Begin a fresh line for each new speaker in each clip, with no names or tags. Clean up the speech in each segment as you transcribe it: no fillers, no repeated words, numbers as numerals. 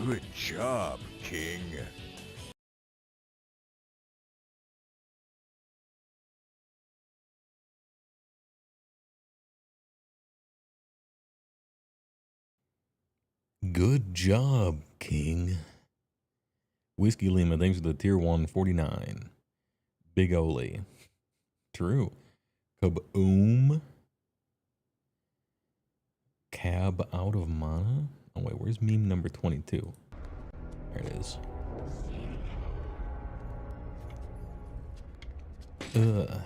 Good job, King.
Good job, King. Whiskey Lima, thanks for the tier 149. Big Ole. True. Kaboom. Cab out of mana? Oh wait, where's meme number 22? There it is. Ugh.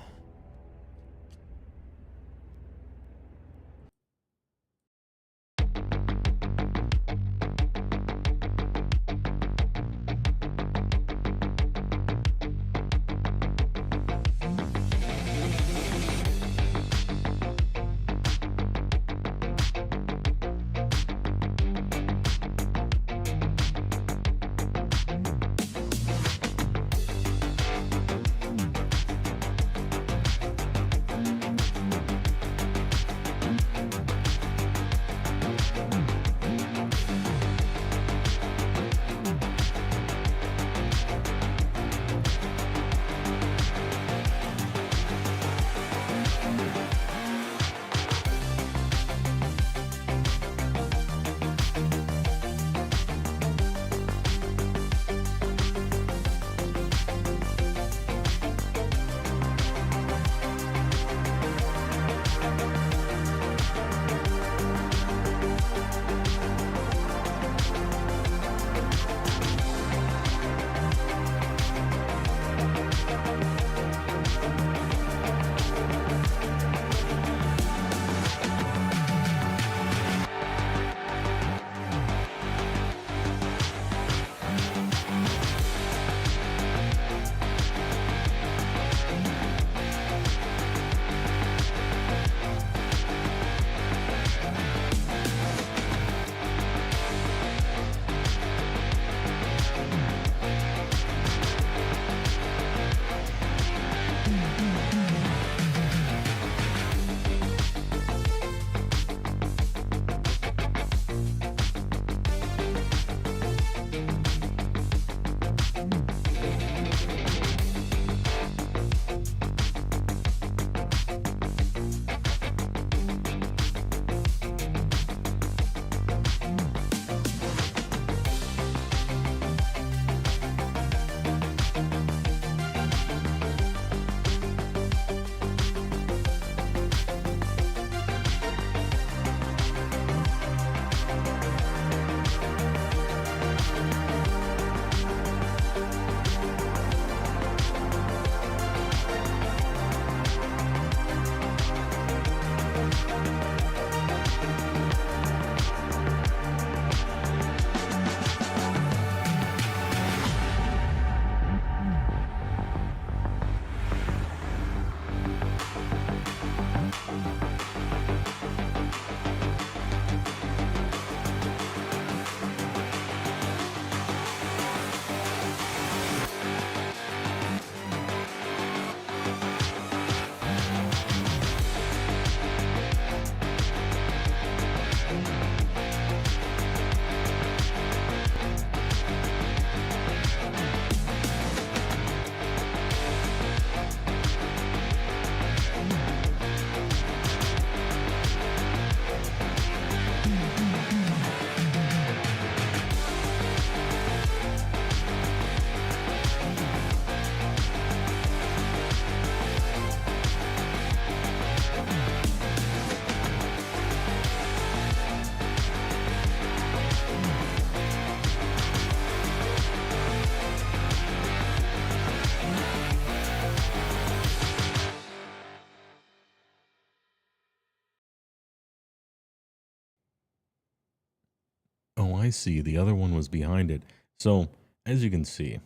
Oh, I see. The other one was behind it. So, as you can see,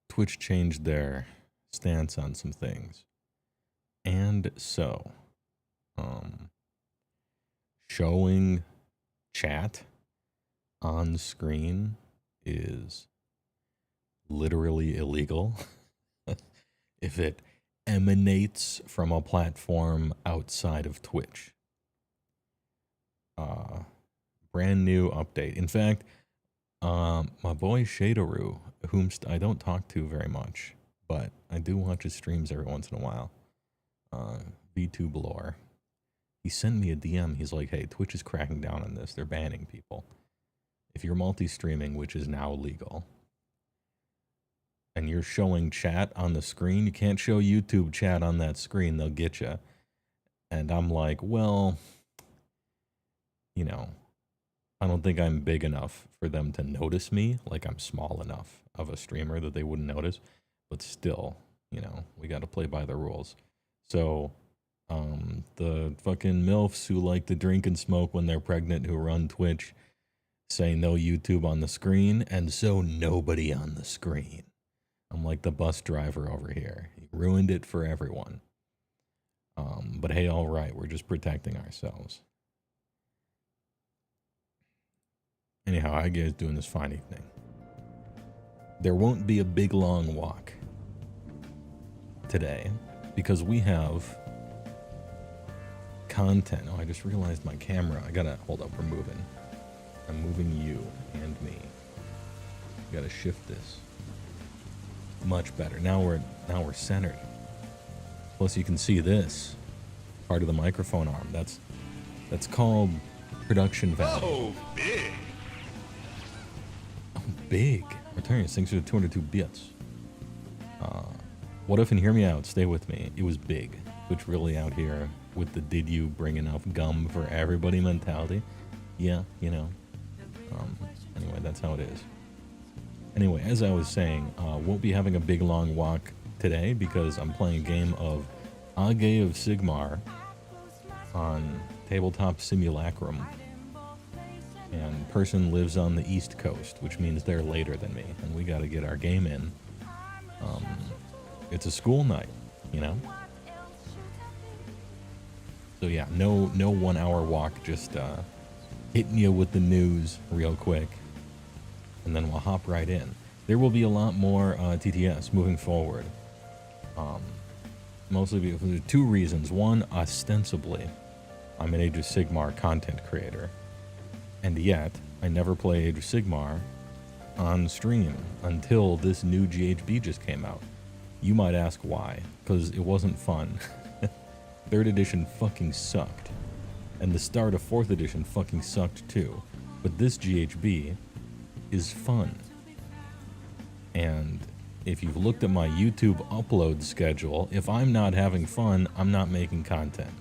Twitch changed their stance on some things. And so, showing chat on screen is literally illegal if it emanates from a platform outside of Twitch. Brand new update. In fact, my boy Shaderu, whom I don't talk to very much, but I do watch his streams every once in a while. VTube lore. He sent me a DM. He's like, hey, Twitch is cracking down on this. They're banning people. If you're multi-streaming, which is now legal, and you're showing chat on the screen, you can't show YouTube chat on that screen. They'll get you. And I'm like, well, you know, I don't think I'm big enough for them to notice me. Like, I'm small enough of a streamer that they wouldn't notice. But still, you know, we got to play by the rules. So, the fucking MILFs who like to drink and smoke when they're pregnant who run Twitch say no YouTube on the screen, and so nobody on the screen. I'm like the bus driver over here. He ruined it for everyone. But hey, all right, we're just protecting ourselves. Anyhow, how you guys doing this fine evening? There won't be a big long walk today because we have content. Oh, I just realized my camera. I gotta hold up. We're moving. I'm moving you and me. Gotta shift this. Much better. Now we're centered. Plus, you can see this part of the microphone arm. That's called production value.
Oh, big.
Oh, big. We're turning this thing to 202 bits. What if, and hear me out, stay with me. It was big. Twitch really out here with the did you bring enough gum for everybody mentality. Yeah, you know. Anyway, that's how it is. Anyway, as I was saying, won't be having a big long walk today because I'm playing a game of AoS of Sigmar on Tabletop Simulacrum. And person lives on the East Coast, which means they're later than me, and we got to get our game in. It's a school night, you know? So yeah, no 1 hour walk, just hitting you with the news real quick, and then we'll hop right in. There will be a lot more TTS moving forward. Mostly because of two reasons. One, ostensibly, I'm an Age of Sigmar content creator, and yet I never play Age of Sigmar on stream until this new GHB just came out. You might ask why, because it wasn't fun. 3rd edition fucking sucked, and the start of 4th edition fucking sucked too. But this GHB is fun. And if you've looked at my YouTube upload schedule, if I'm not having fun, I'm not making content.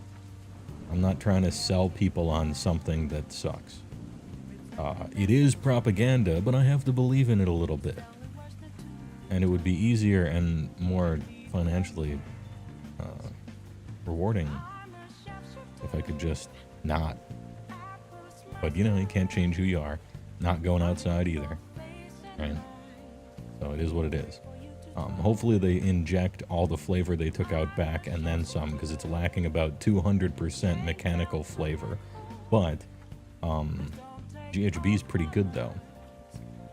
I'm not trying to sell people on something that sucks. It is propaganda, but I have to believe in it a little bit. And it would be easier and more financially rewarding if I could just not. But you know, you can't change who you are. Not going outside either, right? So it is what it is. Hopefully they inject all the flavor they took out back and then some, because it's lacking about 200% mechanical flavor. But GHB is pretty good though,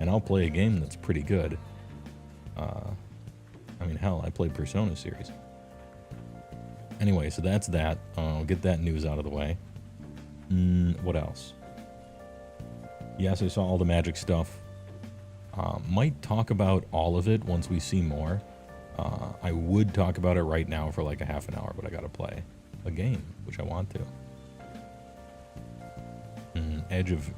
and I'll play a game that's pretty good. I mean, hell, I played Persona series. Anyway, so that's that. I'll get that news out of the way. What else? Yes, I saw all the magic stuff. Might talk about all of it once we see more. I would talk about it right now for like a half an hour, but I gotta play a game, which I want to. Edge of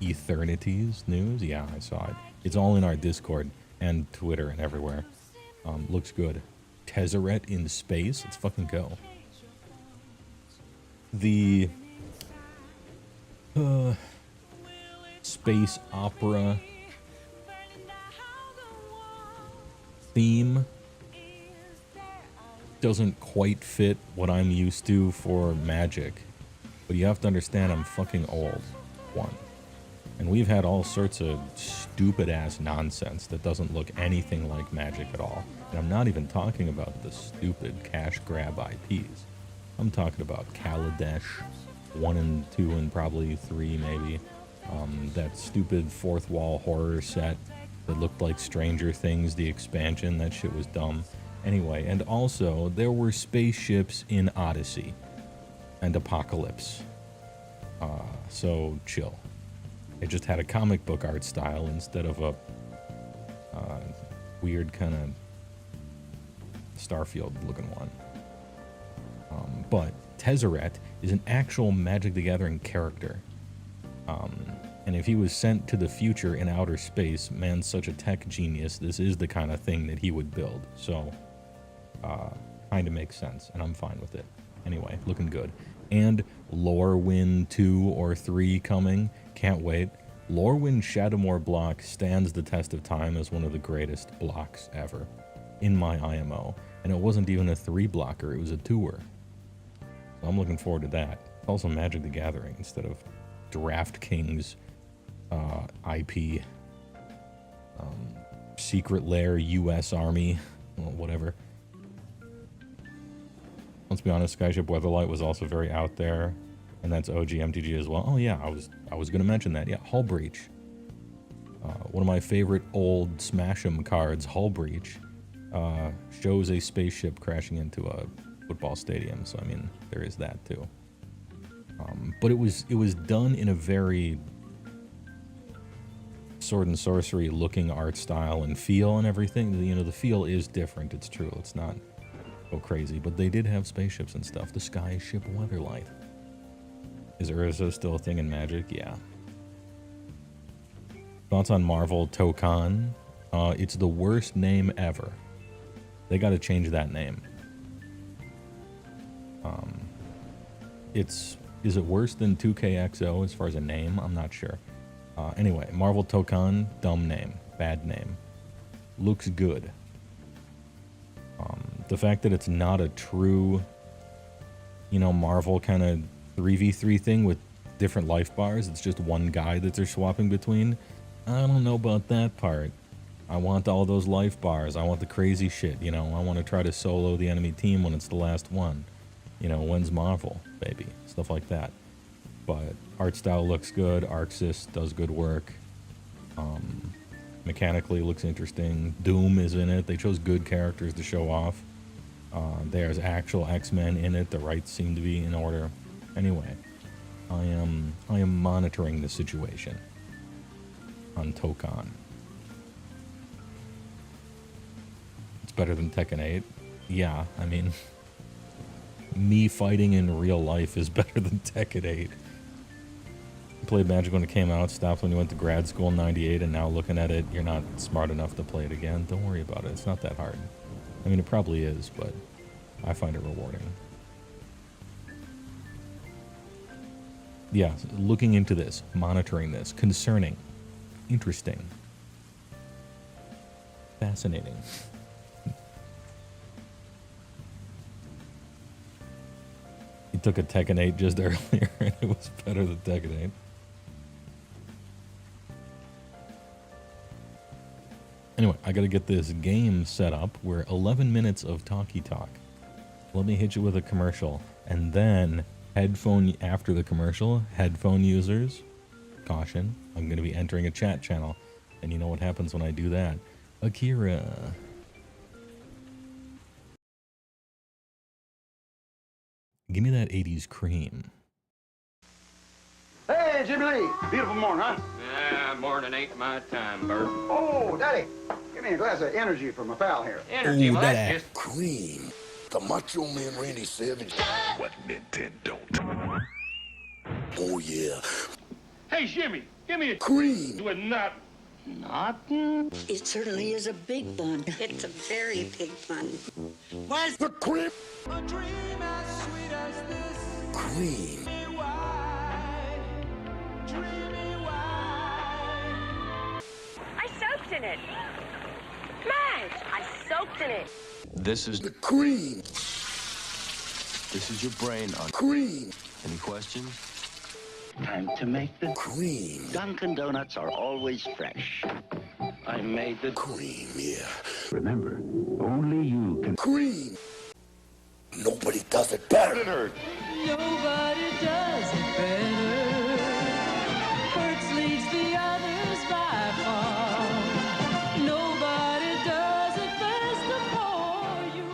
Eternity's news? Yeah, I saw it. It's all in our Discord and Twitter and everywhere. Looks good. Tezzeret in space? Let's fucking go. The space opera theme doesn't quite fit what I'm used to for Magic, but you have to understand I'm fucking old, one. And we've had all sorts of stupid ass nonsense that doesn't look anything like Magic at all. And I'm not even talking about the stupid cash grab IPs. I'm talking about Kaladesh 1 and 2 and probably 3 maybe. That stupid fourth wall horror set that looked like Stranger Things, the expansion. That shit was dumb. Anyway, and also there were spaceships in Odyssey and Apocalypse. So chill. It just had a comic book art style instead of a weird kind of Starfield looking one. But Tezzeret is an actual Magic the Gathering character. And if he was sent to the future in outer space, man's such a tech genius, this is the kind of thing that he would build. So, kind of makes sense, and I'm fine with it. Anyway, looking good. And Lorwyn 2 or 3 coming. Can't wait. Lorwyn Shadowmoor block stands the test of time as one of the greatest blocks ever in my IMO. And it wasn't even a 3 blocker, it was a 2er. So I'm looking forward to that. It's also Magic the Gathering instead of DraftKings IP. Secret Lair US Army. Well, whatever. Let's be honest, Skyship Weatherlight was also very out there. And that's OG MTG as well. Oh yeah, I was going to mention that. Yeah, Hull Breach. One of my favorite old Smash 'em cards, Hull Breach, shows a spaceship crashing into a football stadium. So I mean, there is that too. But it was done in a very Sword and Sorcery looking art style and feel and everything. You know, the feel is different. It's true. It's not so crazy, but they did have spaceships and stuff. The Skyship Weatherlight. Is Urza still a thing in Magic? Yeah. Thoughts on Marvel Tokan? It's the worst name ever. They got to change that name. Is it worse than 2KXO as far as a name? I'm not sure. Anyway, Marvel Tokan, dumb name, bad name. Looks good. The fact that it's not a true, you know, Marvel kind of 3v3 thing with different life bars. It's just one guy that they're swapping between. I don't know about that part. I want all those life bars. I want the crazy shit, you know. I want to try to solo the enemy team when it's the last one. You know, when's Marvel, baby? Stuff like that. But art style looks good. Arxis does good work. Mechanically looks interesting. Doom is in it. They chose good characters to show off. There's actual X-Men in it. The rights seem to be in order. Anyway, I am monitoring the situation on Tokan. It's better than Tekken 8. Yeah, I mean, me fighting in real life is better than Tekken 8. Played Magic when it came out, stopped when you went to grad school in 98, and now looking at it, you're not smart enough to play it again. Don't worry about it. It's not that hard. I mean, it probably is, but I find it rewarding. Yeah, looking into this, monitoring this, concerning, interesting, fascinating. He took a Tekken 8 just earlier, and it was better than Tekken 8. Anyway, I gotta get this game set up. We're 11 minutes of talky talk. Let me hit you with a commercial, and then headphone after the commercial. Headphone users, caution! I'm gonna be entering a chat channel, and you know what happens when I do that. Akira. Give me that 80s cream.
Hey, Jimmy Lee. Beautiful morning, huh?
Yeah, morning ain't my time, Bert.
Oh, Daddy, give me a glass of energy for my pal here.
Energy, well, that's just...
Cream. The Macho Man Randy Savage. What Nintendo? Oh, yeah.
Hey, Jimmy, give me a
Cream.
with nut.
Nothing.
It certainly is a big bun. It's a very big bun.
Where's the cream? Cream.
I soaked in it. Madge, I soaked in it.
This is
The cream.
this is your brain on
Cream.
any questions?
Time to make the
Cream.
Dunkin' Donuts are always fresh. I made the
Cream, yeah.
Remember, only you can.
Cream. Nobody does it better.
Nobody does it better. Hertz leads the others by far. Nobody does it best before you.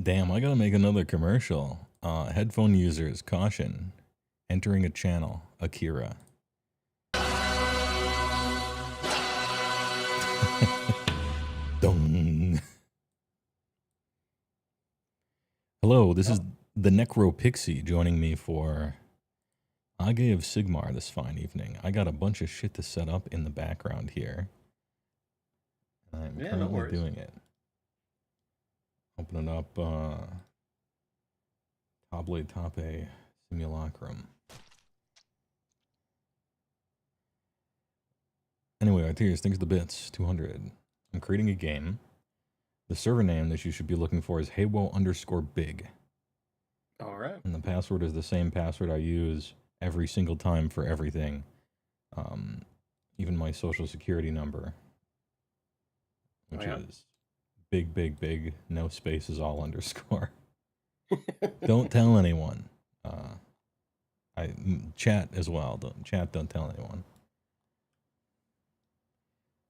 Damn, I gotta make another commercial. Headphone users, caution. Entering a channel. Akira. Dong. Hello, this is the Necro Pixie joining me for Age of Sigmar this fine evening. I got a bunch of shit to set up in the background here. I'm currently doing it. Opening up Tabletop Simulacrum. Anyway, Arterius, thanks the bits. 200. I'm creating a game. The server name that you should be looking for is HeyWoah_big.
All right.
And the password is the same password I use every single time for everything. Even my social security number, which is big, no spaces, all underscore. Don't tell anyone. Chat as well. Don't tell anyone.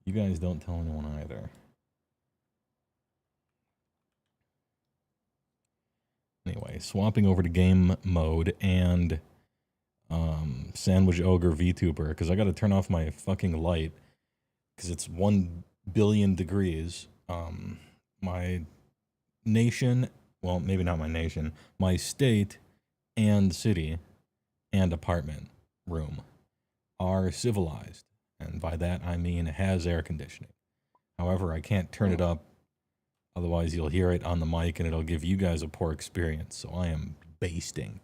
You guys don't tell anyone either. Anyway, swapping over to game mode and Sandwich Ogre VTuber, because I got to turn off my fucking light because it's 1 billion degrees. My nation, well, maybe not my nation, my state and city and apartment room are civilized. And by that, I mean it has air conditioning. However, I can't turn it up. Otherwise, you'll hear it on the mic and it'll give you guys a poor experience. So I am basting.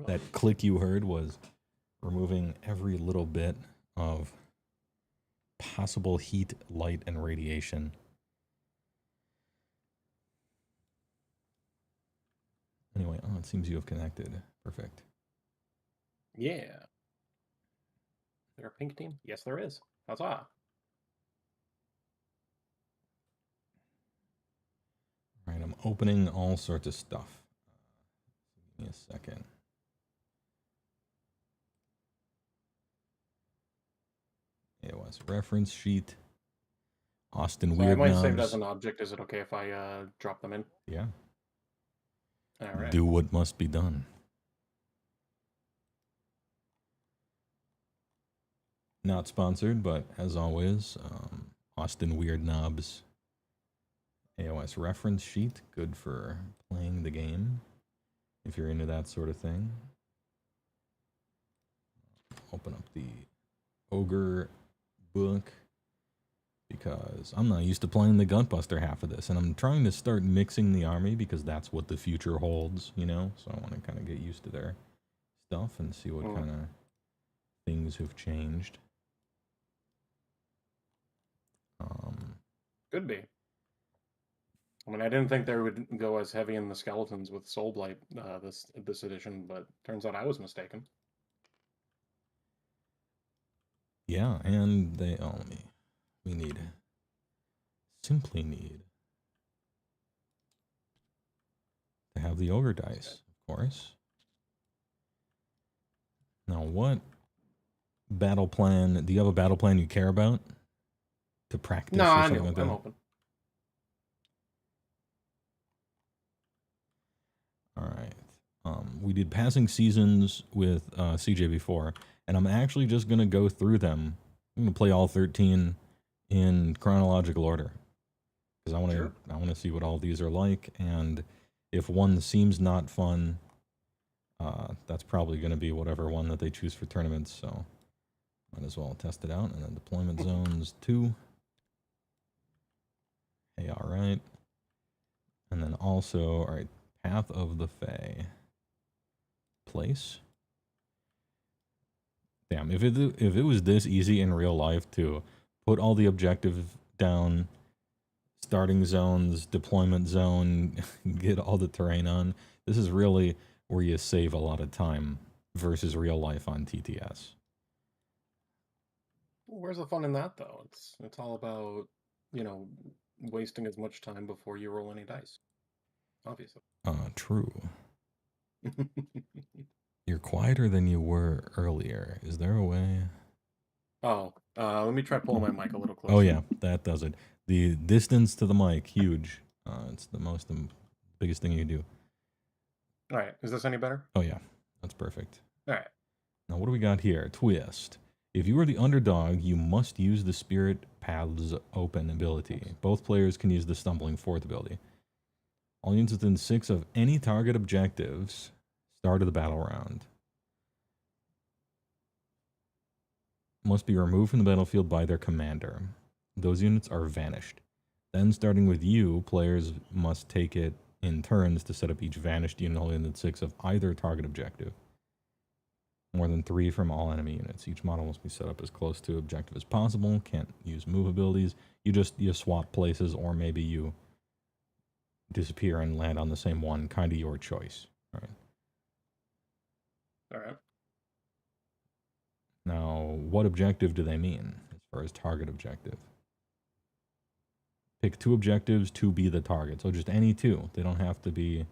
That click you heard was removing every little bit of possible heat, light, and radiation. Anyway, oh, it seems you have connected. Perfect.
Yeah. Is there a pink team? Yes, there is. Huzzah.
Alright, I'm opening all sorts of stuff. Give me a second. AoS reference sheet. Austin Weird
I might
Knobs.
save it as an object. Is it okay if I drop them in?
Yeah.
All right.
Do what must be done. Not sponsored, but as always, Austin Weird Knobs AoS reference sheet. Good for playing the game, if you're into that sort of thing. Open up the Ogre book, because I'm not used to playing the Gunbuster half of this, and I'm trying to start mixing the army because that's what the future holds, you know? So I want to kind of get used to their stuff and see what kind of things have changed.
Could be. I mean, I didn't think they would go as heavy in the skeletons with Soulblight this edition, but turns out I was mistaken.
Yeah, and they simply need to have the Ogre dice, of course. Now, what battle plan, do you have a battle plan you care about to practice?
No,
or
I'm
something like that?
open.
All right. We did passing seasons with CJ before, and I'm actually just going to go through them. I'm going to play all 13 in chronological order, because I want to see what all these are like, and if one seems not fun, that's probably going to be whatever one that they choose for tournaments, so might as well test it out. And then deployment zones 2. Hey, all right. And then also, all right, Path of the Fae. Place. Damn, if it was this easy in real life to put all the objectives down, starting zones, deployment zone, get all the terrain on, this is really where you save a lot of time versus real life on TTS.
Where's the fun in that, though? It's all about, wasting as much time before you roll any dice. Obviously.
True. You're quieter than you were earlier. Is there a way?
Oh, let me try pulling my mic a little closer.
Oh yeah, that does it. The distance to the mic, huge. It's the biggest thing you can do.
All right. Is this any better?
Oh yeah, that's perfect.
All right.
Now what do we got here? Twist. If you are the underdog, you must use the Spirit Paths Open ability. Both players can use the Stumbling Forth ability. All units within 6 of any target objectives start of the battle round must be removed from the battlefield by their commander. Those units are vanished. Then, starting with you, players must take it in turns to set up each vanished unit only within 6 of either target objective. More than 3 from all enemy units. Each model must be set up as close to objective as possible. Can't use move abilities. You swap places, or maybe you disappear and land on the same one. Kind of your choice. All right.
All right.
Now, what objective do they mean as far as target objective? Pick 2 objectives to be the target. So just any 2. They don't have to be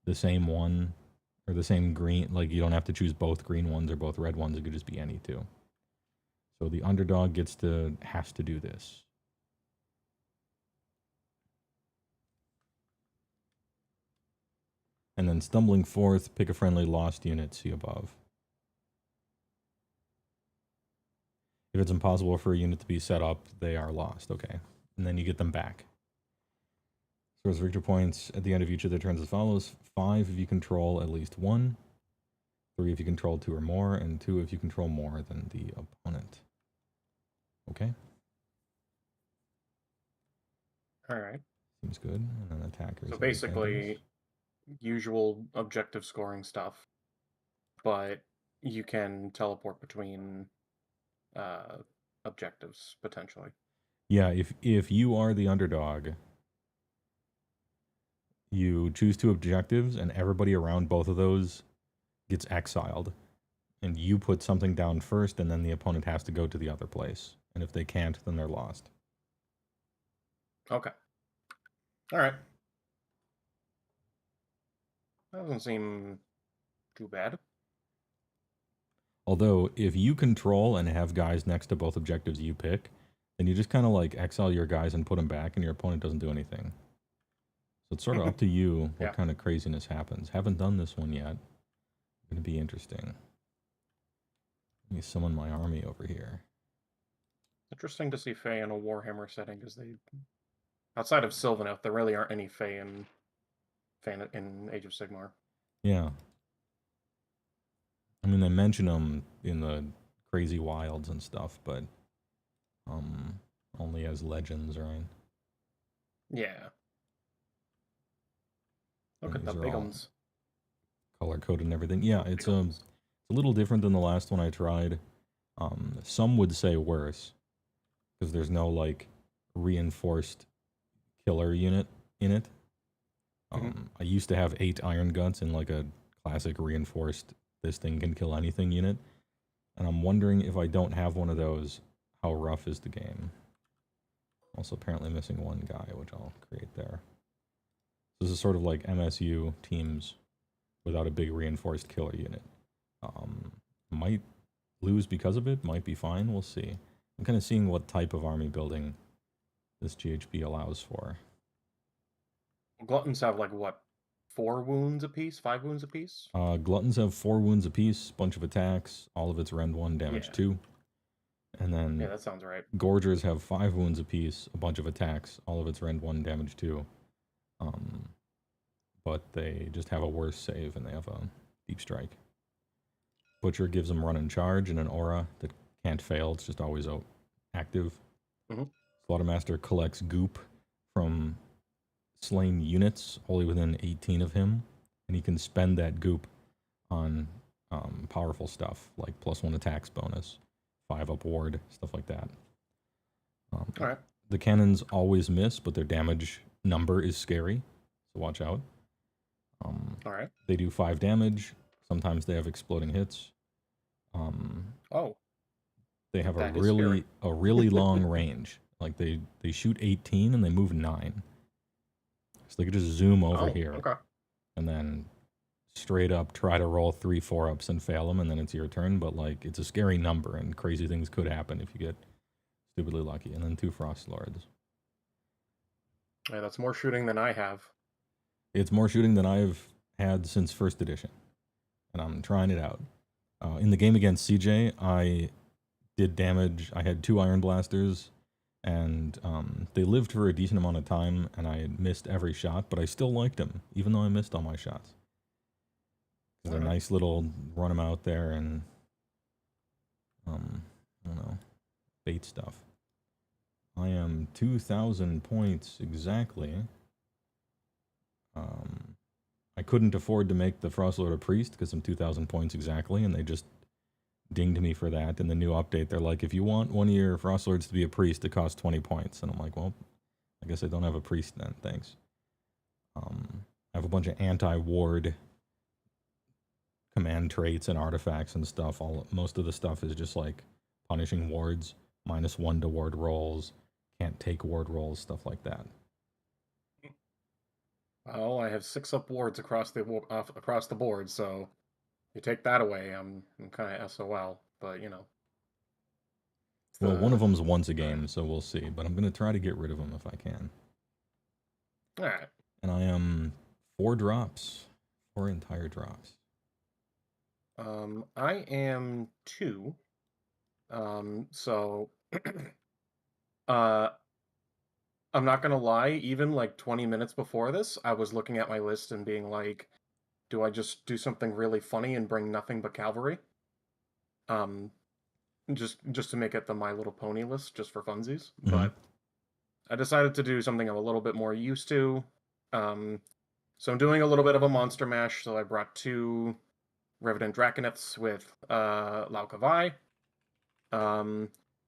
the same one or the same green. Like, you don't have to choose both green ones or both red ones. It could just be any 2. So the underdog has to do this. And then Stumbling Forth, pick a friendly lost unit, see above. If it's impossible for a unit to be set up, they are lost. Okay. And then you get them back. Source victory points at the end of each of their turns as follows. 5 if you control at least 1. 3 if you control 2 or more. And 2 if you control more than the opponent. Okay.
All right.
Seems good. And then attackers.
So basically, usual objective scoring stuff, but you can teleport between objectives potentially.
Yeah, if you are the underdog, you choose 2 objectives, and everybody around both of those gets exiled. And you put something down first, and then the opponent has to go to the other place. And if they can't, then they're lost.
Okay. All right. That doesn't seem too bad.
Although, if you control and have guys next to both objectives you pick, then you just kind of like exile your guys and put them back, and your opponent doesn't do anything. So it's sort of up to you what kind of craziness happens. Haven't done this one yet. Going to be interesting. Let me summon my army over here.
Interesting to see Fae in a Warhammer setting, because they, outside of Sylvaneth, there really aren't any Fae in Age of Sigmar.
Yeah. I mean, they mention them in the Crazy Wilds and stuff, but only as legends, right?
Yeah. Look
And
at the
these are
big
all
ones.
Color-coded and everything. Yeah, it's a little different than the last one I tried. Some would say worse, because there's no, like, reinforced killer unit in it. I used to have 8 Iron Guts in, like, a classic reinforced this thing can kill anything unit. And I'm wondering if I don't have one of those, how rough is the game? Also apparently missing one guy, which I'll create there. This is sort of like MSU teams without a big reinforced killer unit. Might lose because of it, might be fine, we'll see. I'm kind of seeing what type of army building this GHB allows for.
Gluttons have, like, what, 4 wounds apiece? 5 wounds apiece?
Gluttons have 4 wounds apiece, bunch of attacks, all of its rend 1, damage 2. And then
yeah, that sounds right.
Gorgers have 5 wounds apiece, a bunch of attacks, all of its rend 1, damage 2. But they just have a worse save, and they have a deep strike. Butcher gives them run and charge and an aura that can't fail. It's just always active. Slaughtermaster collects goop from slain units, only within 18 of him, and he can spend that goop on powerful stuff, like +1 attacks bonus, 5 up ward, stuff like that.
Alright.
The cannons always miss, but their damage number is scary, so watch out.
Alright.
They do 5 damage. Sometimes they have exploding hits. They have a really long range. Like they shoot 18 and they move 9. So they could just zoom over here.
Okay.
And then straight up try to roll 3 4-ups and fail them, and then it's your turn. But like it's a scary number, and crazy things could happen if you get stupidly lucky. And then 2 Frost Lords.
Yeah, that's more shooting than I have.
It's more shooting than I've had since first edition, and I'm trying it out. In the game against CJ, I did damage. I had 2 iron blasters, and they lived for a decent amount of time, and I had missed every shot, but I still liked them, even though I missed all my shots. They're nice little run them out there and, I don't know, bait stuff. I am 2,000 points exactly. I couldn't afford to make the Frostlord a priest because I'm 2,000 points exactly, and they just dinged me for that. In the new update, they're like, if you want one of your Frostlords to be a priest, it costs 20 points. And I'm like, well, I guess I don't have a priest then, thanks. I have a bunch of anti-ward command traits and artifacts and stuff. Most of the stuff is just like punishing wards, -1 to ward rolls, can't take ward rolls, stuff like that.
Well, I have 6 up wards across the board, so you take that away, I'm kind of SOL. But you know.
Well, one of them's once a game, so we'll see. But I'm gonna try to get rid of them if I can.
All right.
And I am 4 drops, 4 entire drops.
I am 2. So I'm not gonna lie, even like 20 minutes before this, I was looking at my list and being like, do I just do something really funny and bring nothing but cavalry? Just to make it the My Little Pony list, just for funsies.
Mm-hmm.
But I decided to do something I'm a little bit more used to. So I'm doing a little bit of a monster mash, so I brought 2 Revenant Draconiths with Laukavai.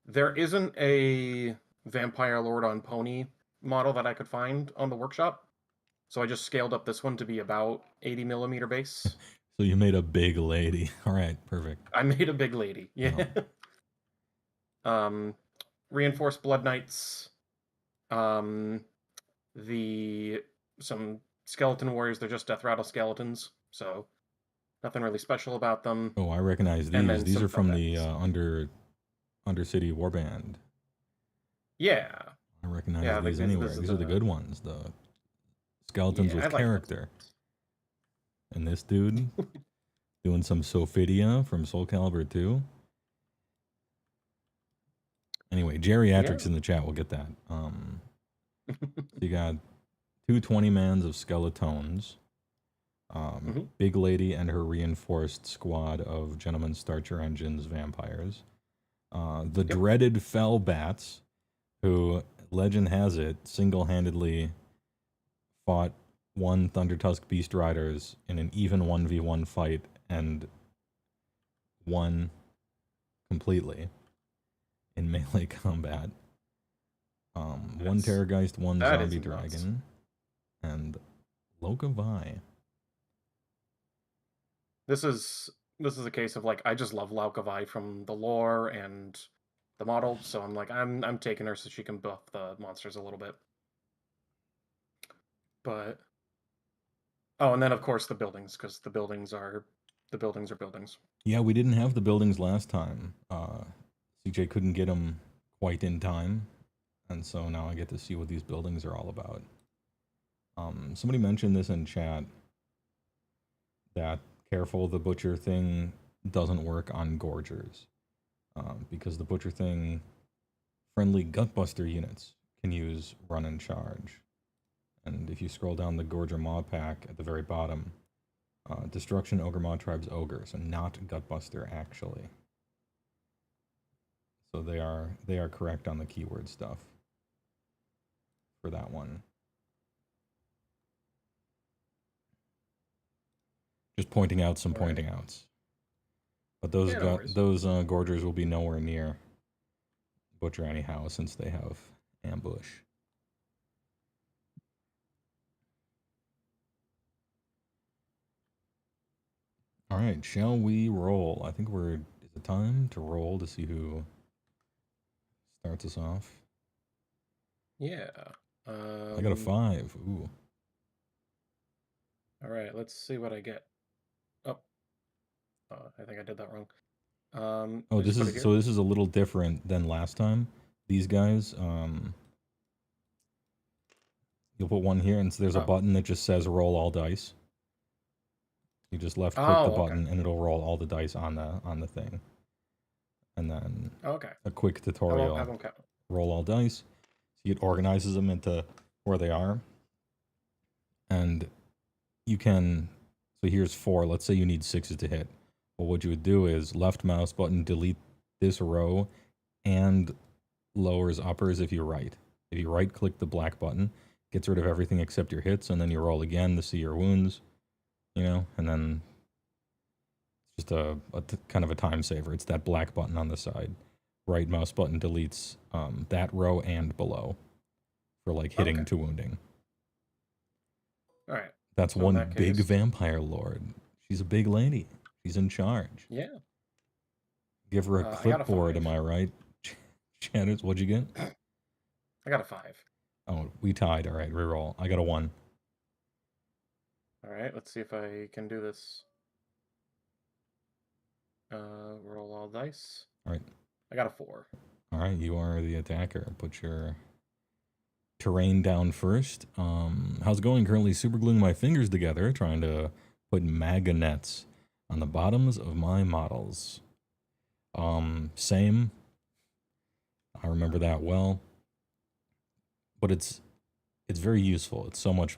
There isn't a Vampire Lord on Pony model that I could find on the workshop, so I just scaled up this one to be about 80mm base.
So you made a big lady. All right, perfect.
I made a big lady, yeah.
Oh.
Reinforced Blood Knights. Some Skeleton Warriors, they're just Death Rattle Skeletons, so nothing really special about them.
Oh, I recognize these. These are from the Undercity Warband.
Yeah.
I recognize these anywhere. These are the good ones. The skeletons with character. And this dude doing some Sophidia from Soul Calibur 2. Anyway, geriatrics in the chat. We'll get that. So you got 2 20-mans of skeletons. Big Lady and her reinforced squad of Gentleman Starcher Engines vampires. The dreaded Fellbats, who, legend has it, single-handedly fought 1 Thundertusk Beast Riders in an even 1v1 fight and won completely in melee combat. 1 Terrorgeist, 1 Zombie Dragon, and Laukavai.
This is a case of like, I just love Laukavai from the lore and the model, so I'm like, I'm taking her so she can buff the monsters a little bit. But and then of course the buildings, because the buildings are buildings.
Yeah, we didn't have the buildings last time. CJ couldn't get them quite in time, and so now I get to see what these buildings are all about. Somebody mentioned this in chat, that careful, the Butcher thing doesn't work on Gorgers, because the Butcher thing friendly Gutbuster units can use Run and Charge. And if you scroll down the Gorger mod pack at the very bottom, Destruction Ogre Mod Tribe's Ogre, so not Gutbuster actually. So they are correct on the keyword stuff for that one. Just pointing out some pointing outs. But those Gorgers will be nowhere near Butcher anyhow, since they have ambush. All right, shall we roll? I think is it time to roll to see who starts us off?
Yeah.
I got a 5. Ooh.
All right, let's see what I get. I think I did that wrong.
This is a little different than last time. These guys, You'll put one here, and so there's a button that just says roll all dice. You just left click the button, and it'll roll all the dice on the thing. And then a quick tutorial. Roll all dice. So it organizes them into where they are. And you can, so here's 4. Let's say you need 6s to hit. Well, what you would do is left mouse button, delete this row, and lowers uppers if you right. If you right click the black button, gets rid of everything except your hits, and then you roll again to see your wounds, you know, and then just a kind of a time saver. It's that black button on the side. Right mouse button deletes that row and below for like hitting to wounding.
All right.
That's so one big vampire lord. She's a big lady. She's in charge.
Yeah.
Give her a clipboard, am I right? Shadows, what'd you get?
I got a 5.
Oh, we tied. All right, reroll. I got a 1.
All right, let's see if I can do this. Roll all dice.
All right.
I got a 4.
All right, you are the attacker. Put your terrain down first. How's it going? Currently supergluing my fingers together, trying to put magnets on the bottoms of my models. Same. I remember that well. But it's very useful. It's so much.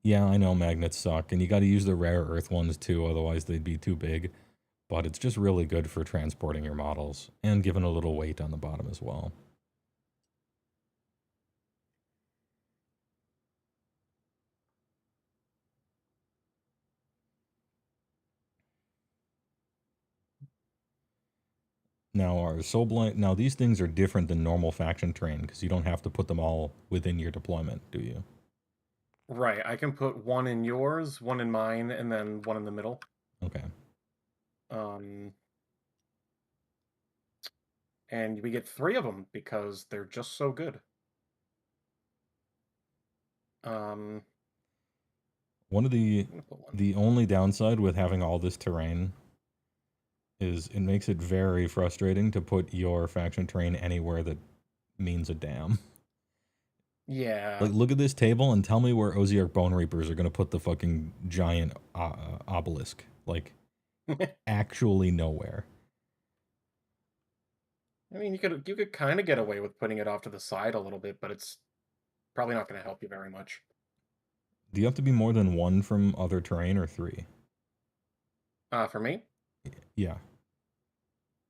Yeah, I know magnets suck, and you got to use the rare earth ones too, otherwise they'd be too big. But it's just really good for transporting your models and giving a little weight on the bottom as well. Now, our Soul Blight, now these things are different than normal faction terrain because you don't have to put them all within your deployment, do you?
Right, I can put one in yours, one in mine, and then one in the middle.
Okay.
And we get 3 of them because they're just so good.
One of the only downside with having all this terrain is it makes it very frustrating to put your faction terrain anywhere that means a damn.
Yeah.
Like, look at this table and tell me where Osiark Bone Reapers are going to put the fucking giant obelisk. Like, actually nowhere.
I mean, you could kind of get away with putting it off to the side a little bit, but it's probably not going to help you very much.
Do you have to be more than 1 from other terrain or 3?
For me?
Yeah.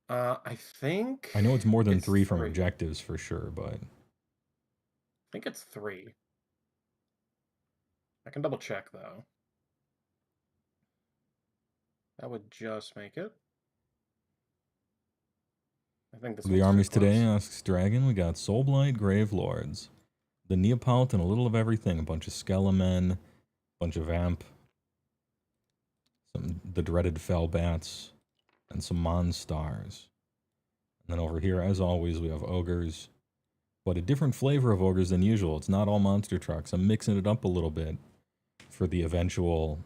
I think...
I know it's more than 3 from objectives for sure, but...
I think it's 3. I can double check, though. That would just make it. I think this
the armies today, asks Dragon. We got Soulblight, Grave Lords, the Neopalt, and a little of everything. A bunch of Skelemen, a bunch of Vamp, the dreaded Fellbats, and some Monstars. And then over here, as always, we have Ogres, but a different flavor of Ogres than usual. It's not all monster trucks. I'm mixing it up a little bit for the eventual,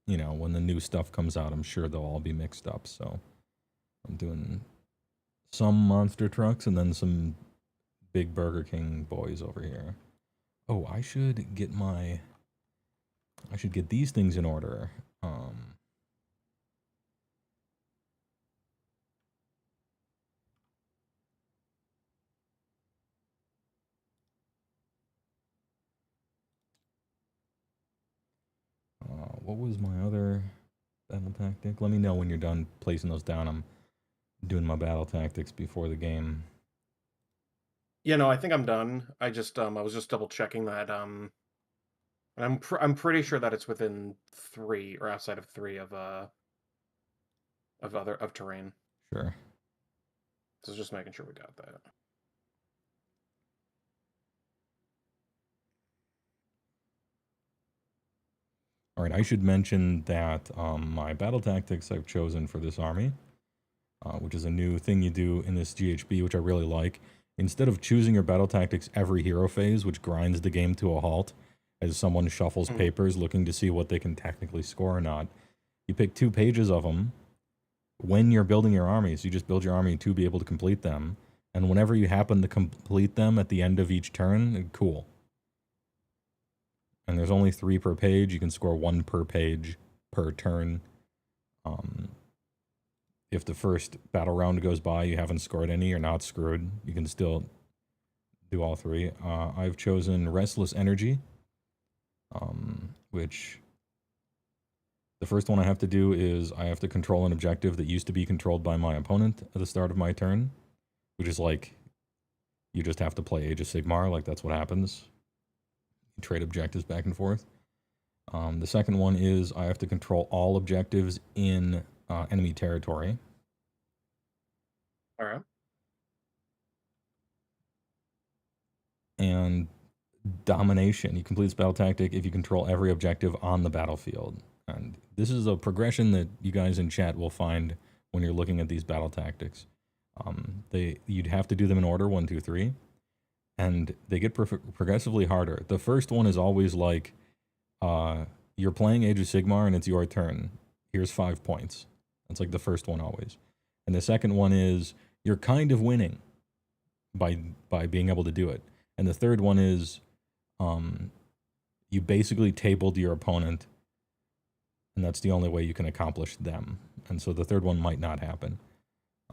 you know, when the new stuff comes out, I'm sure they'll all be mixed up. So I'm doing some monster trucks and then some big Burger King boys over here. Oh, I should get these things in order. What was my other battle tactic? Let me know when you're done placing those down. I'm doing my battle tactics before the game.
Yeah, no, I think I'm done. I just I was just double checking that I'm pretty sure that it's within 3 or outside of 3 of terrain.
Sure.
So just making sure we got that.
All right, I should mention that my battle tactics I've chosen for this army, which is a new thing you do in this GHB, which I really like. Instead of choosing your battle tactics every hero phase, which grinds the game to a halt as someone shuffles papers looking to see what they can technically score or not, you pick 2 pages of them when you're building your armies. You just build your army to be able to complete them, and whenever you happen to complete them at the end of each turn, cool. and there's only 3 per page. You can score 1 per page per turn. If the first battle round goes by, you haven't scored any, you're not screwed. You can still do all 3. I've chosen Restless Energy, which the first one I have to do is I have to control an objective that used to be controlled by my opponent at the start of my turn, which is like, you just have to play Age of Sigmar, like that's what happens. You trade objectives back and forth. The second one is I have to control all objectives in enemy territory.
All right.
And Domination. You complete this battle tactic if you control every objective on the battlefield. And this is a progression that you guys in chat will find when you're looking at these battle tactics. You'd have to do them in order, 1, 2, 3. And they get progressively harder. The first one is always like, you're playing Age of Sigmar and it's your turn. Here's 5 points. That's like the first one always. And the second one is, you're kind of winning by being able to do it. And the third one is, you basically tabled your opponent, and that's the only way you can accomplish them. And so the third one might not happen.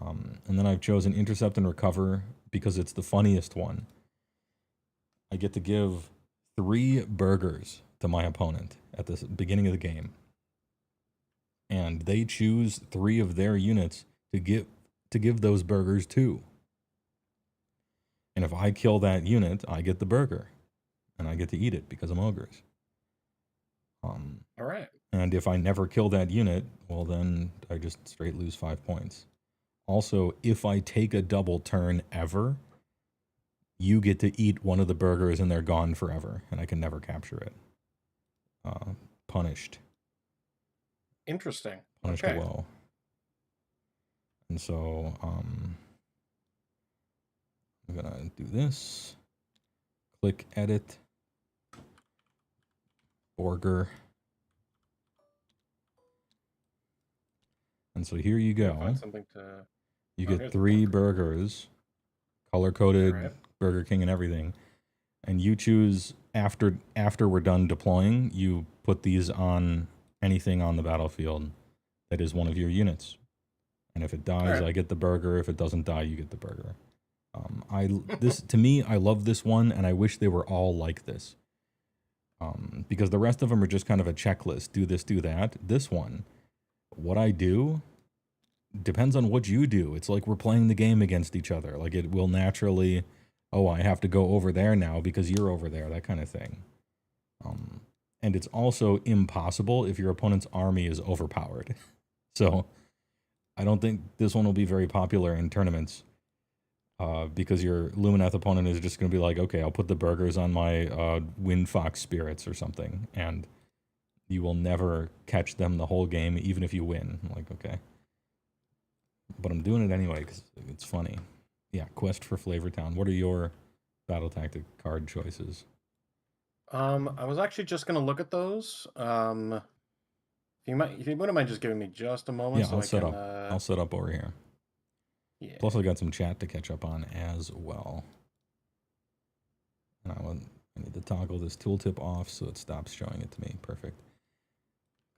And then I've chosen Intercept and Recover because it's the funniest one. I get to give 3 burgers to my opponent at the beginning of the game. And they choose 3 of their units to give those burgers to. And if I kill that unit, I get the burger. And I get to eat it because I'm ogres.
All right.
And if I never kill that unit, well then I just straight lose 5 points. Also, if I take a double turn ever, you get to eat one of the burgers and they're gone forever. And I can never capture it. Punished.
Interesting.
Punished
Okay.
low. And so, I'm gonna do this. Click edit. Burger. And so here you go.
Find something to...
You
Oh,
get
here's
3
the
burgers, color-coded,
Alright.
Burger King and everything. And you choose, after we're done deploying, you put these on anything on the battlefield that is one of your units. And if it dies,
Alright.
I get the burger. If it doesn't die, you get the burger. To me, I love this one, and I wish they were all like this. Because the rest of them are just kind of a checklist. Do this, do that. This one, what I do depends on what you do. It's like we're playing the game against each other. Like it will naturally, oh, I have to go over there now because you're over there, that kind of thing. And it's also impossible if your opponent's army is overpowered. So I don't think this one will be very popular in tournaments because your Lumineth opponent is just going to be like, okay, I'll put the burgers on my Wind Fox Spirits or something, and you will never catch them the whole game, even if you win. I'm like, okay. But I'm doing it anyway because it's funny. Yeah, Quest for Flavortown. What are your battle tactic card choices?
I was actually just gonna look at those. If you wouldn't mind just giving me just a moment,
Yeah,
so
I'll set
can,
up. I'll set up over here.
Yeah.
Plus, I got some chat to catch up on as well. And I need to toggle this tooltip off so it stops showing it to me. Perfect.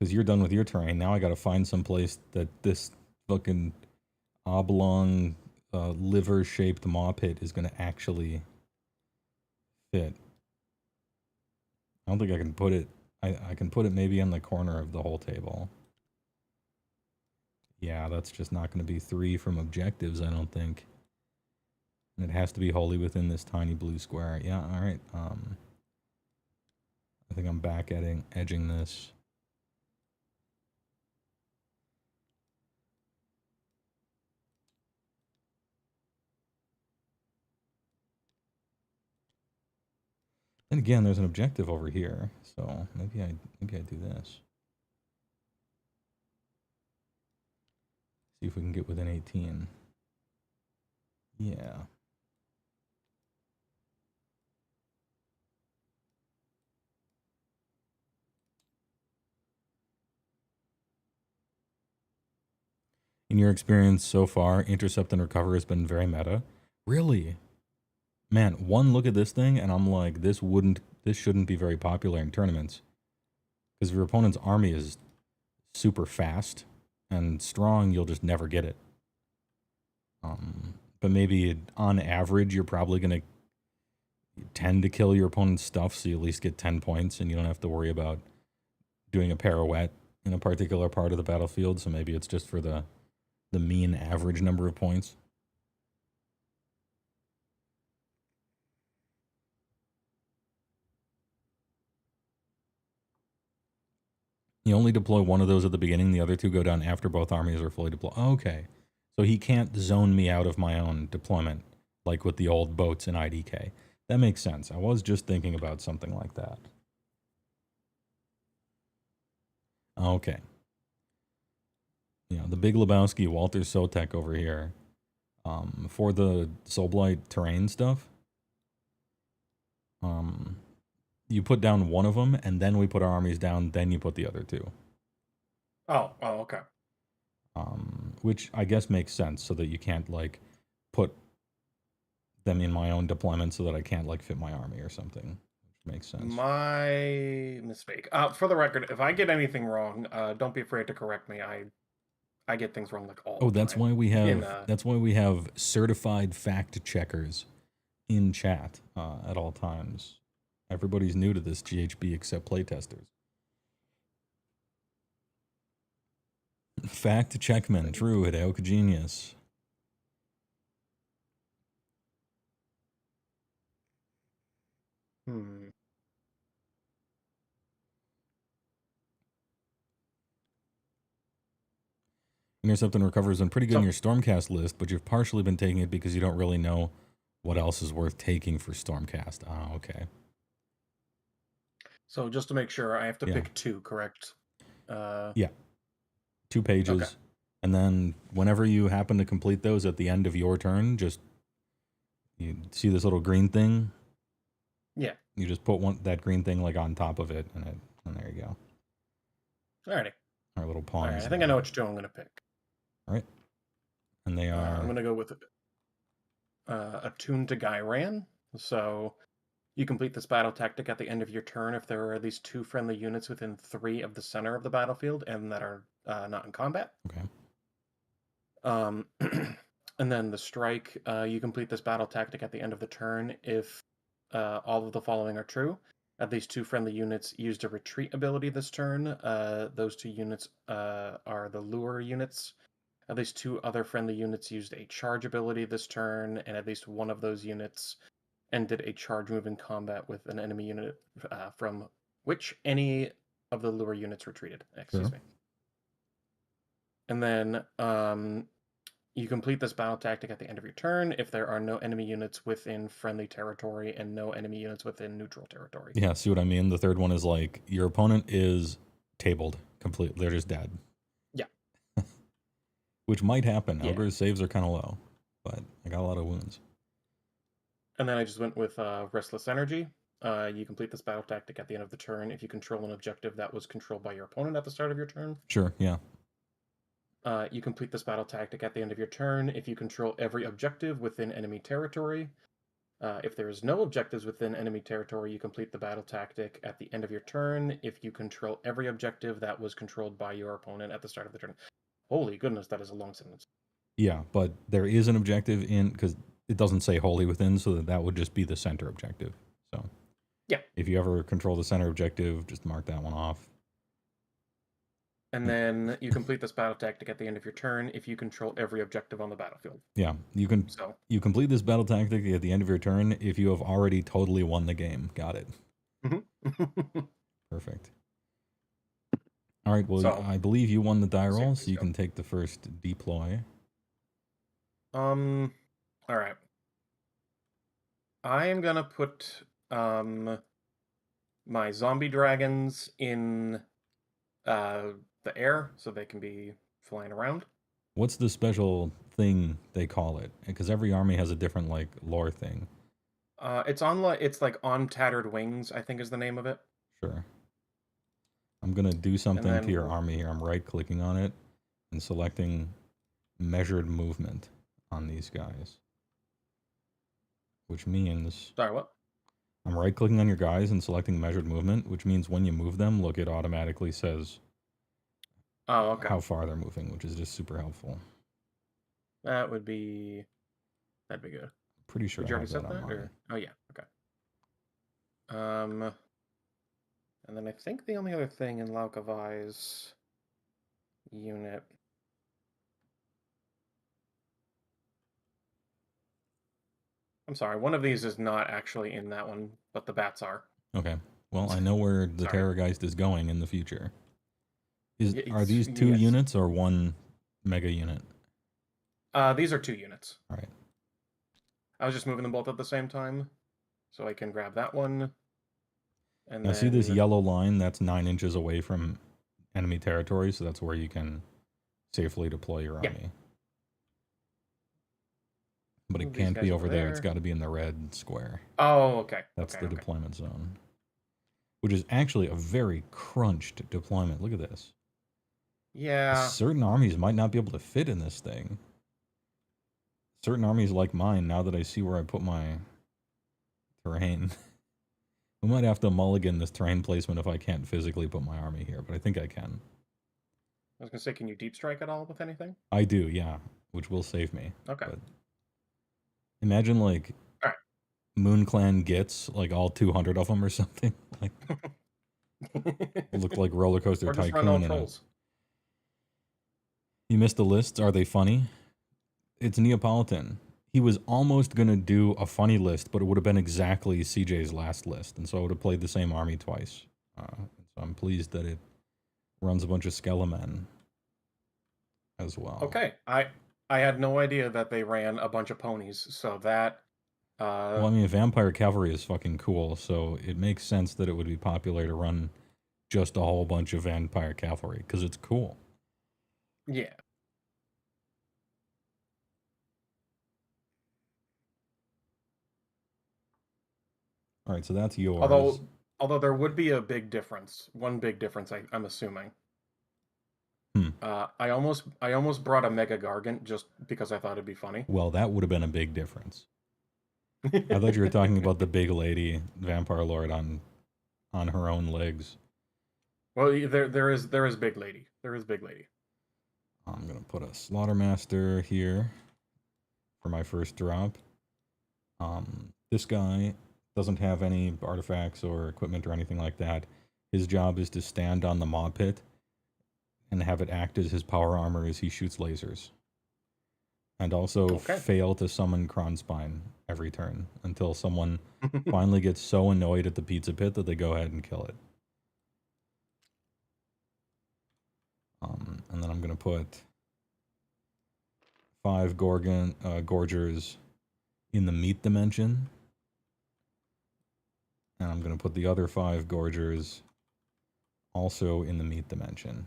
Because you're done with your terrain. Now I got to find some place that this fucking oblong liver-shaped maw pit is going to actually fit. I don't think I can put it... I can put it maybe on the corner of the whole table. Yeah, that's just not going to be 3 from objectives, I don't think. And it has to be wholly within this tiny blue square. Yeah, alright. I think I'm back edging this. And again, there's an objective over here, so maybe I do this. See if we can get within 18. Yeah. In your experience so far, Intercept and Recover has been very meta. Really? Man, one look at this thing and I'm like, this wouldn't this shouldn't be very popular in tournaments. Because if your opponent's army is super fast and strong, you'll just never get it. But maybe on average, you're probably going to tend to kill your opponent's stuff, so you at least get 10 points, and you don't have to worry about doing a pirouette in a particular part of the battlefield, so maybe it's just for the mean average number of points. You only deploy one of those at the beginning, the other two go down after both armies are fully deployed. Okay. So he can't zone me out of my own deployment, like with the old boats in IDK. That makes sense. I was just thinking about something like that. Okay. You know, the Big Lebowski, Walter Sotek over here, for the Soulblight terrain stuff, you put down one of them, and then we put our armies down, then you put the other two.
Oh, okay.
Which I guess makes sense, so that you can't, like, put them in my own deployment so that I can't, like, fit my army or something. Which makes sense.
My mistake. For the record, if I get anything wrong, don't be afraid to correct me. I get things wrong like all the time.
That's why we have that's why we have certified fact checkers in chat at all times. Everybody's new to this GHB except playtesters. Fact checkman, true, Hideo Genius. Intercept and Recover has been pretty good in your Stormcast list, but you've partially been taking it because you don't really know what else is worth taking for Stormcast. Ah, okay.
So just to make sure, I have to pick two, correct?
Yeah. 2 pages. Okay. And then whenever you happen to complete those at the end of your turn, just you see this little green thing?
Yeah.
You just put that green thing like on top of it, and there you go.
Alrighty.
Our little pawns.
Alright, I think I know which two I'm going to pick.
All right. And they are...
I'm going to go with Attuned to Gairan. So you complete this battle tactic at the end of your turn if there are at least 2 friendly units within 3 of the center of the battlefield and that are not in combat.
Okay.
And then the strike, you complete this battle tactic at the end of the turn if all of the following are true. At least 2 friendly units used a retreat ability this turn. Those 2 units are the lure units. At least 2 other friendly units used a charge ability this turn, and at least one of those units ended a charge move in combat with an enemy unit from which any of the lure units retreated. Excuse me. And then you complete this battle tactic at the end of your turn if there are no enemy units within friendly territory and no enemy units within neutral territory.
Yeah, see what I mean? The third one is like, your opponent is tabled completely. They're just dead.
Yeah.
Which might happen. Yeah. Ogre's saves are kind of low, but I got a lot of wounds.
And then I just went with Restless Energy. You complete this battle tactic at the end of the turn if you control an objective that was controlled by your opponent at the start of your turn.
Sure, yeah.
You complete this battle tactic at the end of your turn if you control every objective within enemy territory. If there is no objectives within enemy territory, you complete the battle tactic at the end of your turn if you control every objective that was controlled by your opponent at the start of the turn. Holy goodness, that is a long sentence.
Yeah, but there is an objective in, because it doesn't say wholly within, so that would just be the center objective. So
yeah,
if you ever control the center objective, just mark that one off.
And then you complete this battle tactic at the end of your turn if you control every objective on the battlefield.
Yeah, you complete this battle tactic at the end of your turn if you have already totally won the game. Got it. Perfect. All right, well, so, I believe you won the die roll, so you can take the first deploy.
All right. I am going to put my zombie dragons in the air so they can be flying around.
What's the special thing they call it? Because every army has a different like lore thing.
It's like on tattered wings, I think is the name of it.
Sure. I'm gonna do something to your army here. I'm right clicking on it and selecting measured movement on these guys. Which means
sorry, what?
I'm right-clicking on your guys and selecting measured movement, which means when you move them, look, it automatically says how far they're moving, which is just super helpful.
That'd be good.
Pretty sure
Did you
I
already
have
set
that on
that?
mine.
Or... Oh yeah, okay. And then I think the only other thing in Laukavai's unit. I'm sorry, one of these is not actually in that one, but the bats are.
Okay. Well, I know where the
Sorry.
Terrorgeist is going in the future. Are these two
yes.
units or one mega unit?
These are 2 units.
All right.
I was just moving them both at the same time, so I can grab that one. And
Now,
then...
see this yellow line? That's 9 inches away from enemy territory, so that's where you can safely deploy your army. But it can't be over there. It's got to be in the red square.
Oh, okay.
That's the deployment zone. Which is actually a very crunched deployment. Look at this.
Yeah.
Certain armies might not be able to fit in this thing. Certain armies like mine, now that I see where I put my terrain. We might have to mulligan this terrain placement if I can't physically put my army here, but I think I can.
I was going to say, can you deep strike at all with anything?
I do, yeah. Which will save me.
Okay.
But imagine, like, Moon Clan gets, like, all 200 of them or something. Like, look like Roller Coaster
or just
Tycoon.
Run all trolls.
You missed the lists. Are they funny? It's Neapolitan. He was almost going to do a funny list, but it would have been exactly CJ's last list. And so I would have played the same army twice. So I'm pleased that it runs a bunch of Skelemen as well.
Okay. I had no idea that they ran a bunch of ponies, so that...
well, I mean, Vampire Cavalry is fucking cool, so it makes sense that it would be popular to run just a whole bunch of Vampire Cavalry, because it's cool.
Yeah.
All right, so that's yours.
Although there would be a big difference. One big difference, I'm assuming. I almost brought a Mega Gargant just because I thought it'd be funny.
Well, that would have been a big difference. I thought you were talking about the big lady Vampire Lord on her own legs.
Well, there is big lady. There is big lady.
I'm gonna put a Slaughtermaster here for my first drop. This guy doesn't have any artifacts or equipment or anything like that. His job is to stand on the maw pit and have it act as his power armor as he shoots lasers. And also fail to summon Kronspine every turn until someone finally gets so annoyed at the pizza pit that they go ahead and kill it. And then I'm going to put 5 Gorgers in the meat dimension. And I'm going to put the other 5 Gorgers also in the meat dimension.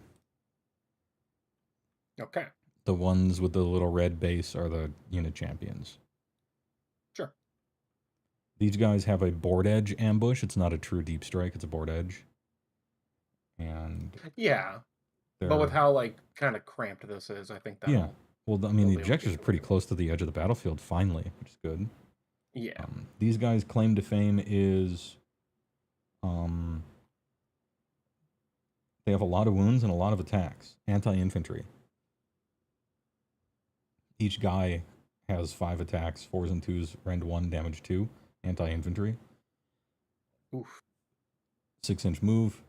Okay.
The ones with the little red base are the unit champions.
Sure.
These guys have a board edge ambush. It's not a true deep strike. It's a board edge. And
yeah, but with how like kind of cramped this is, I think that.
Yeah. Well, I mean, the objectives are pretty close to the edge of the battlefield. Finally, which is good.
Yeah.
These guys' claim to fame is, they have a lot of wounds and a lot of attacks. Anti-infantry. Each guy has 5 attacks, 4s and 2s, rend 1, damage 2, anti-infantry.
Oof.
6-inch move.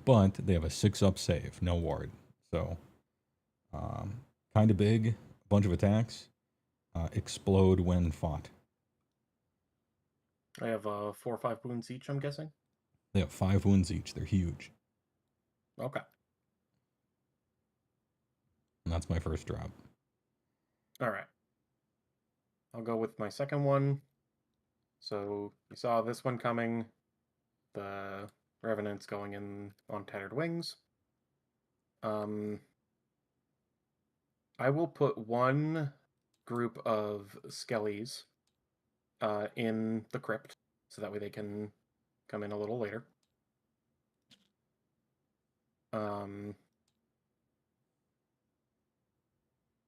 But they have a 6-up save, no ward. So, kind of big, bunch of attacks, explode when fought.
I have 4 or 5 wounds each, I'm guessing?
They have 5 wounds each. They're huge.
Okay.
And that's my first drop.
All right. I'll go with my second one. So you saw this one coming. The Revenant's going in on Tattered Wings. I will put one group of Skellies in the crypt, so that way they can come in a little later.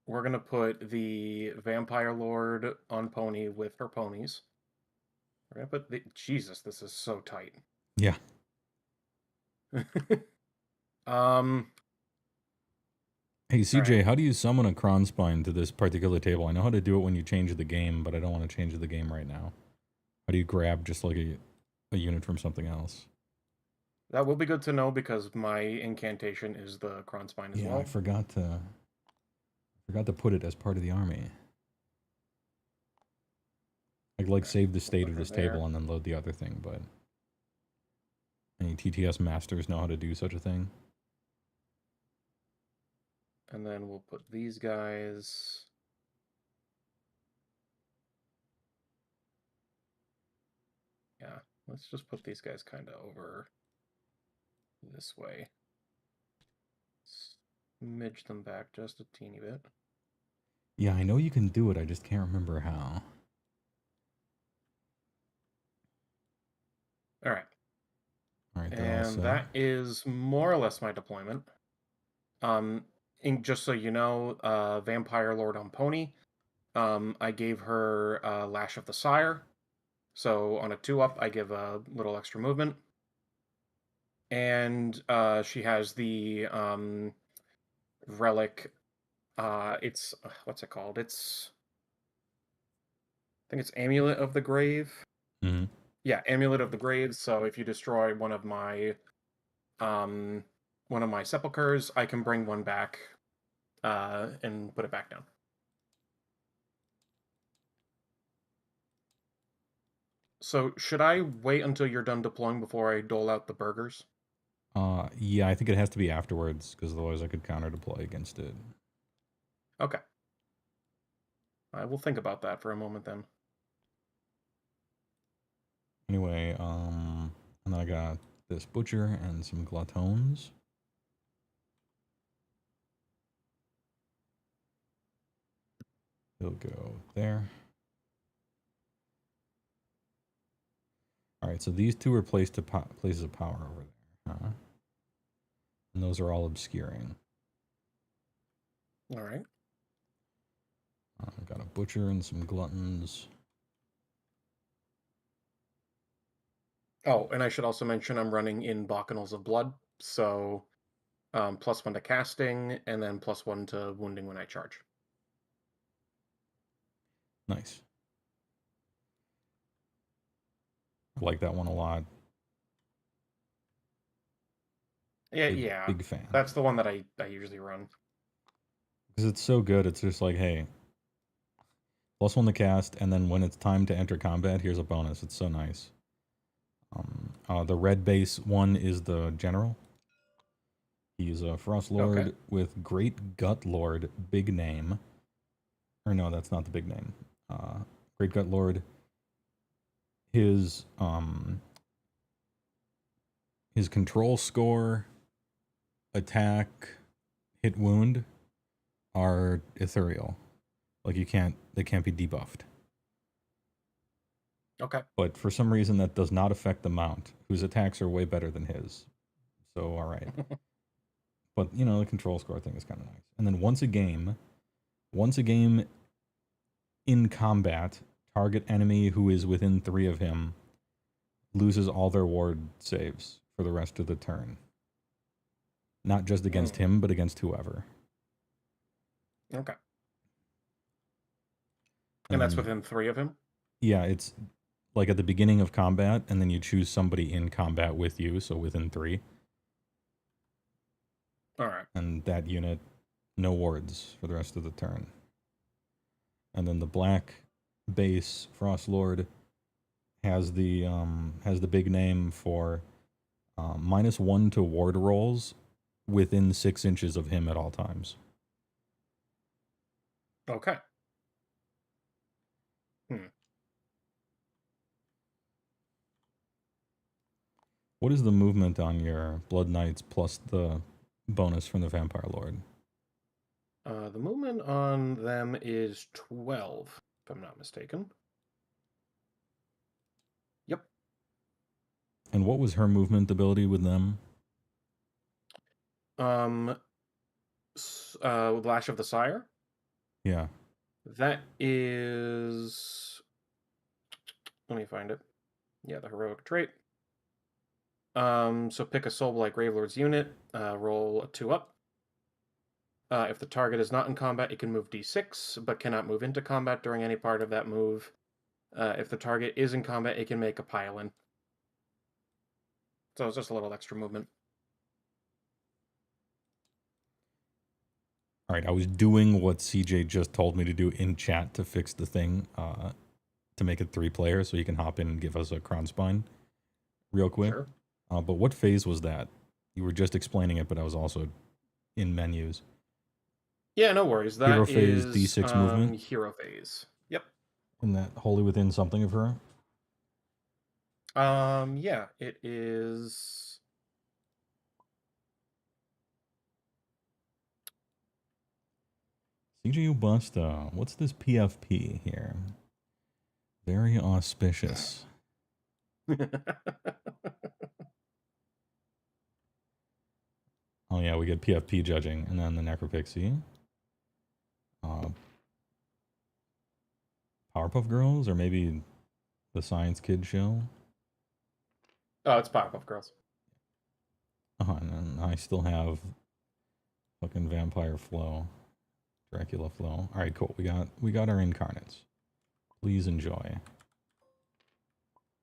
We're going to put the Vampire Lord on pony with her ponies. We're gonna put the Jesus. This is so tight.
Yeah. Hey CJ, how do you summon a Kronspine to this particular table? I know how to do it when you change the game, but I don't want to change the game right now. How do you grab just like a unit from something else?
That will be good to know because my incantation is the Kronspine as well.
Yeah, I forgot to put it as part of the army. Like save the state of this table and then load the other thing, but any TTS masters know how to do such a thing.
And then we'll put these guys. Yeah, let's just put these guys kind of over this way. Smidge them back just a teeny bit.
Yeah, I know you can do it, I just can't remember how.
Alright.
Alright,
And that is more or less my deployment. Just so you know, Vampire Lord on Pony, I gave her Lash of the Sire. So on a 2-up, I give a little extra movement. And she has the relic. It's what's it called? I think it's Amulet of the Grave.
Mm-hmm.
Yeah, Amulet of the Grave. So if you destroy one of my sepulchers, I can bring one back and put it back down. So should I wait until you're done deploying before I dole out the burgers?
Yeah, I think it has to be afterwards, because otherwise I could counter deploy against it.
Okay. I will think about that for a moment then.
Anyway, and then I got this butcher and some gluttons. He'll go there. Alright, so these two are placed to places of power over there, huh? And those are all obscuring.
Alright.
I've got a butcher and some gluttons.
Oh, and I should also mention I'm running in Bacchanals of Blood, so +1 to casting, and then +1 to wounding when I charge.
Nice. I like that one a lot.
Yeah,
Big fan.
That's the one that I usually run.
Because it's so good, it's just like, hey, +1 to cast, and then when it's time to enter combat, here's a bonus. It's so nice. The red base one is the general. He's a Frost Lord with Great Gut Lord, big name. Or no, that's not the big name. Great Gut Lord. His control score, attack, hit wound are ethereal. Like they can't be debuffed.
Okay.
But for some reason that does not affect the mount, whose attacks are way better than his. So alright. But you know, the control score thing is kind of nice. And then once a game in combat, target enemy who is within 3 of him loses all their ward saves for the rest of the turn. Not just against him, but against whoever.
Okay. And that's within 3 of him?
Yeah, it's like at the beginning of combat, and then you choose somebody in combat with you, so within 3.
Alright.
And that unit, no wards for the rest of the turn. And then the black base Frost Lord has the big name for -1 to ward rolls within 6 inches of him at all times.
Okay.
What is the movement on your Blood Knights plus the bonus from the Vampire Lord?
The movement on them is 12, if I'm not mistaken. Yep.
And what was her movement ability with them?
Lash of the Sire?
Yeah.
That is... Let me find it. Yeah, the heroic trait. So pick a Soulblight Gravelord's unit, roll a 2 up. If the target is not in combat, it can move d6, but cannot move into combat during any part of that move. If the target is in combat, it can make a pile-in. So it's just a little extra movement.
All right, I was doing what CJ just told me to do in chat to fix the thing, to make it 3 players, so you can hop in and give us a crown spine real quick.
Sure.
But what phase was that? You were just explaining it, but I was also in menus.
Yeah, no worries. That
Hero phase,
is
D6 movement?
Hero phase. Yep.
Isn't that wholly within something of her?
Yeah, it is.
CJ Busta, what's this PFP here? Very auspicious. Oh yeah, we get PFP judging, and then the Necropixie. Powerpuff Girls, or maybe the Science Kid show?
Oh, it's Powerpuff Girls.
And then I still have fucking Vampire Flow. Dracula Flow. Alright, cool. We got our incarnates. Please enjoy.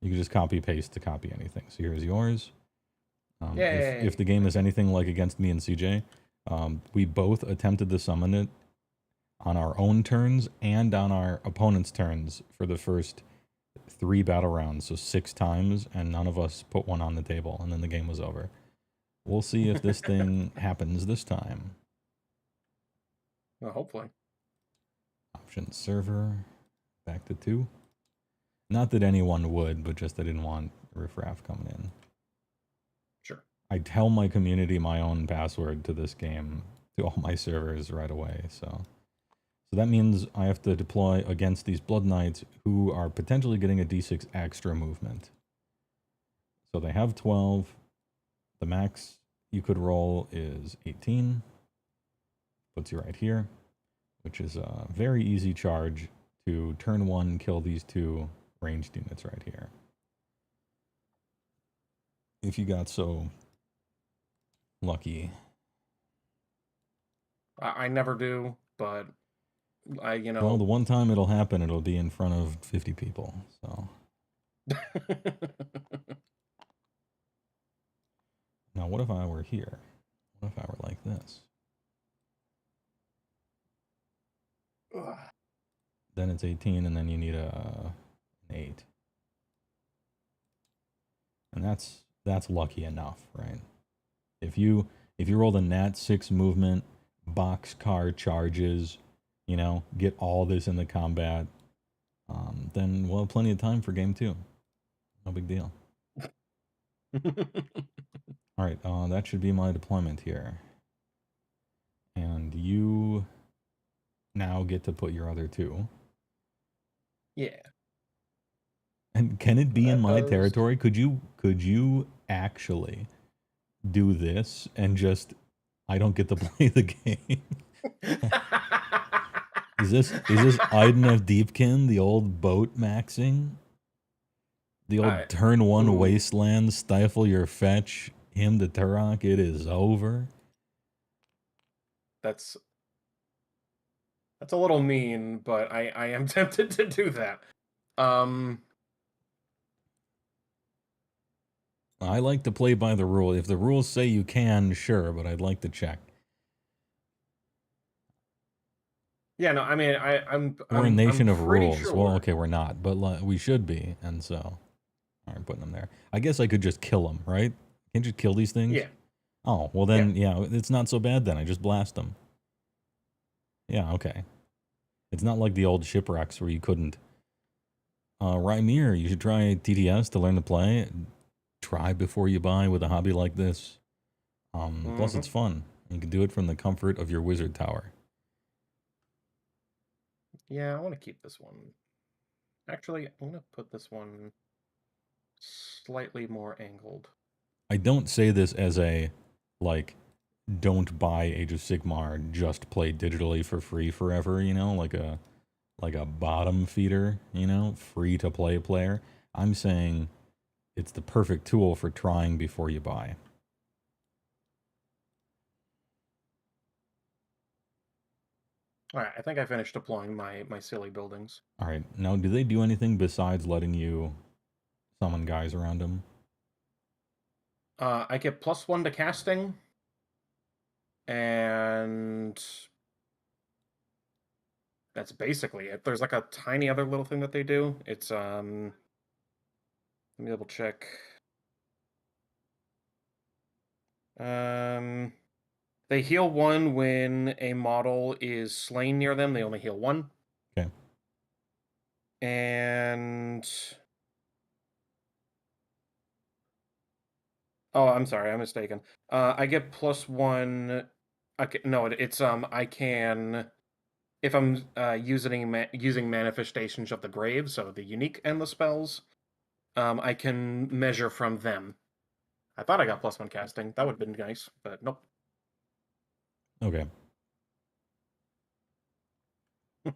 You can just copy paste to copy anything. So here's yours. If the game is anything like Against Me and CJ, we both attempted to summon it on our own turns and on our opponent's turns for the first 3 battle rounds, so 6 times, and none of us put one on the table, and then the game was over. We'll see if this thing happens this time.
Well, hopefully.
Options server, back to 2. Not that anyone would, but just I didn't want riffraff coming in.
Sure.
I tell my community my own password to this game, to all my servers right away, so that means I have to deploy against these Blood Knights who are potentially getting a d6 extra movement. So they have 12. The max you could roll is 18. Puts you right here, which is a very easy charge to turn 1, kill these 2 ranged units right here. If you got so lucky.
I never do, but you know.
Well, the one time it'll happen, it'll be in front of 50 people, so. Now, what if I were here? What if I were like this? Then it's 18, and then you need an 8. And that's lucky enough, right? If you roll the nat 6 movement, boxcar charges, you know, get all this in the combat, then we'll have plenty of time for game 2. No big deal. All right, that should be my deployment here. And you now get to put your other 2.
Yeah.
And can it be in my territory? Could you actually do this and just I don't get to play the game? Is this Aiden of Deepkin, the old boat maxing? The old turn 1 wasteland, stifle your fetch, him to Turok, it is over.
That's a little mean, but I am tempted to do that.
I like to play by the rule. If the rules say you can, sure, but I'd like to check.
Yeah, no, I mean,
we're a nation of rules.
Sure.
Well, okay, we're not, but we should be, and so I'm putting them there. I guess I could just kill them, right? Can't you kill these things?
Yeah.
Oh, well then, yeah, it's not so bad then. I just blast them. Yeah, okay. It's not like the old shipwrecks where you couldn't. Rymir, you should try TTS to learn to play. Try before you buy with a hobby like this. Plus, it's fun. You can do it from the comfort of your wizard tower.
Yeah, I want to keep this one. Actually, I'm going to put this one slightly more angled.
I don't say this as a, like, don't buy Age of Sigmar, just play digitally for free forever, you know, like a bottom feeder, you know, free to play player. I'm saying it's the perfect tool for trying before you buy.
All right, I think I finished deploying my silly buildings.
All right, now do they do anything besides letting you summon guys around them?
I get +1 to casting, and that's basically it. There's like a tiny other little thing that they do. It's let me double check. They heal 1 when a model is slain near them. They only heal 1.
Okay.
And oh, I'm sorry, I'm mistaken. I get +1. No, it's I can, if I'm using manifestations of the grave, so the unique and the spells, I can measure from them. I thought I got +1 casting. That would have been nice, but nope.
Okay.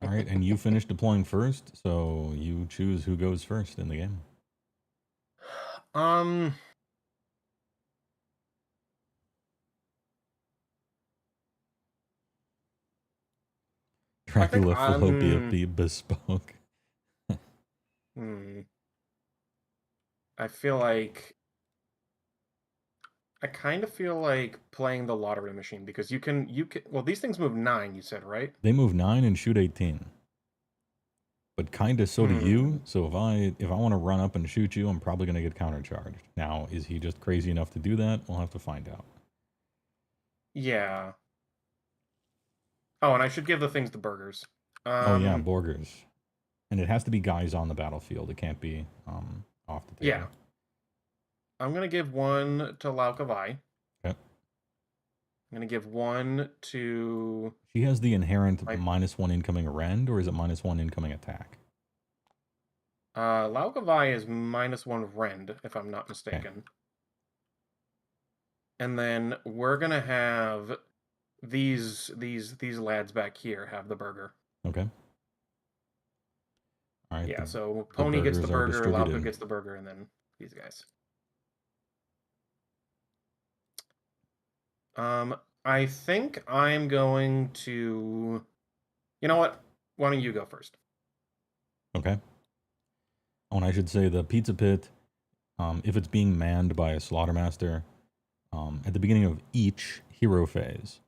All right, and you finished deploying first, so you choose who goes first in the game. Dracula Philopia be bespoke.
I feel like I kind of feel like playing the lottery machine, because you can well, these things move 9, you said, right?
They move 9 and shoot 18. But kind of so do you. So if I want to run up and shoot you, I'm probably going to get countercharged. Now, is he just crazy enough to do that? We'll have to find out.
Yeah. Oh, and I should give the things the burgers.
Oh yeah, burgers. And it has to be guys on the battlefield. It can't be off the table.
Yeah. I'm going to give 1 to Laukavai.
Okay.
I'm going to give 1 to...
She has the inherent -1 incoming rend, or is it -1 incoming attack?
Laukavai is -1 rend, if I'm not mistaken. Okay. And then we're going to have these lads back here have the burger.
Okay. All right.
Yeah, so Pony gets the burger, Lauka gets the burger, and then these guys. I think I'm going to... You know what? Why don't you go first?
Okay. Oh, and I should say the pizza pit, if it's being manned by a slaughtermaster, at the beginning of each hero phase,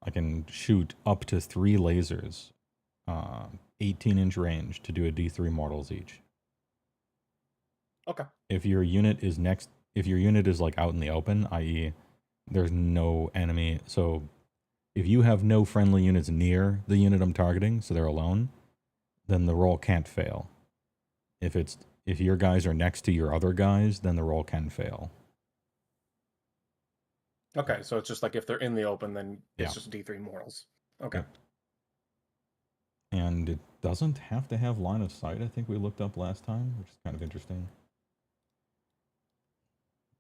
I can shoot up to 3 lasers, 18-inch range, to do a D3 mortals each.
Okay.
If your unit is like out in the open, i.e., there's no enemy, so if you have no friendly units near the unit I'm targeting, so they're alone, then the roll can't fail. If your guys are next to your other guys, then the roll can fail.
Okay, so it's just like if they're in the open, then it's just D3 mortals. Okay.
And it doesn't have to have line of sight, I think we looked up last time, which is kind of interesting.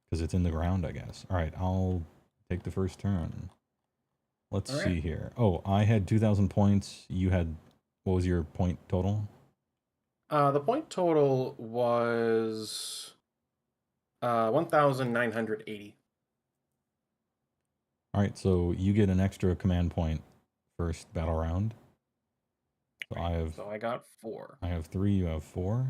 Because it's in the ground, I guess. All right, I'll take the first turn. Let's see here. Oh, I had 2,000 points. You had, what was your point total?
The point total was 1,980.
All right, so you get an extra command point first battle round. So
I got 4.
I have 3, you have 4.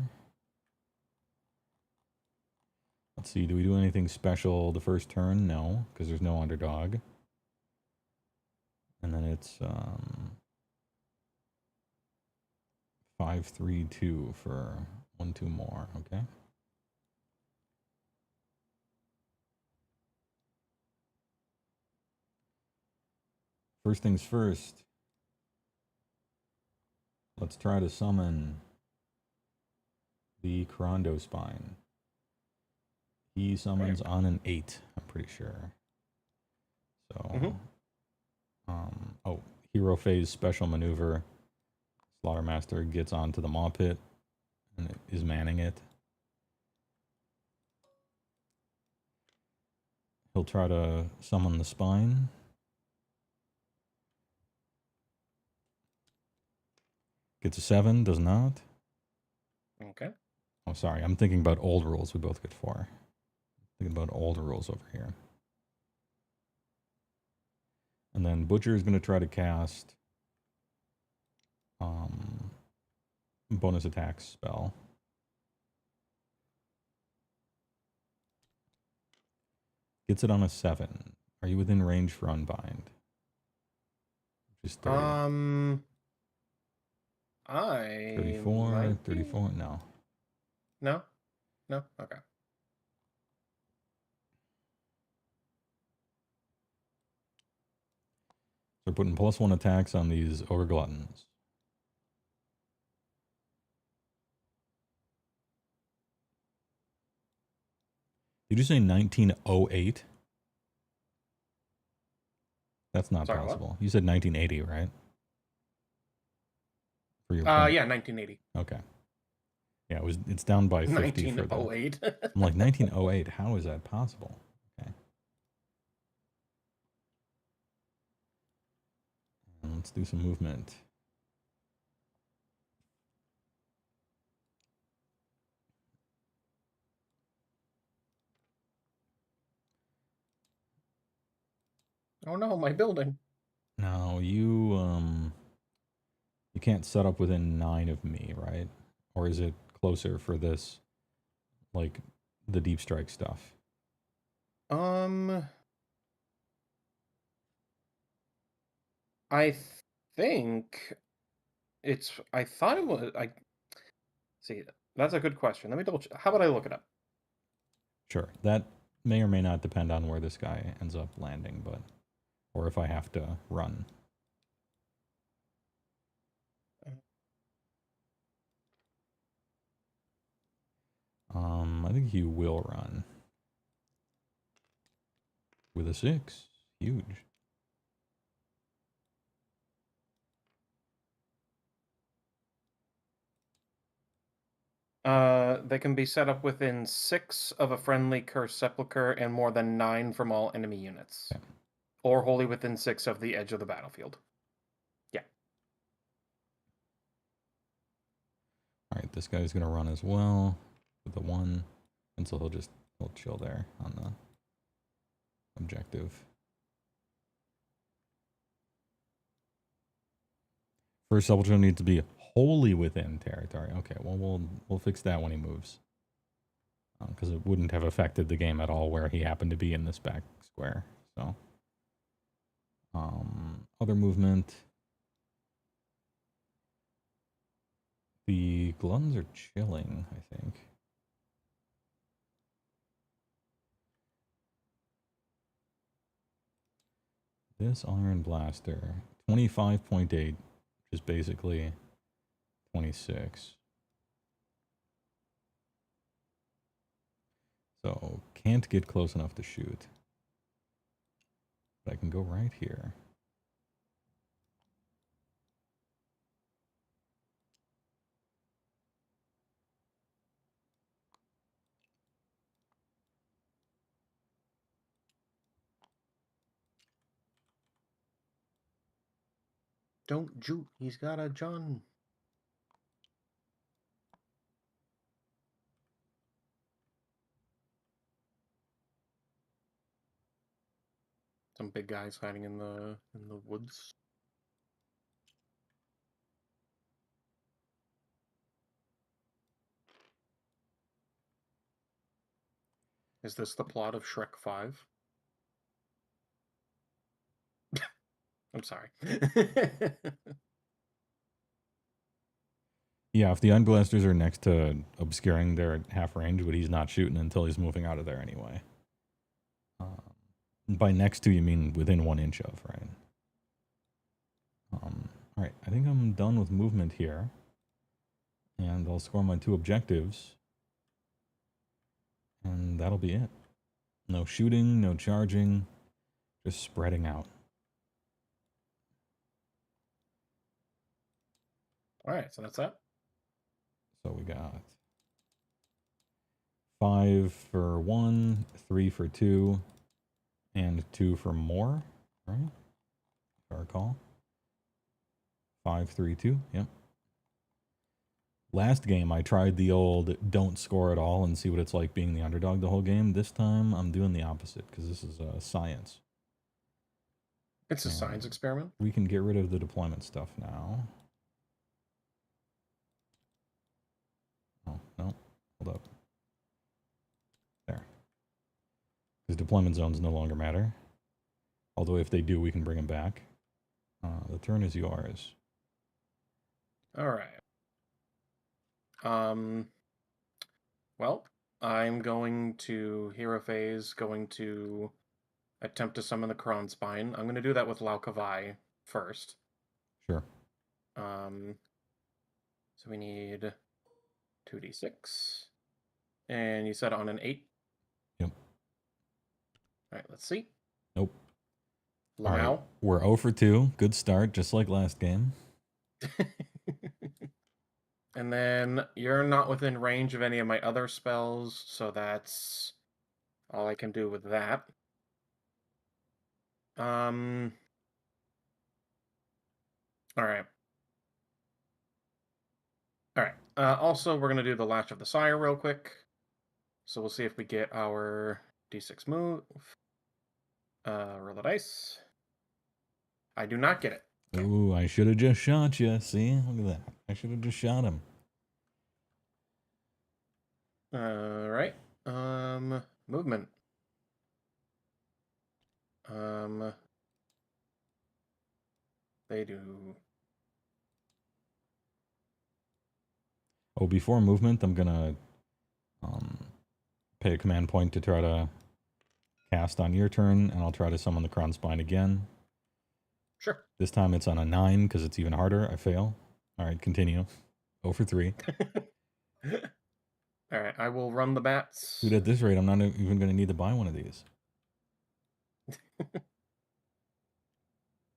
Let's see, do we do anything special the first turn? No, because there's no underdog. And then it's 5-3-2 for 1-2 more, okay? First things first. Let's try to summon the Corando Spine. He summons on an 8, I'm pretty sure. So, oh, hero phase special maneuver. Slaughtermaster gets onto the maw pit and is manning it. He'll try to summon the spine. Gets a 7, does not.
Okay.
Oh, sorry. I'm thinking about old rules. We both get 4. Thinking about old rules over here. And then Butcher is going to try to cast bonus attack spell. Gets it on a 7. Are you within range for Unbind? Which is 30.
I
34,
might be.
34, no.
No? No? Okay.
So we're putting +1 attacks on these Ogre Gluttons. Did you say 1908? That's not
Sorry,
possible. You said 1980, right? For your
Yeah, 1980.
Okay. Yeah, it's down by 50 for the...
1908.
I'm like, 1908, how is that possible? Okay. And let's do some movement.
Oh no, my building.
Now, you can't set up within 9 of me, right? Or is it closer for this, like, the deep strike stuff?
I think I thought it was. See. That's a good question. Let me double check. How about I look it up?
Sure. That may or may not depend on where this guy ends up landing, but... Or if I have to run. I think he will run. With a 6. Huge.
They can be set up within 6 of a friendly cursed sepulcher and more than 9 from all enemy units.
Okay.
Or wholly within 6 of the edge of the battlefield. Yeah.
Alright, this guy's gonna run as well. With the 1. And so he'll chill there on the objective. First sepulcher needs to be wholly within territory. Okay, well we'll fix that when he moves. Because it wouldn't have affected the game at all where he happened to be in this back square. So other movement. The Gluttons are chilling, I think. This Iron Blaster, 25.8, which is basically 26. So, can't get close enough to shoot. But I can go right here.
Don't shoot. He's got a John. Some big guys hiding in the woods. Is this the plot of Shrek 5? I'm sorry.
Yeah, if the Iron Blasters are next to obscuring their half range, but he's not shooting until he's moving out of there anyway. By next to, you mean within 1 inch of, right? Alright, I think I'm done with movement here. And I'll score my 2 objectives. And that'll be it. No shooting, no charging, just spreading out.
Alright, so that's that.
So we got 5 for 1, 3 for 2, and 2 for more, right? If I recall. 5, 3, 2, yep. Last game, I tried the old don't score at all and see what it's like being the underdog the whole game. This time, I'm doing the opposite because this is science.
It's a science experiment.
We can get rid of the deployment stuff now. Oh, no. Hold up. There. Because deployment zones no longer matter. Although if they do, we can bring them back. The turn is yours.
All right. Well, I'm going to hero phase, going to attempt to summon the Kron Spine. I'm going to do that with Laukavai first.
Sure.
So we need 2d6. And you said on an 8?
Yep.
All right, let's see.
Nope.
Lamau.
All right. We're 0 for 2. Good start, just like last game.
And then you're not within range of any of my other spells, so that's all I can do with that. All right. All right. Also, we're going to do the Lash of the Sire real quick. So we'll see if we get our d6 move. Roll the dice. I do not get it. Okay.
Ooh, I should have just shot you. See? Look at that. I should have just shot him.
All right. Movement. They do.
Oh, before movement, I'm gonna pay a command point to try to cast on your turn, and I'll try to summon the Kron Spine again.
Sure.
This time it's on a 9 because it's even harder. I fail. All right, continue. 0 for 3.
All right, I will run the bats.
Dude, at this rate, I'm not even going to need to buy one of these.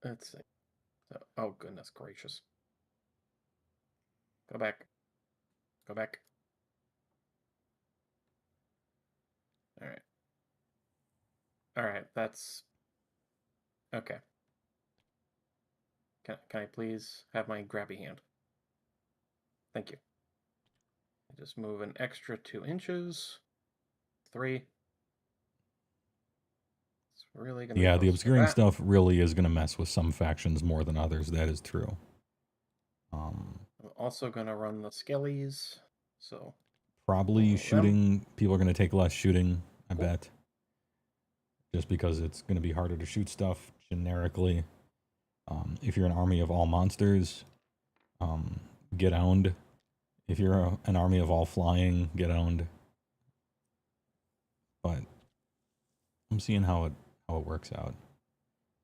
Let's see. So, oh, goodness gracious. Go back. Go back. All right. All right, that's... Okay. Can I please have my grabby hand? Thank you. Just move an extra 2 inches. 3. It's really gonna.
Yeah, the obscuring stuff really is going to mess with some factions more than others. That is true.
I'm also gonna run the skellies. So
probably shooting. People are going to take less shooting, I bet. Just because it's going to be harder to shoot stuff generically. If you're an army of all monsters, get owned. If you're an army of all flying, get owned. But I'm seeing how it works out.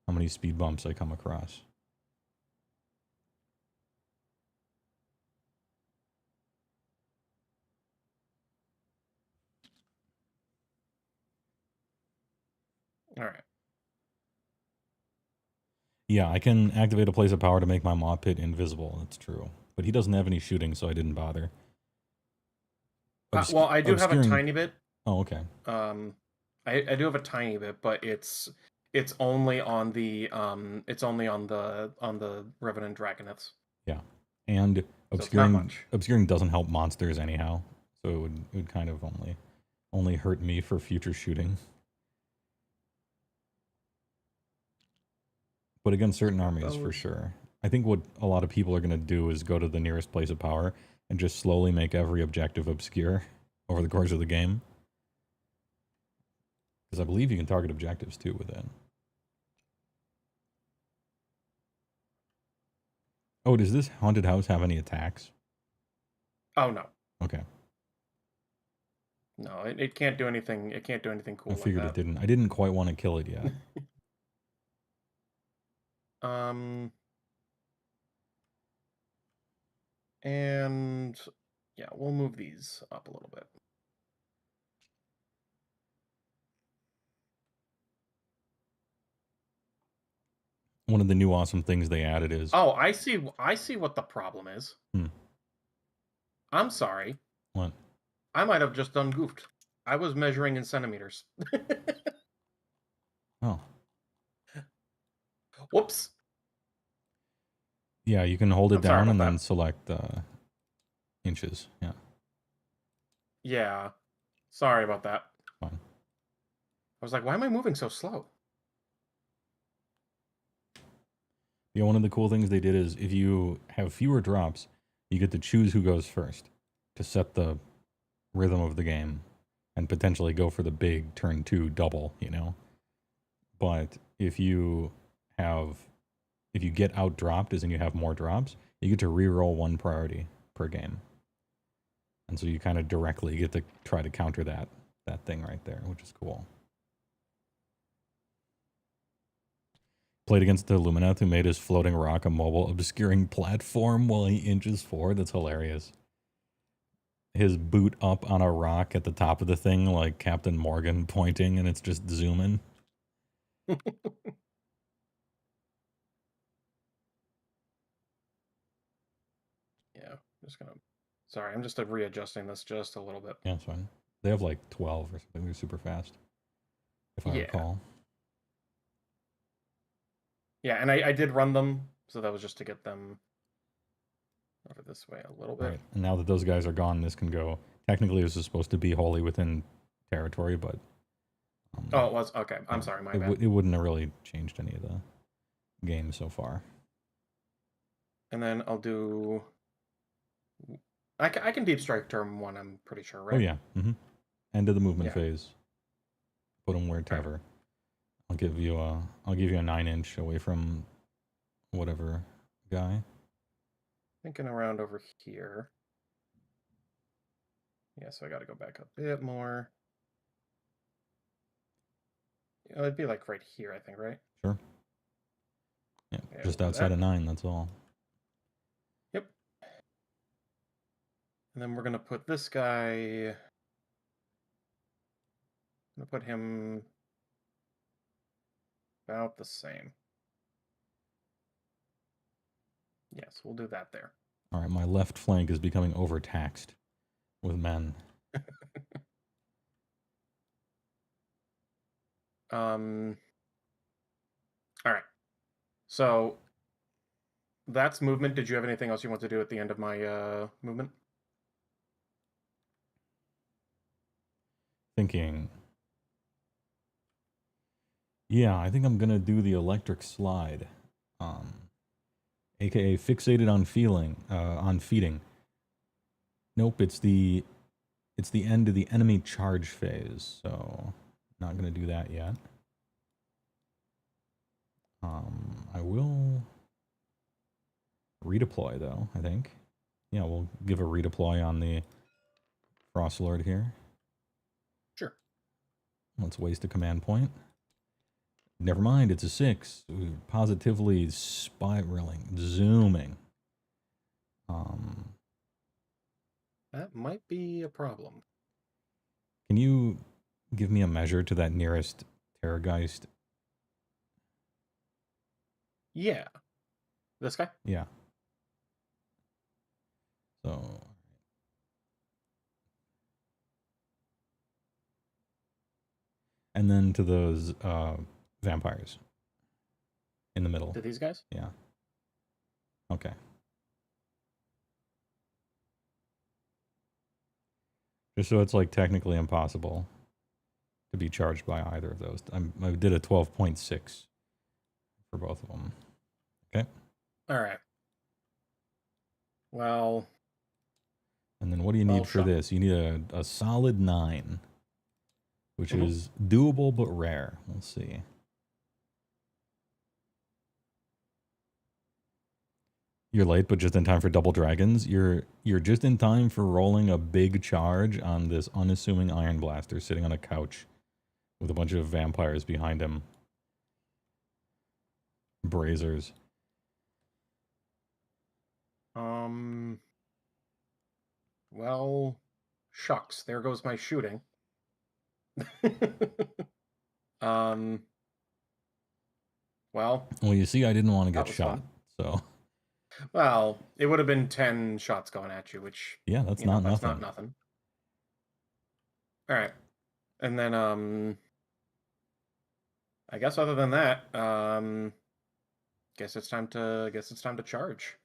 How many speed bumps I come across.
all right.
Yeah, I can activate a place of power to make my mob pit invisible. That's true. But he doesn't have any shooting, so I didn't bother.
Well, I do have a tiny bit.
Oh, okay.
I do have a tiny bit, but it's only on the Revenant Dragonets.
Yeah, and obscuring doesn't help monsters anyhow, so it would kind of only hurt me for future shooting. But against certain armies, for sure. I think what a lot of people are going to do is go to the nearest place of power and just slowly make every objective obscure over the course of the game. Because I believe you can target objectives too with it. Oh, does this haunted house have any attacks?
Oh, no.
Okay.
No, it can't do anything. It can't do anything cool.
I figured
like that.
it didn't. I didn't quite want to kill it yet.
And yeah, we'll move these up a little bit.
One of the new awesome things they added is...
Oh, I see what the problem is. I'm sorry.
What?
I might have just done goofed. I was measuring in centimeters.
Oh.
Whoops.
Yeah, you can hold it down and then select inches. Yeah.
Yeah. Sorry about that.
Fine.
I was like, why am I moving so slow?
Yeah, one of the cool things they did is if you have fewer drops, you get to choose who goes first to set the rhythm of the game and potentially go for the big turn 2 double, you know. But if you get out dropped, as in you have more drops, you get to re-roll 1 priority per game. And so you kind of directly get to try to counter that thing right there, which is cool. Played against the Lumineth, who made his floating rock a mobile obscuring platform while he inches forward. That's hilarious. His boot up on a rock at the top of the thing, like Captain Morgan pointing, and it's just zooming.
Yeah, just gonna. Sorry, I'm just readjusting this just a little bit.
Yeah, it's fine. They have like 12 or something. They're super fast, if I recall.
Yeah, and I did run them, so that was just to get them over this way a little bit.
Right, and now that those guys are gone, this can go. Technically, this is supposed to be wholly within territory, but
oh, it was okay. I'm sorry, my bad.
It wouldn't have really changed any of the games so far.
And then I'll do. I can deep strike turn 1. I'm pretty sure, right?
Oh yeah. End of the movement phase. Put them wherever. Right. I'll give you a 9-inch away from whatever guy.
Thinking around over here. Yeah, so I got to go back a bit more. It'd be like right here, I think, right?
Sure. Yeah, just outside of 9, that's all.
Yep. And then we're going to put this guy... I'm going to put him about the same. Yes, we'll do that there.
All right, my left flank is becoming overtaxed with men.
All right. So that's movement. Did you have anything else you want to do at the end of my movement?
Thinking. Yeah, I think I'm gonna do the electric slide, aka fixated on feeding. Nope, it's the end of the enemy charge phase, so not gonna do that yet. I will redeploy though, I think. Yeah, we'll give a redeploy on the Frost Lord here.
Sure.
Let's waste a command point. Never mind, it's a 6. Positively spiraling, zooming.
That might be a problem.
Can you give me a measure to that nearest Terrorgeist?
Yeah. This guy?
Yeah. So... And then to those vampires in the middle.
To these guys?
Yeah. Okay. Just so it's like technically impossible to be charged by either of those. I did a 12.6 for both of them. Okay.
All right. Well.
And then what do you need for this? You need a solid 9, which is doable but rare. We'll see. You're late, but just in time for double dragons. You're just in time for rolling a big charge on this unassuming Iron Blaster sitting on a couch with a bunch of vampires behind him. Brazers.
Well, shucks. There goes my shooting. Well,
you see, I didn't want to get shot, so.
Well, it would have been 10 shots going at you, which
yeah, that's not nothing.
That's not nothing. All right, and then I guess other than that, guess it's time to charge.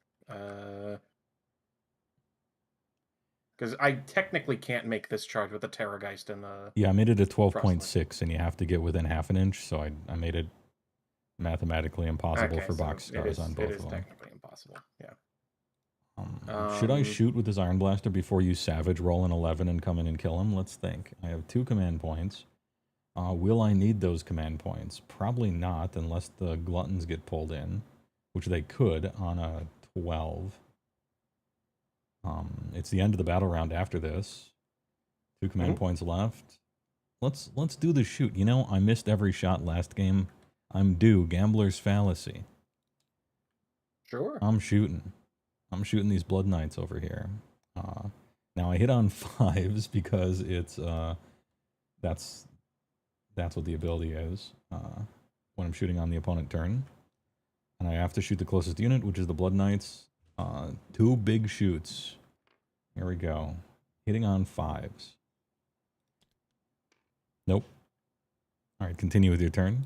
Because I technically can't make this charge with the Terrorgeist and the...
Yeah, I made it a
Frostbite.
12.6, and you have to get within half an inch, so I made it mathematically impossible for box scars on both
It
of
is
them.
technically impossible, yeah.
Should I shoot with this Iron Blaster before you Savage roll an 11 and come in and kill him? Let's think. I have 2 command points. Will I need those command points? Probably not, unless the Gluttons get pulled in, which they could on a 12. It's the end of the battle round after this. 2 command points left. Let's do the shoot. You know, I missed every shot last game. I'm due. Gambler's fallacy.
Sure.
I'm shooting these Blood Knights over here. Now I hit on 5s because it's that's what the ability is when I'm shooting on the opponent turn. And I have to shoot the closest unit, which is the Blood Knights. 2 big shoots. Here we go. Hitting on 5s. Nope. All right, continue with your turn.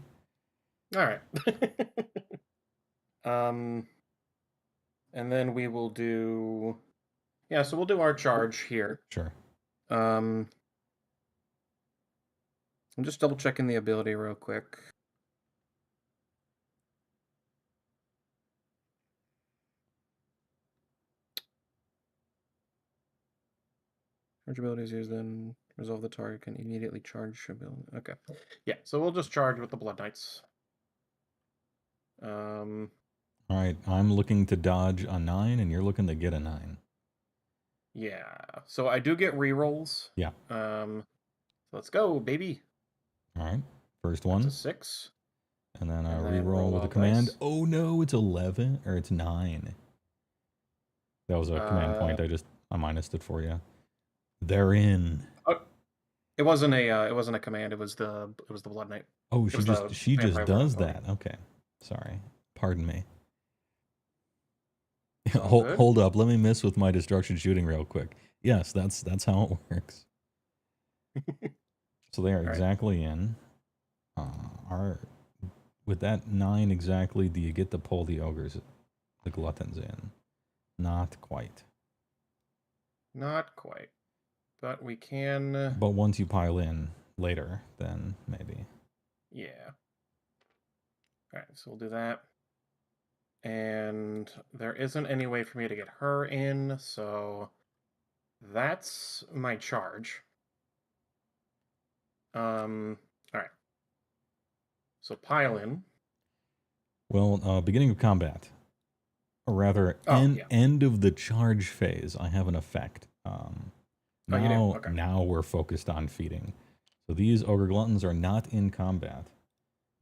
All right. And then we will do... Yeah, so we'll do our charge here.
Sure.
I'm just double checking the ability real quick. Charge abilities used, then resolve the target can immediately charge ability. Okay. Yeah, so we'll just charge with the Blood Knights.
All right, I'm looking to dodge a 9, and you're looking to get a 9.
Yeah, so I do get rerolls.
Yeah.
So let's go, baby.
All right, first one.
That's a 6.
And then I
And then
reroll
roll
with a
all
command.
dice.
Oh no, it's 11 or it's 9. That was a command point. I minused it for you. They're in.
It wasn't a command. It was the Blood Knight.
Oh,
It was
she
the
just
vampire
does
weapon.
that. Okay, sorry. Pardon me.
all good.
Hold up. Let me mess with my destruction shooting real quick. Yes, that's how it works. So they are
right.
exactly in. With that 9 exactly, do you get to pull the ogres, the gluttons in? Not quite.
Not quite, but we can.
But once you pile in later, then maybe.
Yeah. All right, so we'll do that. And there isn't any way for me to get her in, so that's my charge. All right. So pile in.
Well, beginning of combat, or rather, end of the charge phase, I have an effect. Now we're focused on feeding. So these ogre gluttons are not in combat,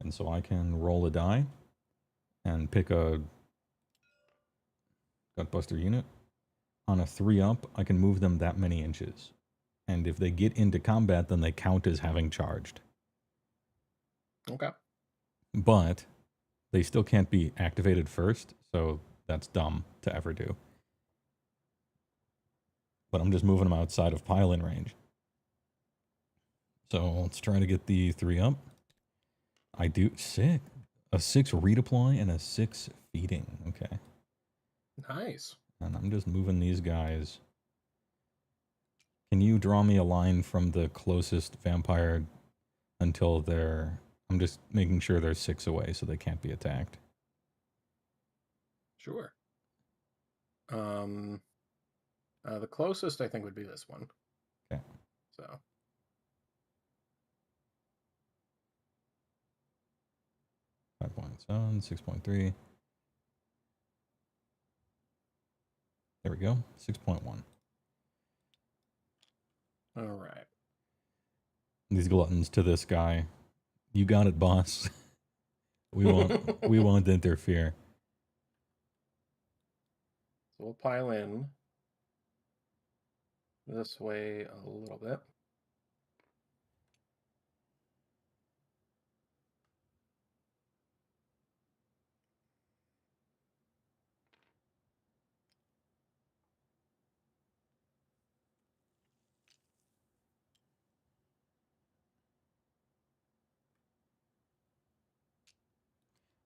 and so I can roll a die and pick a Gutbuster unit. On a 3-up, I can move them that many inches. And if they get into combat, then they count as having charged.
Okay.
But they still can't be activated first, so that's dumb to ever do. But I'm just moving them outside of pile-in range. So let's try to get the 3-up. I do 6. A 6 redeploy and a 6 feeding. Okay.
Nice.
And I'm just moving these guys. Can you draw me a line from the closest vampire until they're... I'm just making sure they're 6 away so they can't be attacked.
Sure. The closest I think would be this one.
Okay.
So.
5.7, 6.3. There we go. 6.1.
All right.
These gluttons to this guy. You got it, boss. We won't interfere.
So we'll pile in this way a little bit.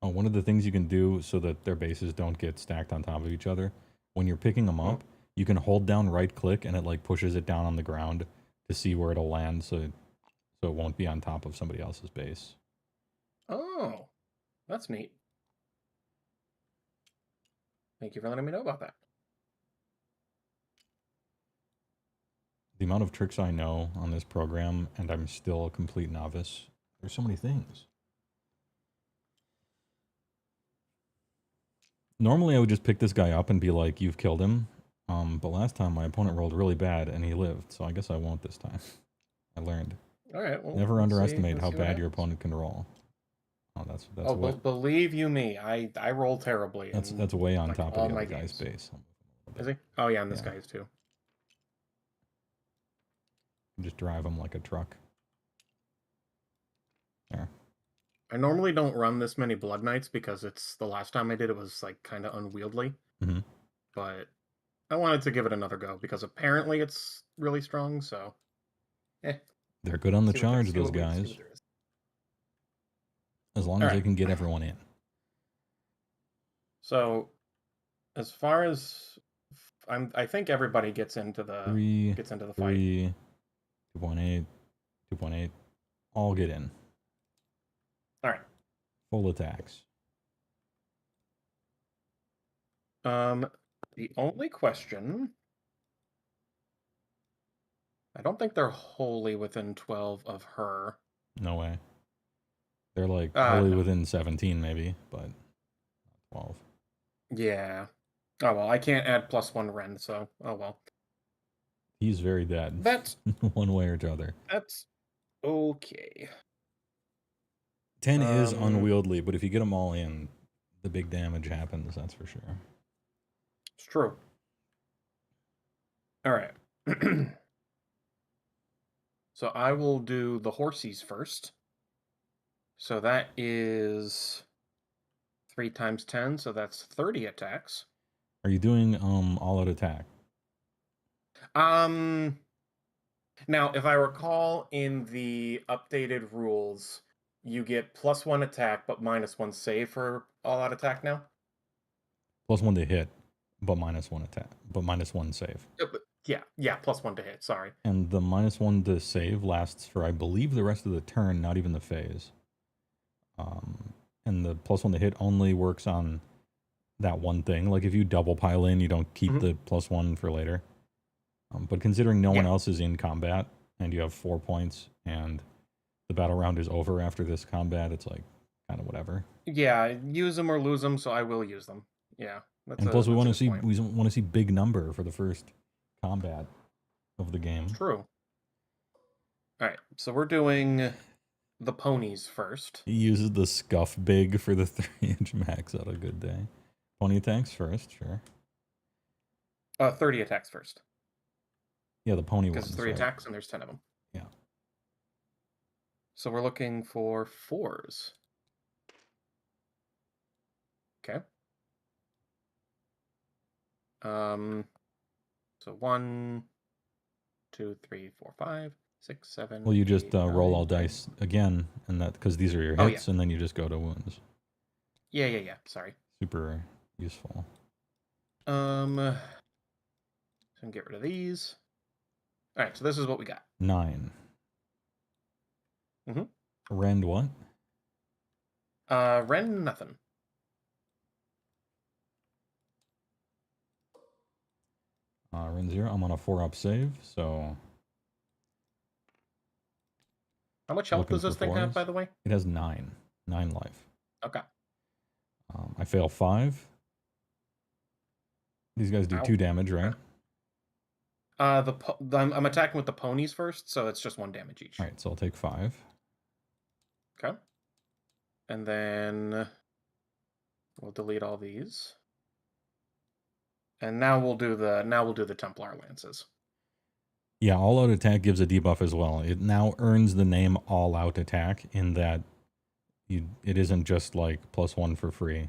Oh, one of the things you can do so that their bases don't get stacked on top of each other, when you're picking them up, you can hold down right click and it like pushes it down on the ground to see where it'll land, so it won't be on top of somebody else's base.
Oh, that's neat. Thank you for letting me know about that.
The amount of tricks I know on this program, and I'm still a complete novice. There's so many things. Normally, I would just pick this guy up and be like, you've killed him. But last time, my opponent rolled really bad, and he lived. So I guess I won't this time. I learned.
All right. Well,
never underestimate how bad your
happens.
opponent can roll. Oh, that's
oh,
what,
believe you me, I roll terribly.
That's way on
like,
top of the other guy's base.
Is he? Oh yeah, and this guy is too.
Just drive him like a truck. There.
I normally don't run this many Blood Knights because it's the last time I did it was like kind of unwieldy.
Mm-hmm.
But I wanted to give it another go because apparently it's really strong. So,
they're good on the charge, those guys. As long as they can get everyone in.
So, as far as I think everybody gets into the fight.
3, 2.8, 2.8, all get in.
All right.
Full attacks.
The only question, I don't think they're wholly within 12 of her.
No way. They're like probably within 17 maybe, but 12.
Yeah. Oh well, I can't add +1 rend, so oh well.
He's very dead.
That's
one way or the other.
That's okay.
10 is unwieldy, but if you get them all in, the big damage happens, that's for sure.
It's true. All right. So I will do the horsies first. So that is 3 times 10, so that's 30 attacks.
Are you doing all-out attack?
Now, if I recall in the updated rules, you get +1 attack but -1 save for all-out attack now.
+1 to hit, but -1 attack, but -1 save.
Yeah, +1 to hit. Sorry.
And the -1 to save lasts for, I believe, the rest of the turn, not even the phase. And the +1 to hit only works on that one thing. Like if you double pile in, you don't keep the +1 for later. But considering no one else is in combat and you have 4 points and the battle round is over after this combat, it's like kind of whatever.
Yeah, use them or lose them, so I will use them. Yeah.
And plus we want to see big number for the first combat of the game.
True. All right, so we're doing the ponies first.
He uses the scuff big for the 3-inch max on a good day. Pony attacks first, sure.
30 attacks first.
Yeah, the pony ones.
Because it's 3 attacks and there's 10 of them.
Yeah.
So we're looking for 4s. Okay. So 1, 2, 3, 4, 5, 6, 7.
Well, you just
8,
roll
9,
all dice again, and that because these are your hits, and then you just go to wounds.
Yeah. Sorry.
Super useful.
So get rid of these. All right, so this is what we got.
9. Rend what?
Rend nothing.
Rend 0. I'm on a 4-up save, so.
How much health does this thing have, by the way?
It has 9. 9 life.
Okay.
I fail 5. These guys do 2 damage, right?
I'm attacking with the ponies first, so it's just 1 damage each.
All right, so I'll take 5.
Okay. And then we'll delete all these. And now we'll do the Templar Lances.
Yeah, all-out attack gives a debuff as well. It now earns the name all-out attack in that it isn't just like +1 for free.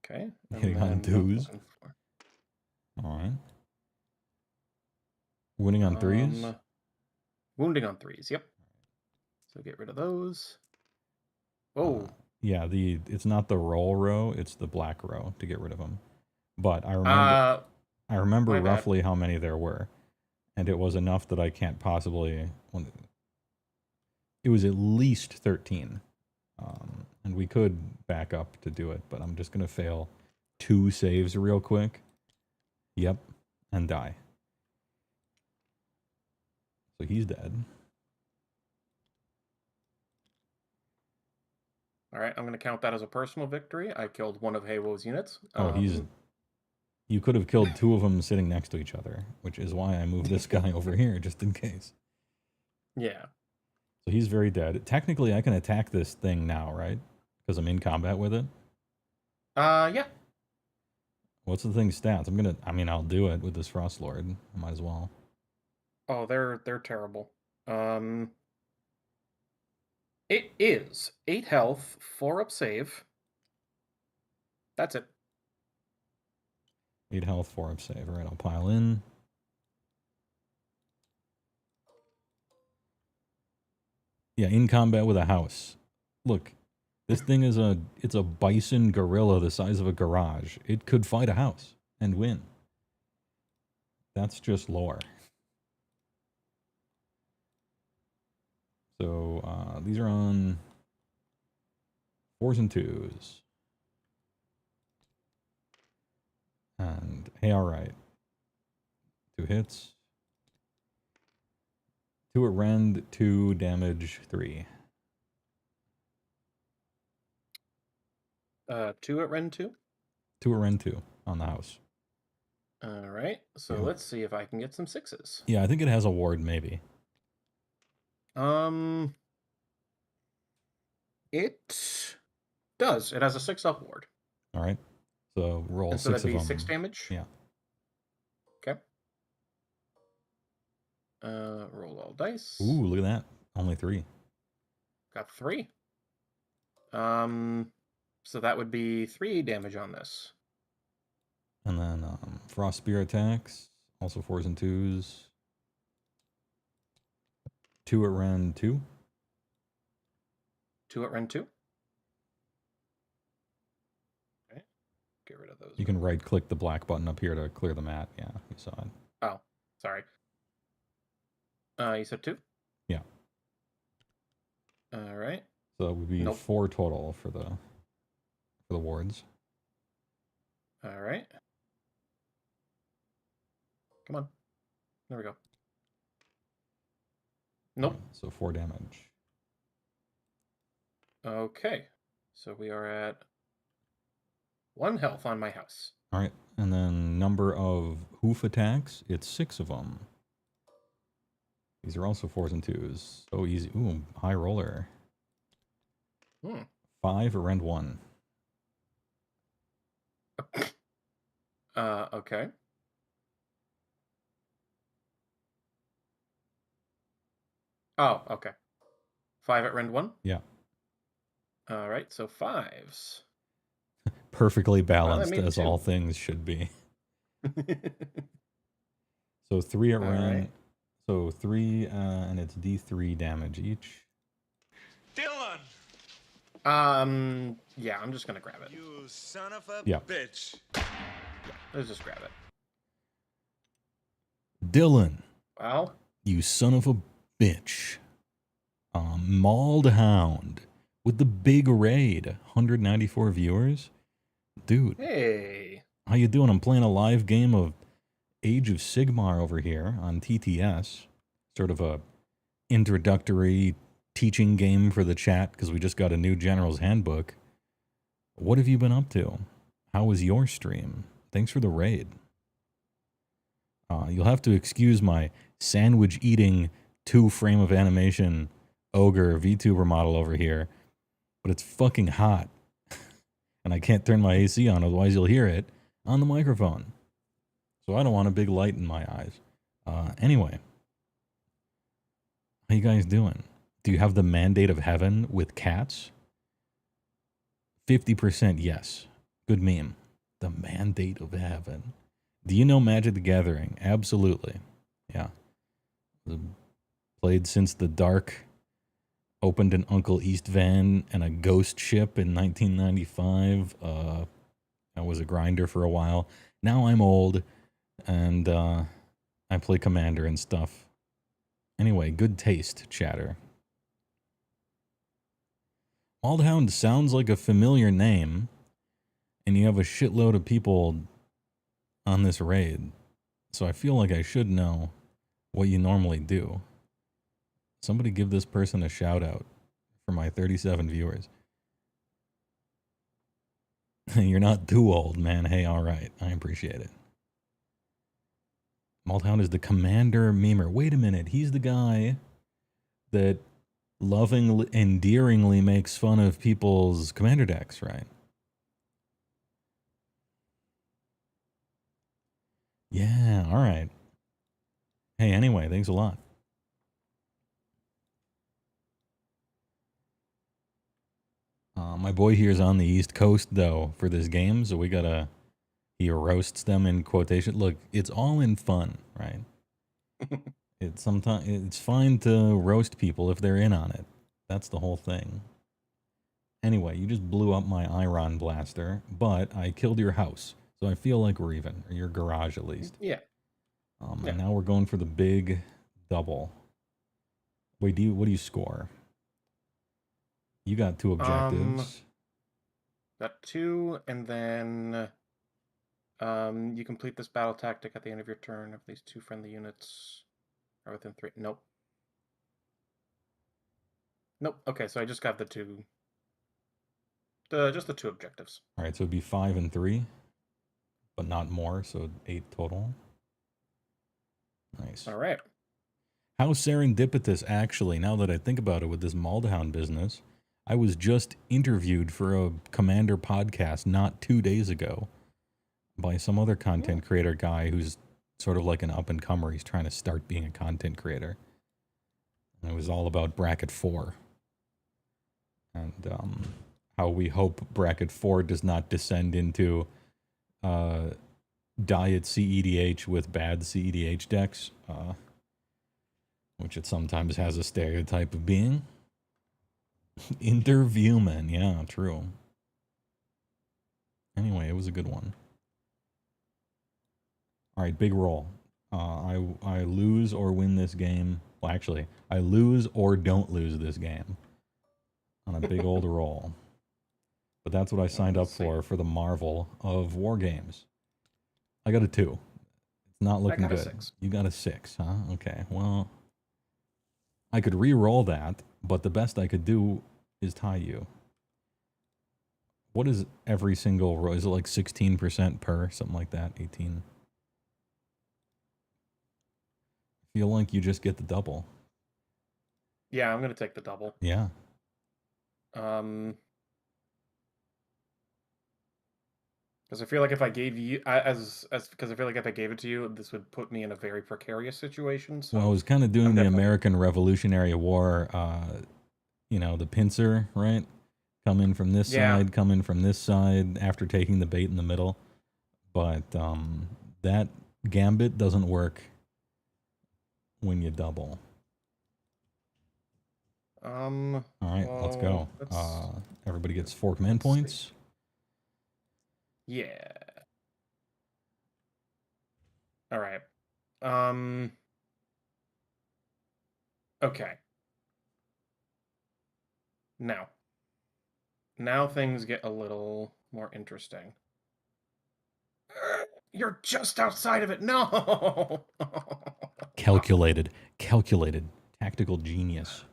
Okay.
Hitting on 2s. All right. Winning on 3s?
Wounding on 3s, yep. So get rid of those. Oh,
Yeah, it's not the roll row, it's the black row to get rid of them. But I remember
my bad.
roughly how many there were, and it was enough that I can't possibly. It was at least 13, and we could back up to do it, but I'm just gonna fail 2 saves real quick. Yep, and die. So he's dead.
All right, I'm going to count that as a personal victory. I killed one of HeyWoah's units.
Oh, you could have killed 2 of them sitting next to each other, which is why I moved this guy over here, just in case.
Yeah.
So he's very dead. Technically, I can attack this thing now, right? Because I'm in combat with it?
Yeah.
What's the thing's stats? I'll do it with this Frost Lord. I might as well.
Oh, they're terrible. It is 8 health, 4 up save. That's it.
8 health, 4 up save. All right, I'll pile in. Yeah, in combat with a house. Look, this thing is it's a bison gorilla the size of a garage. It could fight a house and win. That's just lore. So these are on 4s and 2s. And hey, all right. 2 hits. 2 at rend, 2 damage, 3.
2 at rend 2?
2 at rend 2 on the house.
All right, so
Yeah.
let's see if I can get some 6s.
Yeah, I think it has a ward, maybe.
It does. It has a 6 up ward.
All right. So roll
And so
6
that'd
of
be
them.
6 damage?
Yeah.
Okay. Roll all dice.
Ooh, look at that. Only 3.
Got 3. So that would be 3 damage on this.
And then Frost Spear attacks. Also 4s and 2s. 2 at rend 2.
2 at rend 2. Okay. Get rid of those.
You can right click the black button up here to clear the mat. Yeah, you saw it.
Oh, sorry. You said 2?
Yeah.
All right.
So it would be 4 total for the wards.
All right. Come on. There we go. Nope.
So 4 damage.
Okay. So we are at 1 health on my house.
All right. And then number of hoof attacks, it's 6 of them. These are also 4s and 2s. So easy. Ooh, high roller. 5 at rend 1.
Okay. Oh, okay. 5 at rend 1?
Yeah.
All right, so 5s.
Perfectly balanced,
made
as
2.
all things should be. So 3 at rend.
right.
So 3, and it's D3 damage each.
Dylan!
Yeah, I'm just gonna grab it.
You son of a
Yeah.
bitch.
Yeah, let's just grab it.
Dylan,
Well,
you son of a bitch. Mauled Hound with the big raid. 194 viewers. Dude,
hey.
how you doing? I'm playing a live game of Age of Sigmar over here on TTS. Sort of a introductory teaching game for the chat because we just got a new General's Handbook. What have you been up to? How was your stream? Thanks for the raid. You'll have to excuse my sandwich-eating 2 frame of animation ogre VTuber model over here, but it's fucking hot. And I can't turn my AC on, otherwise you'll hear it on the microphone. So I don't want a big light in my eyes. Anyway, how you guys doing? Do you have the mandate of heaven with cats? 50% yes. Good meme. The mandate of heaven. Do you know Magic the Gathering? Absolutely. Yeah. Played since the dark Opened an Uncle East van and a ghost ship in 1995. I was a grinder for a while. Now I'm old, and I play Commander and stuff. Anyway, good taste, chatter. Maldhound sounds like a familiar name, and you have a shitload of people on this raid, so I feel like I should know what you normally do. Somebody give this person a shout out for my 37 viewers. You're not too old, man. Hey, all right. I appreciate it. Maldhound is the Commander memer. Wait a minute. He's the guy that lovingly, endearingly makes fun of people's Commander decks, right? Yeah, all right. Hey, anyway, thanks a lot. My boy here is on the East Coast, though, for this game, so we gotta... He roasts them in quotation. Look, it's all in fun, right? It's fine to roast people if they're in on it. That's the whole thing. Anyway, you just blew up my iron blaster, but I killed your house, so I feel like we're even, or your garage at least.
Yeah.
And now we're going for the big double. Wait, what do you score? You got 2 objectives.
Got 2, and then you complete this battle tactic at the end of your turn if these 2 friendly units are within 3. Nope. Nope. Okay, so I just got the 2. Just the 2 objectives.
All right, so it'd be 5 and 3, but not more, so 8 total. Nice.
All right.
How serendipitous, actually, now that I think about it with this Maldhound business. I was just interviewed for a Commander podcast not 2 days ago by some other content creator guy who's sort of like an up-and-comer. He's trying to start being a content creator. And it was all about Bracket 4. And how we hope Bracket 4 does not descend into diet CEDH with bad CEDH decks, which it sometimes has a stereotype of being. Interviewman, yeah, true. Anyway, it was a good one. All right, big roll. I lose or win this game. Well, actually, I lose or don't lose this game on a big old roll. But that's what I signed up for the marvel of war games. I got a 2. It's not looking good.
6.
You got a 6, huh? Okay, well, I could re-roll that, but the best I could do is tie you. What is every single roll? Is it like 16% per? Something like that? 18? I feel like you just get the double.
Yeah, I'm going to take the double.
Yeah.
Because I feel like if I gave you, because I feel like if I gave it to you, this would put me in a very precarious situation. So
well, I was kind of doing the American Revolutionary War, you know, the pincer, right? Come in from this side, come in from this side after taking the bait in the middle. But that gambit doesn't work when you double. All right,
well,
let's go. Everybody gets 4 command points.
Yeah. All right. Okay. Now things get a little more interesting. You're just outside of it. No.
Calculated. Tactical genius.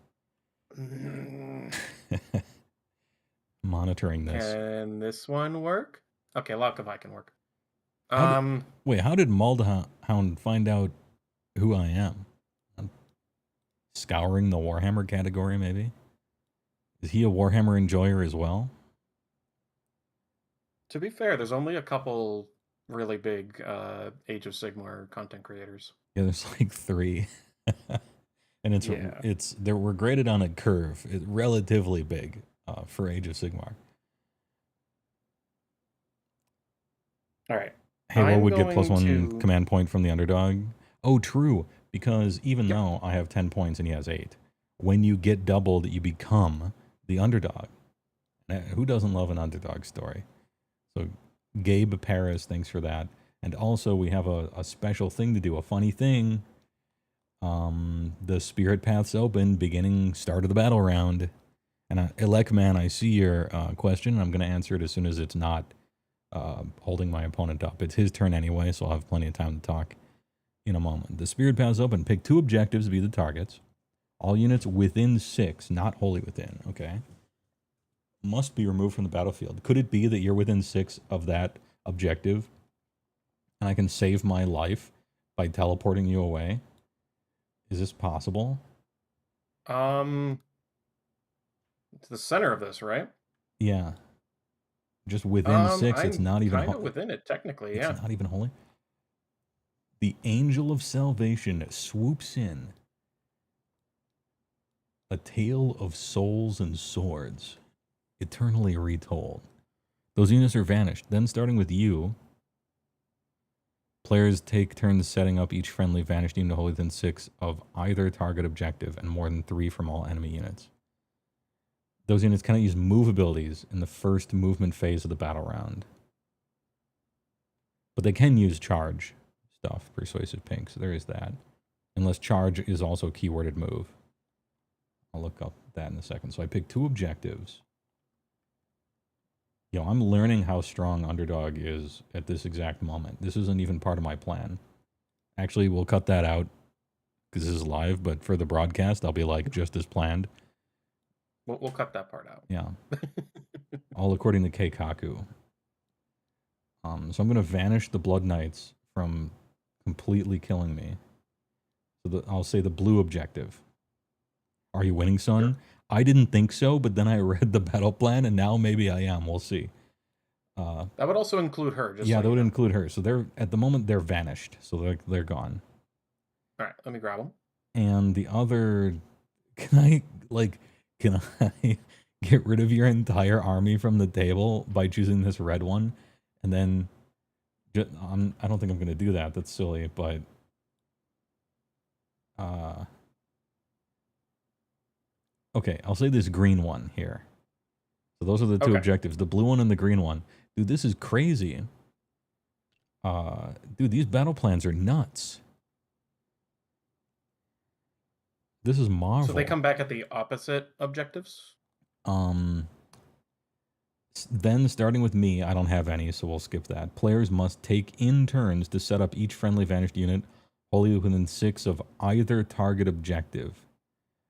Monitoring this.
Can this one work? Okay, Lockavai can work.
Wait, how did Maldhound find out who I am? Scouring the Warhammer category, maybe? Is he a Warhammer enjoyer as well?
To be fair, there's only a couple really big Age of Sigmar content creators.
Yeah, there's like 3. And we're graded on a curve. It's relatively big for Age of Sigmar.
All right.
HeyWoah would get +1 command point from the underdog. Oh, true. Because even though I have 10 points and he has 8, when you get doubled, you become the underdog. Who doesn't love an underdog story? So Gabe Paris, thanks for that. And also we have a special thing to do, a funny thing. The Spirit Path's open, beginning start of the battle round. And Elekman, I see your question. I'm going to answer it as soon as it's not holding my opponent up. It's his turn anyway, so I'll have plenty of time to talk in a moment. The Spirit Path's open. Pick 2 objectives to be the targets. All units within 6, not wholly within, okay? Must be removed from the battlefield. Could it be that you're within 6 of that objective and I can save my life by teleporting you away? Is this possible?
To the center of this, right?
Yeah. Just within 6,
I'm
it's not even
kind of within it, technically, yeah.
It's not even holy. The Angel of Salvation swoops in. A tale of souls and swords, eternally retold. Those units are vanished. Then starting with you, players take turns setting up each friendly vanished unit wholly within 6 of either target objective and more than 3 from all enemy units. Those units cannot use move abilities in the first movement phase of the battle round. But they can use charge stuff, persuasive pink, so there is that. Unless charge is also a keyworded move. I'll look up that in a second. So I picked 2 objectives. Yo, I'm learning how strong Underdog is at this exact moment. This isn't even part of my plan. Actually, we'll cut that out because this is live, but for the broadcast, I'll be like, just as planned.
We'll cut that part out.
Yeah. All according to Keikaku. So I'm going to vanish the Blood Knights from completely killing me. So I'll say the blue objective. Are you winning, son? Sure. I didn't think so, but then I read the battle plan, and now maybe I am. We'll see.
That would also include her. Just
yeah,
so
that would include her. So they're at the moment they're vanished. So they're gone.
All right, let me grab them.
And the other, can I get rid of your entire army from the table by choosing this red one? And then, I don't think I'm going to do that. That's silly, but okay, I'll say this green one here. So those are the 2 objectives, the blue one and the green one. Dude, this is crazy. Dude, these battle plans are nuts. This is Marvel.
So they come back at the opposite objectives?
Then, starting with me, I don't have any, so we'll skip that. Players must take in turns to set up each friendly vanished unit wholly within 6 of either target objective.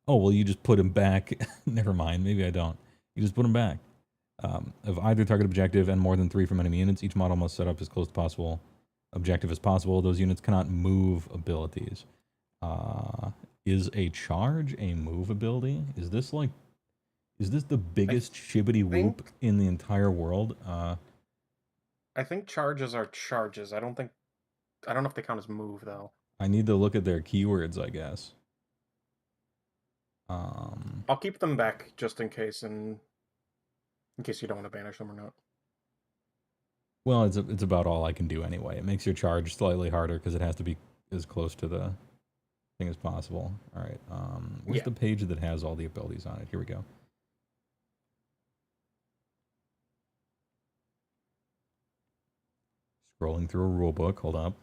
Oh, well, you just put him back. Never mind, maybe I don't. You just put him back. Of either target objective and more than 3 from enemy units, each model must set up as close to possible objective as possible. Those units cannot move abilities. Is a charge a move ability? Is this the biggest shibbity whoop in the entire world?
I think charges are charges. I don't know if they count as move though.
I need to look at their keywords, I guess.
I'll keep them back just in case, and in case you don't want to banish them or not.
Well, it's about all I can do anyway. It makes your charge slightly harder because it has to be as close to the thing as possible. All right. Where's the page that has all the abilities on it? Here we go. Scrolling through a rule book. Hold up.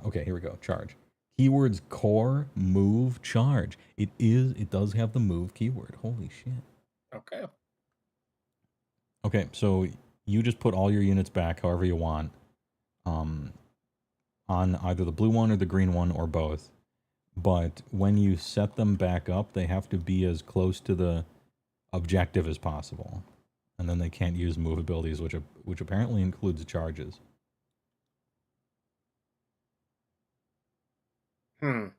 Okay, here we go. Charge. Keywords core, move, charge. It does have the move keyword. Holy shit.
Okay.
Okay, so you just put all your units back however you want. On either the blue one or the green one or both. But when you set them back up, they have to be as close to the objective as possible. And then they can't use move abilities, which apparently includes charges.
Damn.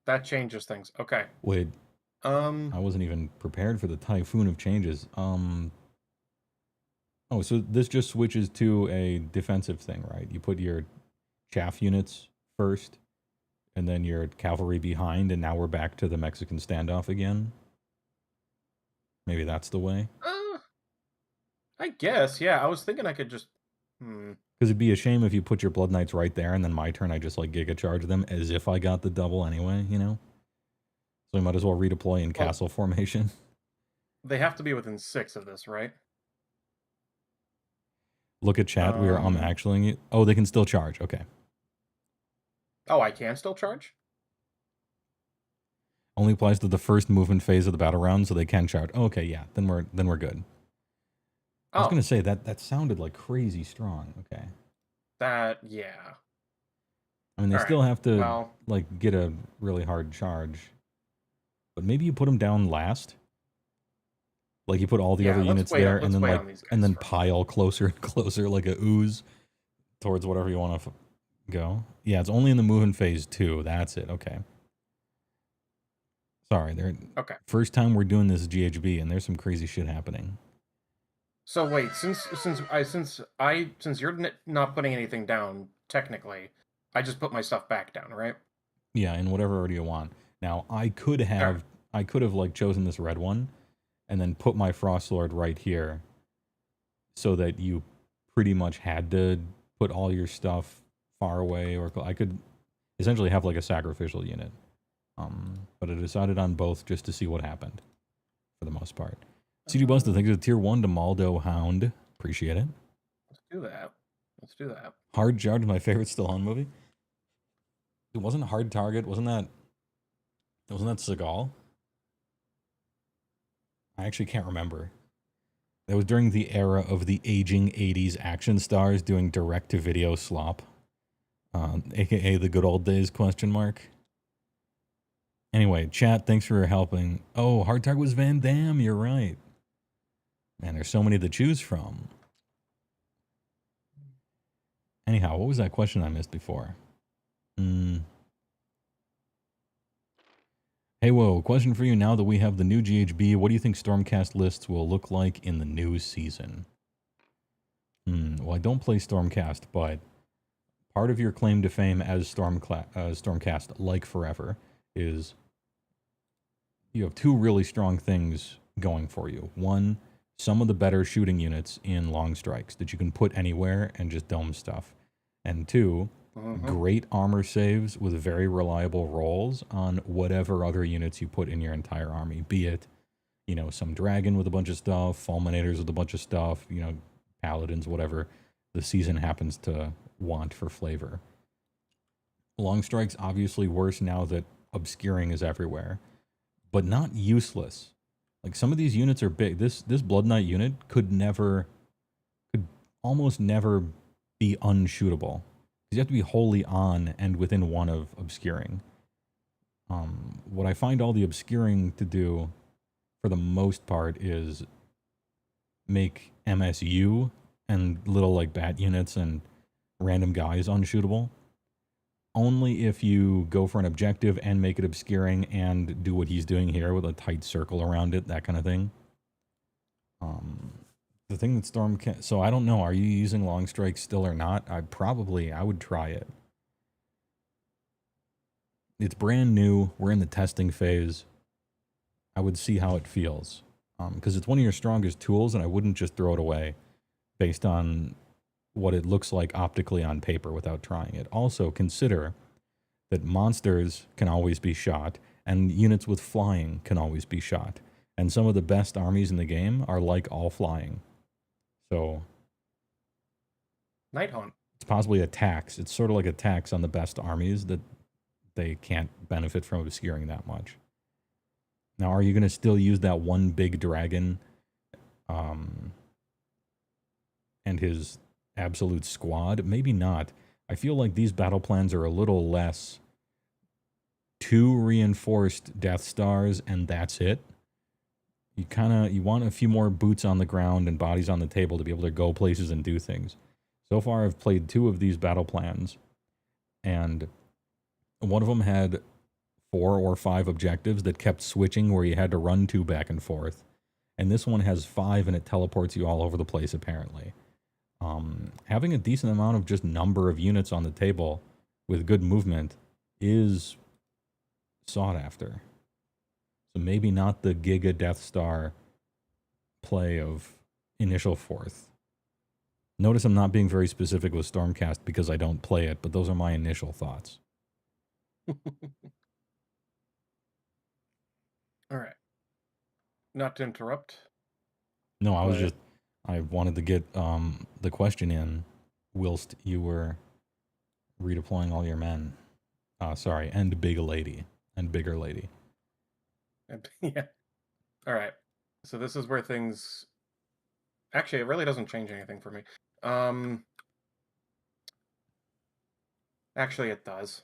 That changes things. Okay.
Wait. I wasn't even prepared for the typhoon of changes. Oh, so this just switches to a defensive thing, right? You put your chaff units first, and then your cavalry behind, and now we're back to the Mexican standoff again? Maybe that's the way?
I guess, yeah. I was thinking I could just...
Because it'd be a shame if you put your Blood Knights right there and then my turn I just like Giga Charge them as if I got the double anyway, you know? So I might as well redeploy in castle formation.
They have to be within 6 of this, right?
Look at chat, we are actually it. Oh, they can still charge, okay.
Oh, I can still charge?
Only applies to the first movement phase of the battle round, so they can charge. Oh, okay, yeah, then we're good. I was gonna say that sounded like crazy strong. Okay.
Yeah.
I mean, they still have to like get a really hard charge, but maybe you put them down last. Like you put all the other units there, and then pile closer and closer, like a ooze, towards whatever you want to go. Yeah, it's only in the movement phase 2. That's it. Okay. Sorry,
okay.
First time we're doing this GHB, and there's some crazy shit happening.
So wait, since you're not putting anything down, technically, I just put my stuff back down, right?
Yeah, in whatever order you want. Now I could have like chosen this red one, and then put my Frost Lord right here, so that you pretty much had to put all your stuff far away, or I could essentially have like a sacrificial unit. But I decided on both just to see what happened, for the most part. CG Buster, thanks for the tier 1 to Maldo Hound. Appreciate it.
Let's do that.
Hard Charge, my favorite Stallone movie. It wasn't Hard Target. Wasn't that Seagal? I actually can't remember. That was during the era of the aging 80s action stars doing direct-to-video slop. AKA the good old days, question mark. Anyway, chat, thanks for helping. Oh, Hard Target was Van Damme, you're right. Man, there's so many to choose from. Anyhow, what was that question I missed before? HeyWoah, question for you now that we have the new GHB. What do you think Stormcast lists will look like in the new season? Well, I don't play Stormcast, but part of your claim to fame as Stormcast, like forever, is you have 2 really strong things going for you. One, some of the better shooting units in long strikes that you can put anywhere and just dome stuff. And 2, great armor saves with very reliable rolls on whatever other units you put in your entire army. Be it, you know, some dragon with a bunch of stuff, fulminators with a bunch of stuff, you know, paladins, whatever the season happens to want for flavor. Long strike's obviously worse now that obscuring is everywhere, but not useless. Like, some of these units are big. This Blood Knight unit could almost never be unshootable. You have to be wholly on and within 1 of obscuring. What I find all the obscuring to do, for the most part, is make MSU and little like bat units and random guys unshootable. Only if you go for an objective and make it obscuring and do what he's doing here with a tight circle around it, that kind of thing. The thing that Storm can... So I don't know, are you using Long Strike still or not? I would try it. It's brand new. We're in the testing phase. I would see how it feels. Because it's one of your strongest tools, and I wouldn't just throw it away based on what it looks like optically on paper without trying it. Also, consider that monsters can always be shot, and units with flying can always be shot. And some of the best armies in the game are like all flying. So,
Nighthaunt.
It's possibly a tax. It's sort of like a tax on the best armies that they can't benefit from obscuring that much. Now, are you going to still use that one big dragon and his absolute squad? Maybe not. I feel like these battle plans are a little less 2 reinforced Death Stars and that's it. You want a few more boots on the ground and bodies on the table to be able to go places and do things. So far, I've played 2 of these battle plans, and one of them had 4 or 5 objectives that kept switching where you had to run 2 back and forth. And this one has 5 and it teleports you all over the place, apparently. Having a decent amount of just number of units on the table with good movement is sought after. So maybe not the Giga Death Star play of initial 4th. Notice I'm not being very specific with Stormcast because I don't play it, but those are my initial thoughts.
All right. Not to interrupt.
No, I wanted to get the question in whilst you were redeploying all your men. Sorry, and bigger lady.
Yeah. All right. So this is where things... Actually, it really doesn't change anything for me. Actually, it does.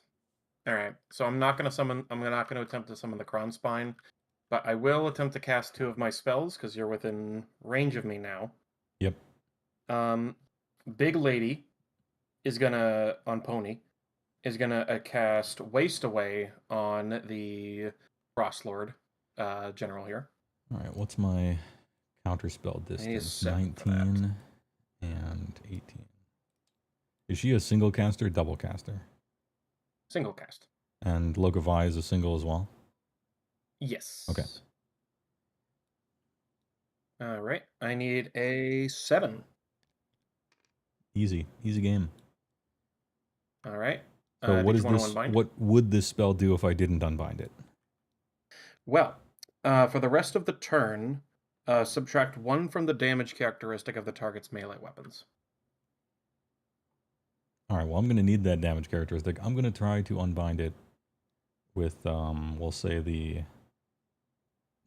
All right. So I'm not going to attempt to summon the Crown Spine, but I will attempt to cast 2 of my spells because you're within range of me now.
Yep.
Big Lady is gonna, on Pony, is gonna cast Waste Away on the Frost Lord general here.
All right, what's my counterspell distance? 19 and 18. Is she a single caster or double caster?
Single cast.
And Logovai is a single as well?
Yes.
Okay.
All right. I need a 7.
Easy game.
All right.
So what is this? What would this spell do if I didn't unbind it?
Well, for the rest of the turn, subtract 1 from the damage characteristic of the target's melee weapons.
All right. Well, I'm going to need that damage characteristic. I'm going to try to unbind it with, we'll say the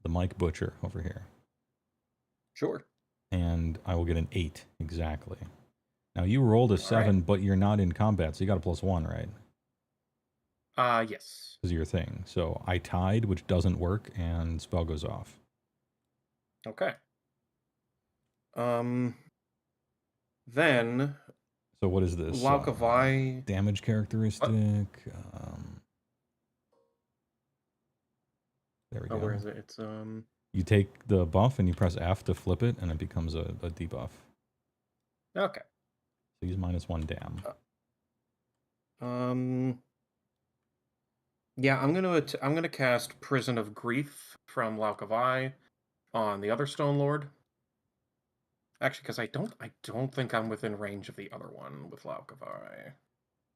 Mike Butcher over here.
Sure.
And I will get an 8 exactly. Now you rolled a 7, but you're not in combat, so you got a +1, right?
Yes.
Is your thing. So I tied, which doesn't work, and spell goes off.
Okay. Then.
So what is this?
Laukavai.
Damage characteristic. There we go.
Where is it? It's
You take the buff and you press F to flip it, and it becomes a debuff.
Okay.
So use -1 dam.
Yeah, I'm gonna cast Prison of Grief from Laukavai on the other Stone Lord. Actually, because I don't think I'm within range of the other one with Laukavai.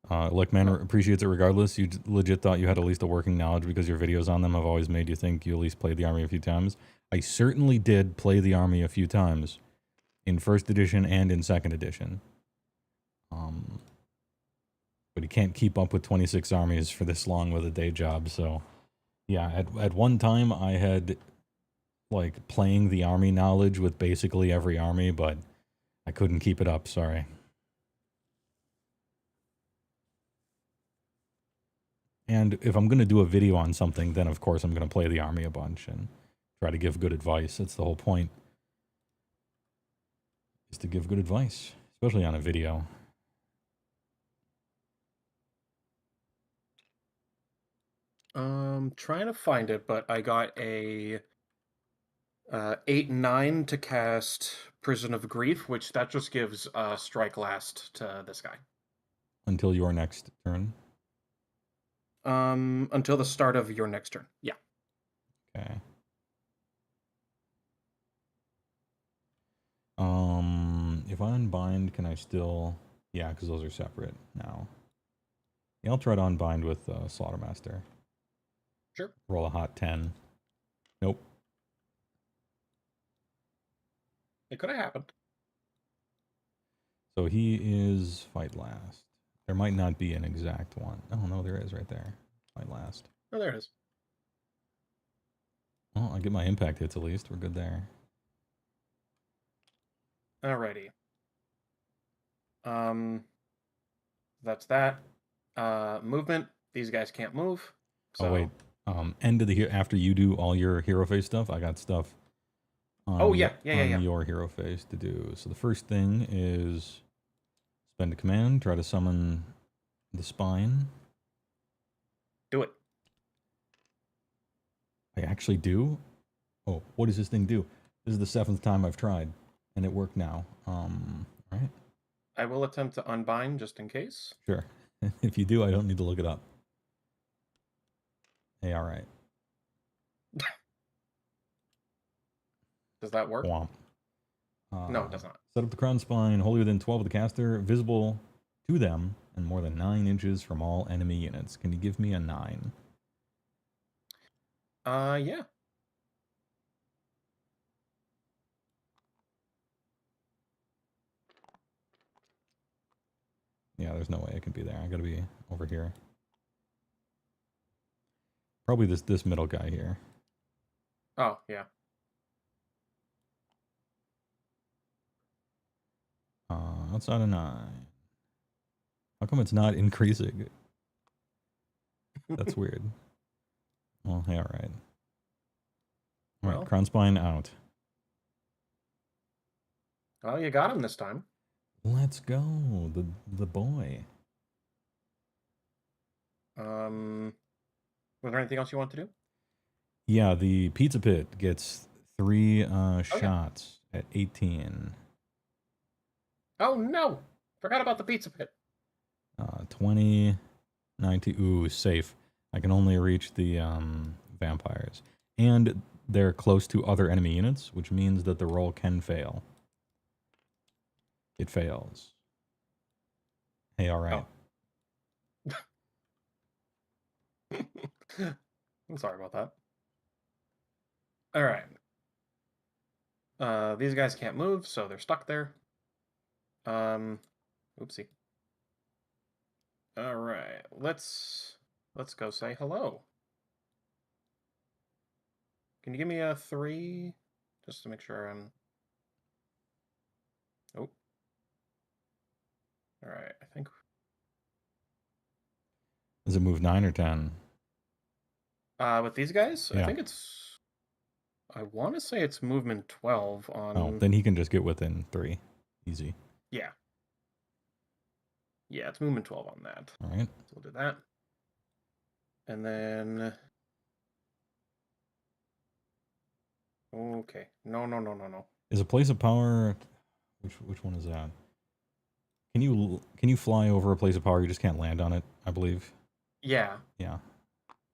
Look, man, appreciates it regardless. You legit thought you had at least a working knowledge because your videos on them have always made you think you at least played the army a few times. I certainly did play the army a few times in 1st edition and in 2nd edition. But you can't keep up with 26 armies for this long with a day job. So, yeah, at one time I had like playing the army knowledge with basically every army, but I couldn't keep it up. Sorry. And if I'm going to do a video on something, then of course I'm going to play the army a bunch and try to give good advice. That's the whole point, is to give good advice, especially on a video.
Trying to find it, but I got a 8/9 to cast Prison of Grief, which that just gives Strike Last to this guy.
Until your next turn?
Until the start of your next turn. Yeah.
Okay. If I unbind, can I still... Yeah, because those are separate now. Yeah, I'll try to unbind with Slaughtermaster.
Sure.
Roll a hot 10. Nope.
It could have happened.
So he is fight last. There might not be an exact one. Oh, no, there is right there. Fight last.
Oh, there it is.
Well, I get my impact hits at least. We're good there.
Alrighty. That's that. Movement. These guys can't move. So...
Oh, wait. End of the after you do all your hero face stuff, I got stuff on,
on
your hero face to do. So the first thing is spend a command, try to summon the spine.
Do it.
I actually do? Oh, what does this thing do? This is the 7th time I've tried, and it worked now. Right?
I will attempt to unbind just in case.
Sure. If you do, I don't need to look it up. Hey, all right.
Does that work?
Womp.
No, it does not.
Set up the crown spine wholly within 12 of the caster, visible to them, and more than 9 inches from all enemy units. Can you give me a 9?
Yeah.
Yeah, there's no way it can be there. I gotta be over here. Probably this middle guy here.
Oh, yeah.
Outside of 9. How come it's not increasing? That's weird. Well, hey, alright. Alright,
Well.
crown spine out.
Oh, you got him this time.
Let's go. The boy.
Was there anything else you want to do?
Yeah, the pizza pit gets 3 shots at 18.
Oh, no. Forgot about the pizza pit.
20, 19. Ooh, safe. I can only reach the vampires. And they're close to other enemy units, which means that the roll can fail. It fails. Hey, alright.
Oh. I'm sorry about that. Alright. These guys can't move, so they're stuck there. Oopsie. Alright, let's go say hello. Can you give me a 3? Just to make sure I'm... Oh. Alright, I think...
Does it move 9 or 10?
With these guys?
Yeah.
I think it's... I want to say it's movement 12 on...
Oh, then he can just get within 3. Easy.
Yeah. Yeah, it's movement 12 on that.
Alright.
So we'll do that. And then... Okay. No.
Is a place of power... Which one is that? Can you fly over a place of power? You just can't land on it, I believe.
Yeah.
Yeah.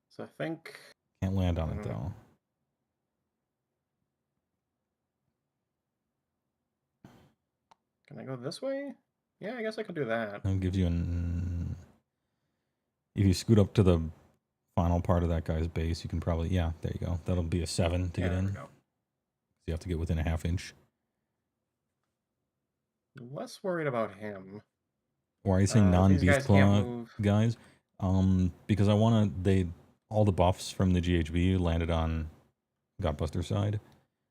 So I think...
Can't land on it, though.
Can I go this way? Yeah, I guess I could do that.
That gives you an... If you scoot up to the final part of that guy's base, you can probably... Yeah, there you go. That'll be a 7 to get in.
There we go.
You have to get within a ½ inch.
Less worried about him.
Why are you saying non-beast claw guys?
Move.
Because I want to... All the buffs from the GHB landed on Godbuster side.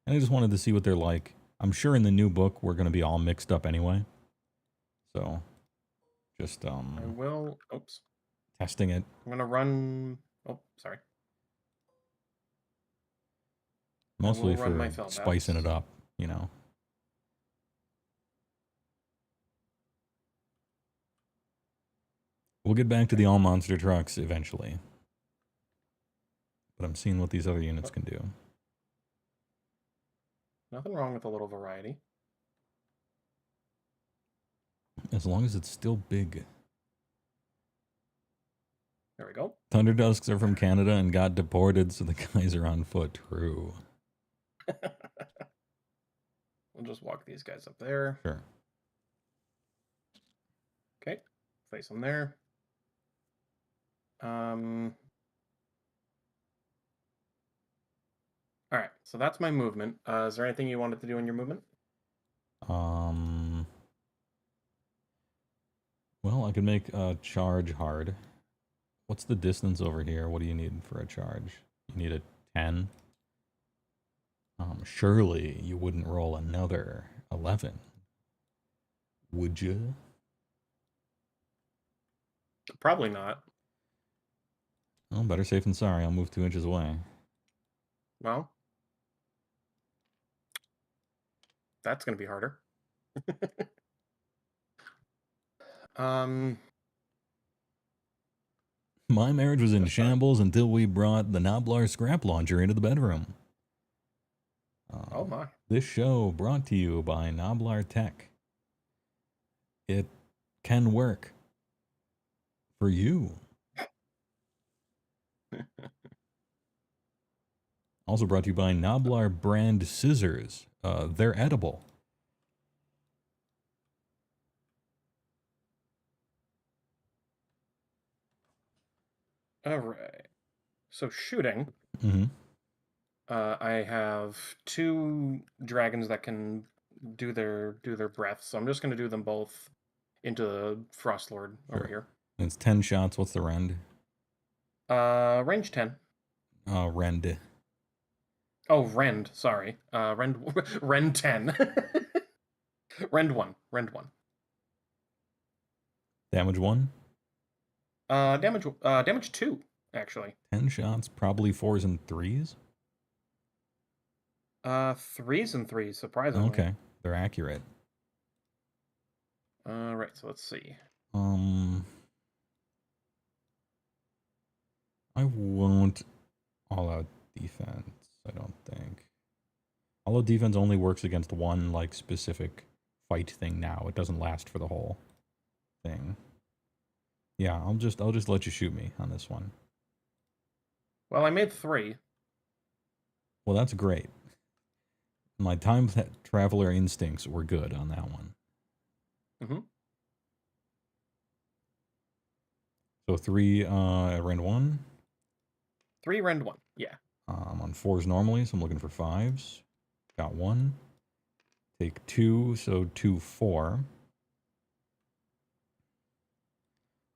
And I just wanted to see what they're like. I'm sure in the new book we're going to be all mixed up anyway. So, just
I will... Oops.
testing it.
I'm going to run... Oh, sorry.
Mostly for spicing it up, you know. We'll get back to the all-monster trucks eventually. But I'm seeing what these other units can do.
Nothing wrong with a little variety.
As long as it's still big.
There we go.
Thunderdusks are from Canada and got deported, so the guys are on foot. True.
We'll just walk these guys up there.
Sure.
Okay. Place them there. All right, so that's my movement. Is there anything you wanted to do in your movement?
Well, I could make a charge hard. What's the distance over here? What do you need for a charge? You need a 10? Surely you wouldn't roll another 11. Would you?
Probably not.
Oh, better safe than sorry. I'll move 2 inches away.
Well, that's going to be harder.
My marriage was in shambles until we brought the Noblar scrap launcher into the bedroom.
Oh my.
This show brought to you by Noblar Tech. It can work. For you. Also brought to you by Noblar brand scissors. They're edible.
All right. So shooting.
Mm-hmm.
I have 2 dragons that can do their breath, so I'm just going to do them both into the Frost Lord over here.
It's 10 shots. What's the rend?
Range 10.
Rend.
Oh, rend. Sorry. Rend 10. Rend 1. Rend 1.
Damage 1?
Damage 2, actually.
10 shots, probably 4s and 3s?
3s and 3s, surprisingly.
Okay, they're accurate.
Right, so let's see.
I won't all-out defense, I don't think. All-out defense only works against one, like, specific fight thing now. It doesn't last for the whole thing. Yeah, I'll just let you shoot me on this one.
Well, I made 3.
Well, that's great. My time traveler instincts were good on that one.
Mm-hmm.
So 3 rend 1.
3 rend 1, yeah.
I'm on 4s normally, so I'm looking for 5s. Got 1. Take 2, so 2, 4.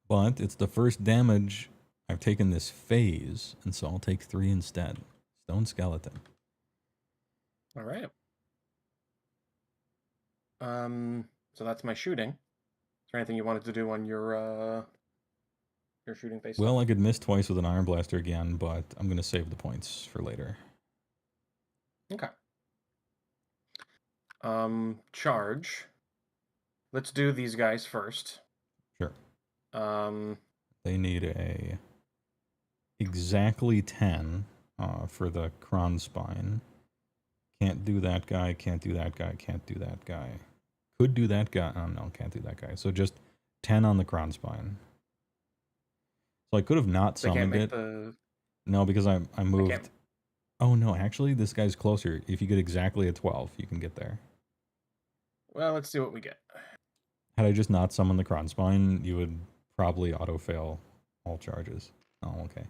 But it's the first damage I've taken this phase, and so I'll take 3 instead. Stone Skeleton.
All right. So that's my shooting. Is there anything you wanted to do on your shooting phase?
Well, I could miss twice with an Iron Blaster again, but I'm going to save the points for later.
Okay. Charge. Let's do these guys first.
Sure. They need a exactly 10 for the Kron Spine. Can't do that guy, can't do that guy, can't do that guy. Could do that guy. Oh, no, can't do that guy. So just 10 on the Kron Spine. So I could have not summoned it. No, because I moved. Oh, no, actually, this guy's closer. If you get exactly a 12, you can get there.
Well, let's see what we get.
Had I just not summoned the Kron Spine, you would probably auto-fail all charges. Oh, okay.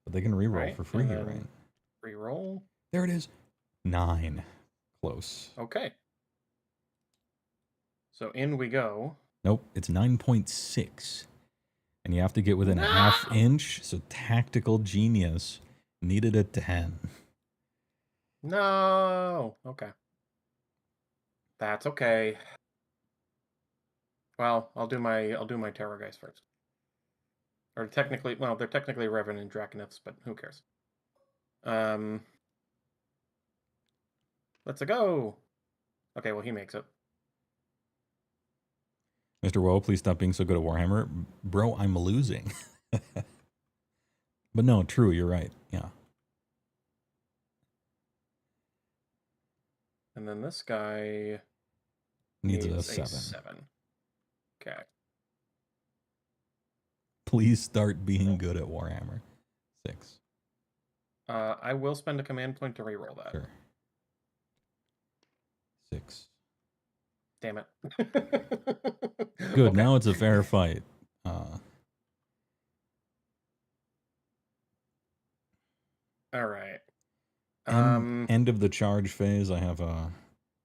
But they can reroll for free, right?
Reroll.
There it is. 9. Close.
Okay. So in we go.
Nope, it's 9.6. And you have to get within a half inch, so Tactical Genius needed a 10.
No. Okay. That's okay. Well, I'll do my terror guys first. Or technically, well, they're technically Revenant Draconiths, but who cares? Let's go. Okay, well, he makes it.
Mr. Woe, please stop being so good at Warhammer. Bro, I'm losing. But no, true, you're right. Yeah.
And then this guy
needs a 7.
7. Okay.
Please start being good at Warhammer. 6.
I will spend a command point to reroll that.
Sure. 6.
Damn it.
Good,
Okay.
now it's a fair fight.
All right.
End of the charge phase, I have a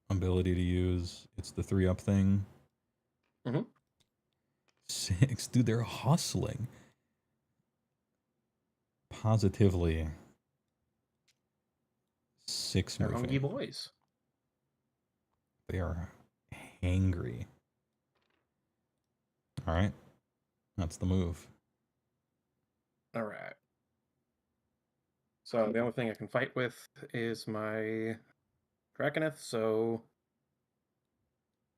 ability to use. It's the 3-up thing.
Mm-hmm.
6. Dude, they're hustling. Positively. 6
They're
moving.
hungry boys.
They are hangry. All right. That's the move.
All right. So the only thing I can fight with is my Draconith, so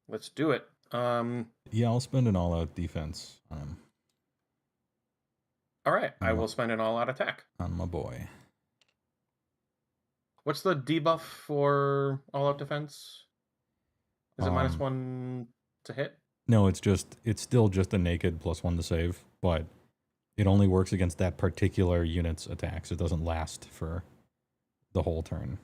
let's do it.
Yeah, I'll spend an all-out defense on him.
All right, I will spend an all-out attack.
On my boy.
What's the debuff for all-out defense? Is it -1 to hit?
No, it's still just a naked +1 to save, but it only works against that particular unit's attacks. It doesn't last for the whole turn.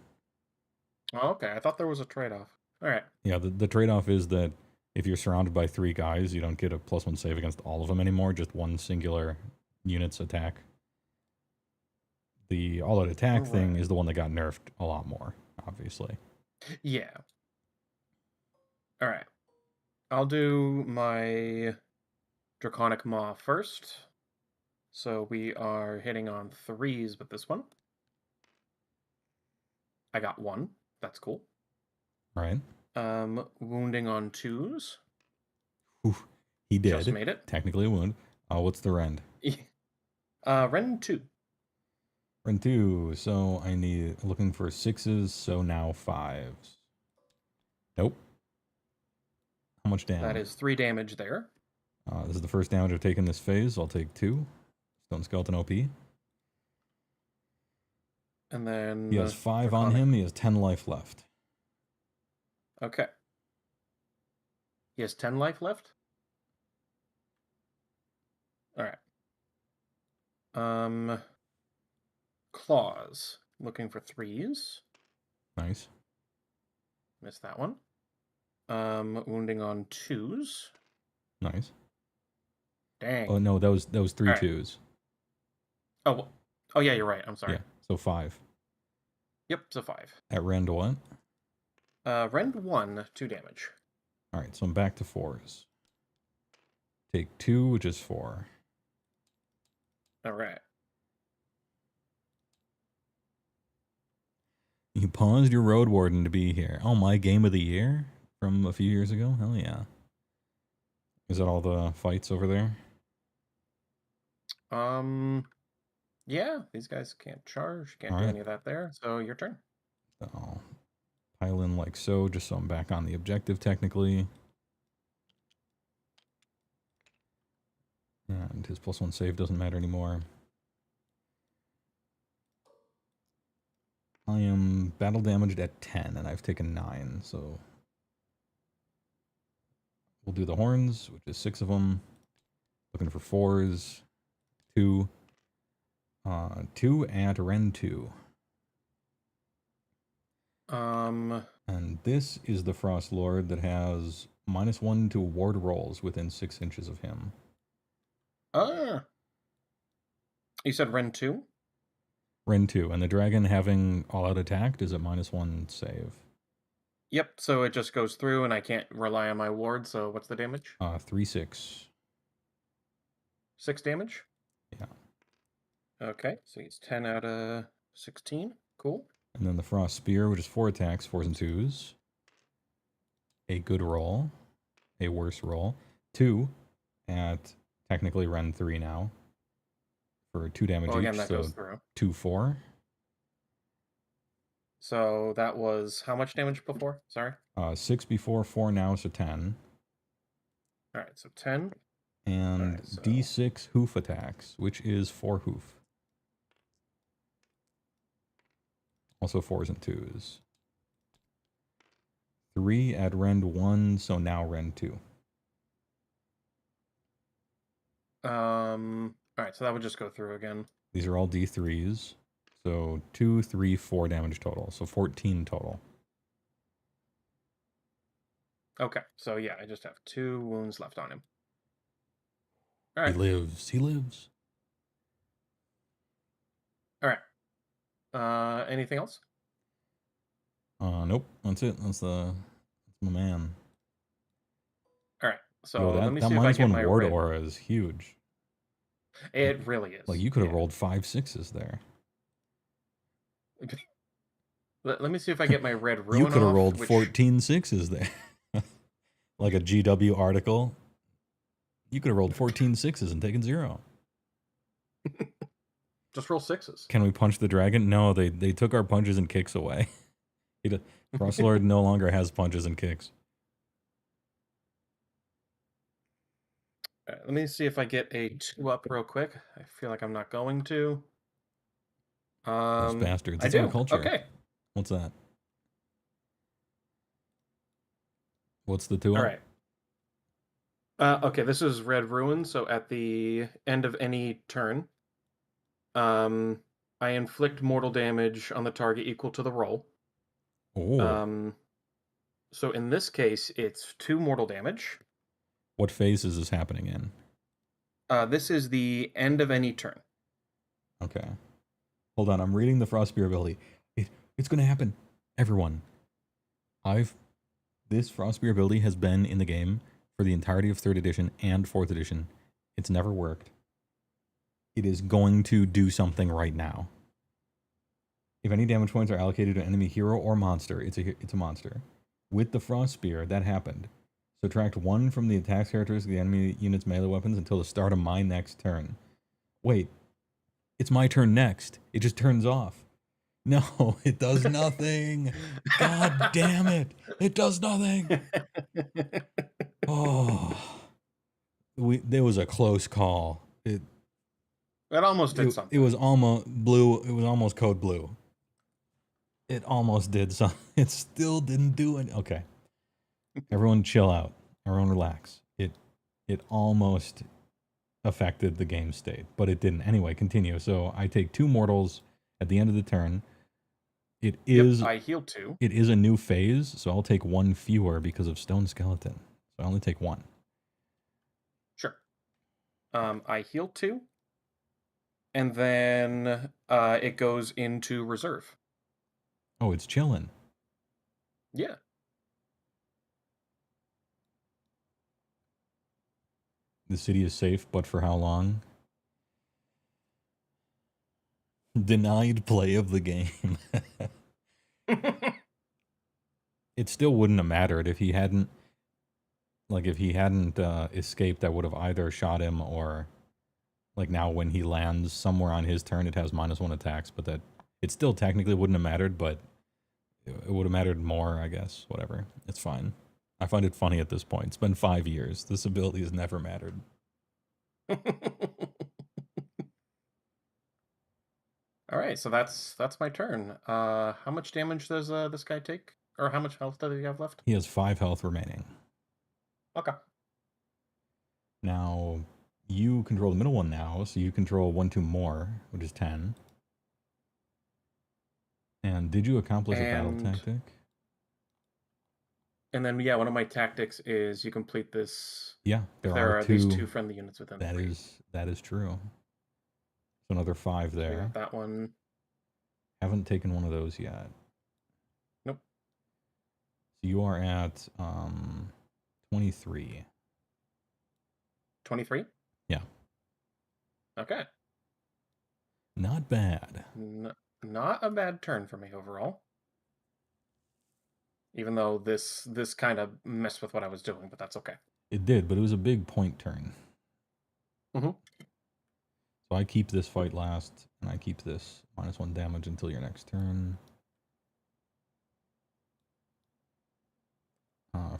Oh, okay. I thought there was a trade-off. All right.
Yeah, the trade-off is that if you're surrounded by 3 guys, you don't get a +1 save against all of them anymore, just one singular units attack. The all-out attack thing is the one that got nerfed a lot more, obviously.
Yeah. All right. I'll do my Draconic Maw first. So we are hitting on 3s with this one. I got 1. That's cool.
Right.
Wounding on 2s.
Oof, he did.
Just made it.
Technically a wound. What's the rend?
Rend 2.
Rend 2. So I need looking for 6s. So now 5s. Nope. How much damage?
That is 3 damage there.
This is the first damage I've taken this phase. I'll take 2. Stone Skeleton OP.
And then...
He has 5 on him. He has 10 life left.
Okay. He has 10 life left? Alright. Claws. Looking for 3s.
Nice.
Missed that one. Wounding on 2s.
Nice.
Dang.
Oh, no, that was 3 2s.
Oh, yeah, you're right. I'm sorry.
Yeah, so 5.
Yep, so 5.
At rend what?
Rend 1, 2 damage.
All right, so I'm back to 4s. Take 2, which is 4.
All right.
You paused your Road Warden to be here. Oh, my game of the year from a few years ago? Hell yeah. Is that all the fights over there?
Yeah, these guys can't charge, can't
All
do
right.
any of that there, so your turn.
I'll pile in like so, just so I'm back on the objective technically. And his +1 save doesn't matter anymore. I am battle damaged at 10, and I've taken 9, so... We'll do the horns, which is 6 of them. Looking for 4s. 2. 2 at rend 2. And this is the Frost Lord that has -1 to ward rolls within 6 inches of him.
You said rend 2?
Rend 2, and the dragon having all-out attacked is at -1 save.
Yep, so it just goes through and I can't rely on my ward, so what's the damage?
3 6.
6 damage?
Yeah.
Okay, so he's 10 out of 16. Cool.
And then the Frost Spear, which is 4 attacks, 4s and 2s. A good roll. A worse roll. 2 at technically rend 3 now. For 2 damage
Well, again,
each,
that
so
goes through.
2 4.
So that was how much damage before? Sorry?
6 before, 4 now, so 10.
Alright, so 10.
And
Alright, so...
D6 hoof attacks, which is 4 hoof. Also 4s and 2s. 3 at rend 1, so now rend 2.
Alright, so that would just go through again.
These are all D3s. So 2, 3, 4 damage total. So 14 total.
Okay, so yeah, I just have 2 wounds left on him. Alright.
He lives. He lives.
Alright. Anything else?
Nope. That's it. That's my man.
Alright, so
Yo,
let me
that
see if I get
-1
my
ward
red.
aura is huge.
It really is.
Like, you could have rolled 5 6s there.
Let me see if I get my red ruin.
You could have
off,
rolled
which...
14 6s there. Like a GW article. You could have rolled 14 6s and taken 0.
Just roll 6s.
Can we punch the dragon? No, they took our punches and kicks away. Frost Lord no longer has punches and kicks.
Let me see if I get a 2-up real quick. I feel like I'm not going to.
Those bastards.
I
It's
do.
our culture.
Okay.
What's that? What's the 2-up?
All right. Okay, this is Red Ruin. So at the end of any turn, I inflict mortal damage on the target equal to the roll.
Oh.
So in this case, it's 2 mortal damage.
What phase is this happening in?
This is the end of any turn.
Okay. Hold on, I'm reading the Frost Spear ability. It's going to happen. Everyone. This Frost Spear ability has been in the game for the entirety of 3rd edition and 4th edition. It's never worked. It is going to do something right now. If any damage points are allocated to an enemy hero or monster, it's a monster. With the Frost Spear, that happened. Subtract 1 from the attack characteristics of the enemy unit's melee weapons until the start of my next turn. Wait, it's my turn next. It just turns off. No, it does nothing. God damn it. It does nothing. Oh. There was a close call.
It almost did something.
It was almost blue. It was almost code blue. It almost did something. It still didn't do it. Okay. Everyone chill out. Everyone relax. It almost affected the game state, but it didn't. Anyway, continue. So I take 2 mortals at the end of the turn. It is.
I heal 2.
It is a new phase, so I'll take 1 fewer because of Stone Skeleton. So I only take 1.
Sure. I heal 2. And then it goes into reserve.
Oh, it's chilling.
Yeah.
The city is safe, but for how long? Denied play of the game. It still wouldn't have mattered if he hadn't. Like, if he hadn't escaped, I would have either shot him or, like, now when he lands somewhere on his turn, it has -1 attacks, but that it still technically wouldn't have mattered, but it would have mattered more, I guess. Whatever. It's fine. I find it funny at this point. It's been 5 years. This ability has never mattered.
All right, so that's my turn. How much damage does this guy take? Or how much health does he have left?
He has 5 health remaining.
Okay.
Now, you control the middle one now, so you control 1, 2 more, which is 10. And did you accomplish a battle tactic?
And then, yeah, one of my tactics is you complete this.
Yeah,
there are these 2 friendly units within.
That is true. So another 5 there.
That one.
Haven't taken one of those yet.
Nope.
So you are at 23.
23?
Yeah.
Okay.
Not bad.
Not a bad turn for me overall. Even though this kind of messed with what I was doing, but that's okay.
It did, but it was a big point turn.
Mm-hmm.
So I keep this fight last, and I keep this -1 damage until your next turn.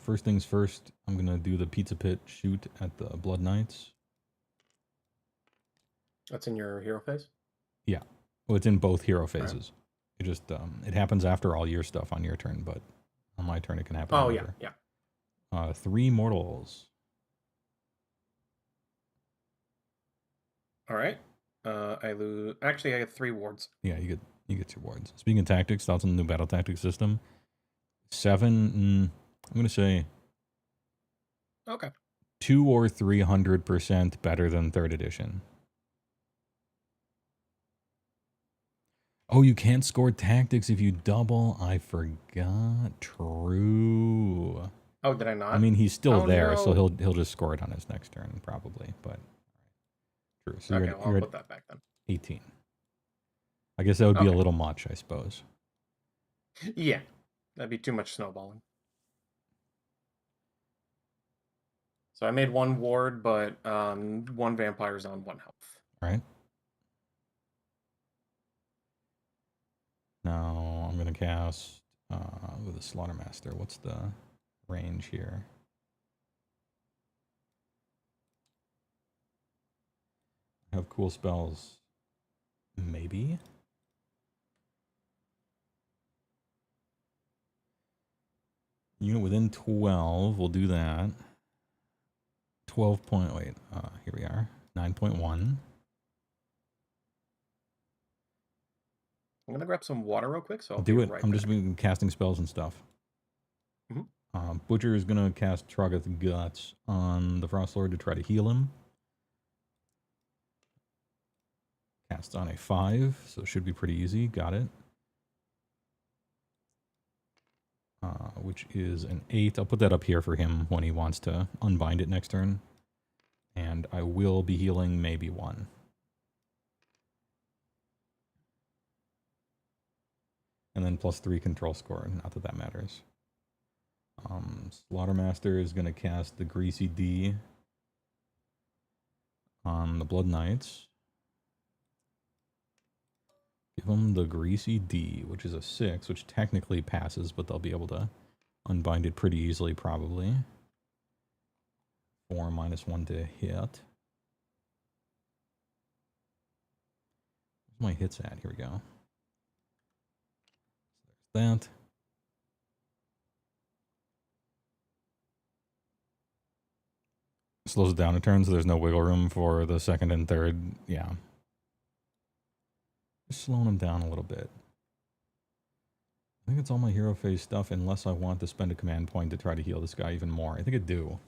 First things first, I'm going to do the Pizza Pit shoot at the Blood Knights.
That's in your hero phase?
Yeah. Well, it's in both hero phases. Right. It just, it happens after all your stuff on your turn, but on my turn it can happen.
Oh,
whenever.
yeah.
3 mortals.
All right. I lose. Actually, I get 3 wards.
Yeah, you get your wards. Speaking of tactics, thoughts on the new battle tactics system. 7. I'm gonna say.
Okay.
200 or 300% better than 3rd edition. Oh, you can't score tactics if you double. I forgot. True.
Oh, did I not?
I mean, he's still there,
no.
so he'll just score it on his next turn, probably. But true. So
okay,
you're
I'll
at
put that back then.
18. I guess that would be a little much, I suppose.
Yeah, that'd be too much snowballing. So I made 1 ward, but 1 vampire's on 1 health.
All right. Now I'm going to cast with a Slaughtermaster. What's the range here? I have cool spells. Maybe? Unit within 12. We'll do that. 12 point... Wait. Here we are. 9.1.
I'm going to grab some water real quick. So I'll
do it.
Right
I'm
back.
just been casting spells and stuff. Butcher is going to cast Troggoth Guts on the Frost Lord to try to heal him. casts on a 5, so it should be pretty easy. Got it. Which is an 8. I'll put that up here for him when he wants to unbind it next turn. And I will be healing maybe 1. And then +3 control score. Not that that matters. Slaughtermaster is going to cast the Greasy D on the Blood Knights. Give them the Greasy D, which is a 6, which technically passes, but they'll be able to unbind it pretty easily, probably. 4 -1 to hit. Where's my hits at? Here we go. There's that. Slows it down a turn, so there's no wiggle room for the second and third. Yeah. Just slowing them down a little bit. I think it's all my hero phase stuff, unless I want to spend a command point to try to heal this guy even more. I think I do.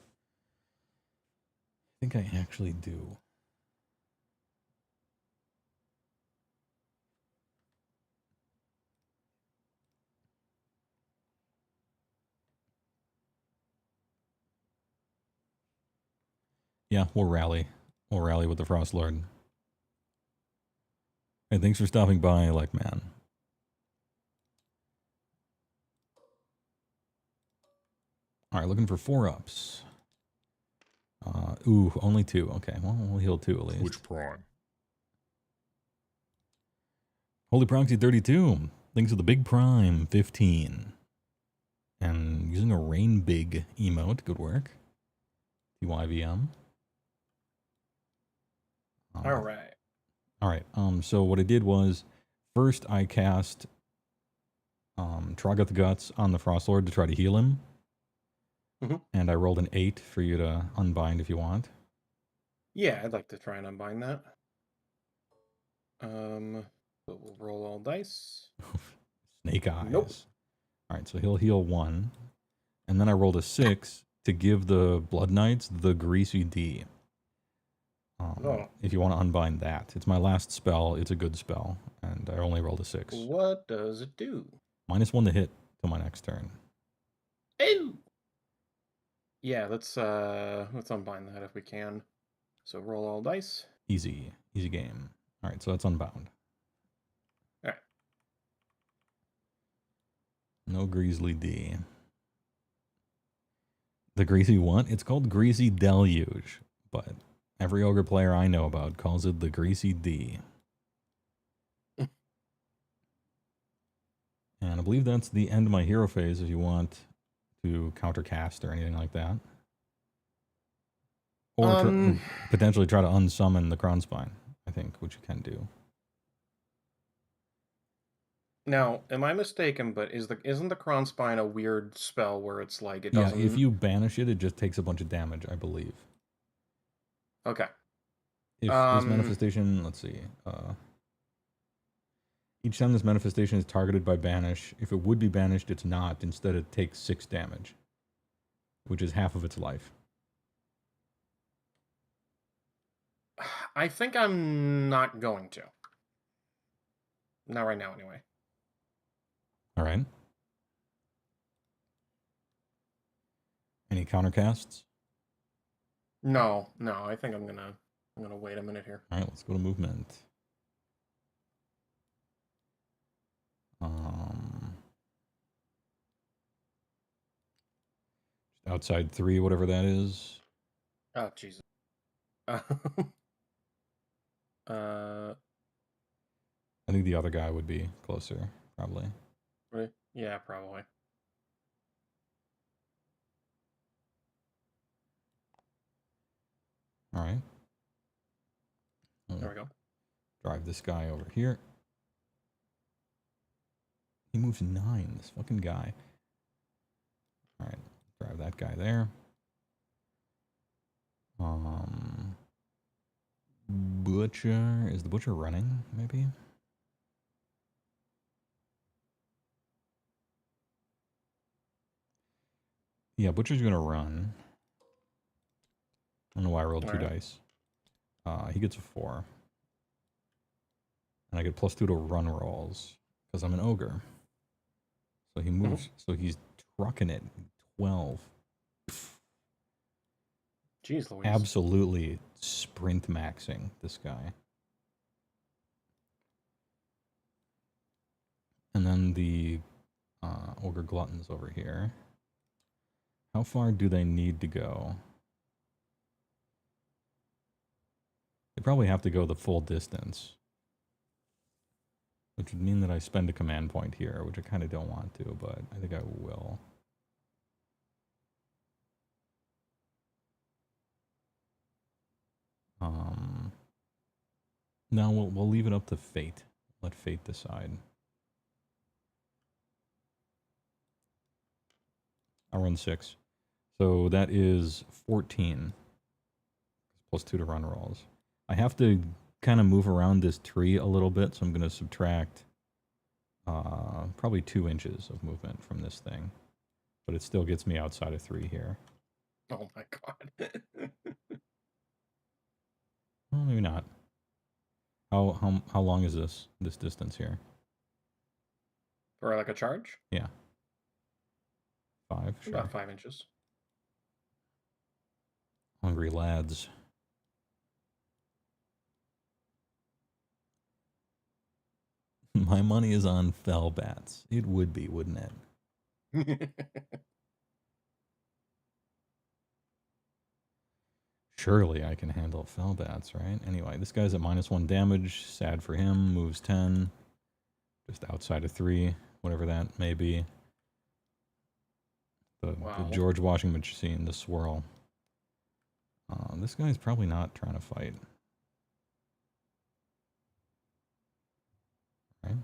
I think I actually do. Yeah, we'll rally. We'll rally with the Frost Lord. Hey, thanks for stopping by, like man. Alright, looking for 4-ups. Ooh, only 2. Okay, well, we'll heal 2 at least.
Which prime?
Holy Proxy 32. Thanks to the Big Prime 15. And using a Rain Big emote. Good work. TYVM.
Alright.
Alright, so what I did was, first I cast Troggoth Guts on the Frost Lord to try to heal him. And I rolled an 8 for you to unbind if you want.
Yeah, I'd like to try and unbind that. So we'll roll all dice.
Snake Eyes.
Nope.
Alright, so he'll heal 1. And then I rolled a 6 to give the Blood Knights the Greasy D. If you want to unbind that. It's my last spell. It's a good spell. And I only rolled a 6.
What does it do?
-1 to hit till my next turn.
Ew! Yeah, let's unbind that if we can. So roll all dice.
Easy. Easy game. Alright, so that's unbound.
Alright.
No Greasy D. The Greasy what? It's called Greasy Deluge, but every ogre player I know about calls it the Greasy D. And I believe that's the end of my hero phase if you want to countercast or anything like that. Or potentially try to unsummon the Kronspine, I think, which you can do.
Now, am I mistaken, but isn't the Kronspine a weird spell where it's like it doesn't...
Yeah, if you banish it, it just takes a bunch of damage, I believe.
Okay.
If this manifestation, let's see. Each time this manifestation is targeted by banish, if it would be banished, it's not. Instead, it takes 6 damage, which is half of its life.
I think I'm not going to. Not right now, anyway.
All right. Any countercasts?
No. I think I'm gonna wait a minute here.
All right, let's go to movement. Outside 3, whatever that is.
Oh, Jesus.
I think the other guy would be closer, probably.
Really? Yeah, probably.
All right.
There we go.
Drive this guy over here. He moves 9, this fucking guy. All right, drive that guy there. Butcher, is the Butcher running, maybe? Yeah, Butcher's gonna run. I don't know why I rolled 2 dice. He gets a 4. And I get +2 to run rolls because I'm an ogre. So he moves. So he's trucking it. 12.
Jeez Louise.
Absolutely sprint maxing this guy. And then the ogre gluttons over here. How far do they need to go? They probably have to go the full distance. Which would mean that I spend a command point here, which I kind of don't want to, but I think I will. No, we'll leave it up to fate. Let fate decide. I run 6. So that is 14. +2 to run rolls. I have to kind of move around this tree a little bit, so I'm going to subtract probably 2 inches of movement from this thing. But it still gets me outside of 3 here.
Oh my god.
Well, maybe not. How long is this distance here?
For like a charge?
Yeah. 5, sure.
About 5 inches.
Hungry lads. My money is on fell bats. It would be, wouldn't it? Surely I can handle fell bats, right? Anyway, this guy's at -1 damage. Sad for him. Moves 10. Just outside of 3. Whatever that may be. The George Washington machine, the swirl. This guy's probably not trying to fight. Right?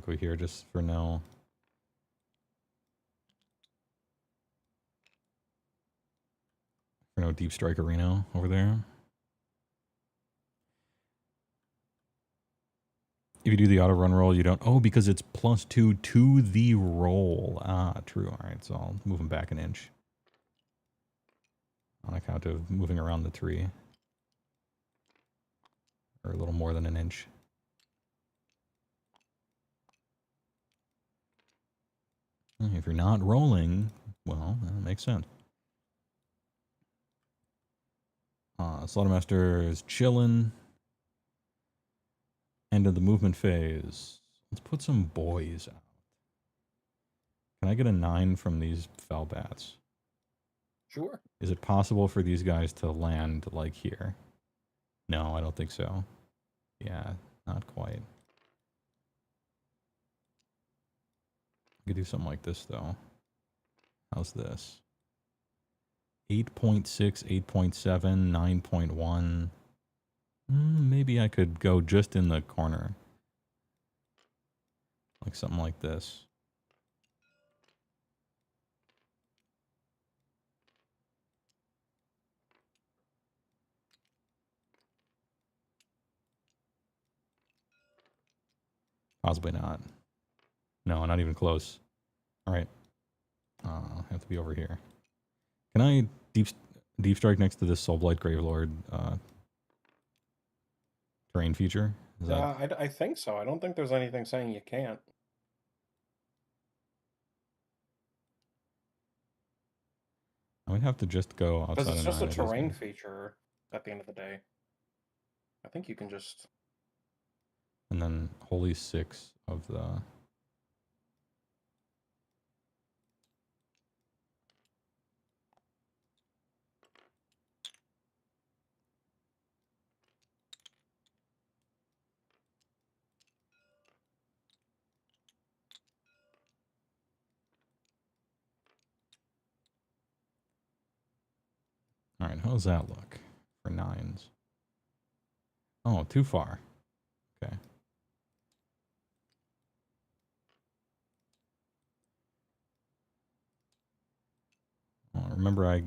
Go here just for now. For no Deep Strike Arena over there. If you do the auto run roll, you don't... Oh, because it's +2 to the roll. Ah, true. All right, so I'll move him back an inch. On account of moving around the tree. Or a little more than an inch. If you're not rolling, well, that makes sense. Slaughtermaster is chilling. End of the movement phase. Let's put some boys out. Can I get a 9 from these fell bats?
Sure.
Is it possible for these guys to land like here? No, I don't think so. Yeah, not quite. I could do something like this, though. How's this? 8.6, 8.7, 9.1. Maybe I could go just in the corner. Like something like this. Possibly not. No, not even close. All right. Have to be over here. Can I deep strike next to this Soulblight Gravelord terrain feature? Is that...
I think so. I don't think there's anything saying you can't.
I would have to just go outside.
Because it's just a
9
terrain feature at the end of the day. I think you can just...
And then Holy 6 of the... All right, how does that look for 9s? Oh, too far. Okay. Well, remember, I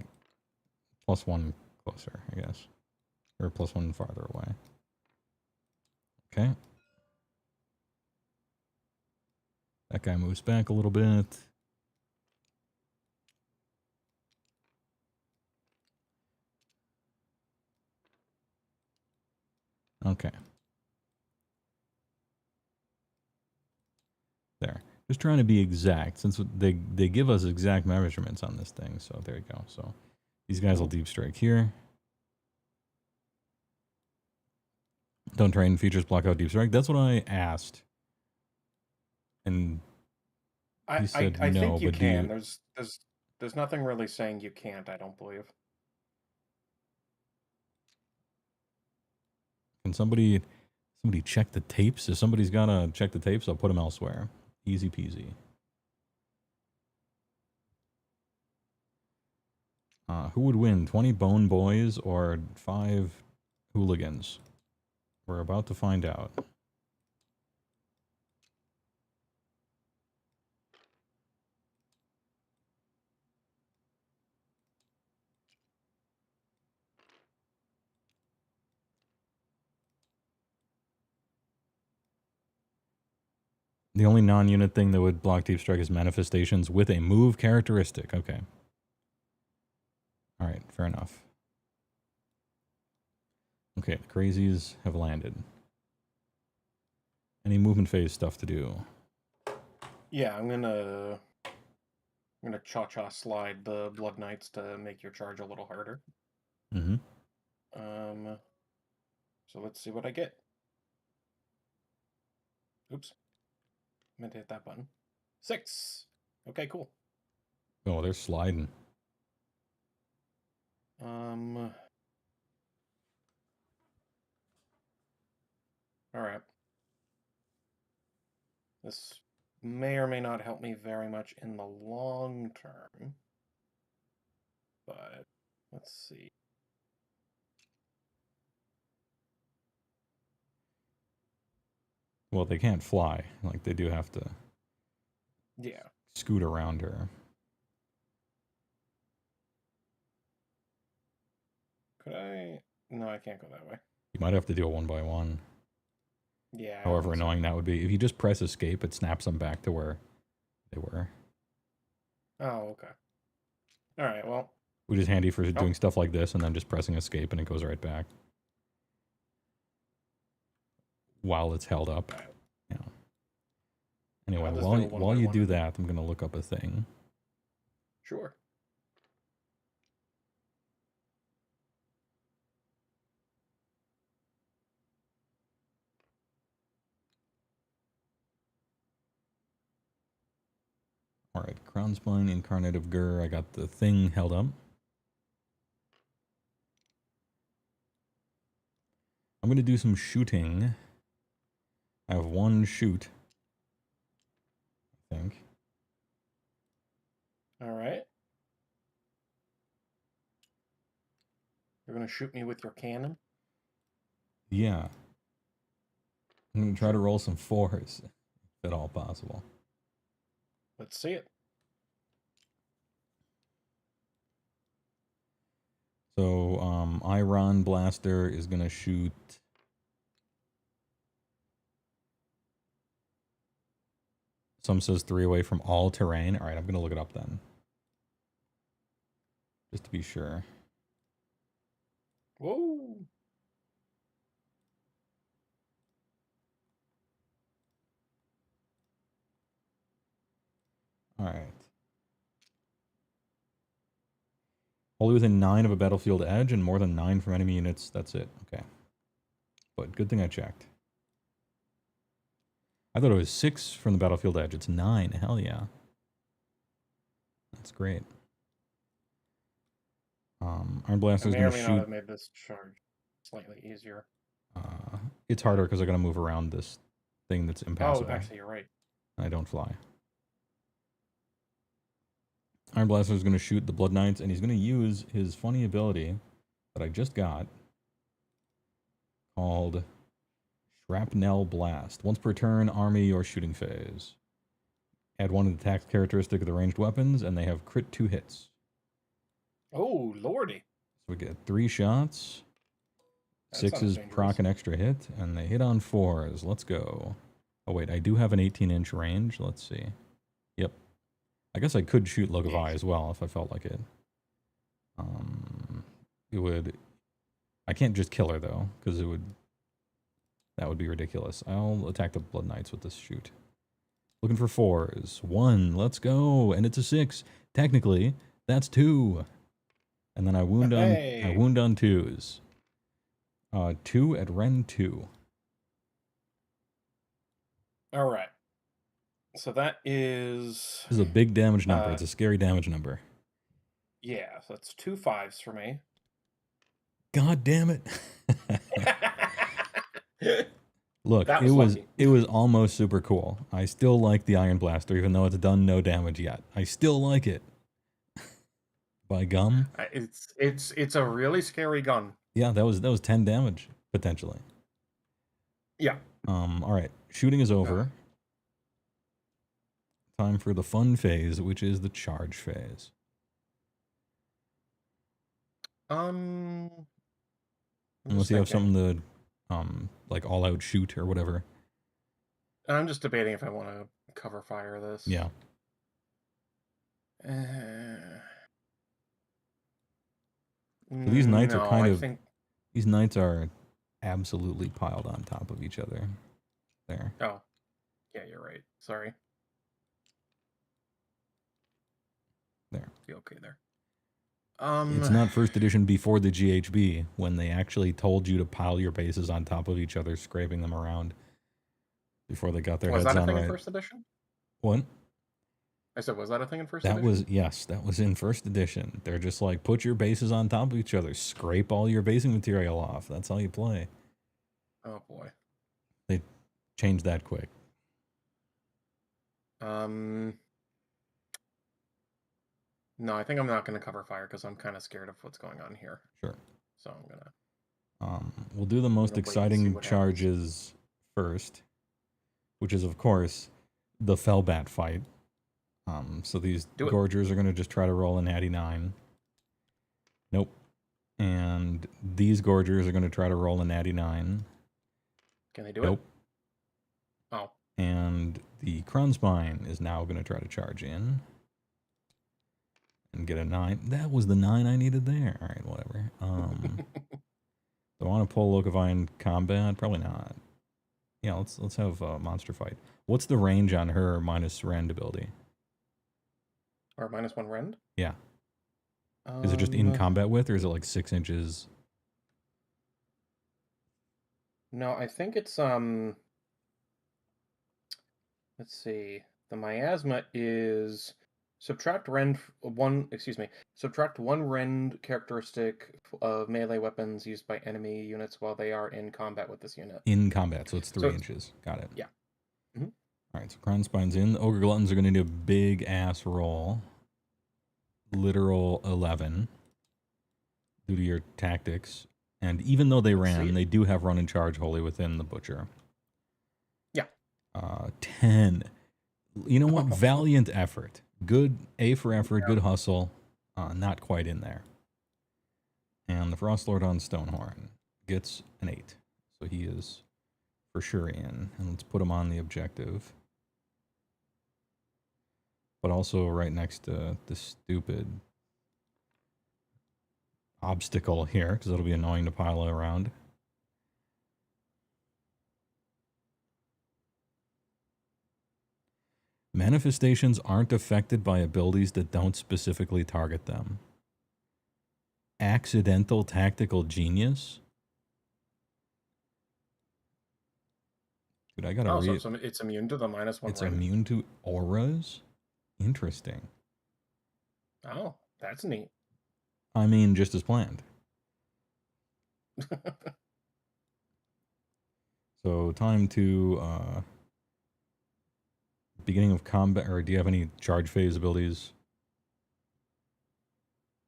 +1 closer, I guess, or +1 farther away. Okay. That guy moves back a little bit. Okay. Just trying to be exact, since they give us exact measurements on this thing. So there you go. So these guys will deep strike here. Don't train features block out deep strike. That's what I asked. And
I
said
I
no,
think you
but
can. There's nothing really saying you can't, I don't believe.
Can somebody check the tapes? If somebody's gotta check the tapes, I'll put them elsewhere. Easy peasy. Who would win, 20 bone boys or 5 hooligans? We're about to find out. The only non-unit thing that would block deep strike is manifestations with a move characteristic. Okay. All right, fair enough. Okay, the crazies have landed. Any movement phase stuff to do?
Yeah, I'm gonna cha-cha slide the Blood Knights to make your charge a little harder.
Mm-hmm.
So let's see what I get. Oops. Meant to hit that button. 6. Okay, cool.
Oh, they're sliding.
All right. This may or may not help me very much in the long term. But let's see.
Well, they can't fly. Like, they do have to scoot around her.
Could I? No, I can't go that way.
You might have to do it one by one.
Yeah.
However annoying that would be. If you just press escape, it snaps them back to where they were.
Oh, okay. All right, well.
Which is handy for doing stuff like this and then just pressing escape and it goes right back. While it's held up. Yeah. Anyway, while you do that, I'm going to look up a thing.
Sure.
Alright, Crown Spine, Incarnate of Gur. I got the thing held up. I'm going to do some shooting. I have one shoot, I think.
Alright. You're going to shoot me with your cannon?
Yeah. I'm going to try to roll some 4s, if at all possible.
Let's see it.
So, Iron Blaster is going to shoot... Some says 3 away from all terrain. Alright, I'm going to look it up then. Just to be sure.
Whoa!
Alright. Only within 9 of a battlefield edge and more than 9 from enemy units. That's it. Okay. But good thing I checked. I thought it was 6 from the battlefield edge. It's 9. Hell yeah. That's great. Iron Blaster is going to shoot.
I may or may not have made this charge slightly easier.
It's harder because I got to move around this thing that's impassable.
Oh, actually, you're right.
I don't fly. Iron Blaster is going to shoot the Blood Knights, and he's going to use his funny ability that I just got called Shrapnel Blast. Once per turn, army, or shooting phase. Add 1 attack characteristic of the ranged weapons, and they have crit 2 hits.
Oh, lordy.
So we get 3 shots.
That
6 is proc an extra hit, and they hit on 4s. Let's go. Oh, wait, I do have an 18-inch range. Let's see. Yep. I guess I could shoot Look of Eye as well if I felt like it. It would... I can't just kill her, though, because it would... That would be ridiculous. I'll attack the Blood Knights with this shoot. Looking for 4s. 1, let's go. And it's a 6. Technically, that's 2. And then I wound on I wound on 2s. 2 at Ren 2.
All right. So that is...
This is a big damage number. It's a scary damage number.
Yeah, so that's 2 5s for me.
God damn it. Look,
lucky.
it was almost super cool. I still like the Iron Blaster, even though it's done no damage yet. I still like it. By gum.
It's a really scary gun.
Yeah, that was 10 damage, potentially.
Yeah.
Alright. Shooting is over. Time for the fun phase, which is the charge phase. Unless you have something to like all out shoot or whatever.
I'm just debating if I want to cover fire this.
Yeah. So these knights are kind of these knights are absolutely piled on top of each other. There.
Oh. Yeah, you're right. Sorry.
There.
Be okay there.
It's not first edition before the GHB, when they actually told you to pile your bases on top of each other, scraping them around before they got their heads on right.
Was that a thing in first edition?
What?
I said, was that a thing in first edition?
That was in first edition. They're just like, put your bases on top of each other, scrape all your basing material off. That's how you play.
Oh boy.
They changed that quick.
No, I think I'm not going to cover fire because I'm kind of scared of what's going on here.
Sure.
So I'm going to...
We'll do the most exciting charges first, which is, of course, the Fellbat fight. So these Gorgers are going to just try to roll a natty 9. Nope. And these Gorgers are going to try to roll a natty 9.
Can they do
it?
Oh.
And the Kronspine is now going to try to charge in. And get a 9. That was the 9 I needed there. All right, whatever. Do I want to pull Lokavine combat? Probably not. Yeah, let's have a monster fight. What's the range on her minus rend ability?
Or -1 rend?
Yeah. Is it just in combat with, or is it like 6 inches?
No, I think it's let's see. The miasma is subtract one rend characteristic of melee weapons used by enemy units while they are in combat with this unit.
In combat, so it's 3 inches. Got it.
Yeah.
Alright, so Kronspine's in. The Ogre Gluttons are going to need a big ass roll. Literal 11. Due to your tactics. And even though they ran, they do have run and charge wholly within the Butcher.
Yeah.
10. You know what? Valiant effort. Good A for effort, good hustle. Not quite in there. And the Frostlord on Stonehorn gets an 8. So he is for sure in. And let's put him on the objective. But also right next to the stupid obstacle here, because it'll be annoying to pile around. Manifestations aren't affected by abilities that don't specifically target them. Accidental tactical genius? Dude, I gotta read.
So it's immune to the -1
It's
rend?
immune to auras? Interesting.
Oh, that's neat.
I mean, just as planned. So, time to beginning of combat, or do you have any charge phase abilities?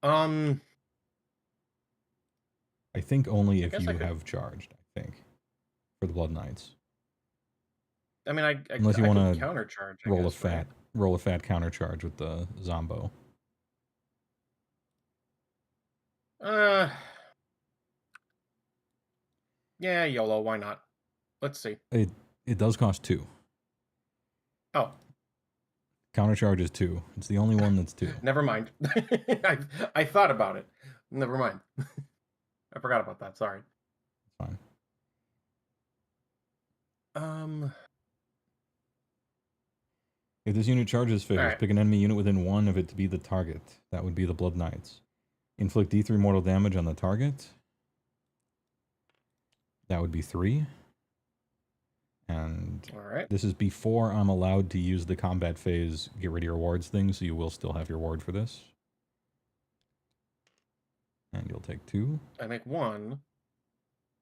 I
think only if you have charged, I think, for the Blood Knights.
I mean,
Unless you want to
countercharge.
Roll a fat countercharge with the Zombo.
Yeah, YOLO, why not? Let's see.
It does cost 2.
Oh.
Countercharge is 2. It's the only one that's 2.
Never mind. I thought about it. Never mind. I forgot about that. Sorry.
Fine. If this unit charges phase,
Alright.
pick an enemy unit within 1 of it to be the target. That would be the Blood Knights. Inflict D3 mortal damage on the target. That would be 3. And this is before I'm allowed to use the combat phase get rid of your wards thing, so you will still have your ward for this. And you'll take 2.
I make 1.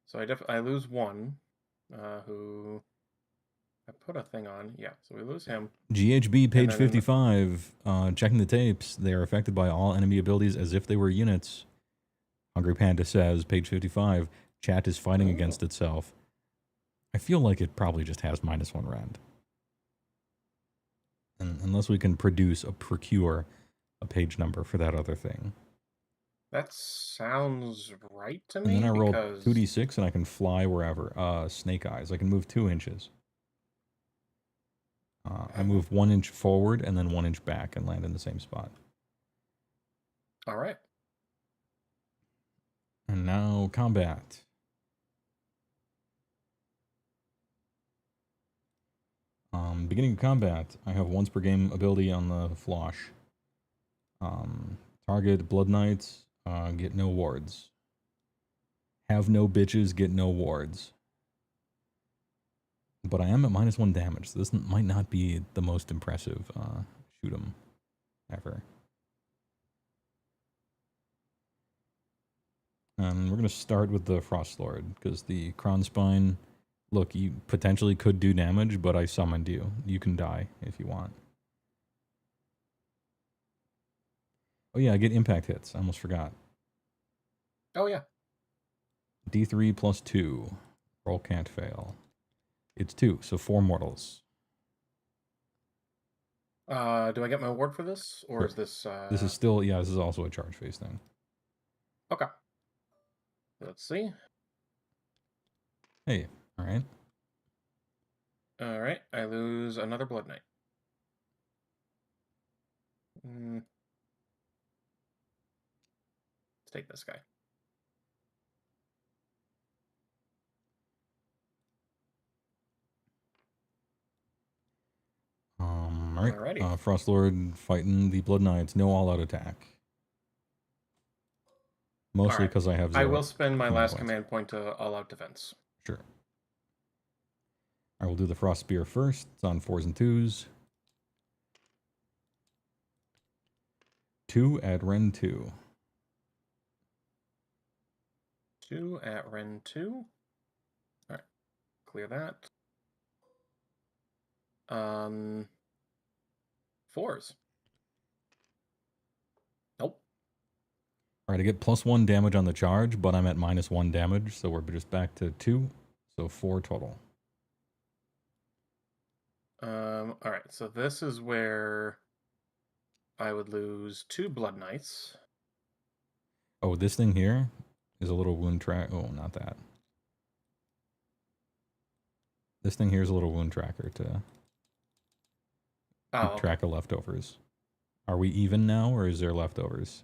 So I lose 1. Who I put a thing on. Yeah, so we lose him.
GHB, page 55. Checking the tapes. They are affected by all enemy abilities as if they were units. Hungry Panda says, page 55, chat is fighting against itself. I feel like it probably just has -1 rend. And unless we can procure a page number for that other thing.
That sounds right to me.
And then I roll
because
2d6 and I can fly wherever. Snake Eyes. I can move 2 inches. I move 1 inch forward and then 1 inch back and land in the same spot.
All right.
And now combat. Beginning of combat, I have once per game ability on the flosh. Target Blood Knights, get no wards. Have no bitches, get no wards. But I am at -1 damage, so this might not be the most impressive shoot 'em ever. And we're going to start with the Frostlord, because the Kronspine, look, you potentially could do damage, but I summoned you. You can die if you want. Oh yeah, I get impact hits. I almost forgot.
Oh yeah.
D3 plus 2. Roll can't fail. It's 2, so 4 mortals.
Do I get my award for this? Or is this...
This is still, yeah, this is also a charge phase thing.
Okay. Let's see.
Hey, alright.
Alright, I lose another Blood Knight. Let's take this guy.
Alright. Frostlord fighting the Blood Knights. No all-out attack. Mostly because I have 0.
I will spend my last command point to all-out defense.
Sure. I will do the Frost Spear first. It's on 4s and 2s. 2 at Ren 2.
2 at Ren 2. Alright. Clear that. 4s. Nope.
Alright, I get +1 damage on the charge, but I'm at -1 damage, so we're just back to 2. So 4 total.
Alright, so this is where I would lose 2 Blood Knights.
Oh, this thing here is a little wound track. Oh, not that. This thing here is a little wound tracker to keep track of leftovers. Are we even now, or is there leftovers?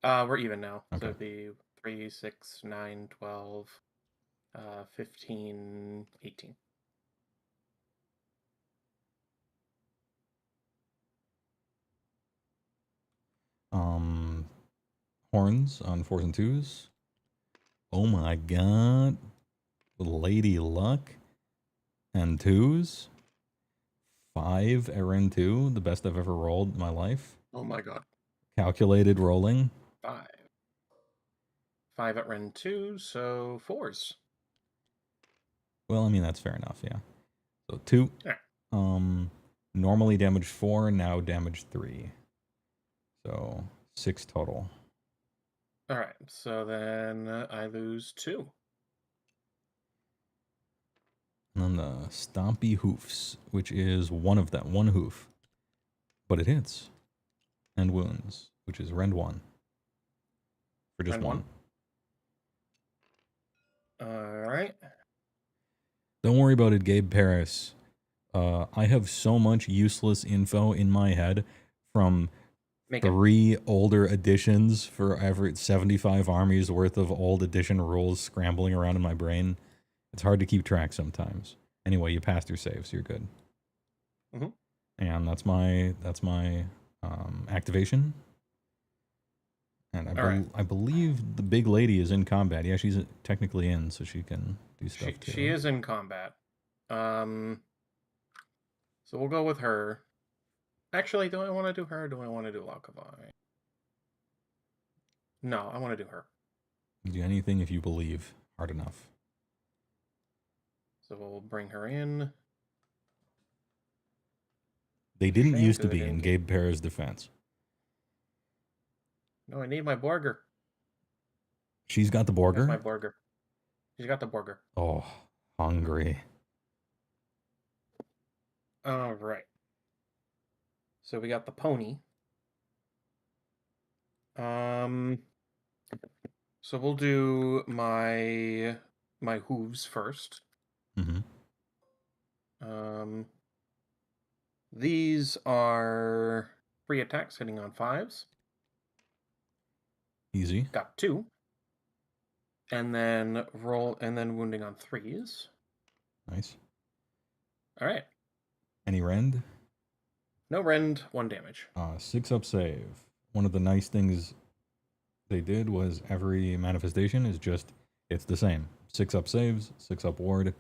We're even now.
Okay.
So it'd be 3, 6, 9, 12, 15, 18.
Horns on 4s and 2s. Oh my god. Lady Luck. And 2s. 5 at Ren 2, the best I've ever rolled in my life.
Oh my god.
Calculated rolling.
5. 5 at Ren 2, so 4s.
Well, I mean, that's fair enough, yeah. So 2.
Yeah.
Normally damage 4, now damage 3. So 6 total.
Alright, so then I lose 2.
And then the Stompy Hoofs, which is one of them, 1 hoof. But it hits. And wounds, which is rend 1. For just
Rend
1.
Alright.
Don't worry about it, Gabe Paris. I have so much useless info in my head from 3 older editions for every 75 armies worth of old edition rules scrambling around in my brain. It's hard to keep track sometimes. Anyway, you passed your saves. You're good. And that's my activation. And I believe the big lady is in combat. Yeah, she's technically in, so she can do stuff too.
She is in combat. So we'll go with her. Actually, do I want to do her or do I want to do Alkavai? No, I want to do her.
You do anything if you believe hard enough.
So we'll bring her in.
They didn't used to be in Gabe Parra's defense.
No, I need my Borger.
She's got the Borger?
My Borger. She's got the Borger.
Oh, hungry.
All right. So we got the pony. So we'll do my hooves first.
Mm-hmm.
These are 3 attacks hitting on 5s.
Easy.
Got 2. And then wounding on 3s.
Nice.
All right.
Any rend?
No rend, 1 damage.
6 up save. One of the nice things they did was every manifestation is just, it's the same. 6 up saves, 6 up ward,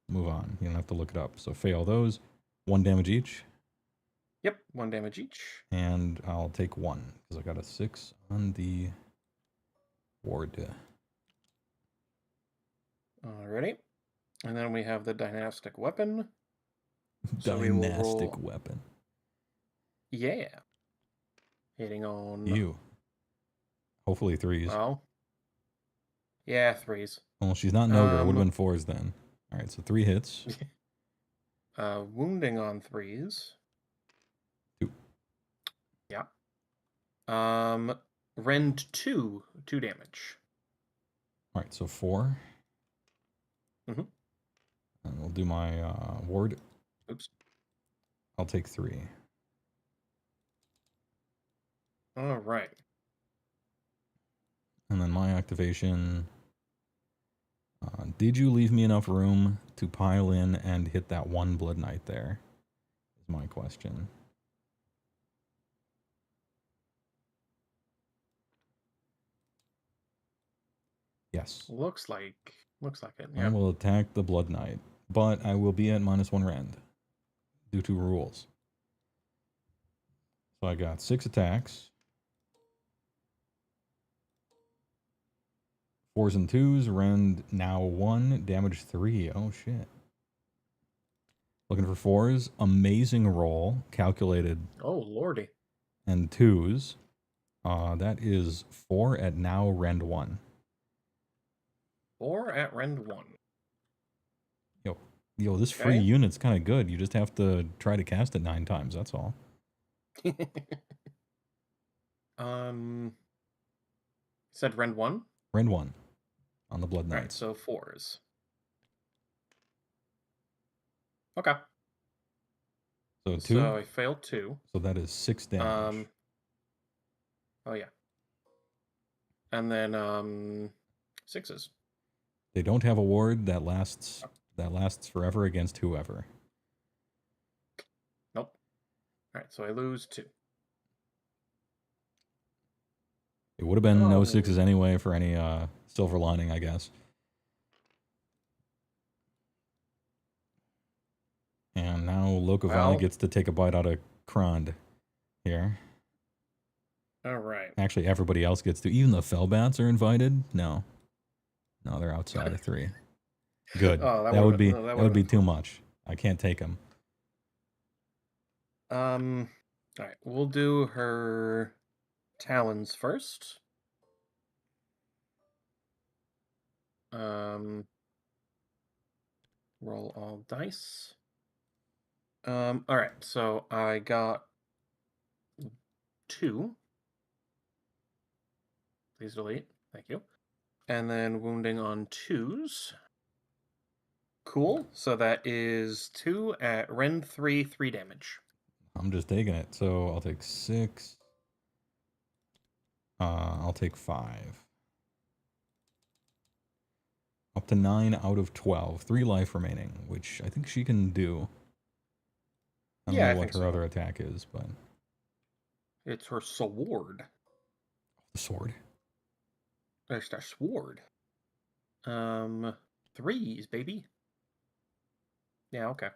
move on. You don't have to look it up. So fail those. 1 damage each.
Yep, 1 damage each.
And I'll take 1, because I got a 6 on the ward.
Alrighty. And then we have the dynastic weapon.
Dynastic weapon.
Yeah. Hitting on...
You. Hopefully 3s.
Well. Yeah, 3s.
Well, she's not Noga. It would have been 4s then. Alright, so 3 hits.
Wounding on 3s.
2.
Yeah. Rend 2 damage.
Alright, so 4.
Mm-hmm.
And we'll do my ward.
Oops.
I'll take 3.
Alright.
And then my activation. Did you leave me enough room to pile in and hit that 1 Blood Knight there? Is my question. Yes.
Looks like it. Yeah.
I will attack the Blood Knight, but I will be at -1 rend due to rules. So I got 6 attacks. 4s and 2s, rend now 1, damage 3. Oh shit. Looking for 4s, amazing roll, calculated.
Oh lordy.
And 2s. That is 4 at now rend 1.
4 at rend 1.
Yo, this free unit's kind of good. You just have to try to cast it 9 times, that's all.
Said rend 1?
Rend 1 on the Blood Knight.
Right, so 4s. Okay.
So 2.
So I failed 2.
So that is 6 damage.
Oh yeah. And then 6s.
They don't have a ward that lasts forever against whoever.
Nope. All right, so I lose 2.
It would have been no 6s anyway for any silver lining, I guess. And now Lokovali gets to take a bite out of Krond here.
All right.
Actually, everybody else gets to. Even the Fellbats are invited. No, they're outside of 3. Good.
Oh,
that would be too much. I can't take them.
All right, we'll do her talons first. Roll all dice. All right, so I got 2. Please delete. Thank you. And then wounding on 2s. Cool. So that is 2 at rend 3, 3 damage.
I'm just taking it. So I'll take 6. I'll take 5. Up to 9 out of 12. 3 life remaining, which I think she can do. I don't know what her other attack is, but
It's her sword.
the sword.
It's a sword. 3s, baby. Yeah, okay.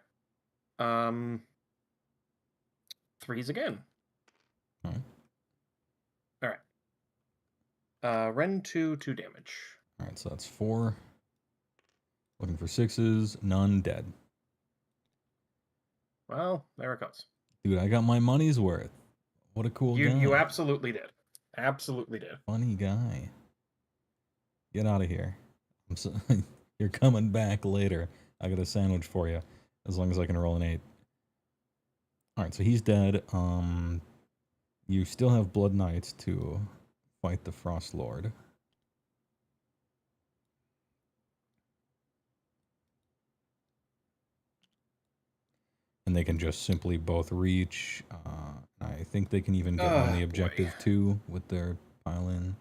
3s again.
Alright.
Alright. Ren 2 damage.
Alright, so that's 4. Looking for 6s, none, dead.
Well, there it goes.
Dude, I got my money's worth. What a cool guy.
You absolutely did. Absolutely did.
Funny guy. Get out of here. You're coming back later. I got a sandwich for you, as long as I can roll an 8. Alright, so he's dead. You still have Blood Knights to fight the Frost Lord. And they can just simply both reach. I think they can even get on the objective too with their pile-in.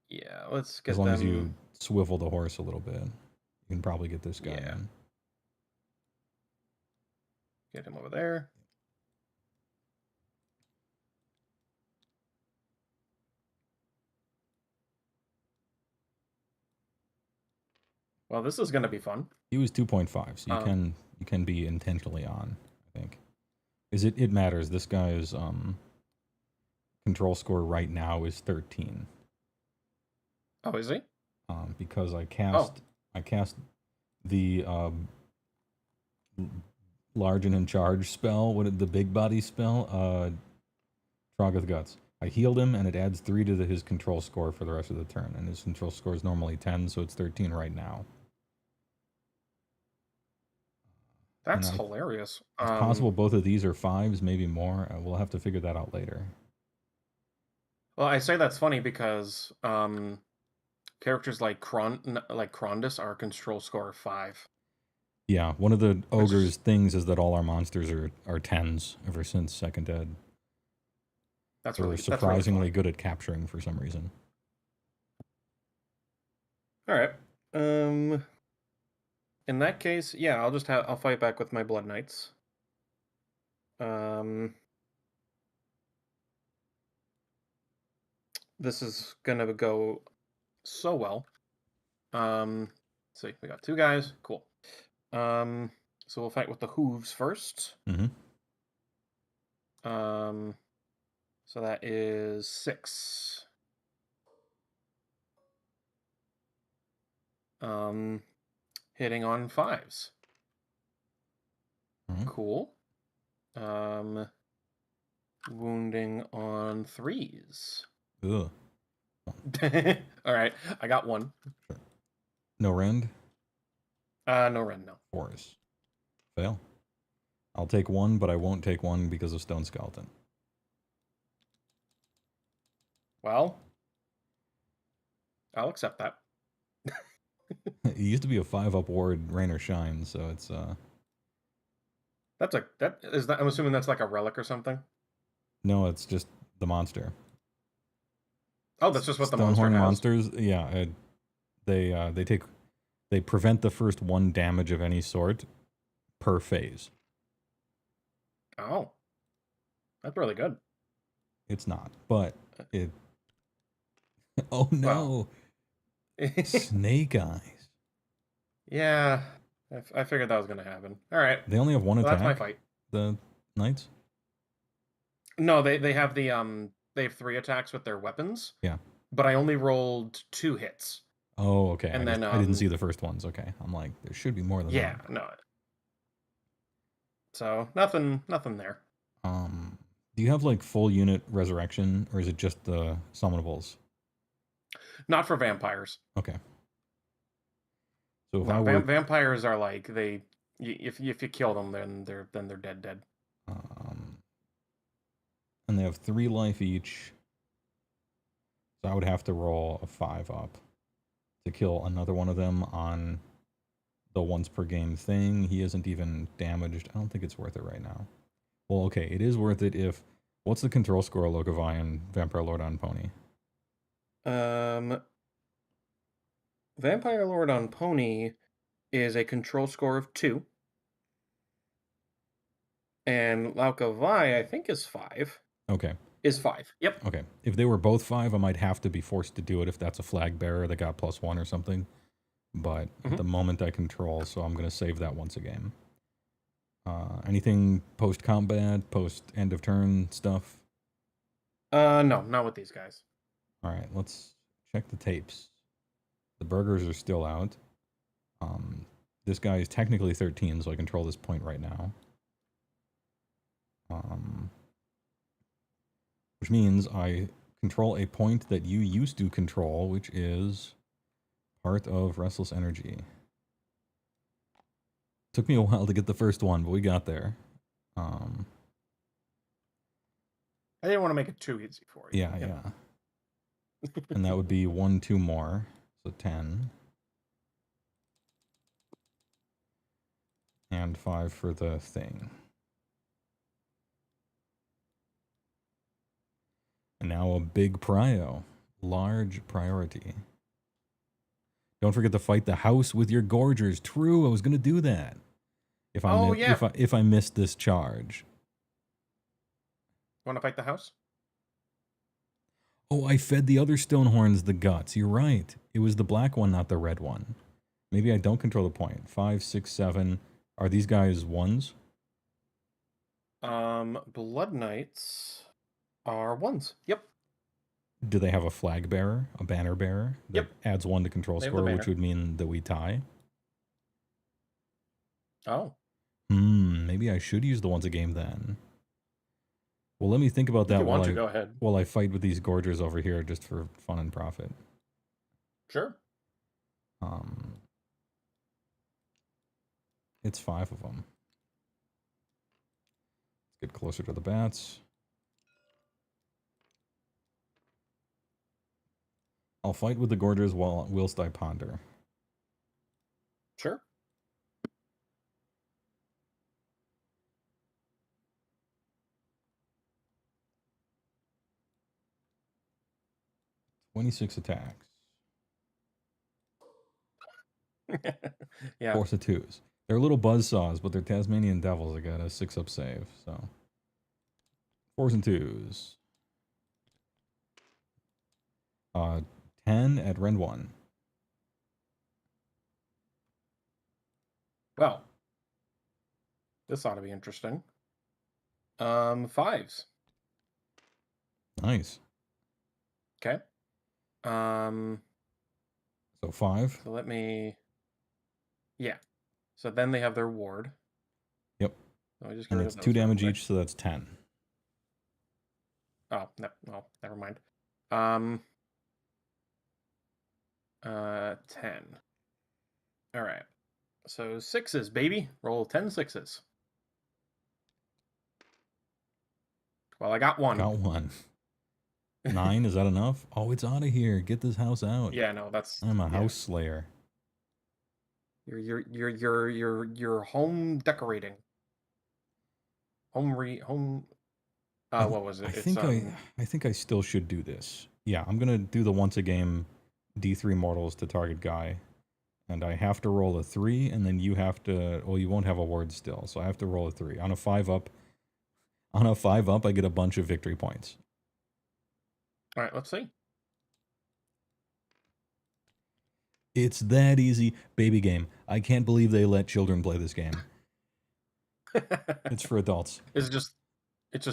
Yeah, let's get
as long
them...
as you swivel the horse a little bit, you can probably get this guy in.
Get him over there. Well, this is going to be fun.
He was 2.5, so you can be intentionally on, I think. It matters. This guy's control score right now is 13.
Oh, is he?
Because I cast the large and in charge spell, the big body spell, Troggoth Guts. I healed him, and it adds 3 to his control score for the rest of the turn. And his control score is normally 10, so it's 13 right now.
That's hilarious.
It's possible both of these are 5s, maybe more. We'll have to figure that out later.
Well, I say that's funny because characters like Krondus are control score 5.
Yeah, one of the ogre's things is that all our monsters are 10s ever since Second Ed.
That's
really surprisingly good at capturing for some reason.
All right. In that case, yeah, I'll fight back with my Blood Knights. This is gonna go so well. See, we got 2 guys. Cool. So we'll fight with the hooves first.
Mm-hmm.
So that is 6. Hitting on 5s.
Mm-hmm.
Cool. Wounding on 3s.
Ugh.
All right, I got 1.
Sure. No rend?
No rend, no.
4s. Fail. I'll take 1, but I won't take 1 because of Stone Skeleton.
Well, I'll accept that.
It used to be a 5-up ward, rain or shine, so it's
I'm assuming that's like a relic or something.
No, it's just the monster.
Oh, that's just what the monster
Stonehorn
has.
monsters, yeah, they prevent the first 1 damage of any sort per phase.
Oh, that's really good.
It's not, but it. Oh no!
Well.
Snake eyes.
Yeah, I figured that was going to happen. All right.
They only have 1 attack.
That's my fight.
The knights.
No, they have they have 3 attacks with their weapons.
Yeah.
But I only rolled 2 hits.
Oh, okay.
And
I didn't see the first ones. Okay, I'm like, there should be more than that.
Yeah, no. So nothing there.
Do you have like full unit resurrection, or is it just the summonables?
Not for vampires.
Okay. So if
vampires are like if you kill them, then they're dead.
And they have 3 life each. So I would have to roll a 5-up to kill another one of them on the once per game thing. He isn't even damaged. I don't think it's worth it right now. Well, okay, it is worth it if... What's the control score of Lokavi and Vampire Lord on Pony?
Vampire Lord on Pony is a control score of 2. And Laukavai, I think, is 5.
Okay.
Is 5. Yep.
Okay. If they were both 5, I might have to be forced to do it if that's a flag bearer that got +1 or something. But at the moment I control, so I'm going to save that once a game. Anything post-combat, post-end of turn stuff?
No, not with these guys.
All right, let's check the tapes. The burgers are still out. This guy is technically 13, so I control this point right now. Which means I control a point that you used to control, which is part of Restless Energy. Took me a while to get the first one, but we got there.
I didn't want to make it too easy for you.
Yeah. And that would be 1, 2 more, so 10. And 5 for the thing. And now a big prio. Large priority. Don't forget to fight the house with your gorgers. True, I was going to do that. If I missed this charge.
Want to fight the house?
Oh, I fed the other Stonehorns the guts. You're right. It was the black one, not the red one. Maybe I don't control the point. 5, 6, 7. Are these guys 1s?
Blood Knights are 1s. Yep.
Do they have a flag bearer, a banner bearer? That adds 1 to control score, which would mean that we tie.
Oh.
Maybe I should use the ones a game then. Well, let me think about that
Go ahead.
while I fight with these gorgers over here just for fun and profit.
Sure.
It's 5 of them. Let's get closer to the bats. I'll fight with the gorgers whilst I ponder.
Sure.
"26 attacks.
Yeah.
Force of 2s. They're little buzzsaws, but they're Tasmanian devils. I got a 6-up save, so 4s and 2s. 10 at Rend 1.
Well, this ought to be interesting. 5s.
Nice.
Okay.
So 5.
So let me. Yeah. So then they have their ward.
Yep.
So I just
And it's 2 damage each, so that's 10.
Oh, no, well, never mind. 10. All right. So 6s, baby. Roll 10 6s. Well, I got 1.
Got 1. 9, is that enough? Oh, it's out of here. Get this house out.
Yeah, no, that's.
I'm a house slayer.
You're home decorating. What was it?
I think I still should do this. Yeah, I'm gonna do the once a game D3 mortals to target guy, and I have to roll a 3, and then you have to. Well, you won't have a ward still, so I have to roll a 3 on a 5-up. On a 5-up, I get a bunch of victory points.
All right, let's see.
It's that easy, baby game. I can't believe they let children play this game. It's for adults.
It's just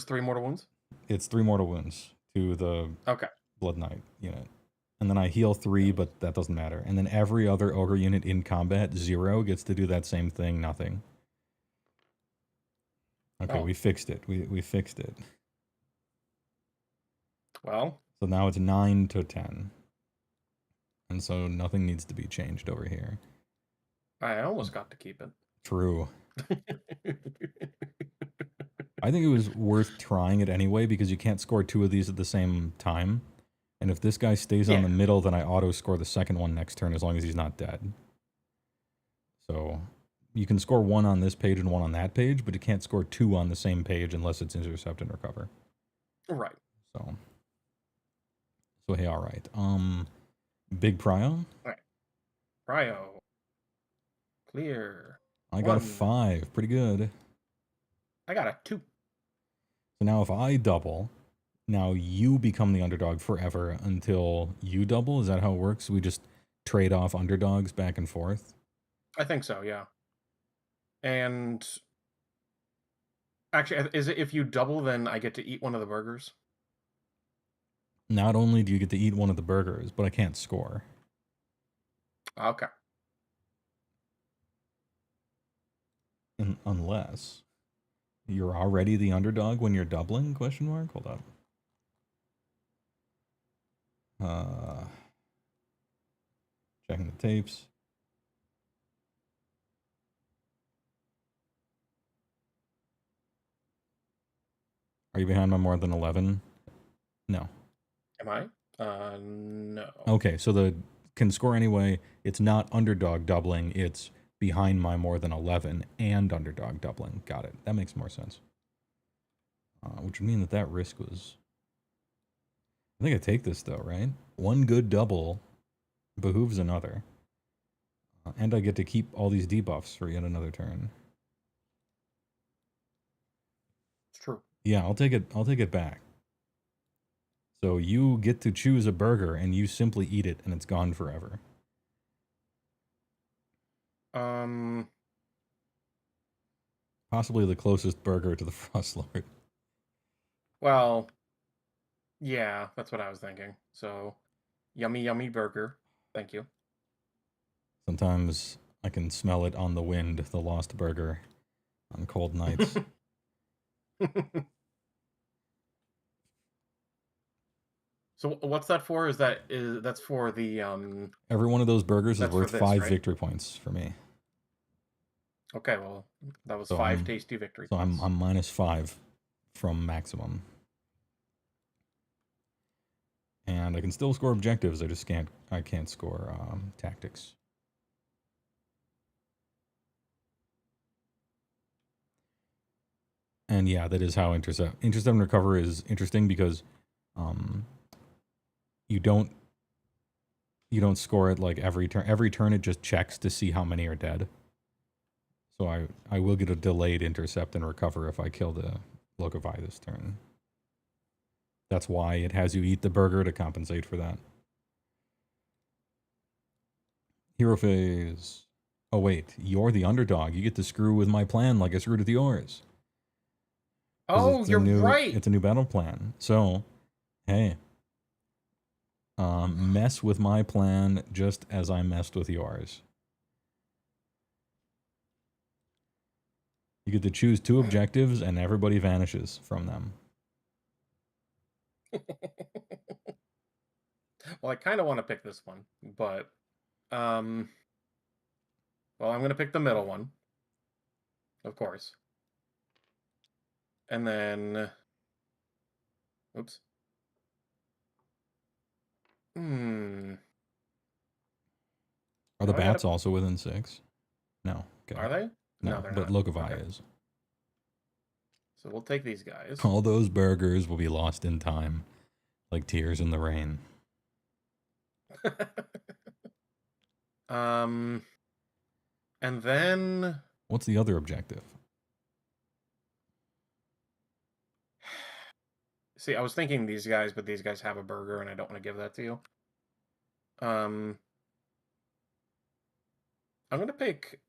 3 mortal wounds?
It's 3 mortal wounds to the Blood Knight unit. And then I heal 3, but that doesn't matter. And then every other ogre unit in combat, 0, gets to do that same thing, nothing. Okay, we fixed it. We fixed it.
Well.
So now it's 9 to 10. And so nothing needs to be changed over here.
I almost got to keep it.
True. I think it was worth trying it anyway because you can't score 2 of these at the same time. And if this guy stays on the middle, then I auto-score the second one next turn as long as he's not dead. So you can score 1 on this page and 1 on that page, but you can't score 2 on the same page unless it's intercept and recover.
Right.
So hey, all right. Big prio?
All right. Prio. Clear.
I got a 5. Pretty good.
I got a 2.
So now if I double, now you become the underdog forever until you double. Is that how it works? We just trade off underdogs back and forth?
I think so, yeah. And actually, is it if you double, then I get to eat one of the burgers?
Not only do you get to eat one of the burgers, but I can't score.
Okay.
Unless you're already the underdog when you're doubling? Question mark. Hold up. Checking the tapes. Are you behind by more than 11? No.
Am I? No.
Okay, so the can score anyway. It's not underdog doubling. It's behind my more than 11 and underdog doubling. Got it. That makes more sense. Which would mean that that risk was... I think I take this though, right? One good double behooves another. And I get to keep all these debuffs for yet another turn.
It's true.
Yeah, I'll take it back. So you get to choose a burger and you simply eat it and it's gone forever. Possibly the closest burger to the Frost Lord.
Well, yeah, that's what I was thinking. So, yummy, yummy burger. Thank you.
Sometimes I can smell it on the wind, the lost burger, on cold nights.
So what's that for? That's for the
Every one of those burgers is worth
this,
5
right?
victory points for me.
Okay, well, that was
So
5 tasty victory
So
points.
I'm -5 from maximum. And I can still score objectives, I can't score tactics. And yeah, that is how intercept and recover is interesting because you don't score it like every turn. Every turn it just checks to see how many are dead. So I will get a delayed intercept and recover if I kill the Lokovi this turn. That's why it has you eat the burger to compensate for that. Hero phase. Oh wait, you're the underdog. You get to screw with my plan like I screwed with yours.
Oh, you're right.
It's a new battle plan. So, hey. Mess with my plan just as I messed with yours. You get to choose 2 objectives and everybody vanishes from them.
Well, I kind of want to pick this one, but well, I'm going to pick the middle one, of course. And then oops.
Are the bats also within 6? No. Okay.
Are they?
No,
they're
but
not.
Lokovi
Okay.
is.
So we'll take these guys.
All those burgers will be lost in time, like tears in the rain.
And then
What's the other objective?
see, I was thinking these guys, but these guys have a burger, and I don't want to give that to you. I'm gonna pick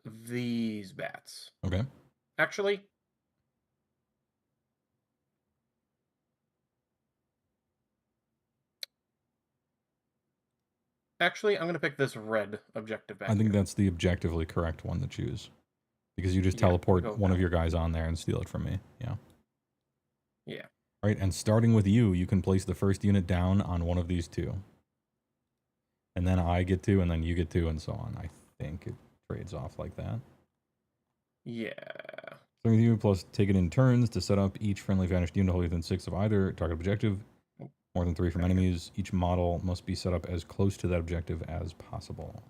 these bats.
Okay.
Actually, I'm gonna pick this red objective back
I think
here.
that's the objectively correct one to choose. Because you just
Yeah,
teleport
we'll go
one
with
of your guys on there and steal it from me. Yeah.
Yeah.
Right, and starting with you, you can place the first unit down on one of these 2. And then I get 2, and then you get 2, and so on. I think it trades off like that.
Yeah.
Starting with you, plus take it in turns to set up each friendly vanished unit within 6 of either target objective. More than 3 from enemies. Each model must be set up as close to that objective as possible.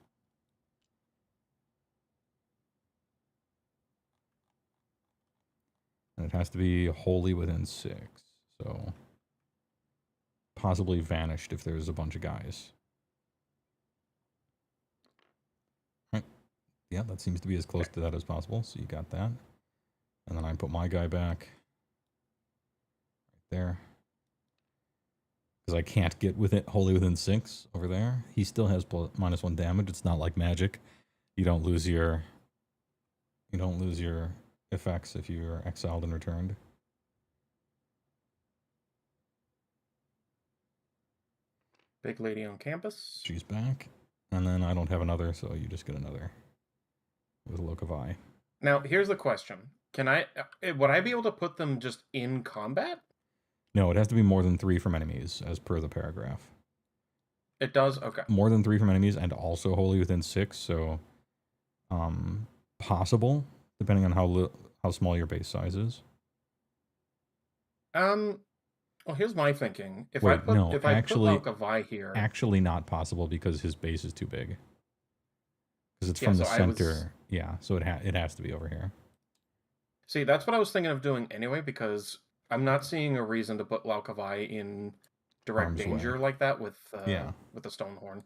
And it has to be wholly within 6. So possibly vanished if there's a bunch of guys. Right. Yeah, that seems to be as close to that as possible. So you got that. And then I put my guy back. Right there. Because I can't get with it wholly within 6 over there. He still has -1 damage. It's not like magic. You don't lose your effects if you're exiled and returned.
Big lady on campus.
She's back. And then I don't have another, so you just get another with Look of Eye.
Now, here's the question. Would I be able to put them just in combat?
No, it has to be more than 3 from enemies, as per the paragraph.
It does? Okay.
More than 3 from enemies, and also wholly within 6, so possible, depending on how small your base size is.
Well, here's my thinking. If
Wait,
I put
no,
if
actually,
I put Valkavai here,
actually not possible because his base is too big. Because it's from the center. Yeah, so it has to be over here.
See, that's what I was thinking of doing anyway, because I'm not seeing a reason to put Valkavai in direct
Harm's
danger
way.
like that with the Stonehorn.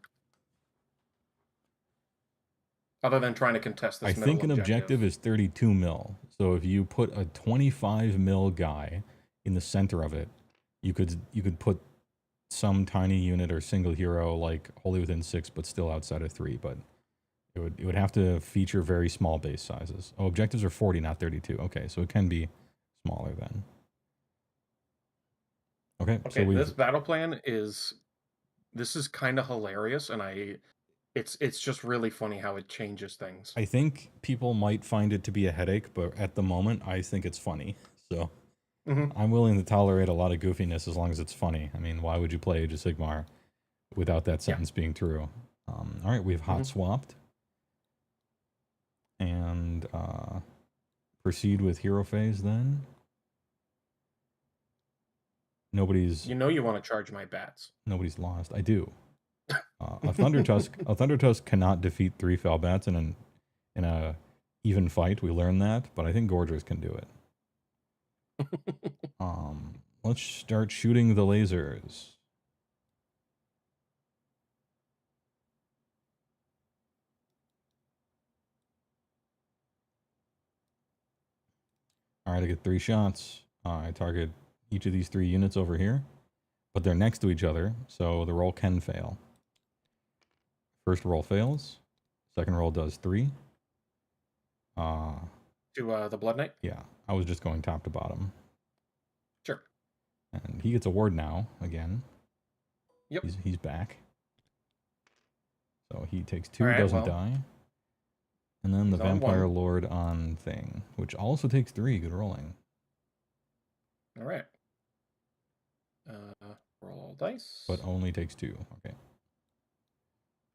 Other than trying to contest this
I think an objective is 32 mil. So if you put a 25 mil guy in the center of it, you could put some tiny unit or single hero like wholly within 6, but still outside of 3. But it would have to feature very small base sizes. Oh, objectives are 40, not 32. Okay, so it can be smaller then. Okay,
Okay,
so
this battle plan is kind of hilarious, and it's just really funny how it changes things.
I think people might find it to be a headache, but at the moment, I think it's funny. So I'm willing to tolerate a lot of goofiness as long as it's funny. I mean, why would you play Age of Sigmar without that sentence being true? All right, we've hot swapped. And proceed with hero phase then. Nobody's...
You know you want to charge my bats.
Nobody's lost. I do. A Thunder Tusk cannot defeat 3 Fel Bats in a even fight. We learned that, but I think Gorgers can do it. Let's start shooting the lasers. All right, I get 3 shots. I target each of these 3 units over here, but they're next to each other, so the roll can fail. First roll fails. Second roll does 3.
To the Blood Knight?
Yeah, I was just going top to bottom.
Sure.
And he gets a ward now, again.
Yep.
He's back. So he takes 2, doesn't die. And then the Vampire Lord on thing, which also takes 3. Good rolling.
All right. Roll all dice.
But only takes 2. Okay.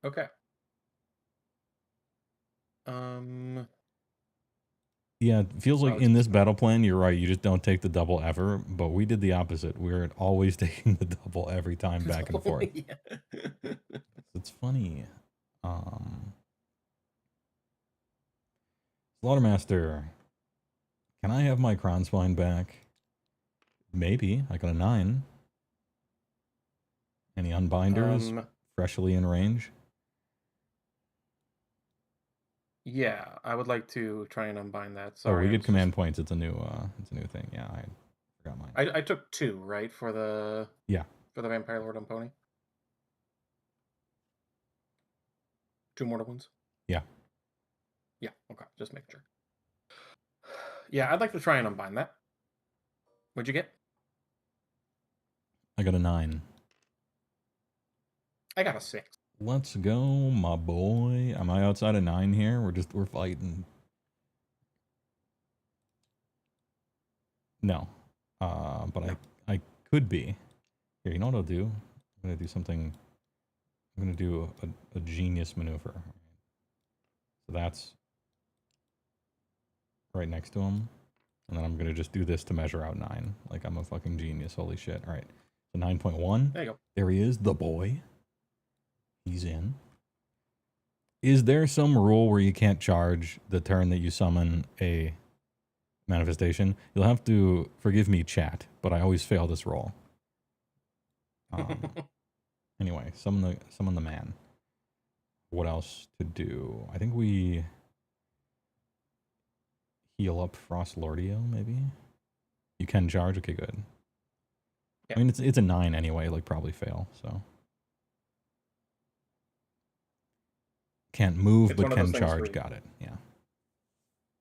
Okay.
Yeah, it feels like in this battle plan, you're right. You just don't take the double ever, but we did the opposite. We're always taking the double every time back and forth. It's funny. Slaughtermaster. Can I have my Crown Spine back? Maybe. I got a 9. Any unbinders? Freshly in range?
Yeah, I would like to try and unbind that. Sorry,
we get command points. It's a new thing. Yeah, I forgot mine.
I took 2, right, for the Vampire Lord on Pony. 2 mortal wounds.
Yeah.
Yeah. Okay, just make sure. Yeah, I'd like to try and unbind that. What'd you get?
I got a 9.
I got a 6.
Let's go, my boy. Am I outside of 9 here? We're fighting. No. But I could be. Here, you know what I'll do? I'm gonna do something. I'm gonna do a genius maneuver. So that's right next to him. And then I'm gonna just do this to measure out 9. Like I'm a fucking genius. Holy shit. Alright. So 9.1.
There you go.
There he is, the boy. He's in. Is there some rule where you can't charge the turn that you summon a manifestation? You'll have to forgive me, chat, but I always fail this roll. Anyway, summon the man. What else to do? I think heal up Frost Lordio, maybe? You can charge? Okay, good.
Yeah.
I mean, it's a 9 anyway, like probably fail, so. Can't move,
It's
but
one of those
can
things
charge.
where-
Got it, yeah.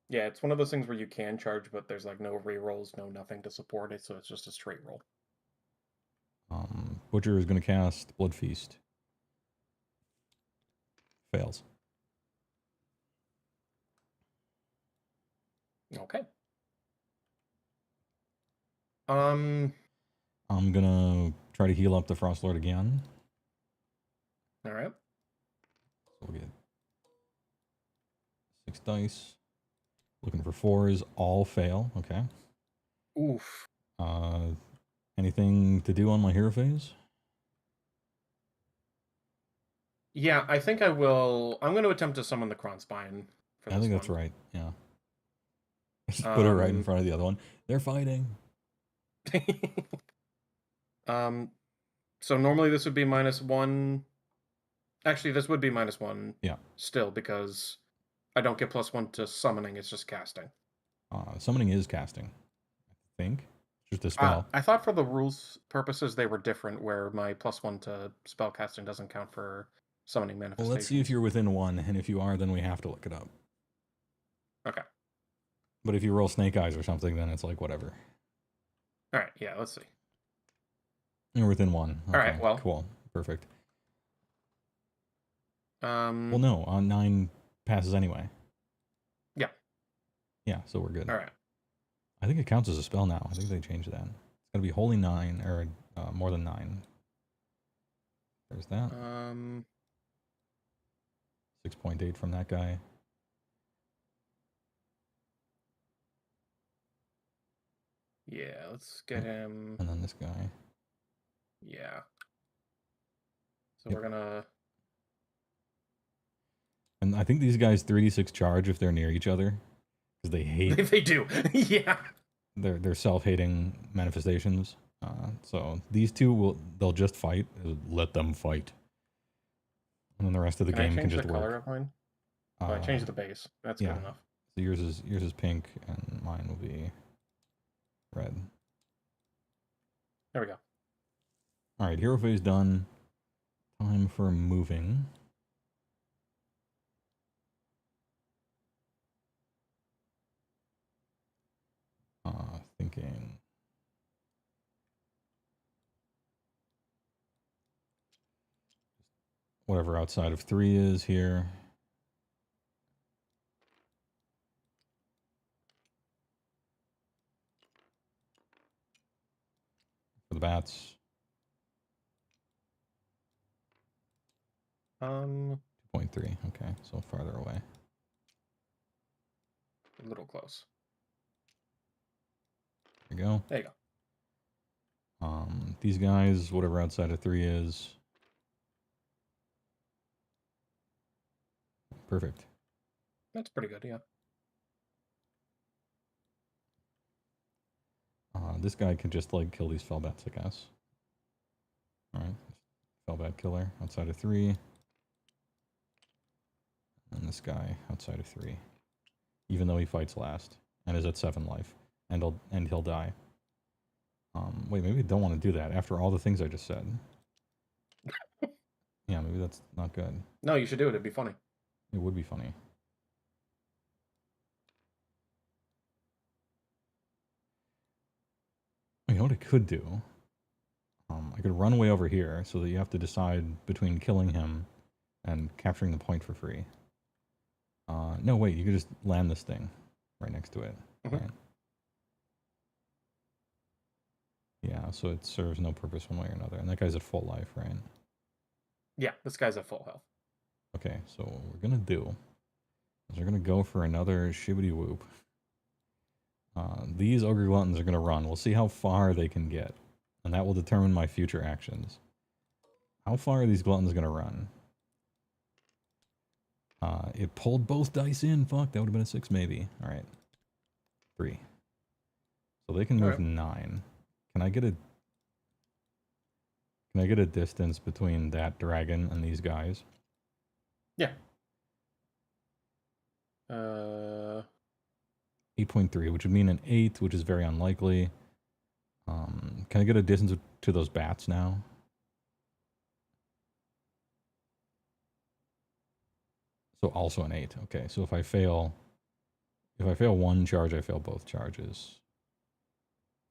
Yeah, it's one of those things where you can charge, but there's like no rerolls, no nothing to support it, so it's just a straight roll.
Butcher is going to cast Blood Feast. Fails.
Okay.
I'm going to try to heal up the Frost Lord again.
All right.
So we'll get 6 dice. Looking for 4s, all fail. Okay.
Oof.
Anything to do on my hero phase?
Yeah, I think I will. I'm going to attempt to summon the Kronspine for this
I think that's
one.
right, yeah. Just put it right in front of the other one. They're fighting.
So normally this would be -1. Actually, this would be -1.
Yeah.
Still, because I don't get +1 to summoning. It's just casting.
Summoning is casting, I think. Just a spell.
I thought for the rules purposes they were different, where my +1 to spell casting doesn't count for summoning
Well,
manifestations.
let's see if you're within 1, and if you are, then we have to look it up.
Okay.
But if you roll Snake Eyes or something, then it's like whatever.
All right. Yeah. Let's see.
You're within 1. Okay,
All right. Well.
Cool. Perfect.
Well,
no. 9 passes anyway.
Yeah.
Yeah, so we're good.
All right.
I think it counts as a spell now. I think they changed that. It's going to be Holy 9, or more than 9. There's that. 6.8 from that guy.
Yeah, let's get him.
And then this guy.
Yeah. So
Yep.
we're gonna.
And I think these guys 3d6 charge if they're near each other, because they hate.
They do. Yeah.
They're self-hating manifestations. So these two they'll just fight. Let them fight. And then the rest of the
Can
game
I
can
change
just
the
work.
color of mine? Oh, I changed the base. That's
yeah.
good enough.
So yours is pink, and mine will be red.
There we go.
All right, hero phase done. Time for moving. Thinking. Whatever outside of 3 is here. For the bats. 2.3. Okay, so farther away.
A little close.
There you go.
There you go.
These guys, whatever outside of 3 is. Perfect.
That's pretty good, yeah.
This guy can just like kill these fellbats, I guess. Alright. Fellbat killer outside of 3. And this guy outside of 3. Even though he fights last and is at 7 life. And he'll die. Wait, maybe I don't want to do that after all the things I just said. Yeah, maybe that's not good.
No, you should do it. It'd be funny.
It would be funny. You know what I could do? I could run away over here so that you have to decide between killing him and capturing the point for free. No, wait, you could just land this thing right next to it.
Mm-hmm.
Right? Yeah, so it serves no purpose one way or another. And that guy's at full life, right?
Yeah, this guy's at full health.
Okay, so what we're going to do is we're going to go for another shibbity whoop. These Ogre Gluttons are going to run. We'll see how far they can get. And that will determine my future actions. How far are these Gluttons going to run? It pulled both dice in. Fuck, that would have been a 6 maybe. Alright. 3. So they can move 9. Can I get a distance between that dragon and these guys?
Yeah.
8 8.3, which would mean an 8, which is very unlikely. Can I get a distance to those bats now? So also an 8. Okay, so if I fail one charge, I fail both charges.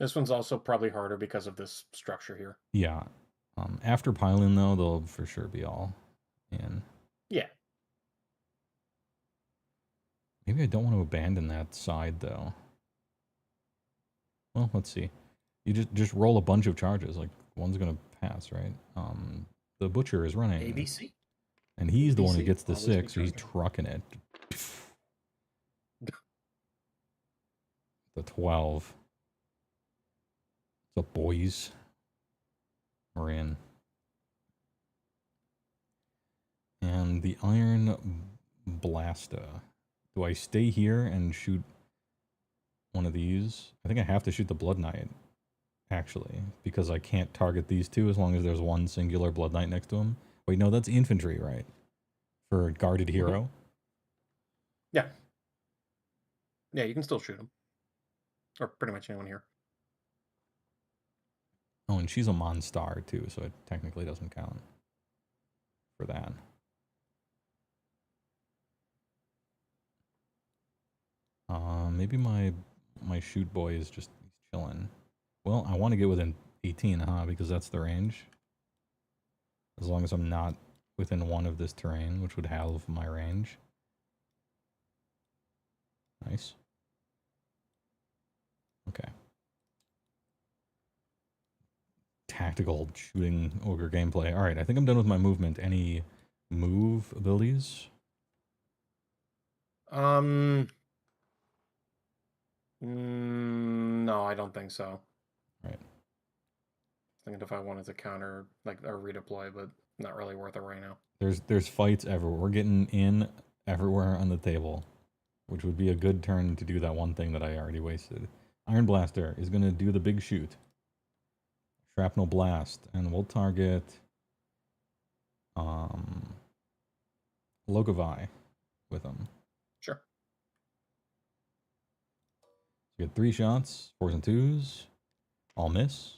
This one's also probably harder because of this structure here.
Yeah. After piling, though, they'll for sure be all in.
Yeah.
Maybe I don't want to abandon that side, though. Well, let's see. You just roll a bunch of charges. Like, one's going to pass, right? The butcher is running.
ABC.
And he's the one who
ABC,
gets the
always
6, so
be
he's trucking it. The 12. What's up, boys? We're in. And the Iron Blasta. Do I stay here and shoot one of these? I think I have to shoot the Blood Knight, actually, because I can't target these two as long as there's one singular Blood Knight next to him. Wait, no, that's infantry, right? For guarded hero?
Yeah. Yeah, you can still shoot him. Or pretty much anyone here.
Oh, and she's a Monstar, too, so it technically doesn't count for that. Maybe my shoot boy is just chilling. Well, I want to get within 18, huh? Because that's the range. As long as I'm not within 1 of this terrain, which would halve my range. Nice. Okay. Tactical shooting ogre gameplay. All right, I think I'm done with my movement. Any move abilities?
No, I don't think so.
Right.
Thinking if I wanted to counter, like, or redeploy, but not really worth it right now.
There's fights everywhere. We're getting in everywhere on the table, which would be a good turn to do that one thing that I already wasted. Iron Blaster is going to do the big shoot. Shrapnel Blast, and we'll target Logovi with them.
Sure.
You get 3 shots, 4s and 2s. All miss.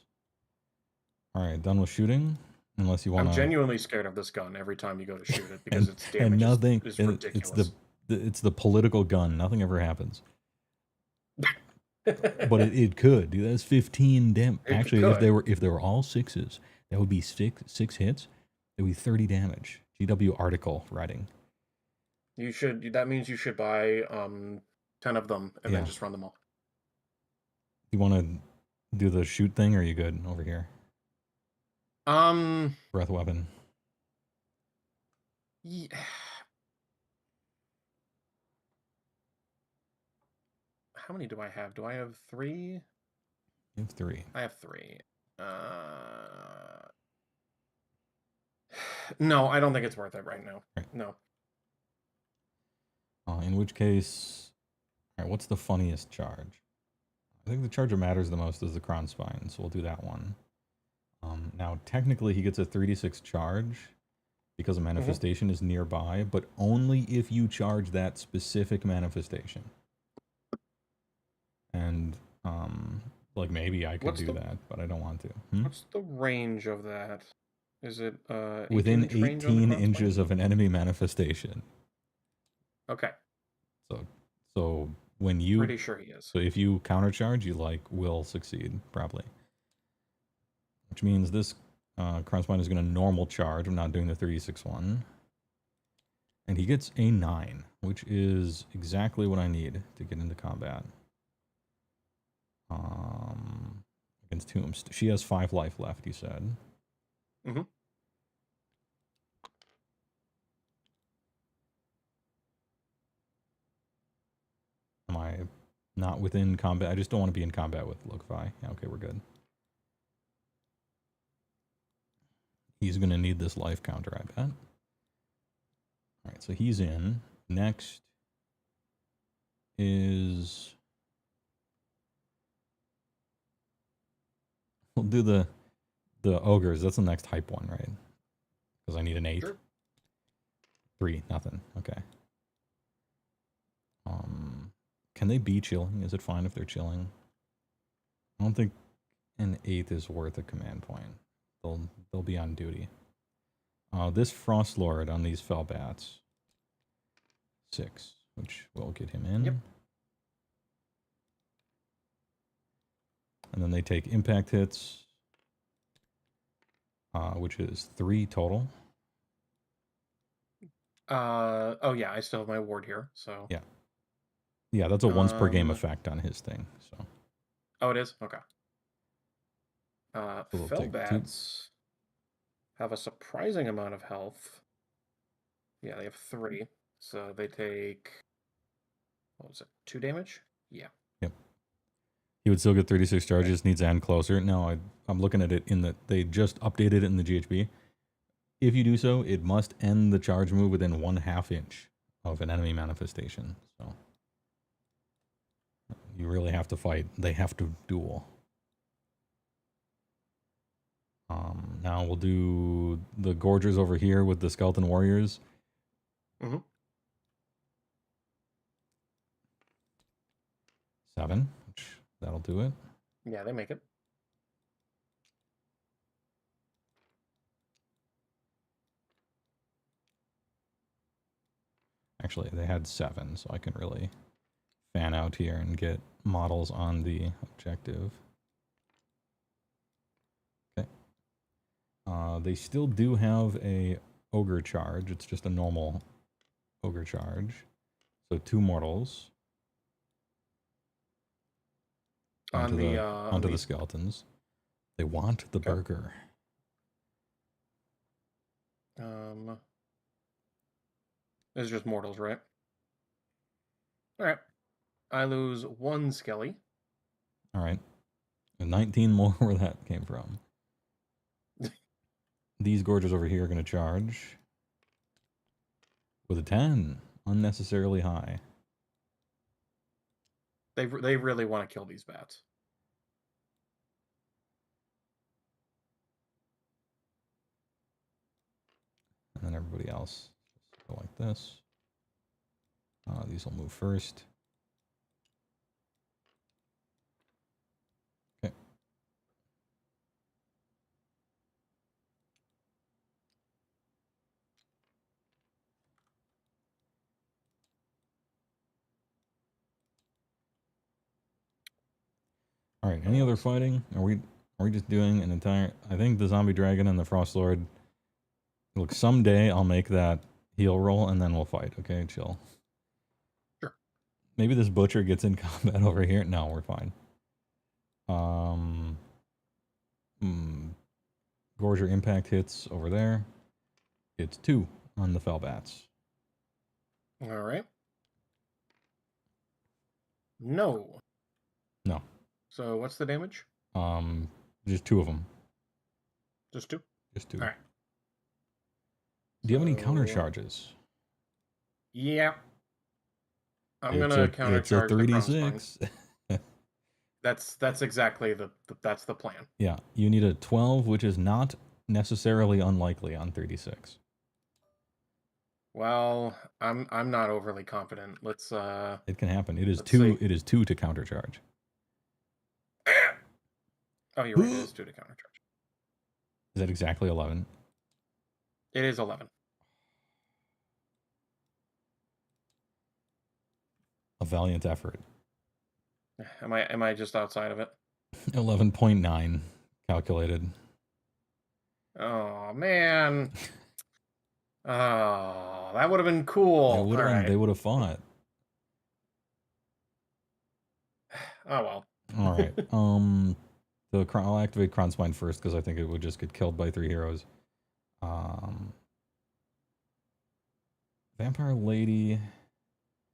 Alright, done with shooting. Unless you want to...
I'm genuinely scared of this gun every time you go to shoot it, because its damage
and nothing,
is ridiculous.
It's the political gun. Nothing ever happens. But it could. Dude, that's 15 damage. Actually, if they were all 6s, that would be six hits. It would be 30 damage. GW article writing.
You should. That means you should buy 10 of them and then just run them all.
You want to do the shoot thing, or are you good over here? Breath weapon.
Yeah. How many do I have? Do I have 3?
You have 3.
I have 3. No, I don't think it's worth it right now.
Right.
No.
In which case, all right, what's the funniest charge? I think the charge that matters the most is the Crown Spine, so we'll do that one. Now, technically, he gets a 3d6 charge because a manifestation is nearby, but only if you charge that specific manifestation. And, like, maybe I could do that, but I don't want to.
What's the range of that? Is it
within 18 inches of an enemy manifestation?
Okay.
So when you...
Pretty sure he is.
So if you countercharge, you, like, will succeed, probably. Which means this Crown Spine is going to normal charge. I'm not doing the 3d6 one. And he gets a 9, which is exactly what I need to get into combat. Against Tombs. She has 5 life left, you said.
Mm-hmm.
Am I not within combat? I just don't want to be in combat with Logovi. Yeah, okay, we're good. He's going to need this life counter, I bet. Alright, so he's in. Next is... We'll do the ogres. That's the next hype one, right? Because I need an 8.
Sure.
3, nothing. Okay. Can they be chilling? Is it fine if they're chilling? I don't think an 8th is worth a command point. They'll be on duty. This Frost Lord on these fell bats. 6, which will get him in.
Yep.
And then they take impact hits, which is 3 total.
Oh yeah, I still have my ward here, so.
Yeah. Yeah, that's a once per game effect on his thing, so.
Oh, it is? Okay.
we'll
Fell
take 2.
bats have a surprising amount of health. Yeah, they have 3. So they take, what was it, 2 damage? Yeah.
Yep. He would still get 36 charges, needs and closer. No, I'm looking at it in the, they just updated it in the GHB. If you do so, it must end the charge move within 1/2 inch of an enemy manifestation. So you really have to fight. They have to duel. Now we'll do the Gorgers over here with the Skeleton Warriors.
Mm-hmm.
7, which that'll do it.
Yeah, they make it.
Actually, they had 7, so I can really fan out here and get models on the objective. Okay. They still do have a ogre charge. It's just a normal ogre charge. So 2 mortals. Onto the skeletons. They want the burger.
It's just mortals, right? All right. I lose 1 skelly.
All right. And 19 more where that came from. These Gorgers over here are going to charge with a 10. Unnecessarily high.
They really want to kill these bats.
And then everybody else just go like this. These will move first. Okay. All right. Any other fighting? Are we just doing an entire? I think the Zombie Dragon and the Frost Lord. Look, someday I'll make that heal roll and then we'll fight. Okay, chill.
Sure.
Maybe this Butcher gets in combat over here. No, we're fine. Gorger impact hits over there. It's 2 on the fell bats.
All right. No.
No.
So what's the damage?
Just 2 of them.
Just 2?
Just 2.
All right.
Do you have any counter charges?
Yeah. I'm gonna counter charge the
3d6.
That's exactly that's the plan.
Yeah, you need a 12, which is not necessarily unlikely on 3d6.
Well, I'm not overly confident. Let's
It can happen. It is 2.
see.
It is 2 to counter charge.
Oh, you're right. It is 2 to counter charge.
Is that exactly 11?
It is 11.
A valiant effort.
Am I just outside of it?
11.9 calculated.
Oh man. Oh, that would have been cool.
They would have fought.
Oh well.
All right. I'll activate Kronspine first because I think it would just get killed by 3 heroes. Vampire Lady.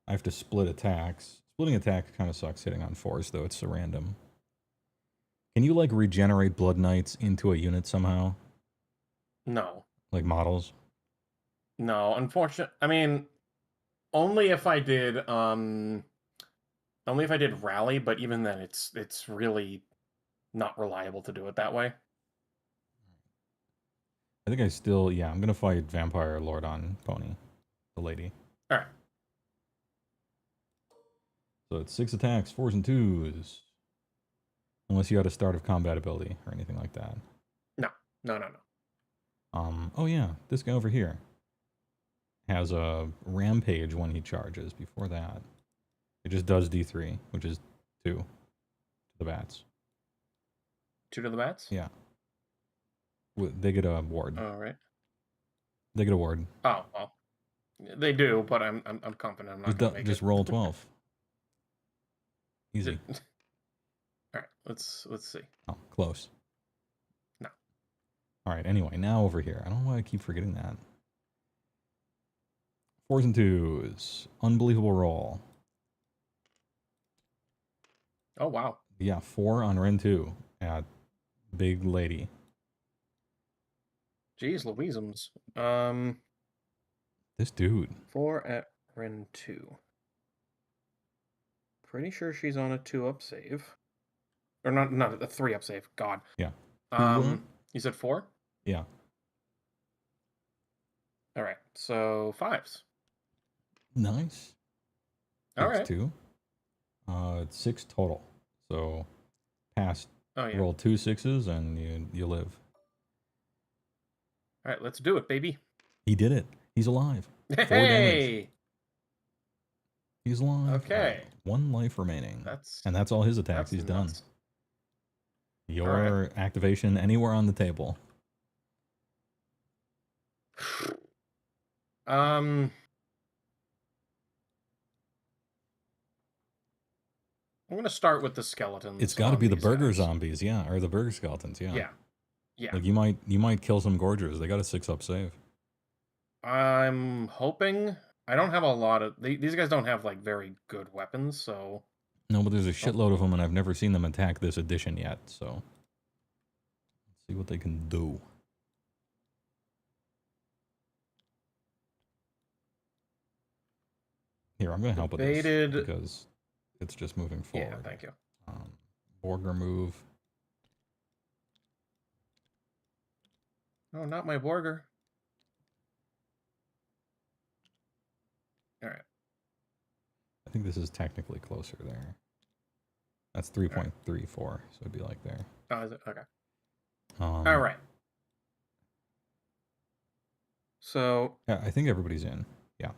I have to split attacks. Splitting attack kind of sucks hitting on 4s, though. It's so random. Can you, like, regenerate Blood Knights into a unit somehow?
No.
Like models?
No, unfortunately. I mean, only if I did rally, but even then it's really not reliable to do it that way.
I think I still, yeah, I'm going to fight Vampire Lord on Pony, the lady.
All right.
So it's 6 attacks, 4s and 2s. Unless you had a start of combat ability or anything like that.
No.
Oh yeah, this guy over here has a rampage when he charges. Before that, it just does D3, which is 2 to the bats.
2 to the bats?
Yeah. They get a ward.
All right.
They get a ward.
Oh, well. They do, but I'm confident I'm not going to make
just
it.
roll 12. Easy.
All right, let's see.
Oh, close.
No.
All right, anyway, now over here. I don't know why I keep forgetting that. 4s and 2s. Unbelievable roll.
Oh, wow.
Yeah, 4 on Ren 2 at Big Lady.
Jeez Louiseums.
This dude.
4 at Ren 2. Pretty sure she's on a 2-up save. Or not a 3-up save. God.
Yeah.
You said 4?
Yeah.
All right. So 5s.
Nice.
All right.
2. It's 6 total. So pass.
Oh, yeah.
Roll 2 6s and you live.
All right, let's do it, baby.
He did it. He's alive. 4 damage.
Hey!
He's alive.
Okay.
1 life remaining.
That's
all his attacks. He's done. Your activation anywhere on the table.
I'm going to start with the skeletons.
It's got to be the burger zombies, yeah, or the burger skeletons, yeah.
Yeah.
Like you might kill some gorgers. They got a 6-up save.
I'm hoping. I don't have a lot of these guys don't have like very good weapons, so
No, but there's a shitload of them, and I've never seen them attack this edition yet. So let's see what they can do. Here, I'm going to help with this because it's just moving forward.
Yeah, thank you.
Borger move.
No, not my Borger. All right.
I think this is technically closer there. That's 3.34, so it'd be like there.
Oh, is it? Okay.
All
right. So
yeah, I think everybody's in. Yeah,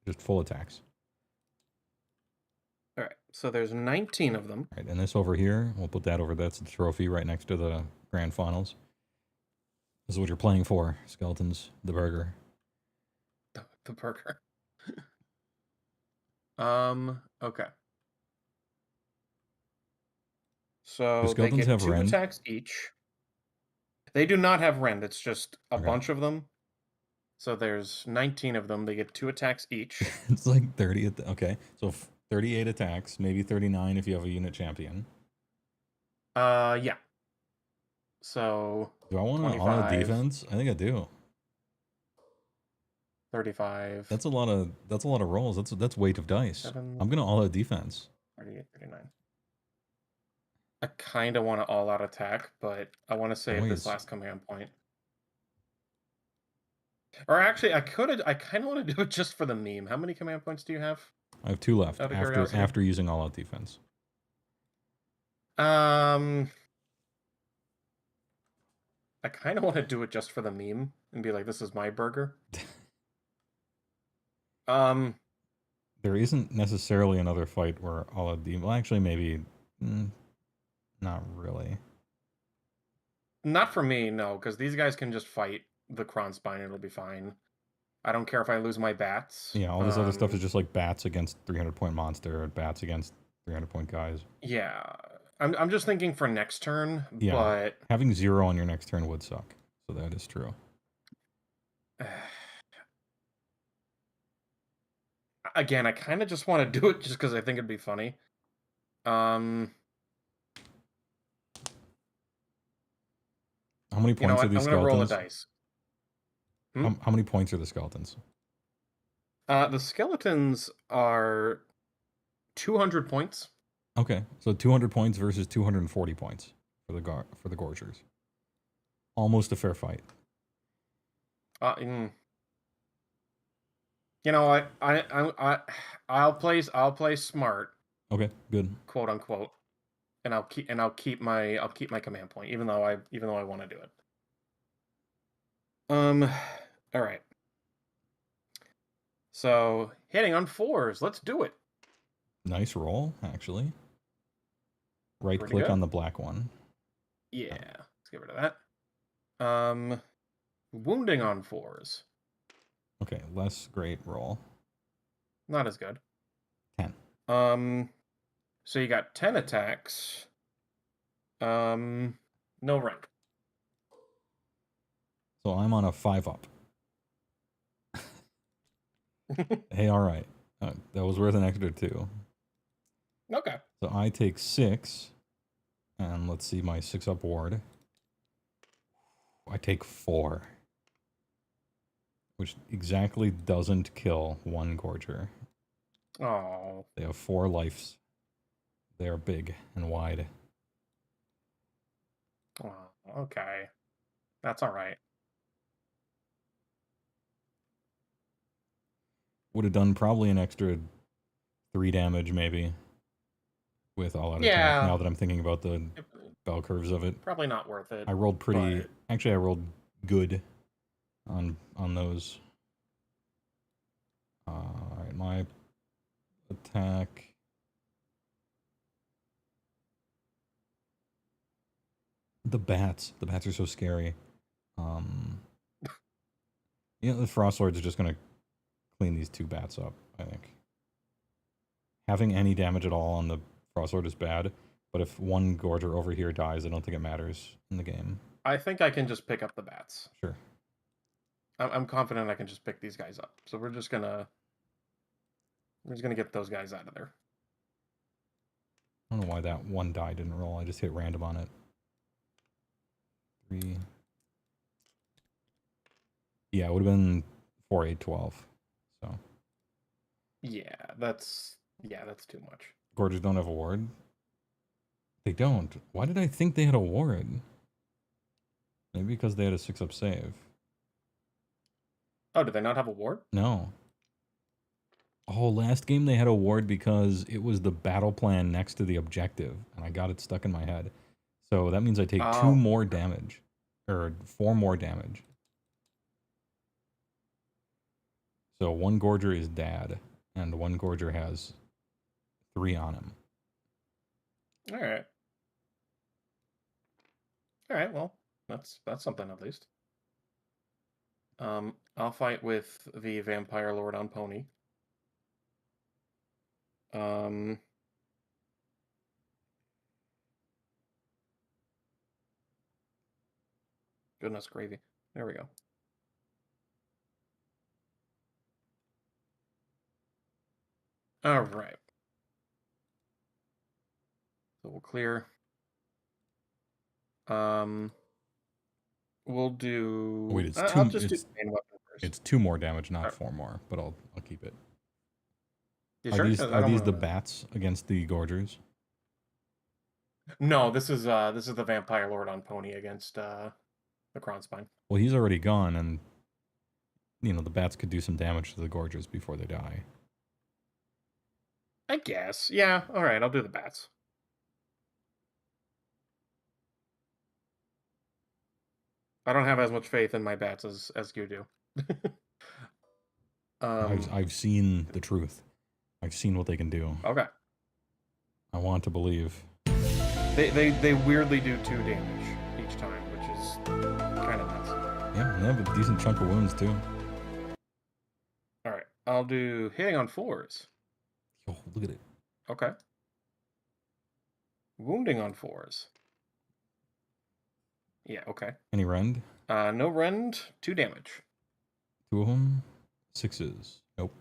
just full attacks.
All right. So there's 19 of them.
Right, and this over here, we'll put that over. That's the trophy right next to the grand finals. This is what you're playing for, skeletons, the burger.
The burger. Okay. So
Do
they
skeletons
get
have
2
rend?
attacks each. They do not have rend. It's just a bunch of them. So there's 19 of them. They get 2 attacks each.
It's like 30. Okay, so 38 attacks, maybe 39 if you have a unit champion.
Yeah. So
do I want an auto defense? I think I do.
35.
That's a lot of rolls. That's weight of dice.
7,
I'm gonna all out defense.
38, 39. I kind of want to all-out attack, but I want to save this last command point. Or actually, I kind of want to do it just for the meme. How many command points do you have?
I have 2 left
Out of curiosity.
after using all out defense.
I kind of want to do it just for the meme and be like, "This is my burger."
There isn't necessarily another fight where all of the well, actually, maybe not really.
Not for me, no, because these guys can just fight the Kronspine. It'll be fine. I don't care if I lose my bats.
Yeah, all this other stuff is just like bats against 300-point monster, or bats against 300-point guys.
Yeah, I'm just thinking for next turn.
Yeah,
but
having 0 on your next turn would suck. So that is true.
Again, I kind of just want to do it just because I think it'd be funny.
How many points are these skeletons?
I'm gonna roll a dice.
How many points are the skeletons?
The skeletons are 200 points.
Okay, so 200 points versus 240 points for the Gorgers. Almost a fair fight.
You know what? I'll play smart
Okay, good.
quote unquote, and I'll keep my command point, even though I want to do it. All right. So hitting on 4s. Let's do it.
Nice roll, actually. Right
Pretty
click
good.
on the black one.
Yeah, let's get rid of that. Wounding on 4s.
Okay, less great roll.
Not as good.
10.
So you got 10 attacks. No rank.
So I'm on a 5-up. Hey, all right. That was worth an extra 2.
Okay.
So I take 6. And let's see my 6-up ward. I take 4. Which exactly doesn't kill one Gorger.
Oh.
They have 4 lives. They are big and wide.
Oh, okay. That's all right.
Would have done probably an extra 3 damage, maybe. With all-out attack, now that I'm thinking about the bell curves of it.
Probably not worth it.
I rolled pretty...
but...
Actually, I rolled good on those. Alright, my attack... The bats are so scary. You know, the Frost Lords are just gonna clean these 2 bats up, I think. Having any damage at all on the Frost Lord is bad, but if one Gorger over here dies, I don't think it matters in the game.
I think I can just pick up the bats.
Sure.
I'm confident I can just pick these guys up. So we're just gonna get those guys out of there.
I don't know why that one die didn't roll. I just hit random on it. 3. Yeah, it would have been 4, 8, 12. So.
Yeah, that's too much.
Gorgers don't have a ward? They don't. Why did I think they had a ward? Maybe because they had a 6-up save.
Oh, did they not have a ward?
No. Oh, last game they had a ward because it was the battle plan next to the objective, and I got it stuck in my head. So that means I take 2 more damage. Or 4 more damage. So 1 Gorger is dad, and 1 Gorger has 3 on him.
Alright. Alright, well, that's something at least. I'll fight with the Vampire Lord on Pony. Goodness gravy. There we go. All right. So we'll clear. We'll do.
Wait, it's 2.
I'll just do main weapon first.
It's 2 more damage, not 4 more. But I'll keep it.
You
Are
sure?
Are these the bats against the Gorgers?
No, this is the Vampire Lord on Pony against the Kronspine.
Well, he's already gone, and you know the bats could do some damage to the Gorgers before they die.
I guess. Yeah. All right. I'll do the bats. I don't have as much faith in my bats as you do.
I've seen the truth. I've seen what they can do.
Okay.
I want to believe.
They weirdly do 2 damage each time, which is kind of nuts.
Yeah, they have a decent chunk of wounds too.
All right. I'll do hitting on 4s.
Oh, look at it.
Okay. Wounding on 4s. Yeah, okay.
Any rend?
No rend, 2 damage.
2 of them? 6s. Nope.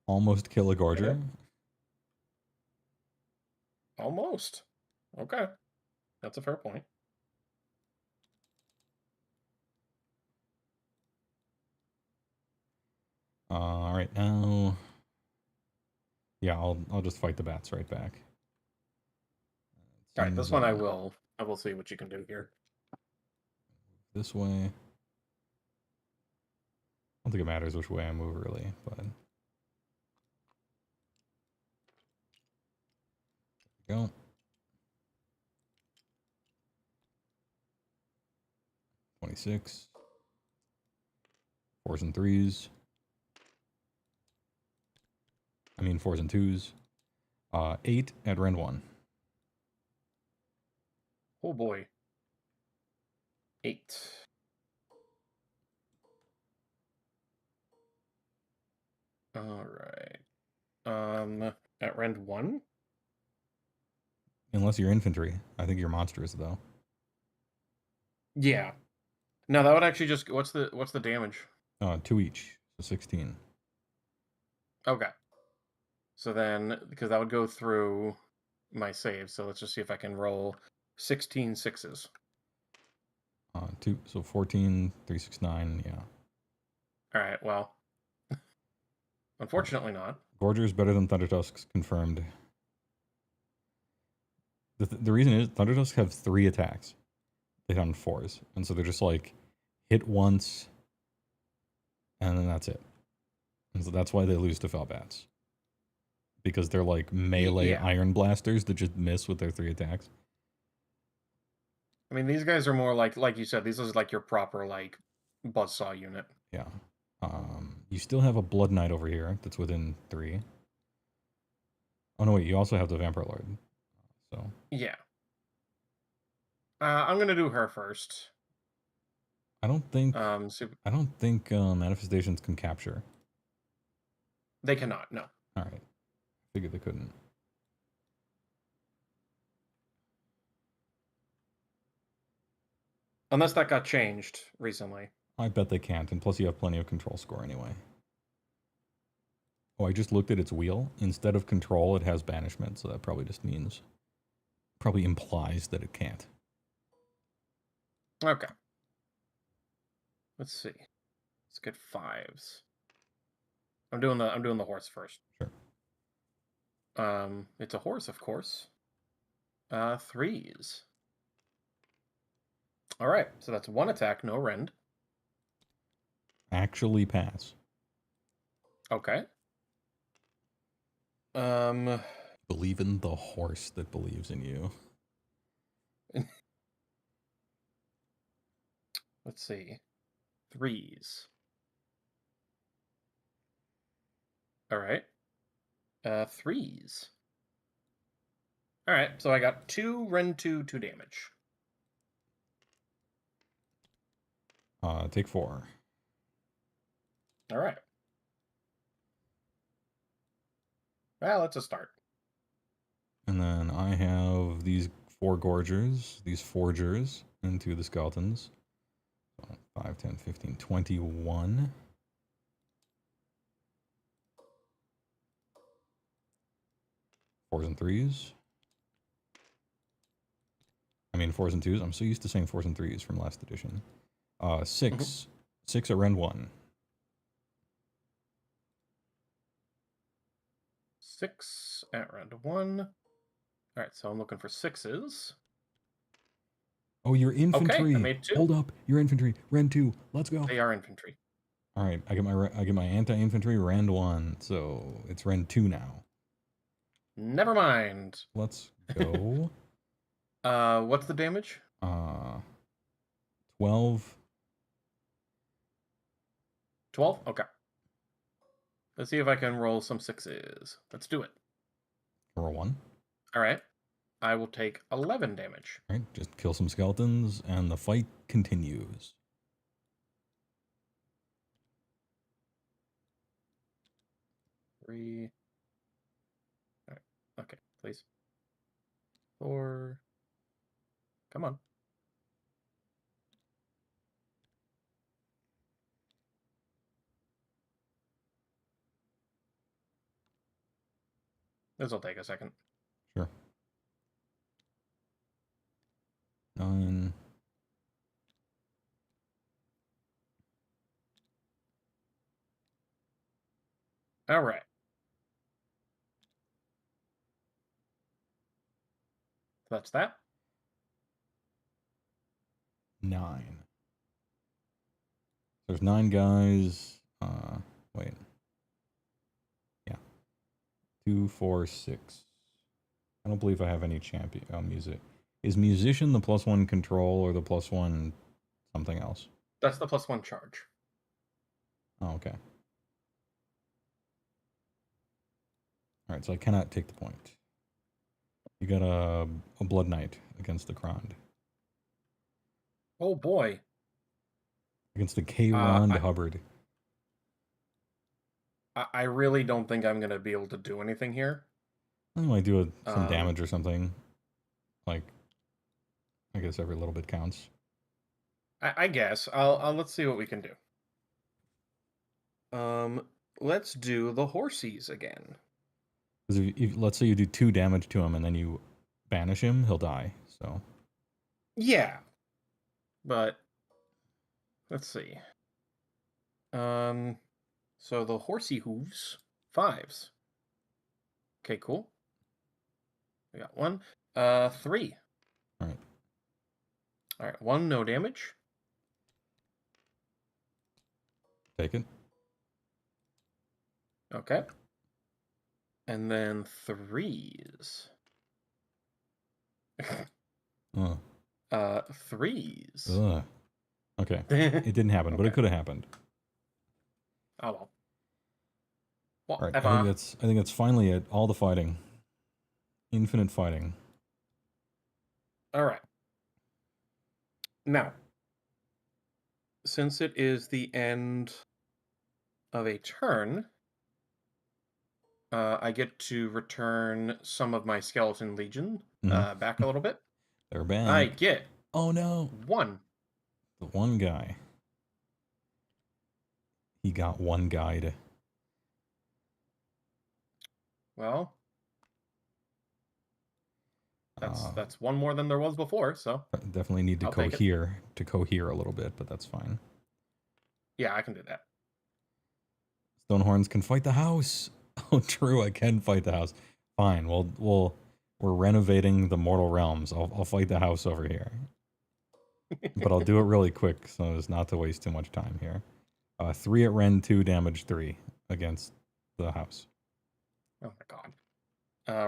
Almost kill a Gorger.
Okay. Almost. Okay. That's a fair point.
All right, now. Yeah, I'll just fight the bats right back.
All right, this one I will see what you can do here.
This way. I don't think it matters which way I move really, but Go. $26. 4s and 3s. I mean 4s and 2s. 8 at rend 1.
Oh boy. 8. All right. At rend 1?
Unless you're infantry. I think you're monsters though.
Yeah. No, that would actually just what's the damage?
2 each. So 16.
Okay. So then because that would go through my save, so let's just see if I can roll 16 sixes.
2, so 14, 3, 6, 9, yeah.
Alright, well. Unfortunately not.
Gorger is better than Thundertusks, confirmed. The reason is Thundertusks have 3 attacks. They hit on 4s. And so they're just like hit once and then that's it. And so that's why they lose to Felbats. Because they're like melee iron blasters that just miss with their 3 attacks.
I mean, these guys are more like you said, these is like your proper like buzzsaw unit.
Yeah. You still have a Blood Knight over here that's within 3. Oh no, wait, you also have the Vampire Lord. So
yeah. I'm gonna do her first.
I don't think manifestations can capture.
They cannot, no.
Alright. Figured they couldn't.
Unless that got changed recently.
I bet they can't, and plus you have plenty of control score anyway. Oh, I just looked at its wheel. Instead of control, it has banishment, so that probably just means... Probably implies that it can't.
Okay. Let's see. Let's get 5s. I'm doing the horse first.
Sure.
It's a horse, of course. 3s. All right, so that's 1 attack, no rend.
Actually pass.
Okay.
Believe in the horse that believes in you.
Let's see. 3s. All right. 3s. All right, so I got 2 rend 2 damage.
Take 4.
All right. Well, it's a start.
And then I have these 4 Gorgers, these Forgers, and 2 of the Skeletons. 5, 10, 15, 21. Fours and 3s. I mean 4s and 2s. I'm so used to saying 4s and 3s from last edition. 6. 6 at rend 1.
6 at rend 1. All right, so I'm looking for 6s.
Oh, your infantry.
Okay, I made 2.
Hold up, your infantry. Rend 2. Let's go.
They are infantry.
All right, I get my anti-infantry rend 1, so it's rend 2 now.
Never mind.
Let's go.
What's the damage?
12.
12? Okay. Let's see if I can roll some 6s. Let's do it.
Roll 1.
All right. I will take 11 damage.
All right, just kill some skeletons, and the fight continues.
Three. All right. Okay, please. 4. Come on. This will take a second.
Sure. 9.
All right. That's that.
9. There's 9 guys. Wait. Yeah. 2, 4, 6. I don't believe I have any champion music. Is musician the +1 control or the +1 something else?
That's the +1 charge.
Oh, okay. Alright, so I cannot take the point. You got a Blood Knight against the Krond.
Oh boy.
Against the K-Rond Hubbard.
I really don't think I'm going to be able to do anything here.
I might do some damage or something. Like, I guess every little bit counts.
I guess. Let's see what we can do. Let's do the horsies again.
Because if let's say you do 2 damage to him and then you banish him, he'll die. So.
Yeah. But let's see. So the horsey hooves, 5s. Okay, cool. We got 1. 3.
Alright.
Alright, 1, no damage.
Take it.
Okay. And then 3s. 3s.
Ugh. Okay. It didn't happen,
Okay.
but it could have happened.
Oh well.
All right, I think that's finally it. All the fighting. Infinite fighting.
All right. Now, since it is the end of a turn, I get to return some of my Skeleton Legion back a little bit.
They're back.
I get.
Oh no.
1.
The one guy. He got one guide.
Well, that's 1 more than there was before, so
Definitely need to
I'll take it.
cohere a little bit, but that's fine.
Yeah, I can do that.
Stonehorns can fight the house. Oh, true, I can fight the house. Fine, we're renovating the Mortal Realms. I'll fight the house over here. But I'll do it really quick so as not to waste too much time here. 3 at Ren, 2 damage, 3 against the house.
Oh my god.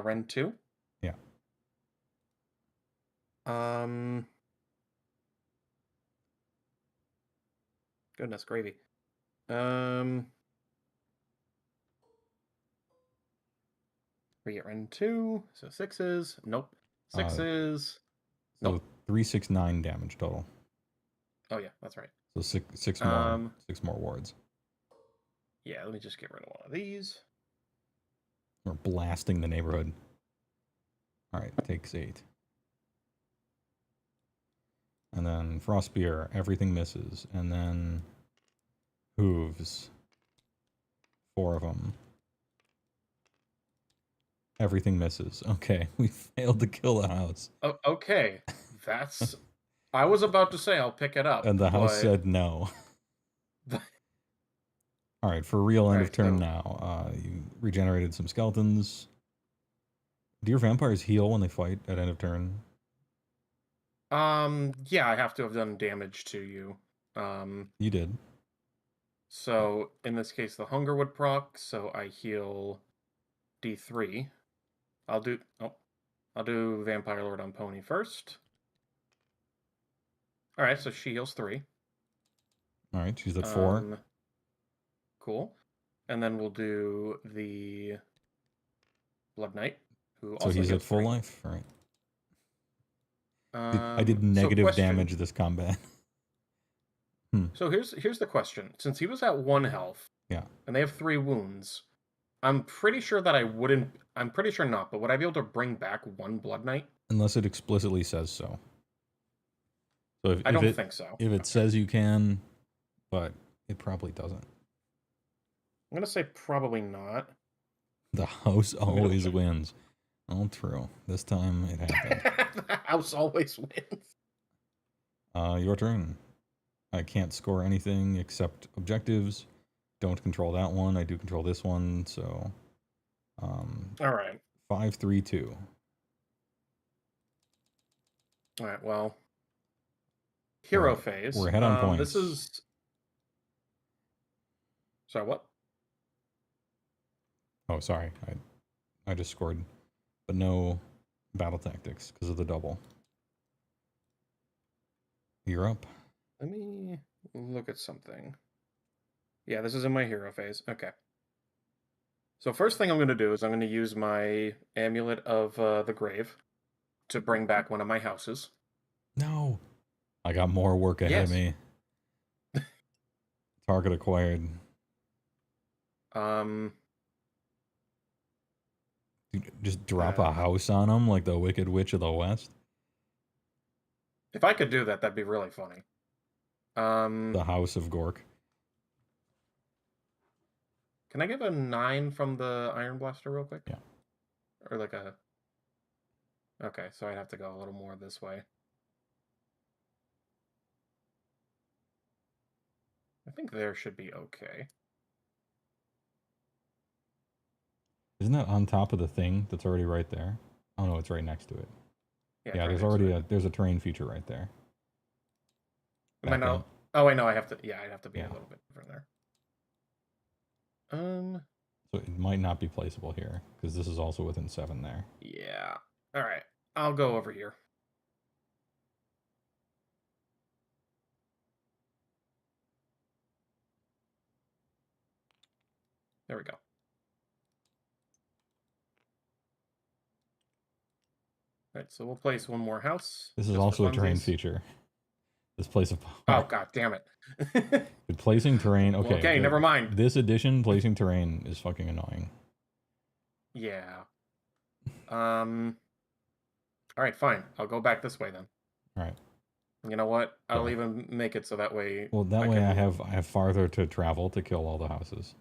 Ren 2?
Yeah.
Goodness gravy. 3 at Ren 2, so 6s. Nope. 6s.
So
Nope.
3, 6, 9 damage total.
Oh yeah, that's right.
So six more wards.
Yeah, let me just get rid of one of these.
We're blasting the neighborhood. All right, takes 8. And then Frost Spear, everything misses. And then Hooves, 4 of them. Everything misses. Okay, we failed to kill the house.
Oh, okay, that's. I was about to say I'll pick it up,
And the house said no. All right, for real, end of turn now. You regenerated some skeletons. Do your vampires heal when they fight at end of turn?
Yeah, I have to have done damage to you.
You did.
So in this case, the hunger would proc. So I heal D3. I'll do Vampire Lord on Pony first. All right, so she heals 3.
All right, she's at 4.
Cool. And then we'll do the Blood Knight, who
So
also
he's
heals
at full
3.
life, right? I did negative damage this combat.
So here's the question. Since he was at 1 health,
yeah,
and they have 3 wounds, I'm pretty sure that I wouldn't. I'm pretty sure not. But would I be able to bring back 1 Blood Knight?
Unless it explicitly says so. So
I don't think so.
If it says you can, but it probably doesn't.
I'm gonna say probably not.
The house always wins. All true. This time it happened.
The house always wins.
Your turn. I can't score anything except objectives. Don't control that one. I do control this one, so
All right.
5, 3, 2.
All right. Well, hero phase.
We're ahead on points.
This is. Sorry, what?
Oh, sorry. I just scored, but no battle tactics because of the double. You're up.
Let me look at something. Yeah, this is in my hero phase. Okay. So first thing I'm going to do is I'm going to use my Amulet of the Grave to bring back one of my houses.
No. I got more work ahead of me. Target acquired. Just drop a house on them like the Wicked Witch of the West.
If I could do that, that'd be really funny.
The House of Gork.
Can I get a 9 from the Iron Blaster real quick?
Yeah.
Or like a... Okay, so I'd have to go a little more this way. I think there should be okay.
Isn't that on top of the thing that's already right there? Oh no, it's right next to it. Yeah, there's already there's a terrain feature right there.
Am I not? Oh wait, no, I have to. Yeah, I have to be a little bit different there.
So it might not be placeable here because this is also within 7 there.
Yeah. All right, I'll go over here. There we go. All right, so we'll place one more house.
This is also a terrain feature. This place of
power. Oh god damn it.
Placing terrain. Okay.
Well, okay, never mind.
This edition placing terrain is fucking annoying.
Yeah. All right, fine. I'll go back this way then.
All right.
You know what? I'll even make it so that way.
Well, that way I have farther to travel to kill all the houses.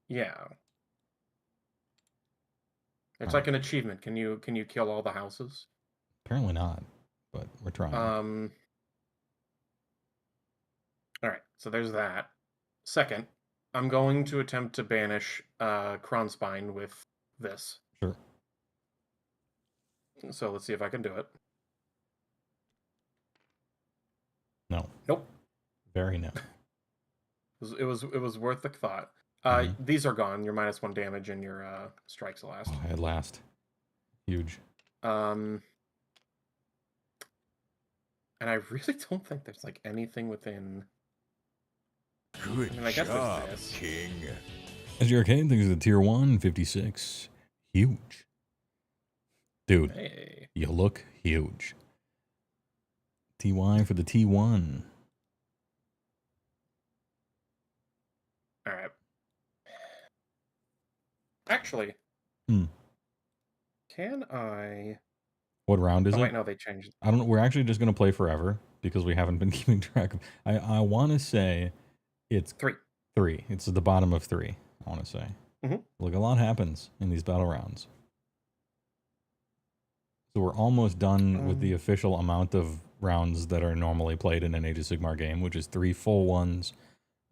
Yeah. It's like an achievement. Can you kill all the houses?
Apparently not, but we're trying.
All right, so there's that. Second, I'm going to attempt to banish Kronspine with this.
Sure.
So let's see if I can do it.
No.
Nope.
Very no.
It was worth the thought. These are gone. Your -1 damage and your strikes last.
Oh, at last. Huge.
And I really don't think there's like anything within.
Good
I guess
job,
there's this.
King.
As your arcade, thanks to the tier 1, 56. Huge. Dude,
hey.
You look huge. TY for the T1.
All right. Actually, can I...
What round is it?
Oh, wait, no, they changed.
I don't know. We're actually just going to play forever because we haven't been keeping track of... I want to say it's
3.
3. It's at the bottom of 3, I want to say. Look, a lot happens in these battle rounds. So we're almost done with the official amount of rounds that are normally played in an Age of Sigmar game, which is 3 full ones,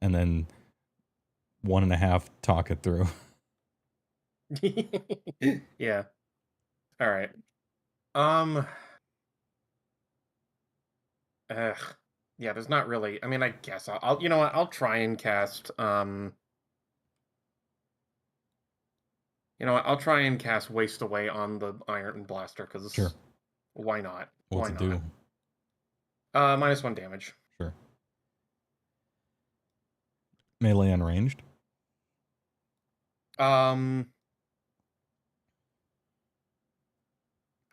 and then 1.5 talk it through.
Yeah. All right. Yeah, there's not really. I mean, I guess I'll you know what? I'll try and cast. You know what? I'll try and cast Waste Away on the Iron Blaster because
sure.
Why not?
What's it do?
-1 damage.
Sure. Melee unranged.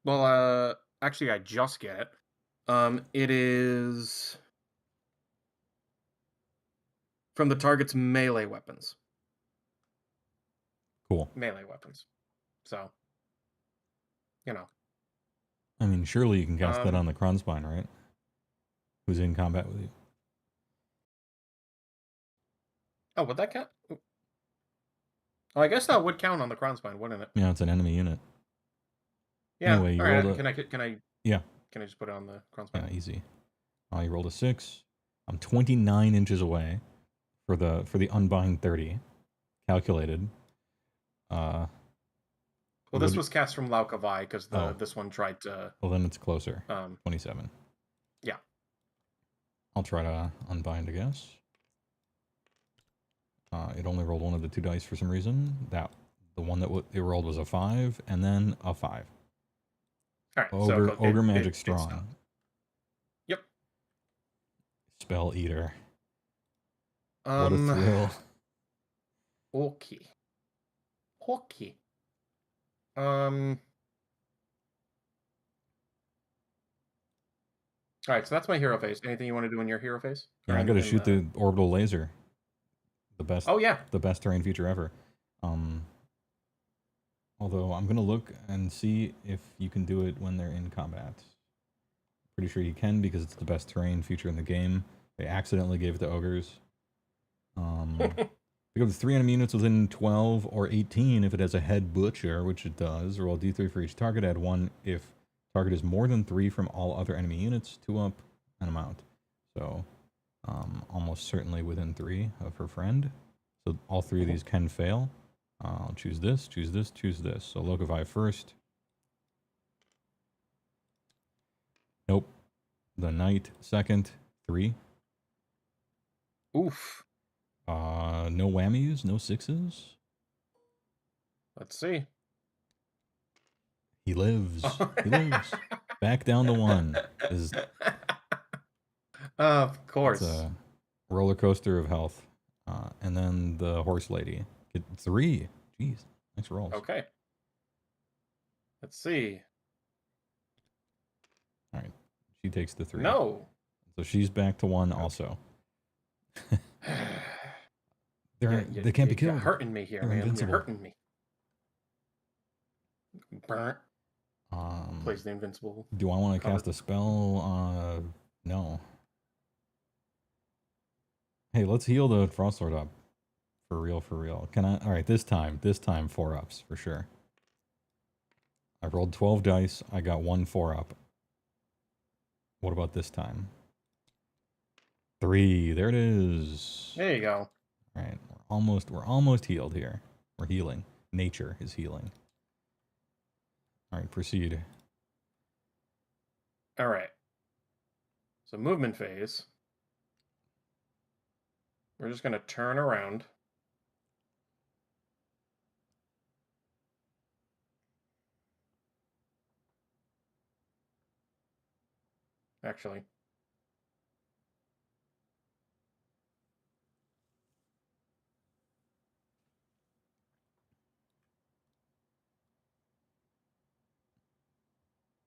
Well, actually, I just get it. It is from the target's melee weapons.
Cool.
Melee weapons. So, you know.
I mean, surely you can cast that on the Kronspine, right? Who's in combat with you.
Oh, would that count? Oh, I guess that would count on the Kronspine, wouldn't it?
Yeah, it's an enemy unit.
Yeah.
Anyway, you
all right.
rolled
Can I?
Yeah.
Can I just put it on the Kronspine?
Yeah, easy. You rolled a 6. I'm 29 inches away for the unbind 30. Calculated.
Well, this was cast from Laukavai because this one tried to.
Well, then it's closer. 27.
Yeah.
I'll try to unbind, I guess. It only rolled one of the 2 dice for some reason. The one that it rolled was a 5, and then a 5.
All right.
Ogre magic strong.
Stop. Yep.
Spell eater. What a thrill.
Okay. Okay. All right, so that's my hero phase. Anything you want to do in your hero phase?
Yeah, I got to shoot the orbital laser. The best.
Oh yeah.
The best terrain feature ever. Although I'm gonna look and see if you can do it when they're in combat. Pretty sure you can because it's the best terrain feature in the game. They accidentally gave it to ogres. Pick up to 3 enemy units within 12 or 18 if it has a head butcher, which it does. Roll d3 for each target. Add 1 if target is more than 3 from all other enemy units. 2 up and amount. So almost certainly within 3 of her friend. So all 3 of these can fail. I'll choose this, choose this, choose this. So Locavy first. Nope. The Knight second. 3.
Oof.
No whammies, no 6s.
Let's see.
He lives. He lives. Back down to 1.
Of course.
It's a roller coaster of health. And then the horse lady. Get 3. Jeez. Nice rolls.
Okay. Let's see.
Alright. She takes the 3.
No.
So she's back to 1 also. They can't be killed.
You're hurting me here,
They're
man.
invincible.
You're hurting me. Burnt.
Um,
Plays the invincible.
Do I want to cast a spell? No. Hey, let's heal the Frostlord up. For real, for real. Can I? Alright, this time 4 ups for sure. I rolled 12 dice. I got 1 4 up. What about this time? 3. There it is.
There you go.
Alright, we're almost healed here. We're healing. Nature is healing. Alright, proceed.
Alright. So movement phase. We're just gonna turn around. Actually.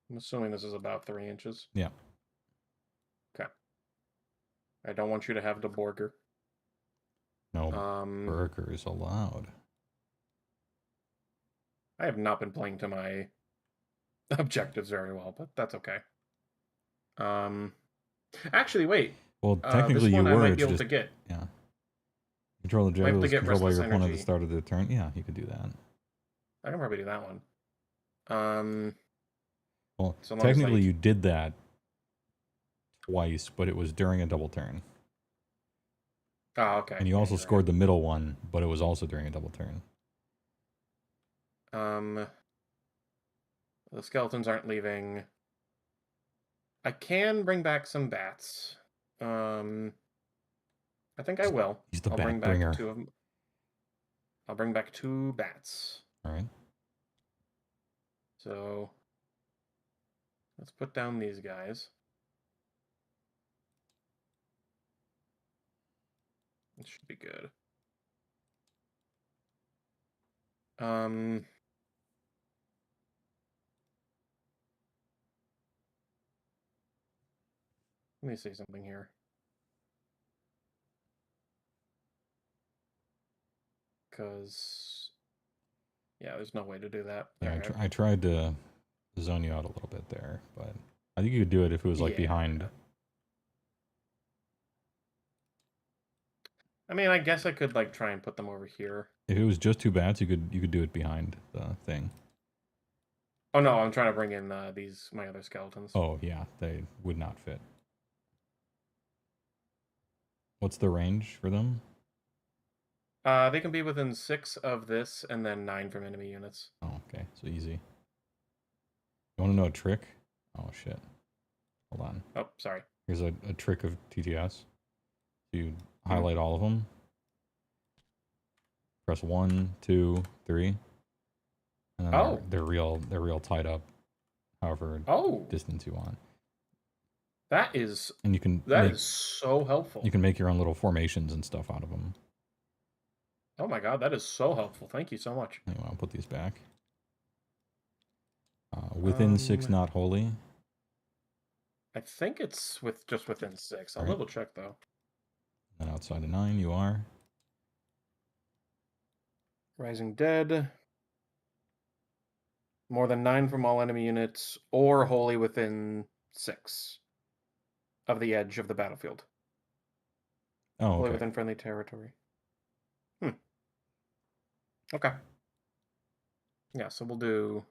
I'm assuming this is about 3 inches.
Yeah.
Okay. I don't want you to have the Borger.
No, burger is allowed.
I have not been playing to my objectives very well, but that's okay. Actually, wait.
Well, technically you were.
I might be able to get.
Yeah. Control the javelin is controlled by your opponent at the
energy.
start of the turn. Yeah, you could do that.
I can probably do that one.
Well,
so long
technically
as
you did that twice, but it was during a double turn.
Oh, okay.
And you also scored the middle one, but it was also during a double turn.
The skeletons aren't leaving. I can bring back some bats. I think I will.
He's the
I'll
bat
bring back
bringer.
2 of them. I'll bring back 2 bats.
All right.
So let's put down these guys. It should be good. Let me say something here. Because, yeah, there's no way to do that.
Yeah, I tried to zone you out a little bit there, but I think you could do it if it was like behind.
I mean, I guess I could like try and put them over here.
If it was just 2 bats, you could do it behind the thing.
Oh no, I'm trying to bring in my other skeletons.
Oh yeah, they would not fit. What's the range for them?
They can be within 6 of this, and then 9 from enemy units.
Oh, okay, so easy. You want to know a trick? Oh shit! Hold on.
Oh, sorry.
Here's a trick of TTS. You highlight all of them. Press 1, 2, 3. And then they're real tied up. however
Oh,
distance you want.
that is
And you can
that
make,
is so helpful.
you can make your own little formations and stuff out of them.
Oh my god, that is so helpful. Thank you so much.
Anyway, I'll put these back. Within 6, not wholly.
I think it's just within 6. I'll
Right.
double check though.
And outside of 9, you are.
Rising Dead. More than 9 from all enemy units, or wholly within 6 of the edge of the battlefield.
Oh,
Wholly
okay.
within friendly territory. Okay. Yeah, so we'll do...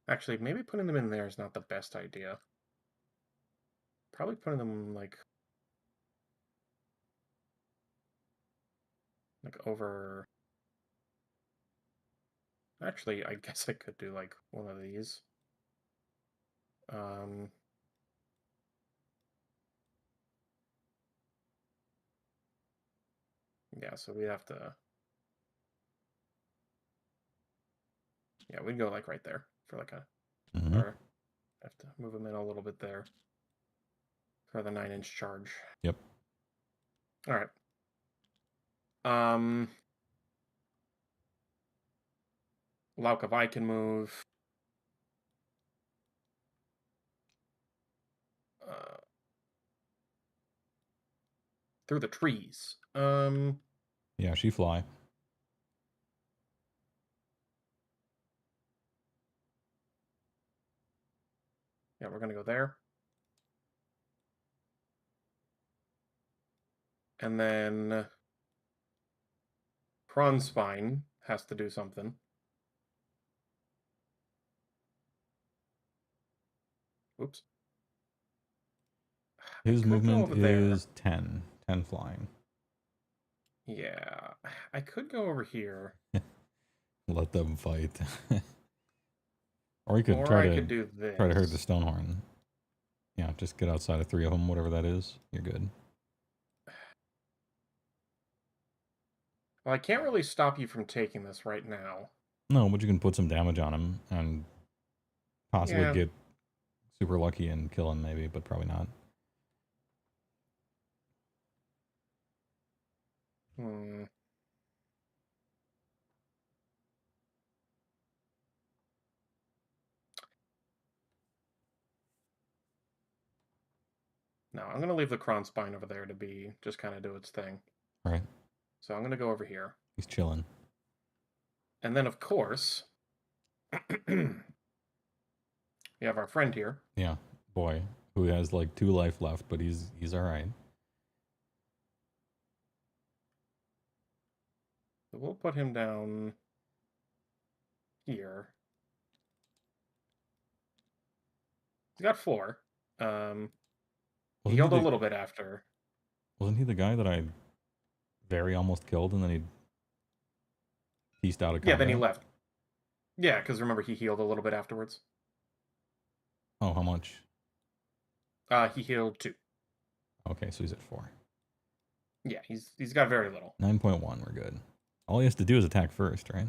Actually, maybe putting them in there is not the best idea. Probably putting them, like over... Actually, I guess I could do, like, one of these. Yeah, so we have to... Yeah, we'd go, like, right there for, like, a...
Mm-hmm.
Or have to move them in a little bit there for the 9-inch charge.
Yep.
All right. Laukavai can move. Through the trees.
Yeah, she fly.
Yeah, we're gonna go there. And then Kronspine has to do something. Oops.
His movement is 10. 10 flying.
Yeah, I could go over here.
Let them fight. Or you could
Or
try
I
to
could do this.
try to hurt the Stonehorn. Yeah, just get outside of 3 of them, whatever that is. You're good.
Well, I can't really stop you from taking this right now.
No, but you can put some damage on him and possibly get super lucky and kill him maybe, but probably not.
No, I'm going to leave the Kronspine over there to be, just kind of do its thing.
Right.
So I'm going to go over here.
He's chilling.
And then, of course, we have our friend here.
Yeah, boy, who has like 2 life left, but he's all right.
So we'll put him down here. He's got 4. He healed a little bit after.
Wasn't he the guy that I very almost killed and then he pieced out of combat?
Yeah, then he left. Yeah, because remember he healed a little bit afterwards.
Oh, how much?
He healed 2.
Okay, so he's at 4.
Yeah, he's got very little.
9.1, we're good. All he has to do is attack first, right?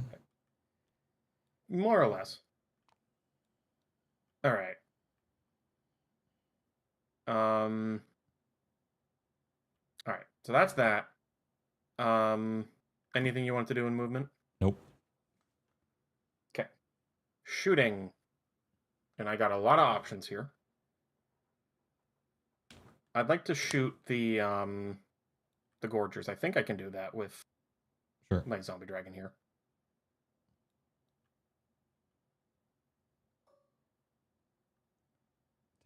More or less. All right. All right, so that's that. Anything you want to do in movement?
Nope.
Okay. Shooting. And I got a lot of options here. I'd like to shoot the Gorgers. I think I can do that with my zombie dragon here.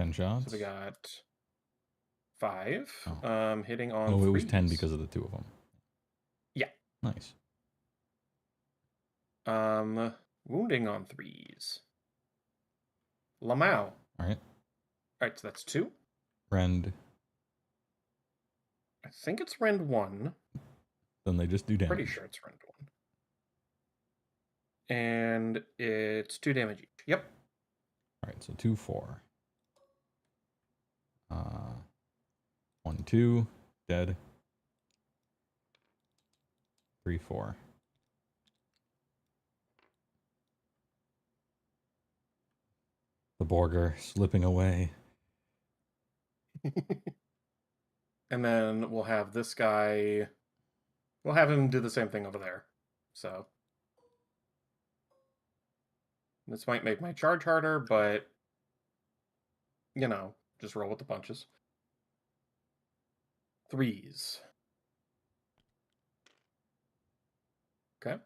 Ten shots.
So we got 5. Hitting on.
Oh, it was
threes.
10 because of the 2 of them.
Yeah.
Nice.
Wounding on 3s. Lamau.
All right.
All right, so that's 2.
Rend.
I think it's Rend 1.
Then they just do damage.
Pretty sure it's Rend 1. And it's 2 damage each. Yep.
All right, so 2, 4. 1, 2, dead. 3, 4. Borger slipping away.
And then we'll have this guy. We'll have him do the same thing over there. So this might make my charge harder, but you know, just roll with the punches. 3s. Okay.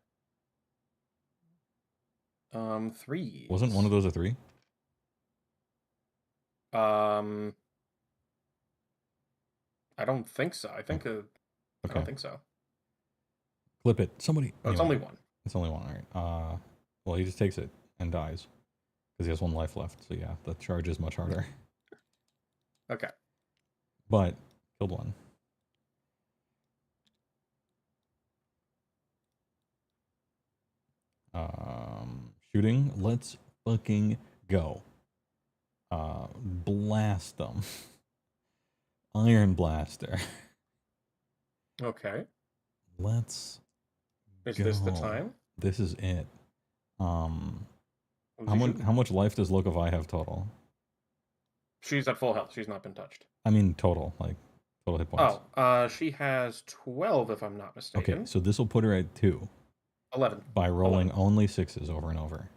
3s.
Wasn't one of those a 3?
I don't think so. I think I
Okay.
don't think so.
Clip it. Somebody.
Oh, it's
anyway,
only one.
It's only one. All right. Well, he just takes it and dies because he has 1 life left. So yeah, the charge is much harder.
Okay.
But killed 1. Shooting. Let's fucking go. Blast them. Iron Blaster.
Okay.
Let's
Is
go.
this the time?
This is it. How much life does Lokavai have total?
She's at full health. She's not been touched.
I mean total, like total hit points.
Oh, she has 12 if I'm not mistaken.
Okay, so this will put her at 2.
11.
By rolling only 6s over and over.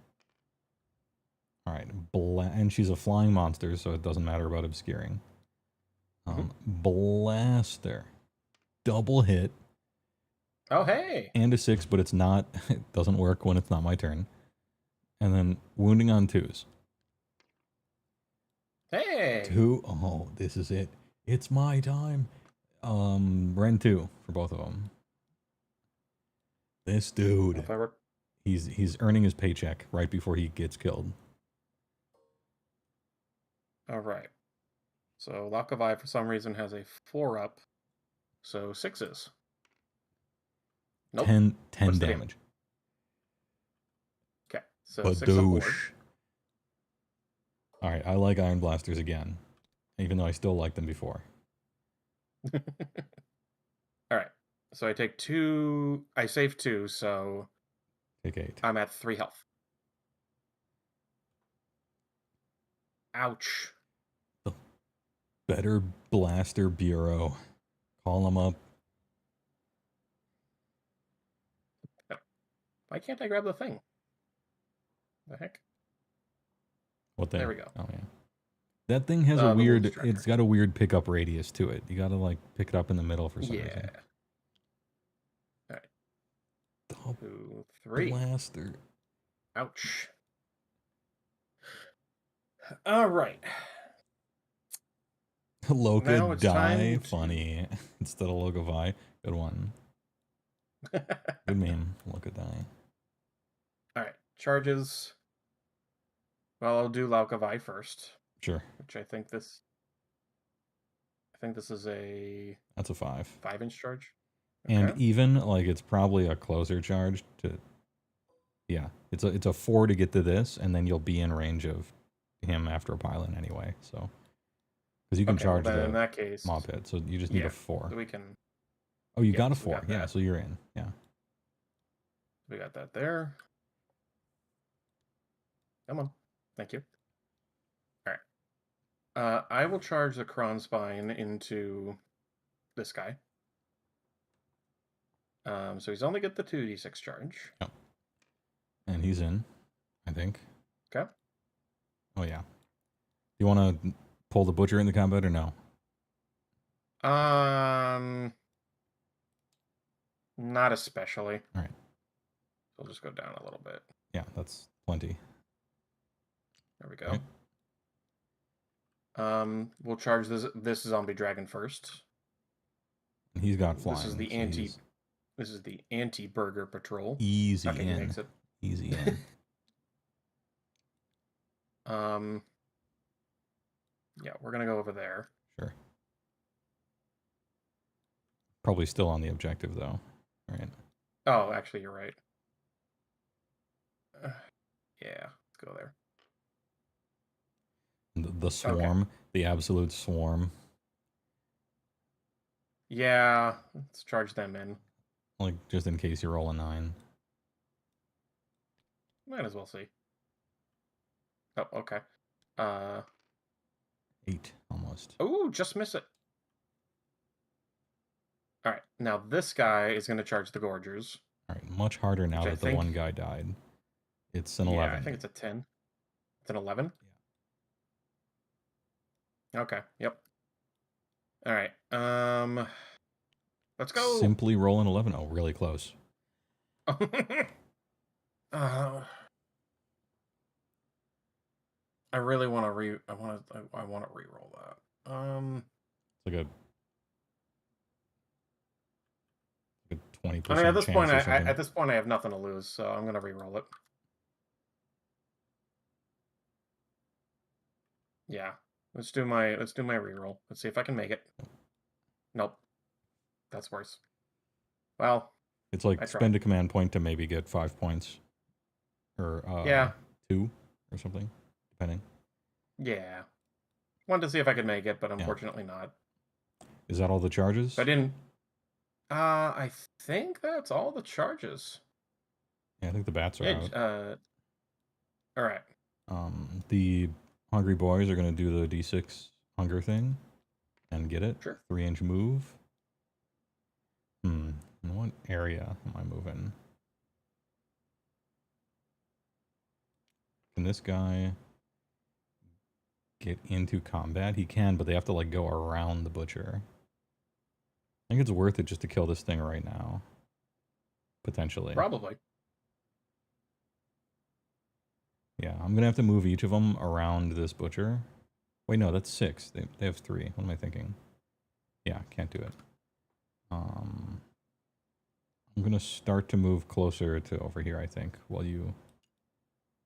All right, and she's a flying monster, so it doesn't matter about obscuring. Blaster. Double hit.
Oh, hey!
And a 6, but it's not, it doesn't work when it's not my turn. And then wounding on 2s.
Hey!
2. Oh, this is it. It's my time. Ren 2 for both of them. This dude. He's earning his paycheck right before he gets killed.
All right. So Lakavai for some reason has a 4-up. So 6s. Nope.
10
What's the
damage.
Okay. So 6 aboard.
All right, I like Iron Blasters again, even though I still liked them before.
All right. So I take 2. I save 2, so
take 8.
I'm at 3 health. Ouch.
The better Blaster Bureau. Call them up.
Why can't I grab the thing? The heck?
What thing?
There we go.
Oh yeah. That thing has a weird. It's got a weird pickup radius to it. You got to like pick it up in the middle for some reason.
All right. 2, 3.
Blaster.
Ouch. All right.
Loka die. Funny. Instead of Lokavai. Good one. Good meme. Loka die.
All right. Charges. Well, I'll do Laukavai first.
Sure.
Which I think this is a...
That's a 5.
5-inch charge. Okay.
And even, like, it's probably a closer charge to... Yeah. It's a 4 to get to this, and then you'll be in range of him after a pylon anyway, so... Because you can charge
then
the
in that case,
mob pit, so you just need a 4.
So we can...
Oh, you got a 4. Yeah, so you're in. Yeah.
We got that there. Come on. Thank you. All right. I will charge the Kronspine into this guy. So he's only got the 2d6 charge.
Yep. And he's in, I think.
Okay.
Oh, yeah. You want to pull the Butcher in the combat or no?
Not especially.
All right.
We'll just go down a little bit.
Yeah, that's plenty.
There we go. Okay. We'll charge this zombie dragon first.
He's got flying.
This is the This is the anti-burger patrol.
Easy
in.
in. Easy in.
Yeah, we're gonna go over there.
Sure. Probably still on the objective though, right?
Oh, actually, you're right. Yeah, let's go there.
The swarm, the absolute swarm.
Yeah, let's charge them in.
Like, just in case you roll a 9.
Might as well see. Oh, okay.
8, almost.
Oh, just miss it. All right, now this guy is going to charge the Gorgers.
All right, much harder now that the one guy died. It's an 11.
Yeah, I think it's a 10. It's an 11? Yeah. Okay, yep. All right, let's go.
Simply roll an 11. Oh, really close.
I really want to I want to re-roll that.
It's like a 20%
I mean, at this point,
chance
I have nothing to lose, so I'm gonna re-roll it. Yeah, let's do my re-roll. Let's see if I can make it. Nope, that's worse. Well,
it's like spend a command point to maybe get 5 points, or
yeah,
2 or something, depending.
Yeah, wanted to see if I could make it, but unfortunately not.
Is that all the charges?
I didn't. I think that's all the charges.
Yeah, I think the bats are out.
All right.
The hungry boys are going to do the D6 hunger thing and get it.
Sure.
3-inch move. In what area am I moving? Can this guy get into combat? He can, but they have to like go around the butcher. I think it's worth it just to kill this thing right now. Potentially.
Probably.
Yeah, I'm going to have to move each of them around this butcher. Wait, no, that's 6. They have 3. What am I thinking? Yeah, can't do it. I'm going to start to move closer to over here, I think, while you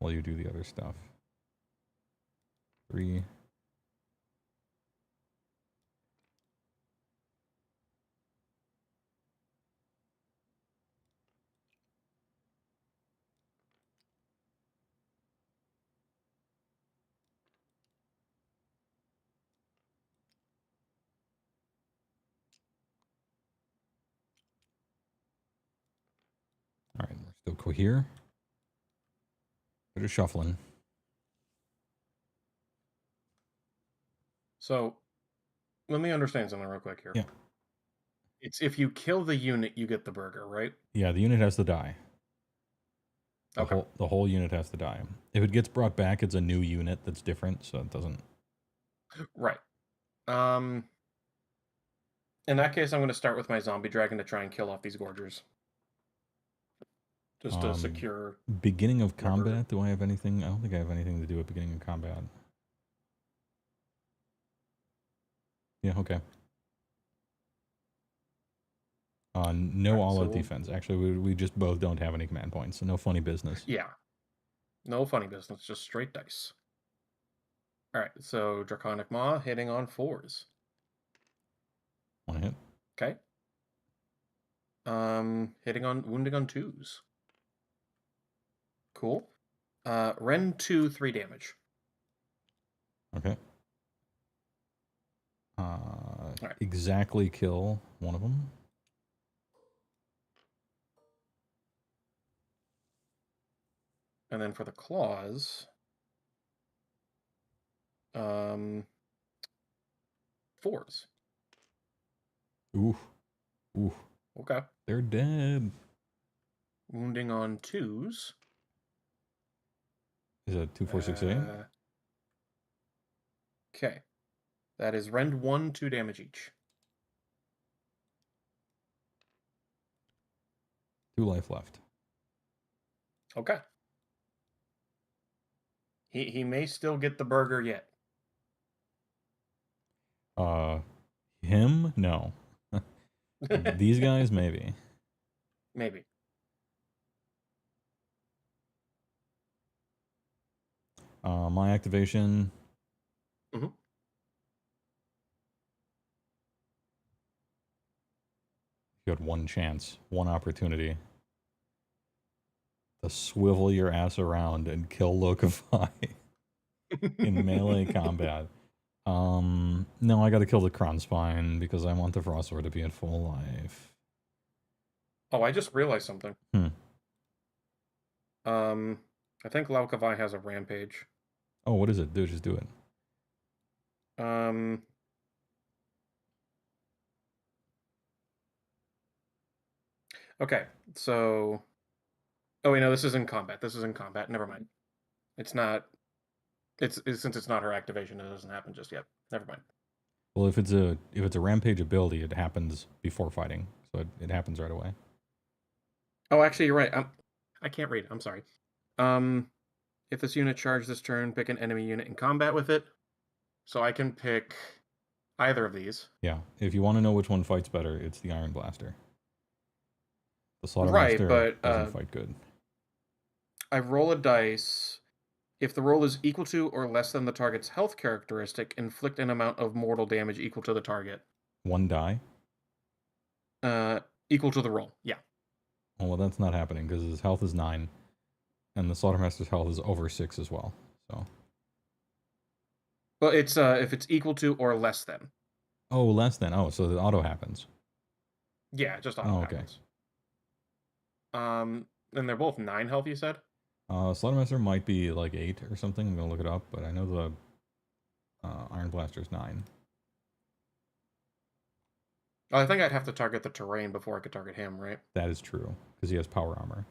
do the other stuff. 3. All right, we're still here. We're just shuffling.
So, let me understand something real quick here.
Yeah.
It's if you kill the unit, you get the burger, right?
Yeah, the unit has to die.
Okay.
The whole unit has to die. If it gets brought back, it's a new unit that's different, so it doesn't...
Right. In that case, I'm going to start with my zombie dragon to try and kill off these gorgers. Just to secure...
Beginning of combat, do I have anything? I don't think I have anything to do at beginning of combat. Yeah, okay. No all-out defense. Actually, we just both don't have any command points, so no funny business.
Yeah. No funny business, just straight dice. Alright, so Draconic Maw hitting on 4s.
One hit.
Okay. Wounding on 2s. Cool. Ren 2, 3 damage.
Okay. Exactly kill one of them.
And then for the claws, 4s.
Ooh.
Okay.
They're dead.
Wounding on 2s.
Is that 2, 4, 6, 8?
Okay. That is rend 1, 2 damage each.
2 life left.
Okay. He may still get the burger yet.
Him? No. These guys, maybe.
Maybe.
My activation.
Mm-hmm.
You had one chance, one opportunity to swivel your ass around and kill Locify in melee combat. No, I gotta kill the Crown Spine because I want the Frost Sword to be at full life.
Oh, I just realized something.
Hmm.
I think Laukavai has a rampage.
Oh, what is it? Do just do it.
Okay, so... Oh, wait, no, this is in combat. This is in combat. Never mind. It's not... since it's not her activation, it doesn't happen just yet. Never mind.
Well, if it's a rampage ability, it happens before fighting, so it happens right away.
Oh, actually, you're right. I can't read. I'm sorry. If this unit charged this turn, pick an enemy unit in combat with it. So I can pick either of these.
Yeah, if you want to know which one fights better, it's the Iron Blaster. The Slaughtermaster
Right, but
doesn't fight good.
I roll a dice. If the roll is equal to or less than the target's health characteristic, inflict an amount of mortal damage equal to the target.
1 die?
Equal to the roll, yeah.
Oh, well, that's not happening because his health is 9, and the Slaughtermaster's health is over 6 as well. So.
Well, it's if it's equal to or less than.
Oh, less than. Oh, so the auto happens.
Yeah, it just auto happens. And they're both 9 health, you said?
Slaughtermaster might be like 8 or something. I'm gonna look it up, but I know the Iron Blaster's 9.
I think I'd have to target the terrain before I could target him, right?
That is true, because he has power armor.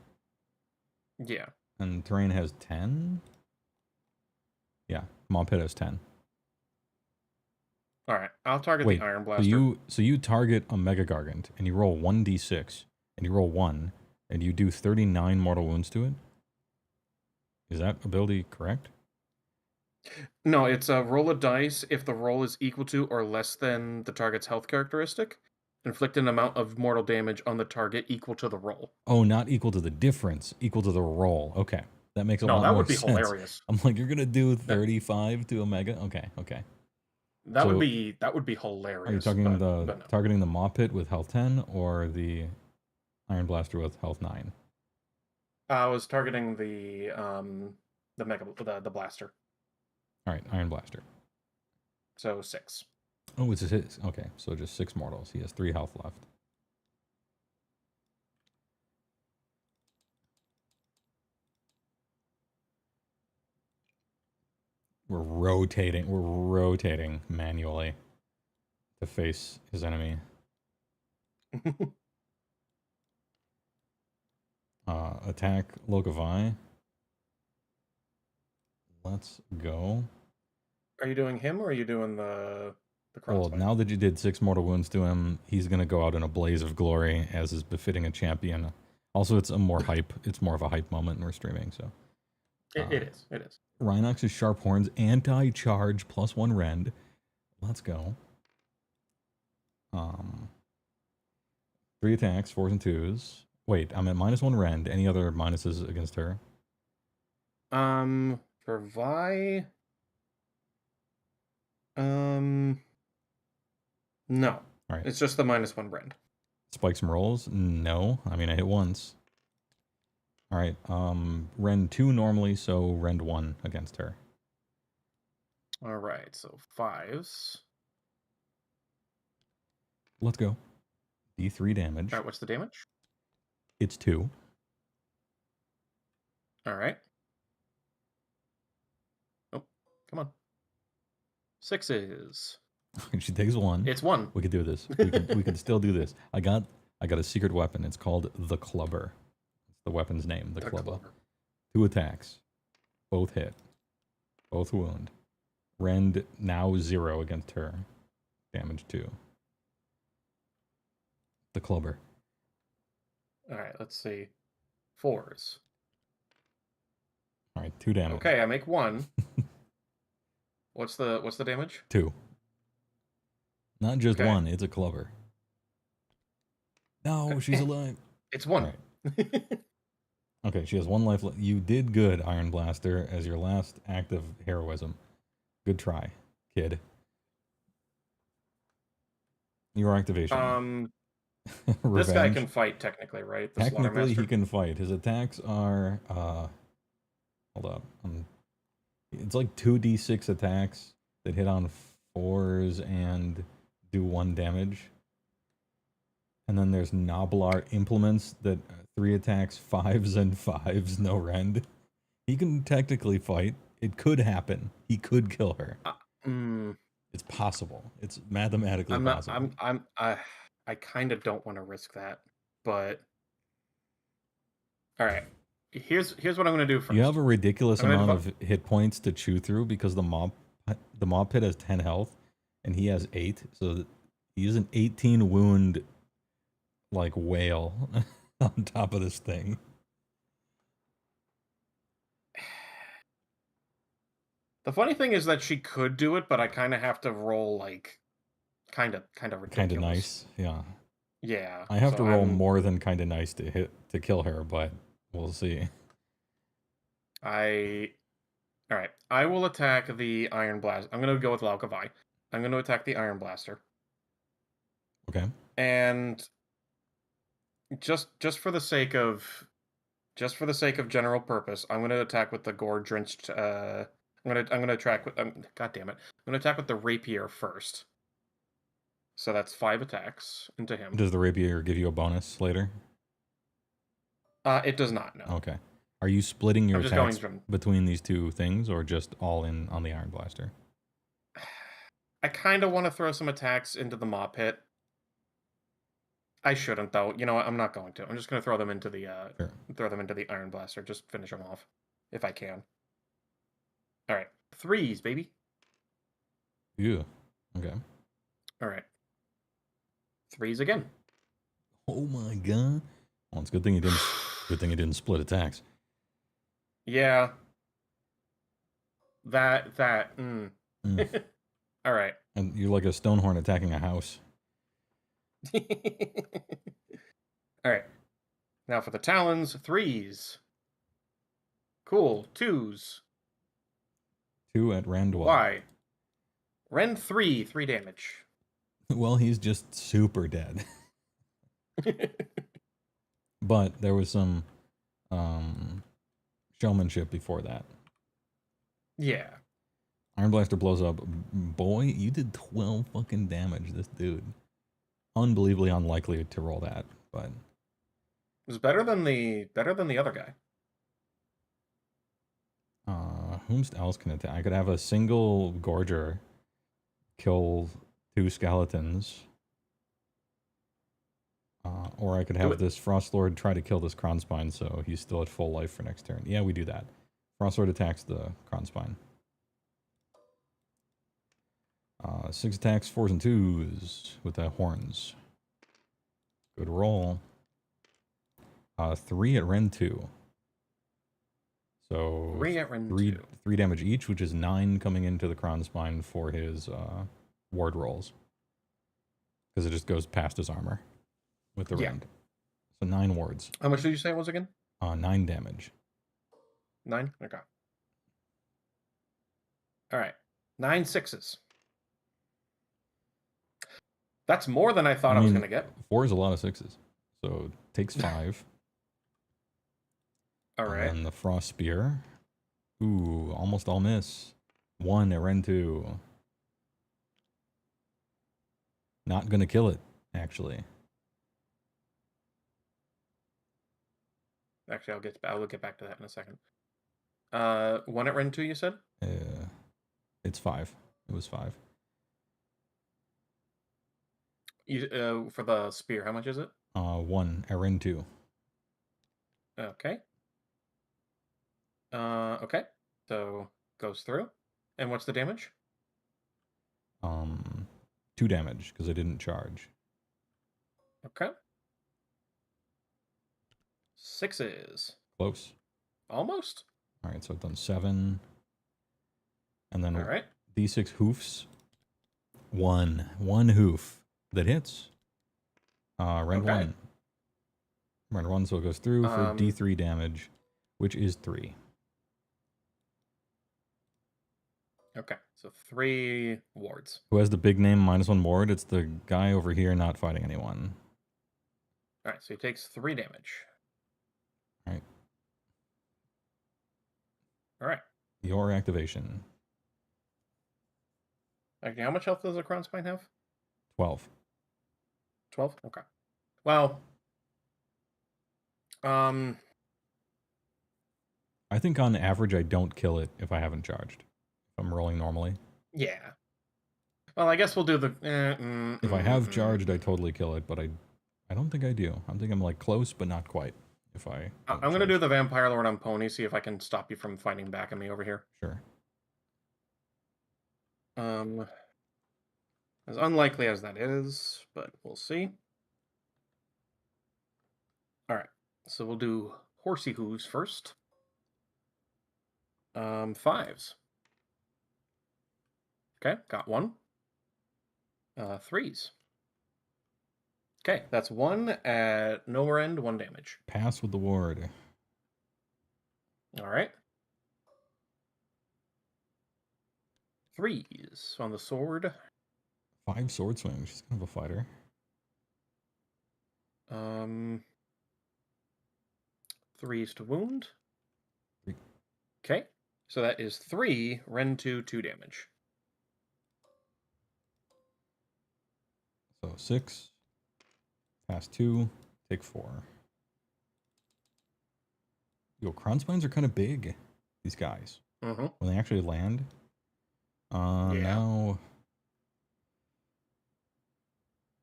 Yeah.
And terrain has 10? Yeah, Mob Pit has 10.
Alright, I'll target the Iron Blaster.
So you target a Mega Gargant, and you roll 1d6, and you roll 1, and you do 39 mortal wounds to it? Is that ability correct?
No, it's a roll a dice. If the roll is equal to or less than the target's health characteristic, inflict an amount of mortal damage on the target equal to the roll.
Oh, not equal to the difference, equal to the roll. Okay. That makes a lot more sense.
No, that would be hilarious.
I'm like, you're going to do 35 to a Mega? Okay, okay.
That would be hilarious.
Are you talking targeting the Maw Pit with health 10 or the Iron Blaster with health 9?
I was targeting the blaster.
All right, Iron Blaster.
So 6.
Oh, it's his. Okay, so just 6 mortals. He has 3 health left. We're rotating manually to face his enemy. Attack Locavai. Let's go.
Are you doing him or are you doing the crossbow?
Well, now that you did 6 mortal wounds to him, he's gonna go out in a blaze of glory, as is befitting a champion. Also, it's a more hype. It's more of a hype moment, and we're streaming, so.
It is. It is.
Rhinox's Sharp Horns, anti-charge, +1 rend. Let's go. 3 attacks, 4s and 2s. Wait, I'm at -1 rend. Any other minuses against her?
For Vi... No.
All right.
It's just the -1 rend.
Spike some rolls? No. I mean, I hit once. All right. Rend 2 normally, so rend 1 against her.
All right, so 5s.
Let's go. D3 damage.
All right, what's the damage?
It's 2.
All right. Oh, come on. 6s.
She takes 1.
It's 1.
We could do this. We could still do this. I got a secret weapon. It's called the Clubber. It's the weapon's name, the Clubber. 2 attacks. Both hit. Both wound. Rend now 0 against her. Damage 2. The Clubber.
All right, let's see. 4s.
All right, 2 damage.
Okay, I make 1. What's the damage?
2. Not just 1, it's a Clubber. No, she's alive.
It's 1.
Right. Okay, she has 1 life left. You did good, Iron Blaster, as your last act of heroism. Good try, kid. Your activation.
This guy can fight technically, right? The
Technically, he can fight. His attacks are hold up. It's like 2d6 attacks that hit on 4s and do 1 damage. And then there's Noblar Implements that 3 attacks, 5s and 5s, no rend. He can technically fight. it could happen. He could kill her.
Mm,
It's possible. It's mathematically
I'm not.
possible.
I kind of don't want to risk that, but all right. Here's what I'm gonna do first.
You have a ridiculous
I'm gonna
amount of hit points to chew through because the mob pit has 10 health and he has 8, so he's an 18 wound like whale on top of this thing.
The funny thing is that she could do it, but I kind of have to roll like kind of ridiculous.
Kind of nice, yeah.
Yeah.
I have
so
to roll
I'm-
more than kind of nice to kill her, but we'll see.
All right. I will attack the Iron Blast. I'm gonna go with Laukavai. I'm gonna attack the Iron Blaster.
Okay.
And just for the sake of general purpose, I'm gonna attack with the gore drenched. I'm gonna attack with. God damn it! I'm gonna attack with the rapier first. So that's 5 attacks into him.
Does the rapier give you a bonus later?
It does not. No.
Okay. Are you splitting your
I'm just going
attacks
from-
between these two things, or just all in on the Iron Blaster?
I kind of want to throw some attacks into the mob pit. I shouldn't though. You know what? I'm not going to. I'm just going to throw them into the Iron Blaster. Just finish them off if I can. All right, 3s, baby.
Yeah. Okay.
All right, 3s again.
Oh my god. Well, it's a good thing you didn't. Good thing you didn't split attacks.
Yeah. That. Mm.
Mm.
All right.
And you're like a Stonehorn attacking a house.
All right. Now for the Talons, 3s. Cool. 2s.
2 at Randwell.
Why? Ren 3 damage.
Well, he's just super dead. But there was some showmanship before that.
Yeah.
Iron Blaster blows up. Boy, you did 12 fucking damage, this dude. Unbelievably unlikely to roll that, but
It was better than the other guy.
Whom else can attack? I could have a single Gorger kill 2 skeletons. Or I could have this Frost Lord try to kill this Kronspine so he's still at full life for next turn. Yeah, we do that. Frost Lord attacks the Kronspine. 6 attacks, 4s and 2s with the horns. Good roll. 3 at Ren 2. So
3 at Ren
3
2.
damage each, which is 9 coming into the Kronspine for his ward rolls. Because it just goes past his armor with the rend. So 9 wards.
How much did you say it was again?
9 damage.
9? Okay. All right. 9 6s. That's more than I thought I was going to get.
4 is a lot of 6s. So it takes 5.
All right.
And the Frost Spear. Ooh, almost all miss. 1 at Ren 2. Not going to kill it, actually.
Actually, I'll get back to that in a second. 1 at Ren 2, you said?
It's 5. It was 5.
You, for the spear, how much is it?
1 at Ren 2.
Okay. Okay. So goes through. And what's the damage?
2 damage because I didn't charge.
Okay. 6s.
Close.
Almost.
All right, so I've done 7. And then
All right.
D6 hoofs. 1 hoof that hits. Rend 1. Rend 1, so it goes through for D3 damage, which is 3.
Okay, so 3 wards.
Who has the big name -1 ward? It's the guy over here not fighting anyone.
All right, so he takes 3 damage.
All right.
All right.
Your activation.
Okay, how much health does a Kronspine have?
12.
12? Okay. Well,
I think on average I don't kill it if I haven't charged. If I'm rolling normally.
Yeah. Well, I guess we'll do the...
If I have charged, I totally kill it, but I don't think I do. I think I'm like close, but not quite. If
I'm going to do the Vampire Lord on Pony, see if I can stop you from fighting back at me over here.
Sure.
As unlikely as that is, but we'll see. Alright, so we'll do Horsey Hooves first. 5s. Okay, got 1. 3s. Okay, that's 1 at nowhere end, 1 damage.
Pass with the ward.
Alright. 3s on the sword.
5 sword swings. She's kind of a fighter.
3s to wound.
3.
Okay, so that is 3 Ren 2 damage.
So 6. Pass 2. Take 4. Yo, crown spines are kind of big. These guys. When they actually land. Now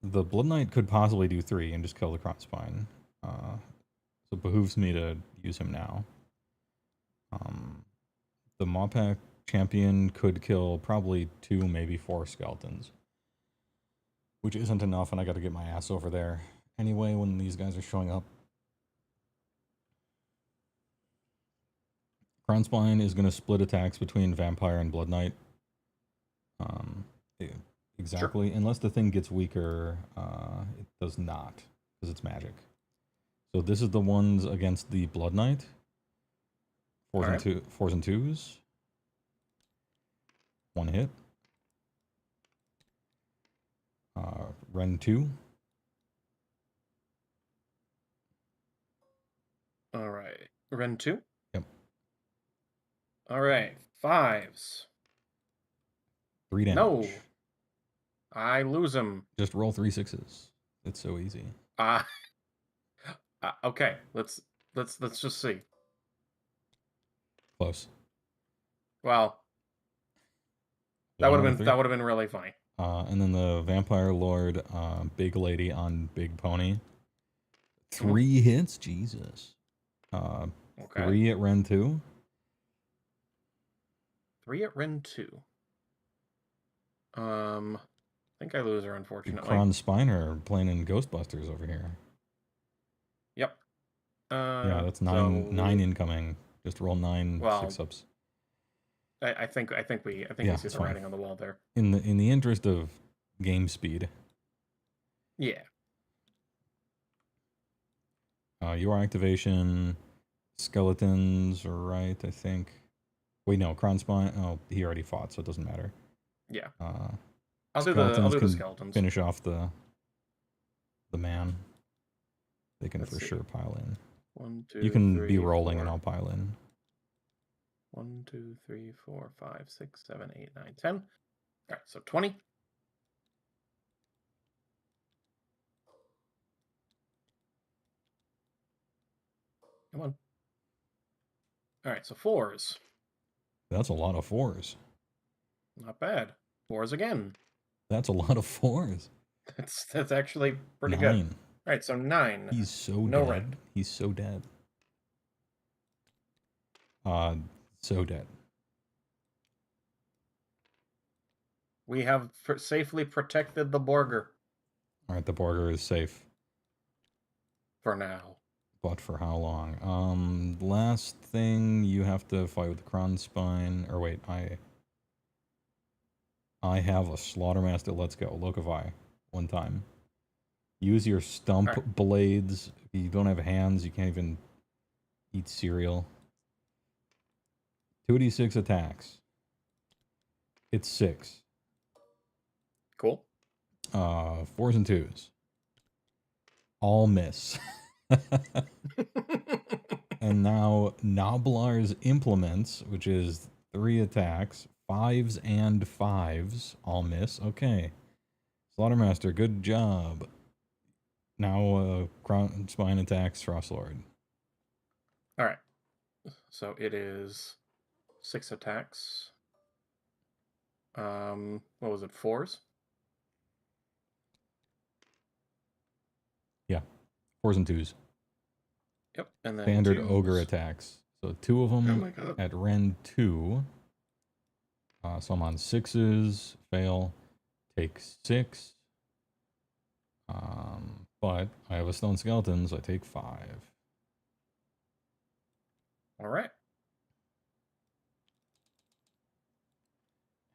the Blood Knight could possibly do 3 and just kill the crown spine. So it behooves me to use him now. The Mawpack champion could kill probably 2, maybe 4 skeletons. Which isn't enough, and I gotta get my ass over there anyway when these guys are showing up. Crown Spine is going to split attacks between Vampire and Blood Knight. Exactly. Sure. Unless the thing gets weaker, it does not, because it's magic. So this is the ones against the Blood Knight. 4s and 2s. 1 hit. Ren 2.
All right. Ren 2?
Yep.
All right. 5s.
3 damage.
No. I lose him.
Just roll 3 6s. It's so easy.
Okay. Let's just see.
Close.
Well, that would have been really funny.
And then the Vampire Lord, Big Lady on Big Pony. 3 hits? Jesus. Okay. 3 at Ren 2.
3 at Ren 2. I think I lose her, unfortunately.
Kron Spiner playing in Ghostbusters over here.
Yep.
Yeah, that's 9 incoming. Just roll 9 6-ups.
I think we see the writing on the wall there.
In the interest of game speed.
Yeah.
Your activation, skeletons, right? I think. Wait, no, Kron Spine. Oh, he already fought, so it doesn't matter.
Yeah. I'll do the skeletons.
Finish off the man. They can for sure pile in.
1, 2.
You can
3,
be rolling
4.
and I'll pile in.
1, 2, 3, 4, 5, 6, 7, 8, 9, 10. All right, so 20. Come on. All right, so 4s.
That's a lot of 4s.
Not bad. 4s again.
That's a lot of 4s.
That's actually pretty
9.
good. All right, so 9.
He's so
no
dead.
Red.
He's so dead. So dead.
We have safely protected the Borger.
All right, the Borger is safe.
For now.
But for how long? Last thing, you have to fight with the Kron Spine. Or wait, I have a Slaughtermaster. Let's go. Locify. 1 time. Use your stump blades. If you don't have hands, you can't even eat cereal. 2d6 attacks. It's 6.
Cool.
4s and 2s. All miss. And now Noblar's Implements, which is 3 attacks, 5s and 5s, all miss. Okay. Slaughtermaster, good job. Now Crown Spine attacks Frostlord.
All right. So it is 6 attacks. What was it, 4s?
Yeah, 4s and 2s.
Yep, and then
Standard
2s.
ogre attacks. So 2 of them
Oh my God.
at Rend 2. So I'm on 6s, fail, take 6. But I have a stone skeleton, so I take 5.
All right.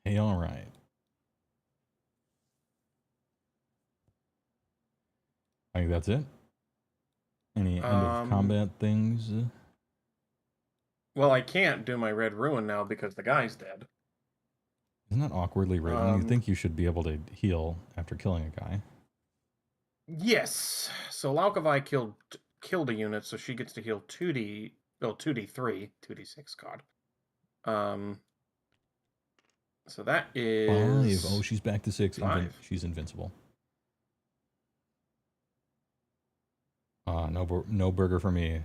Hey, all right. I think that's it. Any end of combat things?
Well, I can't do my red ruin now because the guy's dead.
Isn't that awkwardly written? You'd think you should be able to heal after killing a guy.
Yes. So Laukavai killed a unit, so she gets to heal 2d, well, 2d3, 2d6, God. So that is
5. Oh, she's back to 6.
5.
She's invincible. No burger for me.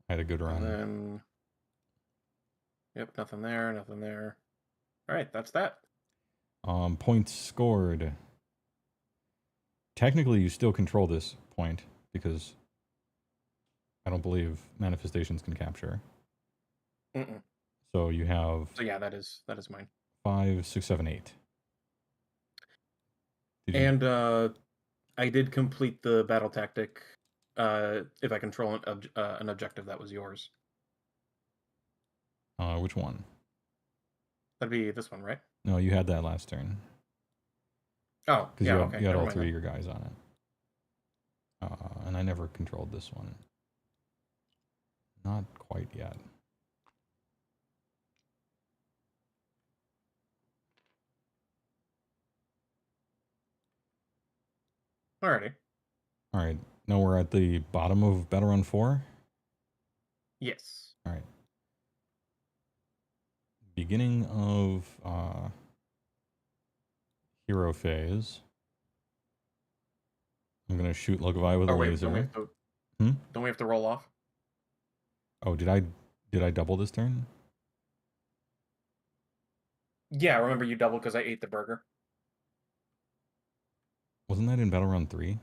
I had a good run.
And then, yep, nothing there, nothing there. All right, that's that.
Points scored. Technically, you still control this point because I don't believe manifestations can capture.
Mm-mm.
So you have.
So yeah, that is mine.
5, 6, 7, 8.
And I did complete the battle tactic. If I control an objective, that was yours.
Which one?
That'd be this one, right?
No, you had that last turn.
Oh,
because
yeah,
you had all
mind
3
then.
of your guys on it. And I never controlled this one. Not quite yet.
Alrighty.
All right. Now we're at the bottom of Battle Run 4.
Yes.
All right. Beginning of hero phase. I'm gonna shoot Laukavai with a laser.
Don't we have to roll off?
Oh, did I double this turn?
Yeah, remember you doubled because I ate the burger.
Wasn't that in Battle Run 3?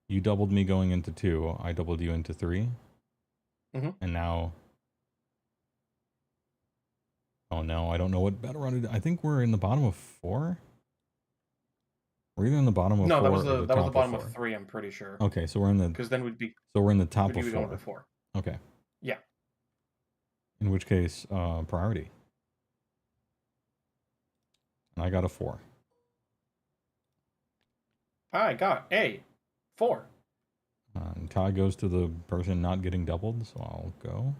You doubled me going into 2. I doubled you into 3.
Mm-hmm.
And now. Oh no, I don't know what Battle Run. I think we're in the bottom of 4. We're either in the bottom of 4
that was
or
the
top
that was the bottom
of 4.
of 3. I'm pretty sure.
Okay, so we're in the.
Because then we'd be.
So we're in the top
we'd
of
be
4.
going to 4.
Okay.
Yeah.
In which case, priority. And I got a 4.
I got a 4.
And tie goes to the person not getting doubled, so I'll go.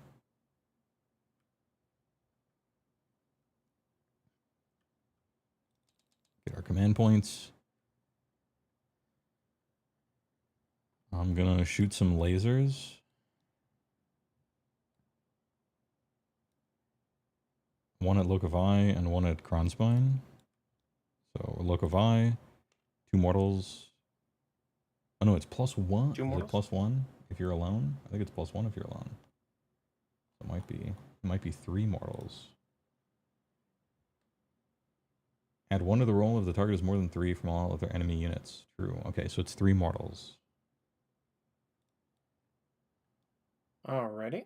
Get our command points. I'm gonna shoot some lasers. One at Laukavai and one at Kronspine. So Laukavai, 2 mortals. Oh no, it's +1.
2
Is
mortals?
it +1 if you're alone? I think it's +1 if you're alone. It might be 3 mortals. Add 1 to the roll if the target is more than 3 from all other enemy units. True. Okay, so it's 3 mortals.
Alrighty.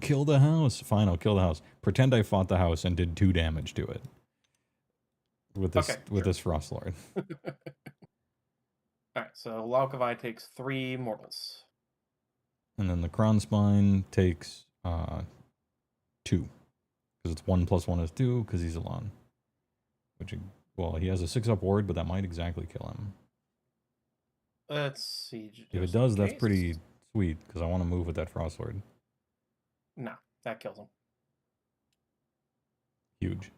Kill the house. Fine, I'll kill the house. Pretend I fought the house and did 2 damage to it. With this this Frost Lord.
Alright, so Laukavai takes 3 mortals.
And then the Kronspine takes 2. Because it's 1 + 1 is 2, because he's alone. Which, well, he has a 6-up ward, but that might exactly kill him.
Let's see.
If it does, that's pretty sweet, because I want to move with that Frost Lord.
No, that kills him.
Huge.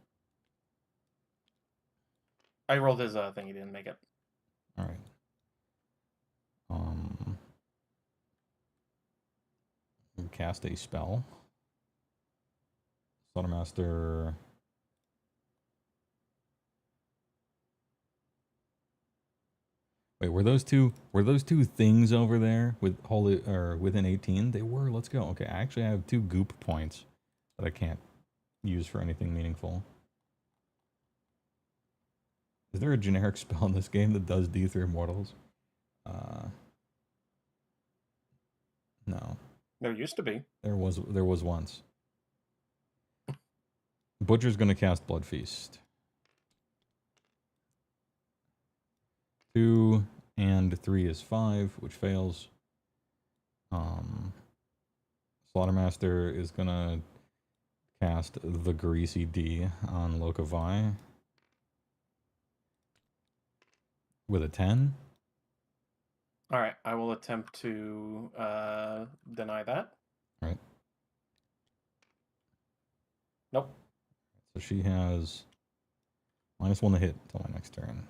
I rolled his thing, he didn't make it.
Alright. Cast a spell. Slaughtermaster. Wait, were those two things over there with holy or within 18? They were. Let's go. Okay, actually I have 2 goop points that I can't use for anything meaningful. Is there a generic spell in this game that does D3 mortals? No.
There used to be.
There was once. Butcher's gonna cast Blood Feast. 2 and 3 is 5, which fails. Slaughtermaster is gonna cast the Greasy D on Lokavi with a 10.
All right, I will attempt to deny that.
All right.
Nope.
So she has -1 to hit until my next turn.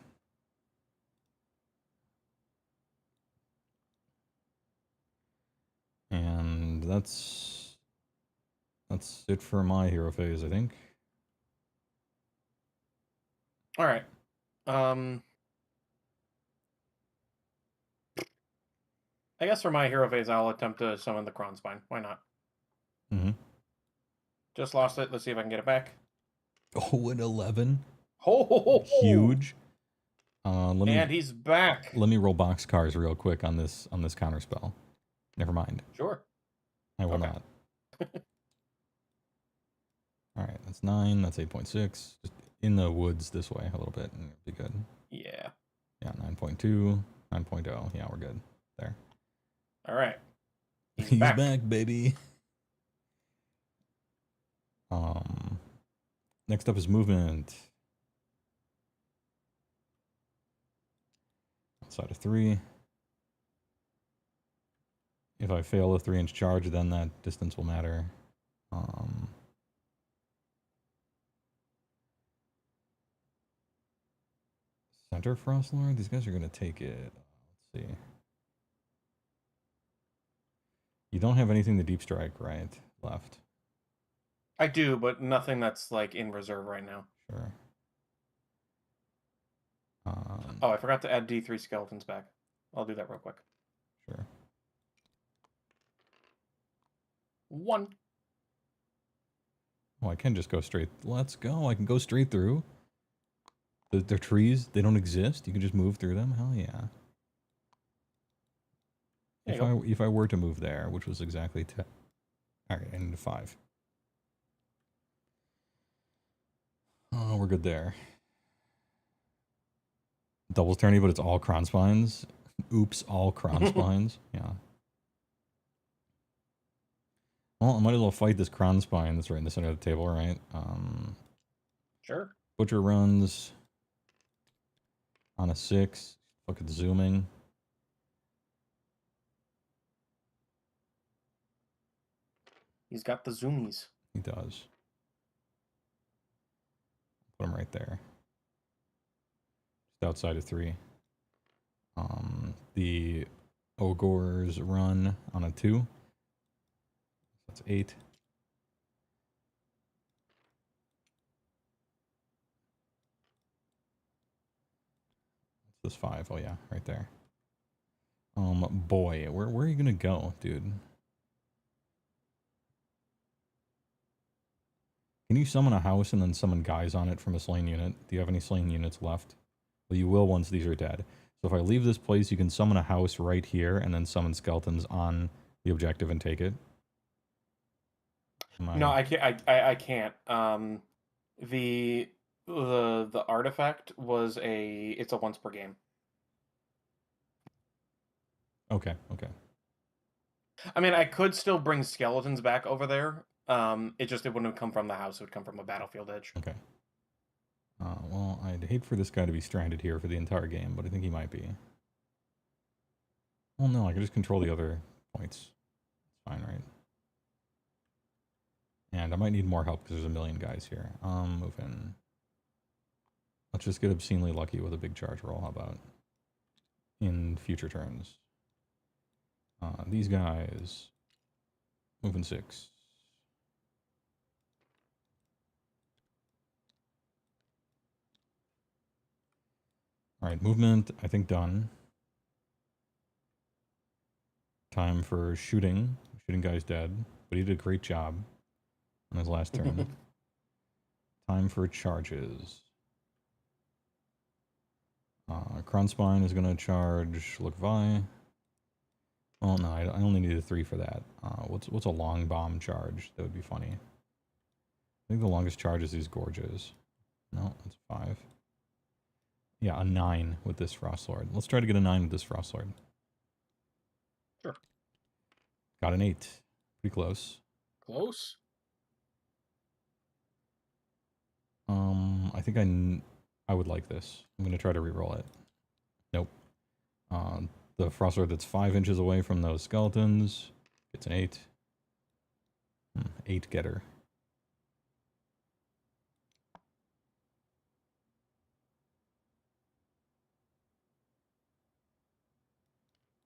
And that's it for my hero phase, I think.
All right. I guess for my hero phase, I'll attempt to summon the Kronspine. Why not?
Mm-hmm.
Just lost it. Let's see if I can get it back.
Oh, an 11.
Oh,
huge.
And he's back.
Let me roll boxcars real quick on this counter spell. Never mind.
Sure.
I will not. All right, that's 9. That's 8.6. Just in the woods this way a little bit, and it'll be good.
Yeah.
Yeah, 9.2, 9.0. Yeah, we're good there.
All right.
He's back, baby. Next up is movement. Outside of 3. If I fail a 3-inch charge, then that distance will matter. Center Frostlord? These guys are going to take it. Let's see. You don't have anything to deep strike, right? Left.
I do, but nothing that's like in reserve right now.
Sure.
Oh, I forgot to add D3 skeletons back. I'll do that real quick.
Sure.
1.
Oh, I can just go straight. Let's go. I can go straight through. They're trees. They don't exist. You can just move through them. Hell yeah. If I were to move there, which was exactly 10. All right, I need a 5. Oh, we're good there. Doubles tourney, but it's all Kronspines. Oops, all Kronspines. Yeah. Well, I might as well fight this Kronspine that's right in the center of the table, right?
Sure.
Butcher runs on a 6. Fucking zooming.
He's got the zoomies.
He does. Put him right there. Just outside of 3. The Ogres run on a 2. That's 8. What's this 5? Oh yeah, right there. Boy, where are you gonna go, dude? Can you summon a house and then summon guys on it from a slain unit? Do you have any slain units left? Well, you will once these are dead. So if I leave this place, you can summon a house right here and then summon skeletons on the objective and take it.
No, I can't. I can't. The artifact was it's a once per game.
Okay.
I mean, I could still bring skeletons back over there. It wouldn't come from the house. It would come from a battlefield edge.
Okay. Well, I'd hate for this guy to be stranded here for the entire game, but I think he might be. Well, no, I can just control the other points. It's fine, right? And I might need more help because there's a million guys here. Move in. Let's just get obscenely lucky with a big charge roll. How about in future turns? These guys move in 6. All right, movement, I think done. Time for shooting. Shooting guy's dead, but he did a great job on his last turn. Time for charges. Kronspine is going to charge Lokvi. Oh no, I only need a 3 for that. What's a long bomb charge? That would be funny. I think the longest charge is these gorges. No, that's 5. Yeah, a 9 with this Frostlord. Let's try to get a 9 with this Frostlord.
Sure.
Got an 8. Pretty close.
Close?
I think I would like this. I'm going to try to reroll it. Nope. The Frostlord that's 5 inches away from those skeletons gets an 8. 8 getter.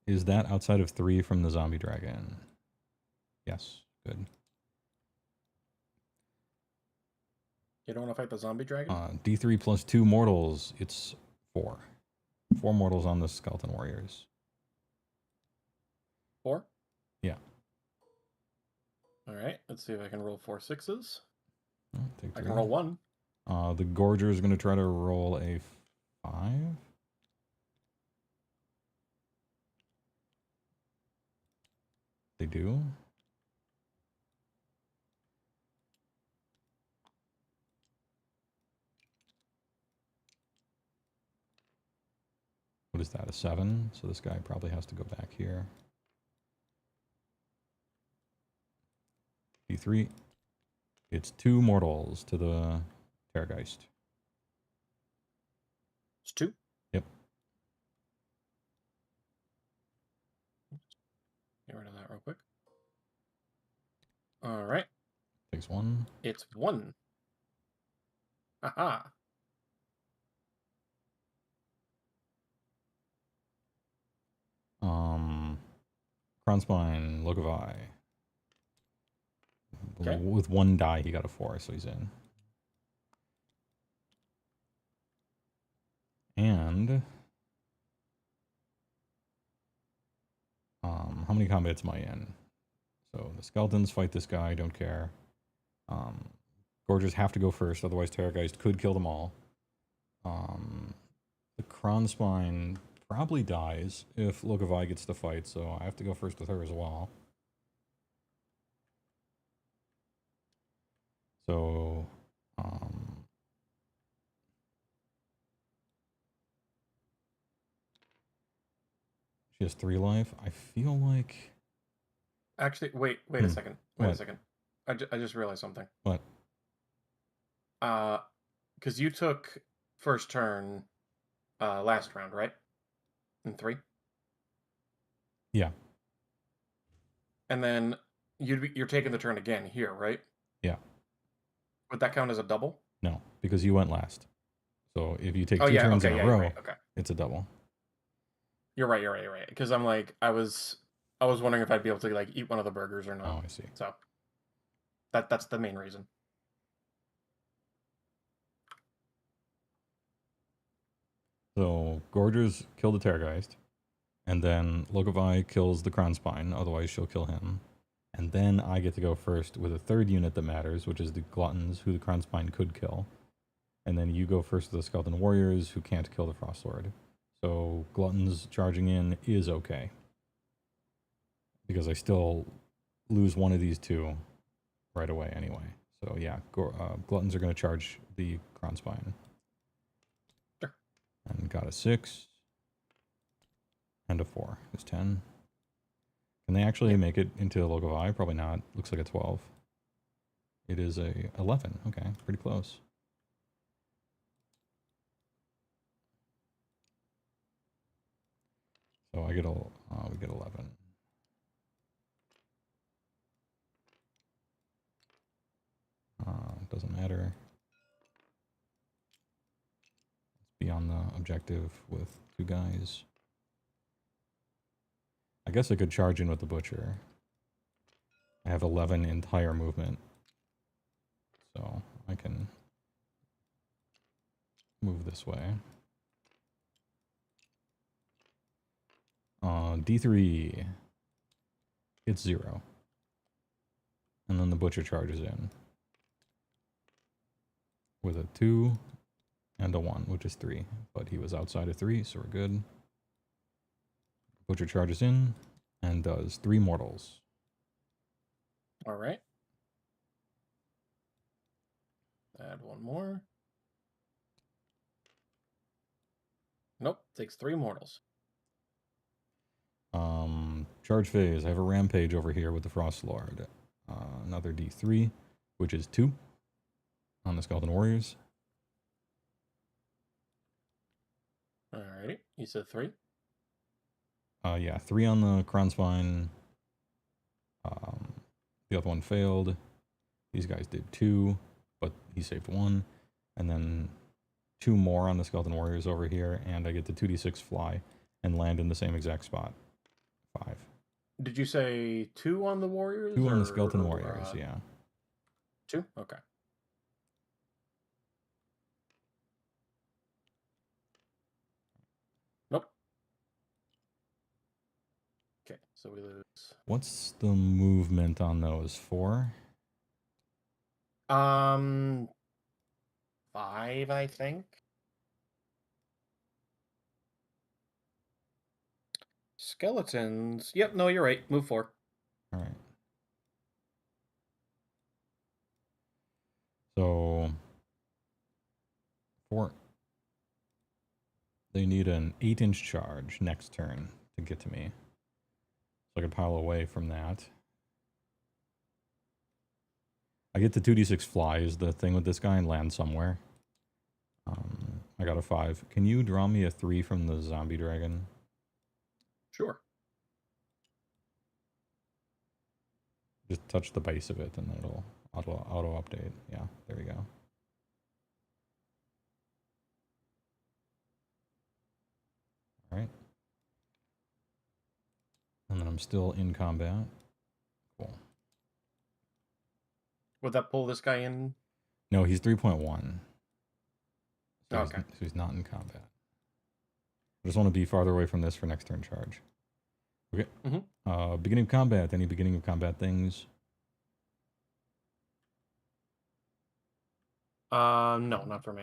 Is that outside of 3 from the zombie dragon? Yes. Good.
You don't want to fight the zombie dragon?
D3 plus 2 mortals. It's 4. 4 mortals on the skeleton warriors.
4?
Yeah.
Alright, let's see if I can roll 4 6s.
Take
I
3.
can roll 1.
The Gorger is going to try to roll a 5. They do. What is that, a 7? So this guy probably has to go back here. D3. It's 2 mortals to the Terrorgeist.
It's 2?
Yep.
Get rid of that real quick. Alright.
Takes 1.
It's 1. Aha.
Kronspine, Lokvi.
Okay.
With 1 die, he got a 4, so he's in. And how many combats am I in? So the skeletons fight this guy, don't care. Gorgers have to go first, otherwise Terrorgeist could kill them all. The Kronspine probably dies if Lokvi gets the fight, so I have to go first with her as well. So, she has 3 life. I feel like...
Actually, wait a second. Wait
What?
a second. I just realized something.
What?
Because you took first turn last round, right? In 3?
Yeah.
And then you're taking the turn again here, right?
Yeah.
Would that count as a double?
No, because you went last. So if you take 2
yeah,
turns
okay,
in a
yeah,
row,
right, okay.
it's a double.
You're right. Because I'm like, I was wondering if I'd be able to like eat one of the burgers or not.
Oh, I see.
So that's the main reason.
So Gorgers kill the Terrorgeist, and then Lokvi kills the Kronspine, otherwise she'll kill him. And then I get to go first with a 3rd unit that matters, which is the Gluttons, who the Kronspine could kill. And then you go first with the Skeleton Warriors, who can't kill the Frostlord. So Gluttons charging in is okay. Because I still lose one of these 2 right away anyway. So yeah, Gluttons are going to charge the Kronspine.
Sure.
And got a 6. And a 4. It's 10. Can they actually make it into a Lokvi? Probably not. Looks like a 12. It is a 11. Okay, pretty close. So I get we get 11. Doesn't matter. Let's be on the objective with 2 guys. I guess I could charge in with the Butcher. I have 11 entire movement. So I can move this way. D3. it's 0. And then the butcher charges in with a 2 and a 1, which is 3. But he was outside of 3, so we're good. Butcher charges in and does 3 mortals.
All right. Add 1 more. Nope, takes 3 mortals.
Charge phase. I have a rampage over here with the Frost Lord. Another D3, which is 2 on the Skeleton Warriors.
Alrighty, you said 3?
Yeah, 3 on the Crown Spine. The other one failed. These guys did 2, but he saved 1. And then 2 more on the Skeleton Warriors over here, and I get the 2d6 fly and land in the same exact spot. 5.
Did you say 2 on the Warriors?
2 on the Skeleton Warriors, yeah.
2? Okay. Nope. Okay, so we lose.
What's the movement on those? 4?
5, I think. Skeletons. Yep, no, you're right. Move 4.
All right. So 4. They need an 8-inch charge next turn to get to me. So I can pile away from that. I get the 2d6 fly is the thing with this guy and land somewhere. I got a 5. Can you draw me a 3 from the zombie dragon?
Sure.
Just touch the base of it and it'll auto update. Yeah, there we go. All right. And then I'm still in combat. Cool.
Would that pull this guy in?
No, he's 3.1. So
Okay.
he's not in combat. I just want to be farther away from this for next turn charge. Okay. Beginning of combat. Any beginning of combat things?
No, not for me.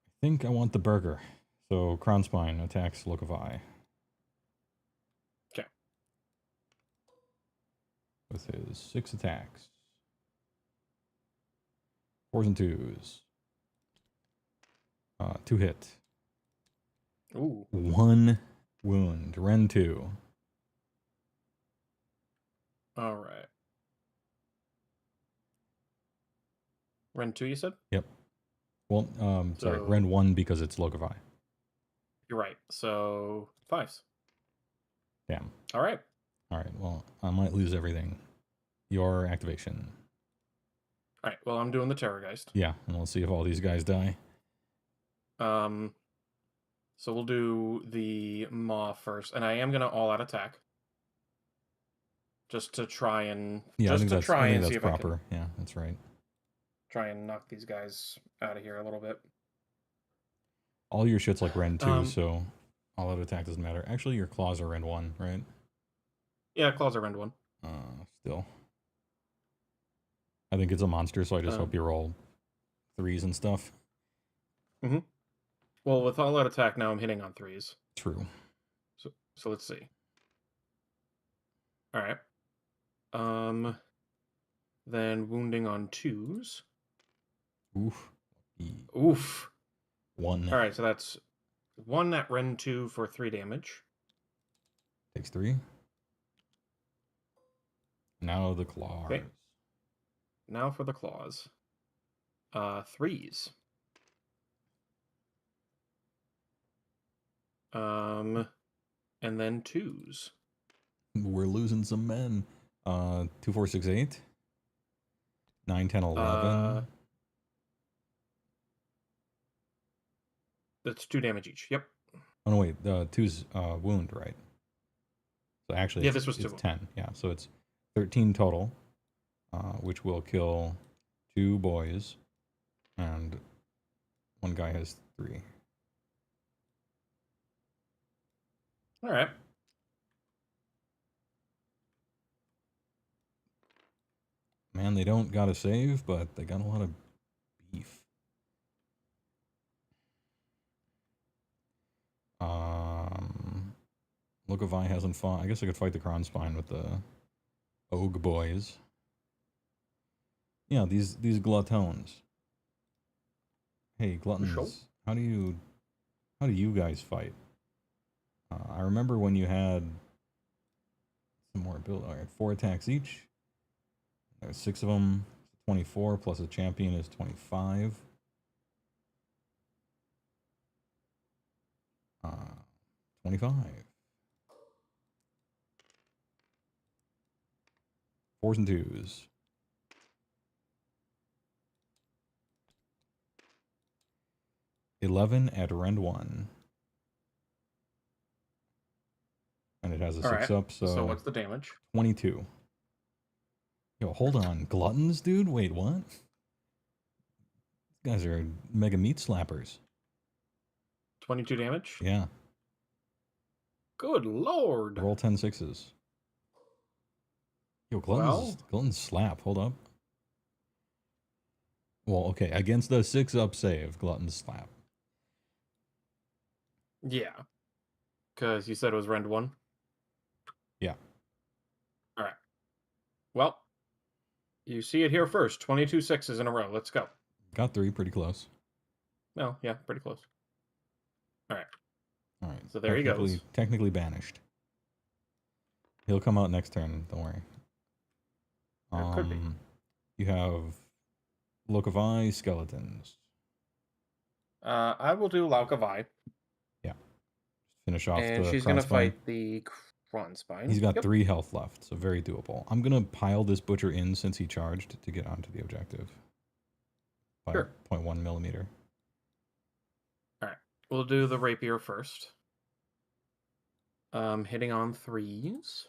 I think I want the burger. So Crown Spine attacks Look of Eye.
Okay.
With his 6 attacks. 4s and 2s. 2 hit.
Ooh.
1 wound. Ren 2.
All right. Ren 2, you said?
Yep. Well, sorry,
So-
Ren 1 because it's Look of Eye.
You're right. So 5s.
Damn.
All right.
All right. Well, I might lose everything. Your activation.
All right. Well, I'm doing the Terrorgeist.
Yeah, and we'll see if all these guys die.
So we'll do the Maw first, and I am gonna all-out attack, just to try and
Yeah, I think that's
see if
proper.
I can
Yeah, that's right.
try and knock these guys out of here a little bit.
All your shit's like Ren 2, so all out attack doesn't matter. Actually, your claws are Ren 1, right?
Yeah, claws are Ren 1.
Still. I think it's a monster, so I just hope you roll 3s and stuff.
Mm-hmm. Well, with all-out attack now, I'm hitting on 3s.
True.
So let's see. All right. Then wounding on 2s.
Oof.
Oof.
1.
All right, so that's 1 at Ren 2 for 3 damage.
Takes 3. Now the claws.
Okay. Now for the claws. 3s. And then 2s.
We're losing some men. 2, 4, 6, 8. 9, 10, 11.
That's 2 damage each. Yep.
Oh no, wait. 2's wound, right? So actually,
Yeah,
it's,
this was 2.
it's 10. Yeah, so it's 13 total, which will kill 2 boys, and 1 guy has 3.
All right.
Man, they don't got to save, but they got a lot of beef. Look, if I hasn't fought, I guess I could fight the Kronspine with the Og boys. Yeah, these gluttons. Hey, gluttons,
Sure.
how do you guys fight? I remember when you had some more build. All right, 4 attacks each. There's 6 of them. 24 plus a champion is 25. 25. 4s and 2s. $11 at rend 1. And it has a 6 up,
so what's the damage?
22. Yo, hold on. Gluttons, dude? Wait, what? These guys are mega meat slappers.
22 damage?
Yeah.
Good lord.
Roll 10 6s. Yo, Gluttons slap. Hold up. Well, okay. Against the 6-up save, Gluttons slap.
Yeah. Because you said it was rend 1?
Yeah.
All right. Well, you see it here first. 22 6s in a row. Let's go.
Got 3, pretty close.
No, yeah, pretty close. All right.
All right.
So there he goes.
Technically banished. He'll come out next turn. Don't worry.
Could be.
You have Look of Eye, Skeletons.
I will do Laukavai.
Yeah. Just finish off
And
the
she's going to
Kronspine.
fight the Kronspine.
He's got 3 health left, so very doable. I'm going to pile this butcher in since he charged to get onto the objective. By
Sure.
0.1 millimeter.
All right. We'll do the rapier first. Hitting on 3s.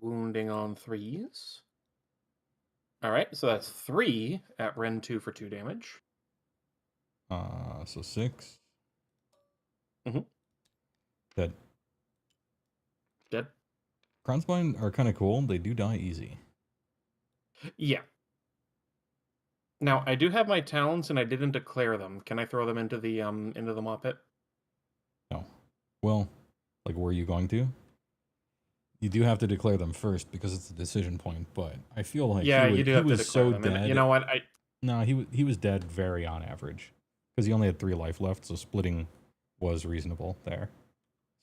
Wounding on 3s. All right, so that's 3 at rend 2 for 2 damage.
So 6.
Mm-hmm.
Dead.
Dead.
Kronspine are kind of cool. They do die easy.
Yeah. Now I do have my talents, and I didn't declare them. Can I throw them into the maw pit?
No. Well, like, were you going to? You do have to declare them first because it's a decision point. But I feel like
you do have to declare
so
them.
dead.
And you know what?
No, he was dead very on average because he only had 3 life left, so splitting was reasonable there.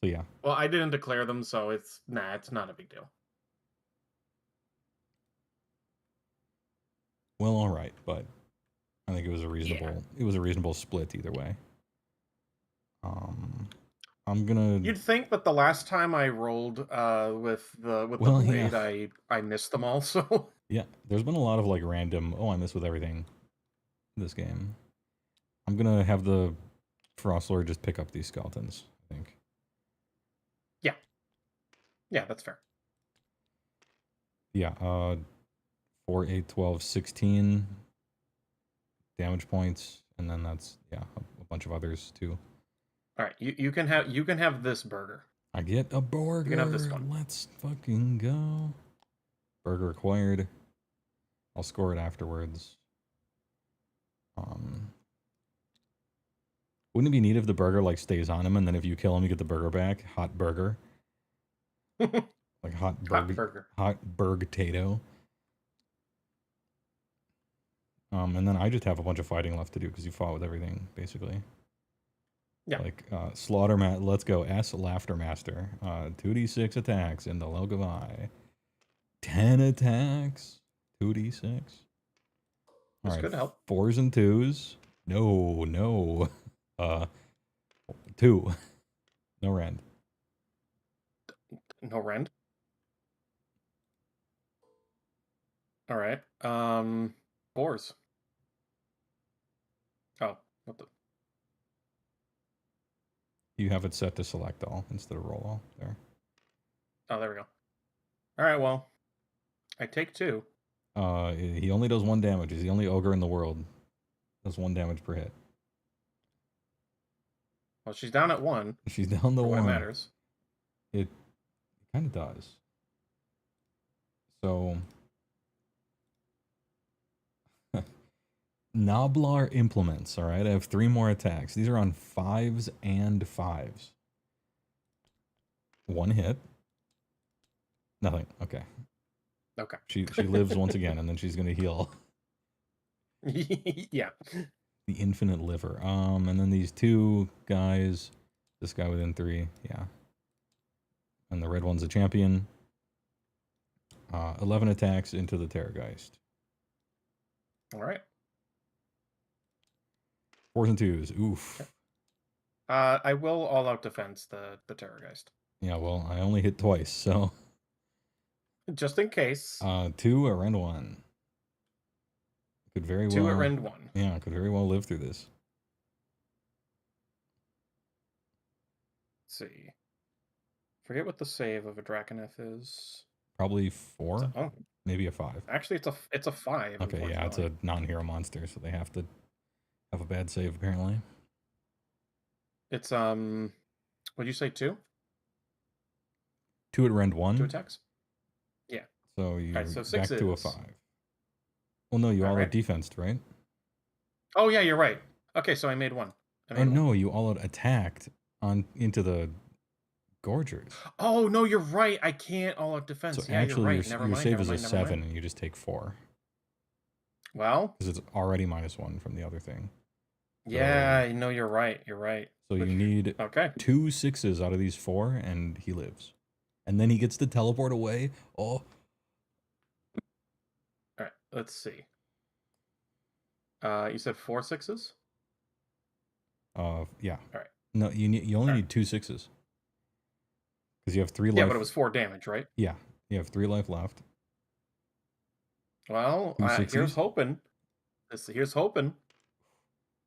So yeah.
Well, I didn't declare them, so it's not a big deal.
Well, all right, but I think it was a reasonable split either way. I'm gonna.
You'd think, but the last time I rolled with the blade,
yeah.
I missed them all. So
yeah, there's been a lot of like random. Oh, I miss with everything. In this game, I'm gonna have the Frostlord just pick up these skeletons. I think.
Yeah, that's fair.
Yeah. 4, 8, 12, 16 damage points, and then that's a bunch of others too.
All right, you can have this burger.
I get a burger.
You can have this one.
Let's fucking go. Burger acquired. I'll score it afterwards. Wouldn't it be neat if the burger like stays on him, and then if you kill him, you get the burger back? Hot burger. Like hot burger. Hot burg-tato. And then I just have a bunch of fighting left to do because you fought with everything, basically.
Yeah.
Like, let's go. S Laughter Master. 2d6 attacks in the Look of Eye. 10 attacks. 2d6.
This could help.
4s and 2s. No. 2. No rend.
No rend. All right. 4s. Oh, what the?
You have it set to select all instead of roll all there.
Oh, there we go. All right, well, I take 2.
He only does 1 damage. He's the only ogre in the world. Does 1 damage per hit.
Well, she's down at 1.
She's down to
for what
1.
it matters.
It kind of does. So, Noblar implements. All right, I have 3 more attacks. These are on 5s and 5s. 1 hit. Nothing. Okay.
Okay.
She lives once again, and then she's gonna heal.
Yeah.
The infinite liver. And then these 2 guys. This guy within 3. Yeah. And the red one's a champion. 11 attacks into the Terrorgeist.
All right.
4s and 2s. Oof.
I will all out defense the Terrorgeist.
Yeah, well, I only hit twice, so.
Just in case.
2 at rend 1. Could very
2
well.
at rend 1.
Yeah, could very well live through this.
Let's see. Forget what the save of a Draconeth is.
Probably 4.
Oh.
Maybe a 5.
Actually, it's a 5.
Okay, yeah, it's a non-hero monster, so they have to have a bad save apparently.
It's what'd you say, 2?
2 at rend 1.
2 attacks? Yeah.
So you're
Alright, so
back
6
to a 5. Well, no, you all out defensed, right?
Oh yeah, you're right. Okay, so I made 1.
Oh no, you all out attacked into the Gorgers.
Oh no, you're right. I can't all out defense.
So
Yeah,
actually,
you're right.
your save is a 7, and you just take 4.
Well,
because it's already -1 from the other thing.
Yeah, no, you're right. You're right.
So you need 2 6s out of these 4, and he lives. And then he gets to teleport away. Oh.
All right, let's see. You said 4 6s?
Yeah.
All right.
No, you only need 2 6s. Because you have 3 life.
Yeah, but it was 4 damage, right?
Yeah, you have 3 life left.
Well,
2 6s?
here's hoping. Here's hoping.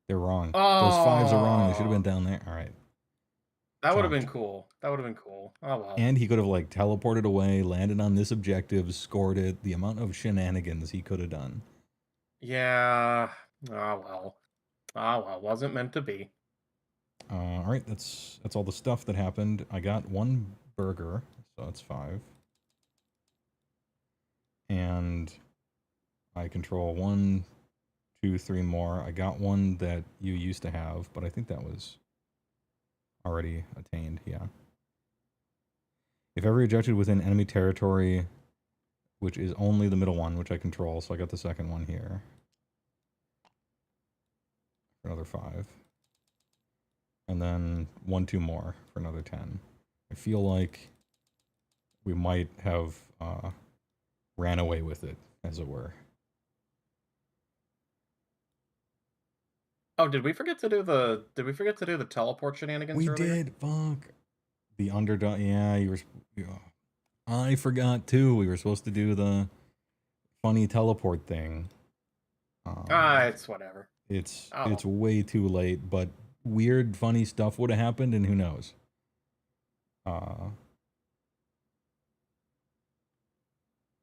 They're wrong.
Oh.
Those 5s are wrong. They should have been down there. All right.
That would have been cool. That would have been cool. Oh well.
And he could have like teleported away, landed on this objective, scored it. The amount of shenanigans he could have done.
Yeah. Oh well. Oh well. Wasn't meant to be.
All right. That's all the stuff that happened. I got 1 burger, so that's 5. And I control 1, 2, 3 more. I got 1 that you used to have, but I think that was already attained. Yeah. If ever ejected within enemy territory, which is only the middle one, which I control, so I got the second one here. For another 5. And then 1, 2 more for another 10. I feel like we might have ran away with it, as it were.
Oh, did we forget to do the teleport shenanigans
We
earlier?
did. Fuck. The underdog. Yeah, you were. I forgot too. We were supposed to do the funny teleport thing.
It's whatever.
It's way too late, but weird, funny stuff would have happened, and who knows?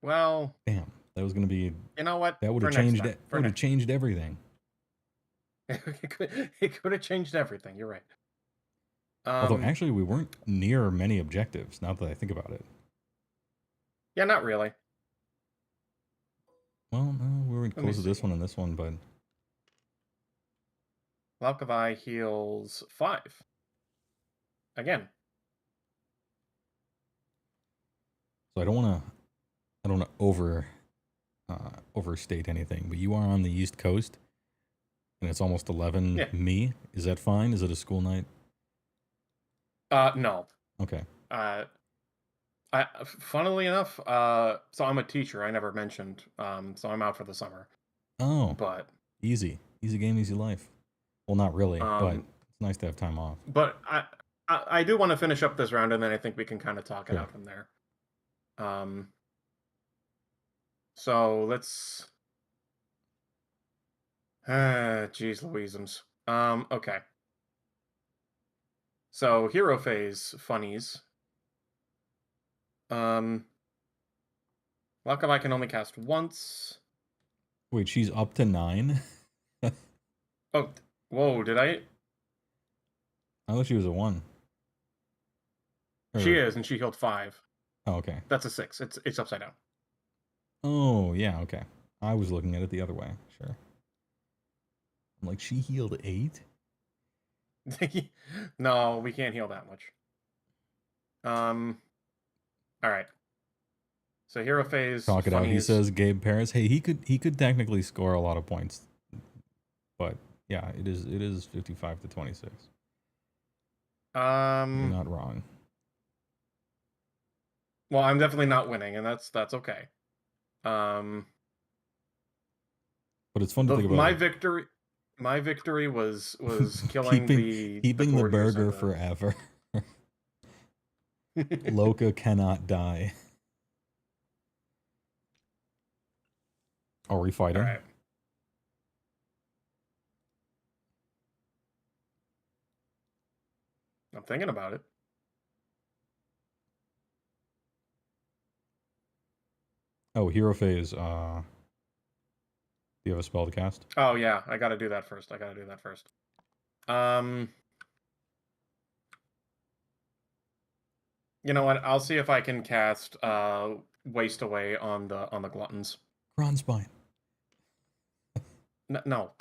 Well,
damn, that was gonna be.
You know what?
That would have
For next
changed
time.
it.
For
Would have
next-
changed everything.
It could have changed everything. You're right.
Although actually, we weren't near many objectives. Now that I think about it.
Yeah, not really.
Well, no, we were
me
close to this one and this one, but
Valkyrie heals 5. Again.
so I don't want to overstate anything. But you are on the East Coast, and it's almost 11.
Yeah.
Me, is that fine? Is it a school night?
No.
Okay.
Funnily enough, so I'm a teacher. I never mentioned. So I'm out for the summer.
Oh,
But
easy game, easy life. Well, not really, but it's nice to have time off.
But I do want to finish up this round, and then I think we can kind of talk it
Sure.
out from there. So let's. Jeez Louiseums. Okay. So hero phase funnies. Valkyrie can only cast once.
Wait, she's up to 9.
Oh, whoa! Did I?
I thought she was a 1.
She is, and she healed 5.
Oh, okay.
That's a 6. It's upside down.
Oh, yeah, okay. I was looking at it the other way. Sure. I'm like, she healed 8?
No, we can't heal that much. All right. So hero phase.
Talk it out. He
funnies.
says Gabe Paris. Hey, he could technically score a lot of points, but yeah, it is 55 to 26. You're not wrong.
Well, I'm definitely not winning, and that's okay.
But it's fun to think about.
My victory was killing
keeping the burger forever. Loka cannot die. Are we fighting?
All right. I'm thinking about it.
Oh, hero phase. Do you have a spell to cast?
Oh yeah, I got to do that first. You know what? I'll see if I can cast Waste Away on the gluttons.
Bronzebine.
No.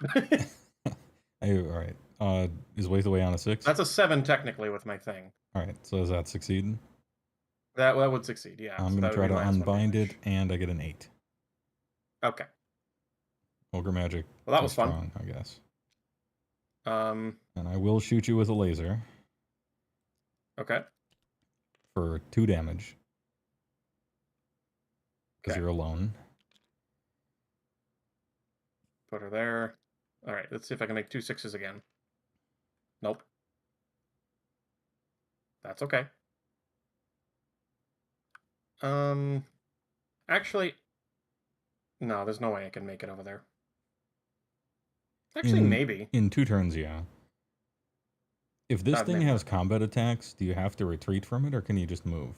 Hey, all right. Is Waste Away on a 6?
That's a 7 technically with my thing.
All right. So does that succeed?
That would succeed. Yeah.
I'm gonna try to unbind it, and I get an 8.
Okay.
Ogre magic.
Well, that was
strong,
fun.
I guess. And I will shoot you with a laser.
Okay.
For 2 damage. Because
Okay.
you're alone.
Put her there. All right. Let's see if I can make 2 6s again. Nope. That's okay. Actually, no. There's no way I can make it over there. Actually, maybe.
In 2 turns, yeah. If this thing
maybe
has
not.
combat attacks, do you have to retreat from it, or can you just move?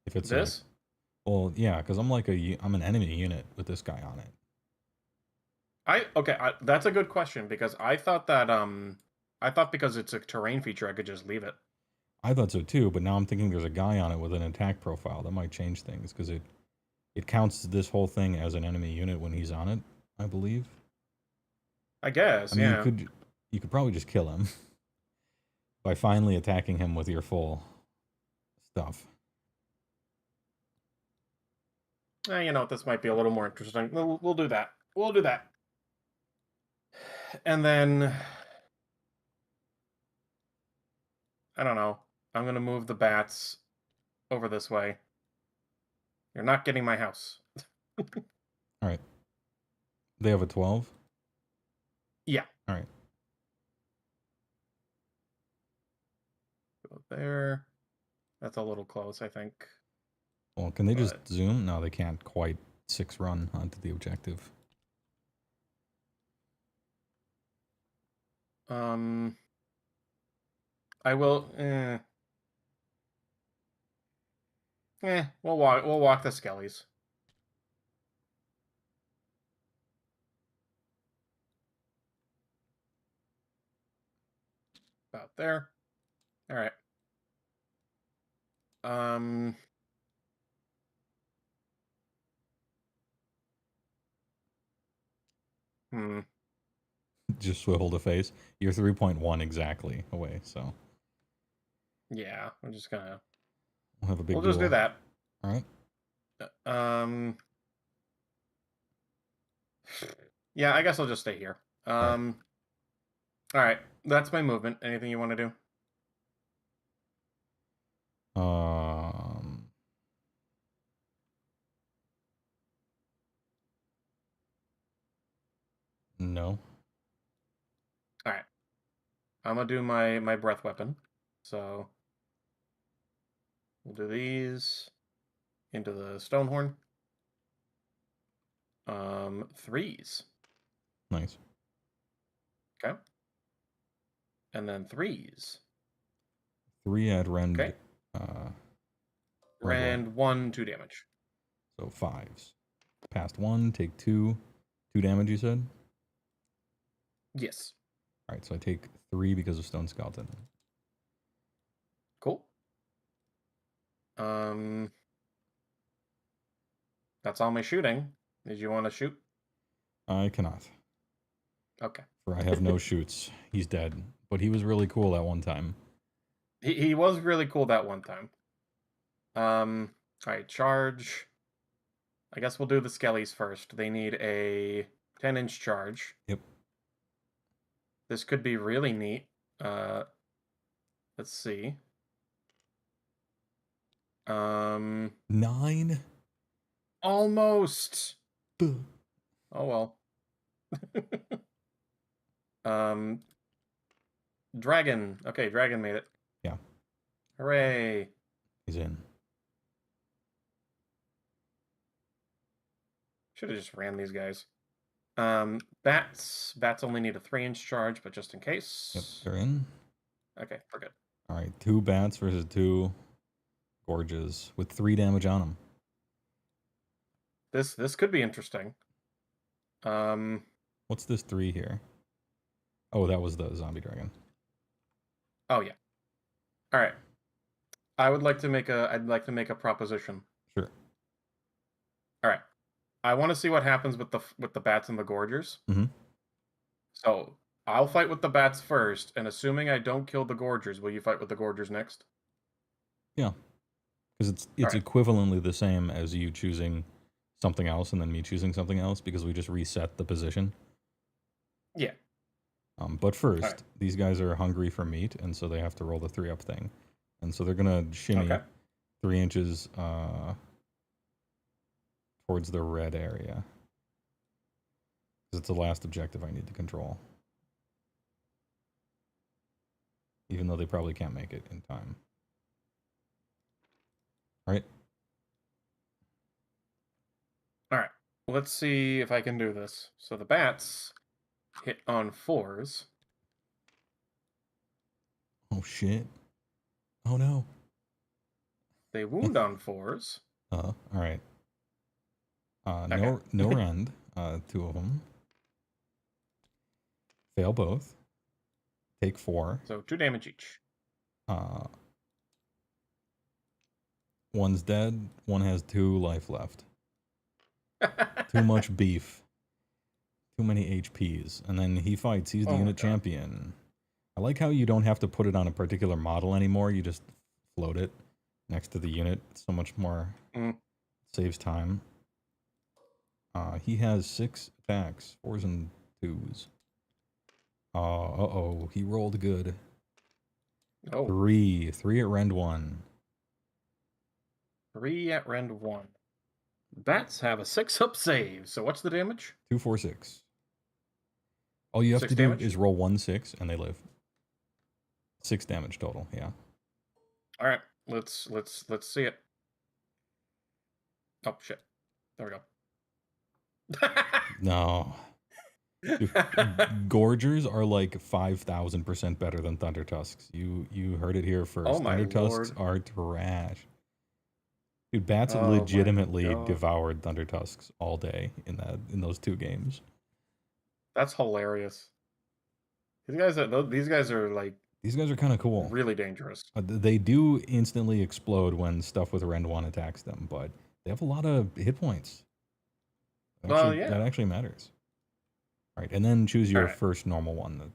If it's
This?
Well, yeah, because I'm I'm an enemy unit with this guy on it.
That's a good question, because I thought that because it's a terrain feature, I could just leave it.
I thought so too, but now I'm thinking there's a guy on it with an attack profile that might change things, because it counts this whole thing as an enemy unit when he's on it, I believe.
I guess,
I mean,
yeah.
you could probably just kill him by finally attacking him with your full stuff.
You know, this might be a little more interesting. We'll do that. We'll do that. And then, I don't know. I'm going to move the bats over this way. You're not getting my house.
All right. They have a 12?
Yeah.
All right.
Go there. That's a little close, I think.
Well, can they just zoom? No, they can't quite 6 run onto the objective.
I will. We'll walk the skellies. About there. All right.
Just swivel the face. You're 3.1 exactly away, so.
Yeah, I'm just gonna.
We'll have a big
We'll just do
duel.
that.
All right.
Yeah, I guess I'll just stay here. All right, that's my movement. Anything you want to do?
No.
All right. I'm gonna do my breath weapon. So we'll do these into the Stonehorn. 3s.
Nice.
Okay. And then 3s.
3 at rend.
Okay. Rend 1, 2 damage.
So 5s. Past 1, take 2. 2 damage, you said?
Yes.
All right, so I take 3 because of Stone Skeleton.
Cool. That's all my shooting. Did you want to shoot?
I cannot.
Okay.
For I have no shoots. He's dead. But he was really cool at one time.
He was really cool that one time. All right, charge. I guess we'll do the skellies first. They need a 10-inch charge.
Yep.
This could be really neat. Let's see.
9?
Almost.
Buh.
Oh well. Dragon. Okay, dragon made it.
Yeah.
Hooray.
He's in.
Should have just ran these guys. Bats. Bats only need a 3-inch charge, but just in case.
Yep, they're in.
Okay, we're good.
All right, 2 bats versus 2 gorges with 3 damage on them.
This could be interesting.
What's this 3 here? Oh, that was the zombie dragon.
Oh yeah. All right. I'd like to make a proposition.
Sure.
All right. I want to see what happens with the bats and the gorgers.
Mm-hmm.
So I'll fight with the bats first, and assuming I don't kill the gorgers, will you fight with the gorgers next?
Yeah, because it's
right.
equivalently the same as you choosing something else and then me choosing something else because we just reset the position.
Yeah.
But first, these guys are hungry for meat, and so they have to roll the 3-up thing, and so they're gonna shimmy 3 inches towards the red area. Because it's the last objective I need to control. Even though they probably can't make it in time. Right?
Alright. Let's see if I can do this. So the bats hit on 4s.
Oh shit. Oh no.
They wound on 4s.
Alright. No rend. 2 of them. Fail both. Take 4.
So 2 damage each.
One's dead. One has 2 life left. Too much beef. Too many HPs. And then he fights. He's the unit champion. I like how you don't have to put it on a particular model anymore. You just float it next to the unit. It's so much more. Saves time. He has 6 attacks. 4s and 2s. Uh-oh. He rolled good.
Oh.
3 at rend 1.
3 at rend 1. Bats have a 6-up save. So what's the damage?
2, 4, 6. All you have to do is roll 1, 6, and they live. 6 damage total. Yeah.
All right. Let's see it. Oh shit. There we go.
No. Dude, Gorgers are like 5,000% better than Thunder Tusks. You heard it here first.
Oh my
Thunder Tusks are trash. Dude, bats legitimately devoured Thunder Tusks all day in those 2 games.
That's hilarious. These guys are like.
These guys are kind of cool.
Really dangerous.
They do instantly explode when stuff with rend 1 attacks them, but they have a lot of hit points. Actually, that actually matters. All right, and then choose your first normal one.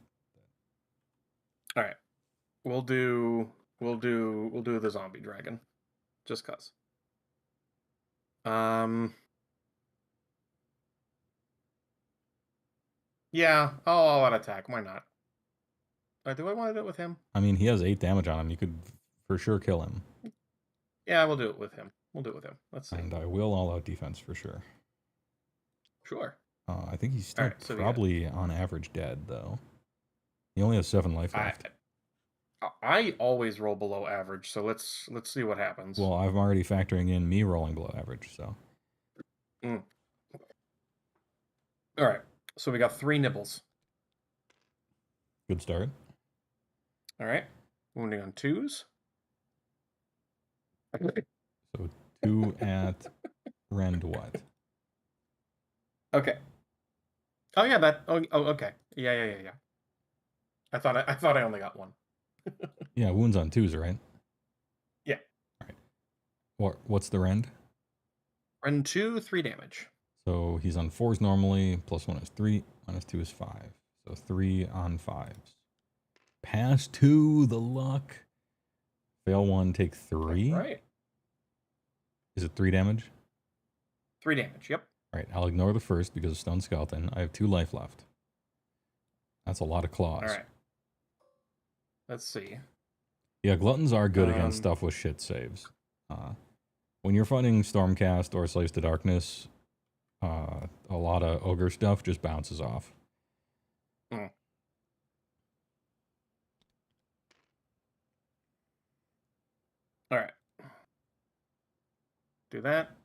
All right, we'll do the zombie dragon, just cause. Yeah, I'll out attack. Why not? Do I want to do it with him?
I mean, he has 8 damage on him. You could for sure kill him.
Yeah, we'll do it with him. Let's see.
And I will all out defense for sure.
Sure.
I think he's still probably on average dead though. He only has 7 life left.
I always roll below average, so let's see what happens.
Well, I'm already factoring in me rolling below average, so.
All right. So we got 3 nibbles.
Good start.
All right. Wounding on 2s.
So 2 at rend what?
Okay. Oh yeah, that. Oh okay. Yeah. I thought I only got one.
Yeah, wounds on 2s, right?
Yeah.
All right. What's the rend?
Rend 2, 3 damage.
So he's on 4s normally. +1 is 3. -2 is 5. So 3 on 5s. Pass 2, the luck. Fail 1, take 3.
Right.
Is it 3 damage?
3 damage, yep.
All right, I'll ignore the first because of Stone Skeleton. I have 2 life left. That's a lot of claws.
All right. Let's see.
Yeah, Gluttons are good against stuff with shit saves. When you're fighting Stormcast or Slaves to Darkness, a lot of Ogre stuff just bounces off.
Mm. All right. Do that.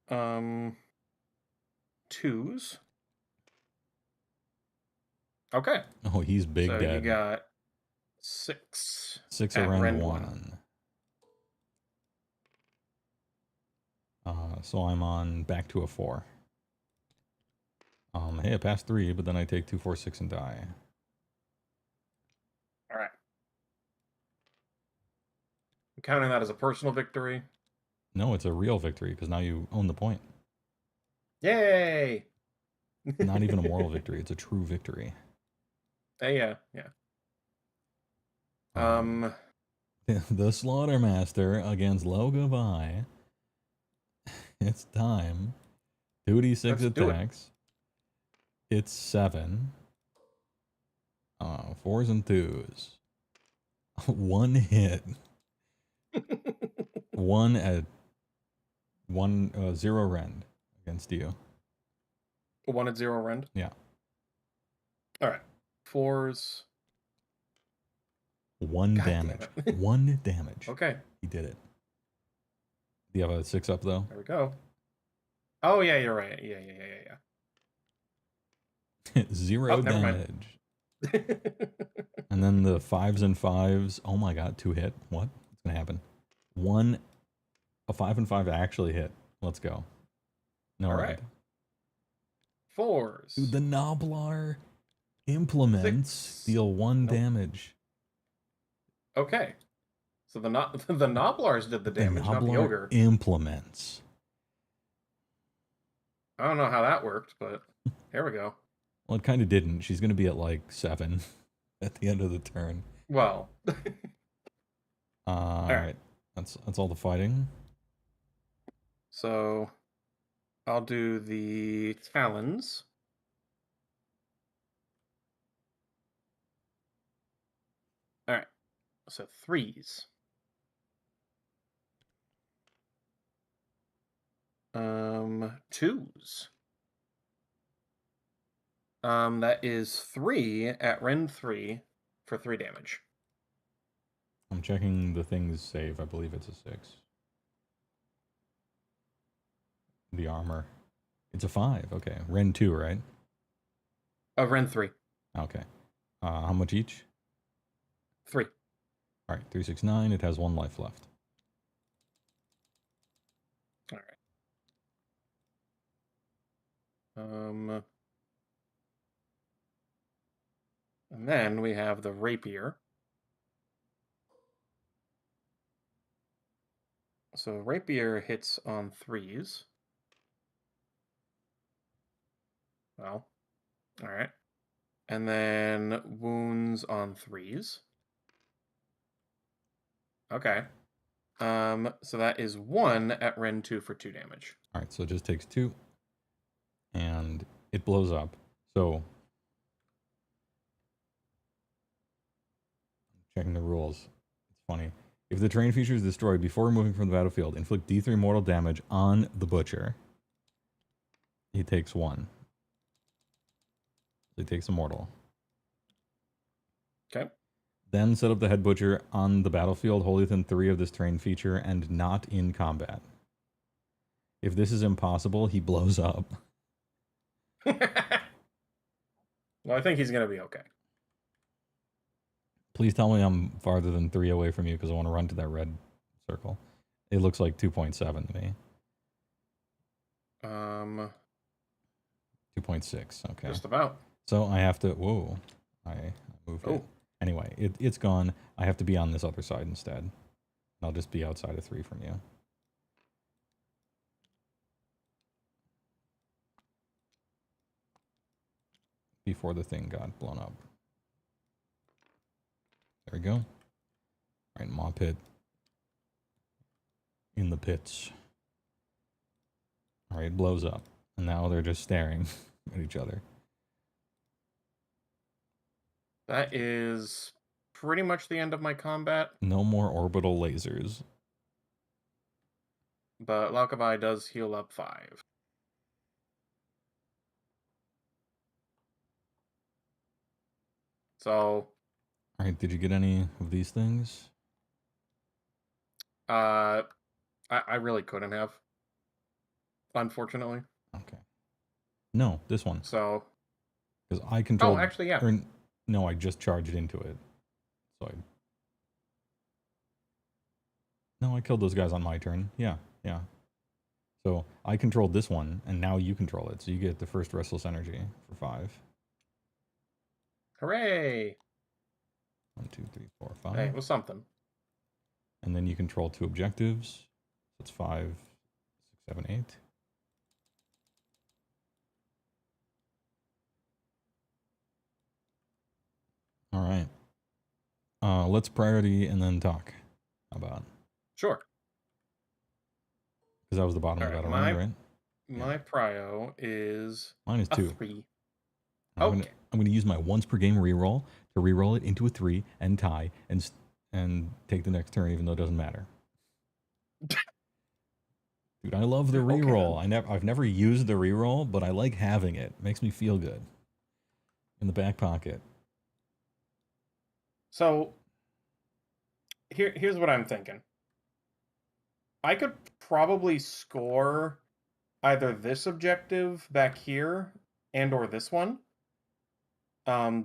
2s. Okay.
Oh, he's big
so
dead.
You got 6.
6
at
around
rend
1. So I'm on back to a 4. Hey, I passed 3, but then I take 2, 4, 6 and die.
All right. I'm counting that as a personal victory.
No, it's a real victory because now you own the point.
Yay!
Not even a moral victory; it's a true victory.
Yeah.
The Slaughtermaster against Logavai. It's time. 2d6 attacks. It's 7. 4s and 2s. 1 hit. 1 at 0 rend against you.
1 at 0 rend?
Yeah.
All right. 4s.
1
God
damage.
damn it.
1 damage.
Okay.
He did it. Do you have a 6 up though?
There we go. Oh yeah, you're right. Yeah.
0 damage. And then the 5s and 5s. Oh my god, 2 hit. What? What's gonna happen? A 5 and 5 actually hit. Let's go. No,
All
right.
right. 4s.
Dude, the Noblar implements
6.
deal 1 damage.
Okay. So the Noblars did the damage, not the
Noblar
Ogre.
implements.
I don't know how that worked, but here we go.
Well, it kind of didn't. She's going to be at like 7 at the end of the turn.
Well.
All right. That's all the fighting.
So I'll do the Talons. All right. So 3s. 2s. That is 3 at rend 3 for 3 damage.
I'm checking the thing's save. I believe it's a 6. The armor. It's a 5. Okay. Rend 2, right?
Rend 3.
Okay. How much each?
3.
All right. 3, 6, 9. It has 1 life left.
All right. And then we have the Rapier. So Rapier hits on 3s. Well, all right. And then wounds on 3s. Okay. So that is 1 at rend 2 for 2 damage.
All right. So it just takes 2. And it blows up. So checking the rules. It's funny. If the terrain feature is destroyed before moving from the battlefield, inflict D3 mortal damage on the butcher. He takes 1. He takes a mortal.
Okay.
Then set up the head butcher on the battlefield wholly within 3 of this terrain feature and not in combat. If this is impossible, he blows up.
Well, I think he's going to be okay.
Please tell me I'm farther than 3 away from you because I want to run to that red circle. It looks like 2.7 to me. 2.6, okay.
Just about.
So I have to... Whoa. I moved it. Anyway, it's gone. I have to be on this other side instead. I'll just be outside of 3 from you. Before the thing got blown up. There we go. All right, Maw Pit. In the pits. All right, it blows up. And now they're just staring at each other.
That is pretty much the end of my combat.
No more orbital lasers.
But Laukabai does heal up 5. So...
Alright, did you get any of these things?
I really couldn't have. Unfortunately.
Okay. No, this one.
So...
Because I control...
Oh, actually, yeah.
Or, no, I just charged into it. So I... No, I killed those guys on my turn. Yeah, yeah. So I controlled this one, and now you control it. So you get the first Restless Energy for 5.
Hooray!
1, 2, 3, 4, 5.
Hey, it was something.
And then you control 2 objectives. That's 5, 6, 7, 8. All right. Let's priority and then talk. How about?
Sure.
Because that was the bottom of that round, right?
My prio is
Mine is 2.
3.
I'm going to use my once per game reroll to reroll it into a 3 and tie and take the next turn, even though it doesn't matter. Dude, I love the reroll. I've never used the reroll, but I like having it. It makes me feel good in the back pocket.
So here's what I'm thinking. I could probably score either this objective back here and or this one.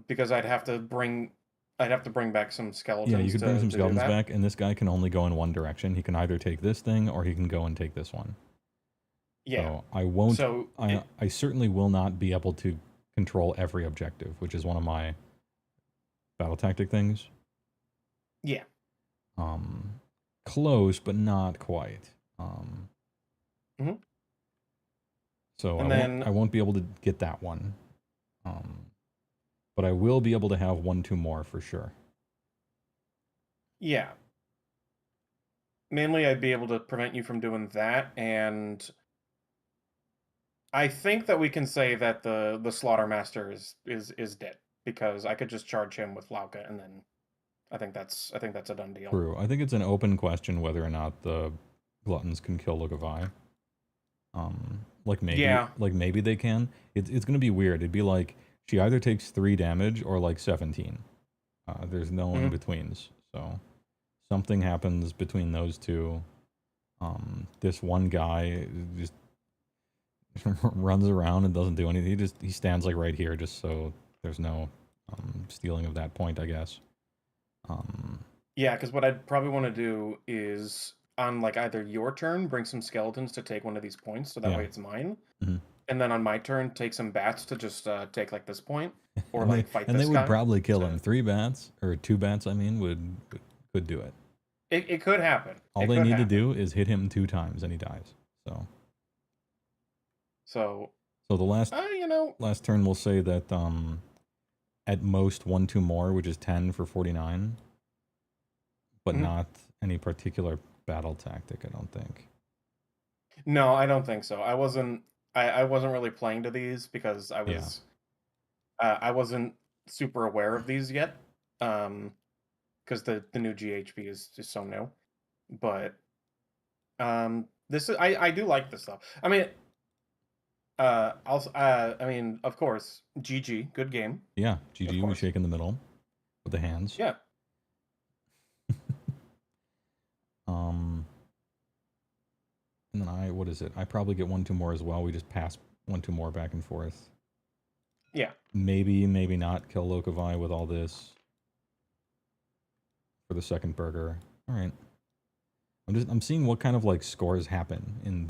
Because I'd have to bring back some skeletons.
Yeah, you could bring some skeletons back, and this guy can only go in one direction. He can either take this thing or he can go and take this one.
Yeah.
So I won't.
So
I certainly will not be able to control every objective, which is one of my battle tactic things.
Yeah.
Close, but not quite. So I won't be able to get that one. But I will be able to have 1, 2 more for sure.
Yeah. Mainly, I'd be able to prevent you from doing that, and I think that we can say that the Slaughtermaster is dead, because I could just charge him with Lauka, and then I think that's a done deal.
True. I think it's an open question whether or not the Gluttons can kill Laukabai. Like maybe they can. It's gonna be weird. It'd be like she either takes 3 damage or like 17. There's no in-betweens. So something happens between those two. This one guy just runs around and doesn't do anything. He stands like right here just so there's no stealing of that point, I guess.
Yeah, because what I'd probably want to do is on like either your turn, bring some skeletons to take one of these points, so that way it's mine. And then on my turn, take some bats to just take like this point, or
and
like fight this guy.
And they would probably kill him. 3 bats, or 2 bats, I mean, could do it.
It could happen.
All they need to do is hit him 2 times and he dies. So the last last turn we'll say that at most 1, 2 more, which is 10 for 49, but not any particular battle tactic, I don't think.
No, I don't think so. I wasn't really playing to these because I was I wasn't super aware of these yet, because the new GHB is just so new. But this is I do like this stuff. I mean, of course, GG, good game.
Yeah, GG. We shake in the middle with the hands.
Yeah.
And then what is it? I probably get 1, 2 more as well. We just pass 1, 2 more back and forth.
Yeah.
Maybe not kill Laukabai with all this for the second burger. All right. I'm seeing what kind of like scores happen in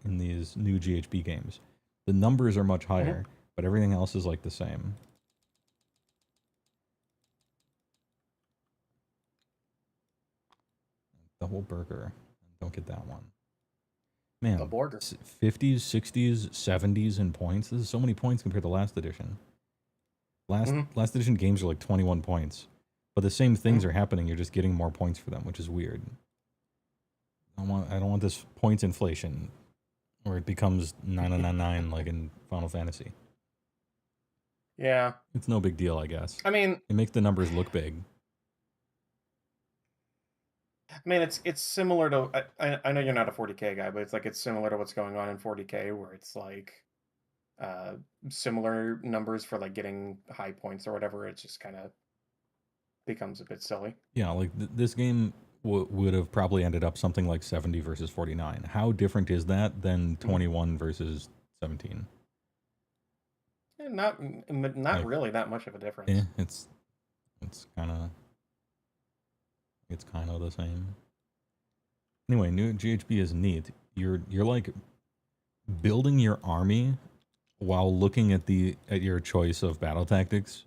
these new GHB games. The numbers are much higher, but everything else is like the same. double burger. Don't get that one. Man,
The border.
50s, 60s, 70s in points. This is so many points compared to last edition. Last edition games are like 21 points. But the same things are happening, you're just getting more points for them, which is weird. I don't want this points inflation where it becomes 999 like in Final Fantasy.
Yeah.
It's no big deal, I guess.
I mean,
it makes the numbers look big.
It's similar to I know you're not a 40K guy, but it's similar to what's going on in 40K, where it's like similar numbers for like getting high points or whatever. It just kind of becomes a bit silly.
Yeah, like this game would have probably ended up something like 70 versus 49. How different is that than 21 versus 17?
Not
Like,
really that much of a difference.
Yeah, it's kind of the same. Anyway, new GHB is neat. You're like building your army while looking at your choice of battle tactics.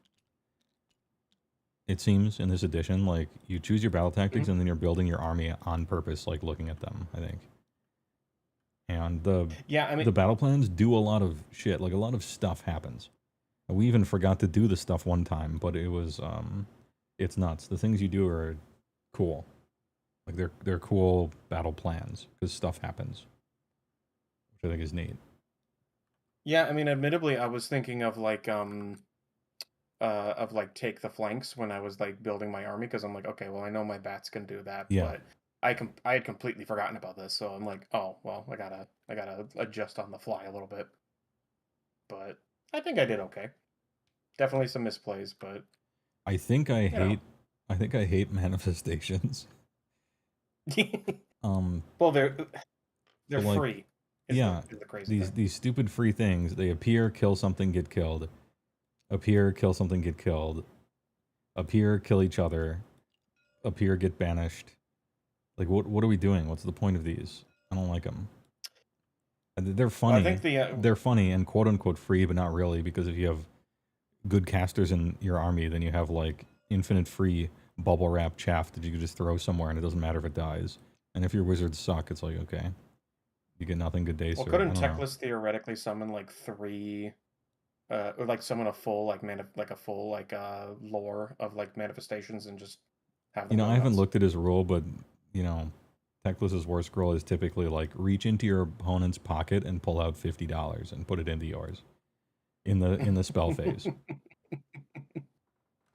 It seems in this edition, like you choose your battle tactics and then you're building your army on purpose, like looking at them, I think. And the battle plans do a lot of shit, like a lot of stuff happens. We even forgot to do the stuff one time, but it was it's nuts. The things you do are cool. Like they're cool battle plans because stuff happens, which I think is neat.
Yeah, I mean, admittedly, I was thinking of take the flanks when I was like building my army, because I'm like, okay, well, I know my bats can do that,
Yeah.
but I had completely forgotten about this, so I'm like, oh well, I gotta adjust on the fly a little bit. But I think I did okay. Definitely some misplays, but
I think I hate manifestations.
Well, they're
like,
free.
Is
the crazy
these stupid free things. They appear, kill something, get killed. Appear, kill something, get killed. Appear, kill each other. Appear, get banished. Like, what are we doing? What's the point of these? I don't like them. They're funny.
I think
they're funny and quote unquote free, but not really, because if you have good casters in your army, then you have like infinite free bubble wrap chaff that you can just throw somewhere and it doesn't matter if it dies. And if your wizards suck, it's like, okay, you get nothing, good day.
Well, couldn't Techless theoretically summon like 3, or like summon a full lore of like manifestations and just have them?
I haven't looked at his rule, but Techless's war scroll is typically like reach into your opponent's pocket and pull out $50 and put it into yours in the spell phase.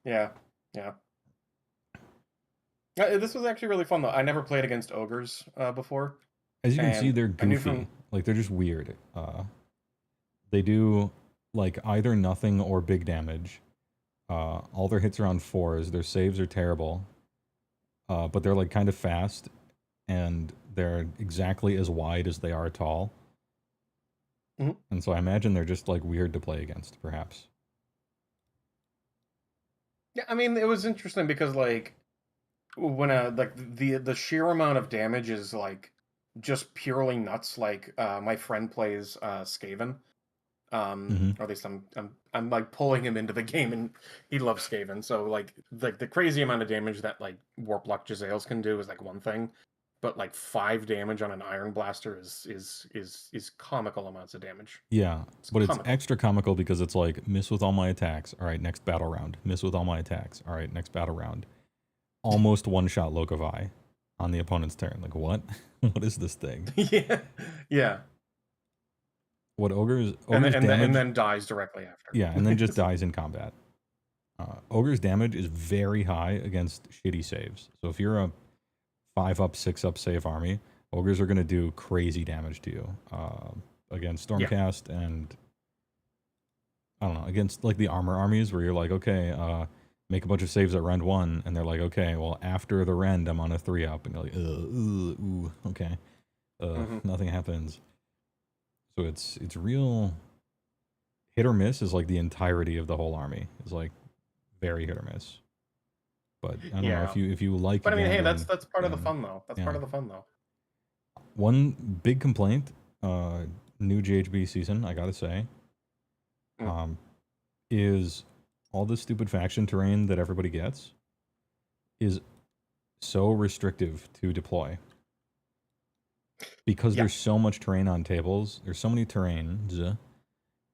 Yeah. This was actually really fun though. I never played against ogres before.
As you can see, they're goofy. Like they're just weird. They do like either nothing or big damage. All their hits are on 4s. Their saves are terrible. But they're like kind of fast, and they're exactly as wide as they are tall. And so I imagine they're just like weird to play against, perhaps.
Yeah, I mean, it was interesting because like when like the sheer amount of damage is like just purely nuts. Like my friend plays Skaven. Or at least I'm like pulling him into the game, and he loves Skaven. So like the crazy amount of damage that like Warplock Jezzails can do is like one thing, but like 5 damage on an Iron Blaster is comical amounts of damage.
Yeah, but it's extra comical because it's like miss with all my attacks. All right, next battle round. Miss with all my attacks. All right, next battle round. Almost one-shot Lokovai on the opponent's turn. Like what? What is this thing?
Yeah.
What ogres
and
damage,
then dies directly after.
Yeah, and then just dies in combat. Ogre's damage is very high against shitty saves. So if you're a 5-up, 6-up save army, ogres are going to do crazy damage to you against Stormcast and I don't know, against like the armor armies where you're like, okay, make a bunch of saves at rend 1, and they're like, okay, well after the rend I'm on a 3-up, and you're like, ooh, okay, nothing happens. So it's real hit or miss is like the entirety of the whole army. It's like very hit or miss. But I don't know if you like.
But I mean, hey, that's part of the fun though. That's part of the fun though.
One big complaint, new GHB season, I gotta say, is all this stupid faction terrain that everybody gets is so restrictive to deploy. Because there's so much terrain on tables, there's so many terrains,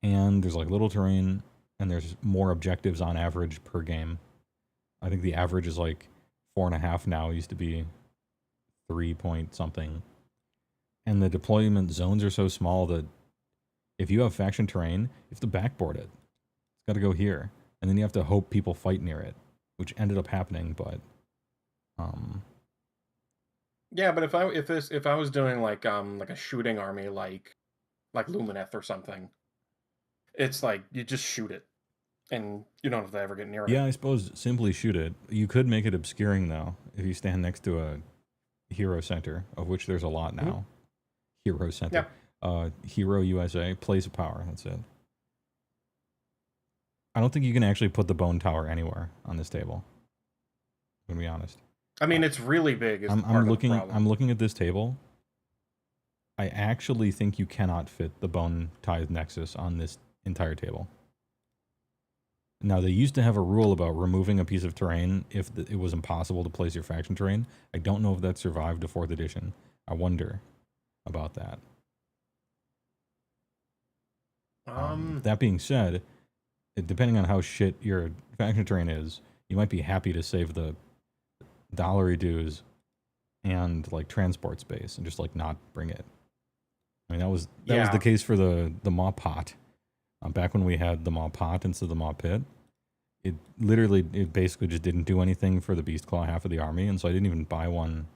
and there's like little terrain, and there's more objectives on average per game. I think the average is like 4.5 now. It used to be 3 point something. And the deployment zones are so small that if you have faction terrain, you have to backboard it. It's got to go here. And then you have to hope people fight near it, which ended up happening, but...
Yeah, but if I was doing like a shooting army like Lumineth or something, it's like you just shoot it, and you don't have to ever get near it.
Yeah, I suppose simply shoot it. You could make it obscuring though, if you stand next to a hero center, of which there's a lot now. Hero center. Yeah. Hero USA, Place of Power. That's it. I don't think you can actually put the bone tower anywhere on this table. I'm gonna be honest.
I mean, it's really big.
I'm looking at this table. I actually think you cannot fit the bone tithe nexus on this entire table. Now, they used to have a rule about removing a piece of terrain if it was impossible to place your faction terrain. I don't know if that survived to 4th edition. I wonder about that. That being said, depending on how shit your faction terrain is, you might be happy to save the dollary dues and like transport space and just like not bring it. I mean, that was the case for the Maw Pot. Back when we had the Maw Pot instead of the Maw Pit, it basically just didn't do anything for the Beast Claw half of the army, and so I didn't even buy one.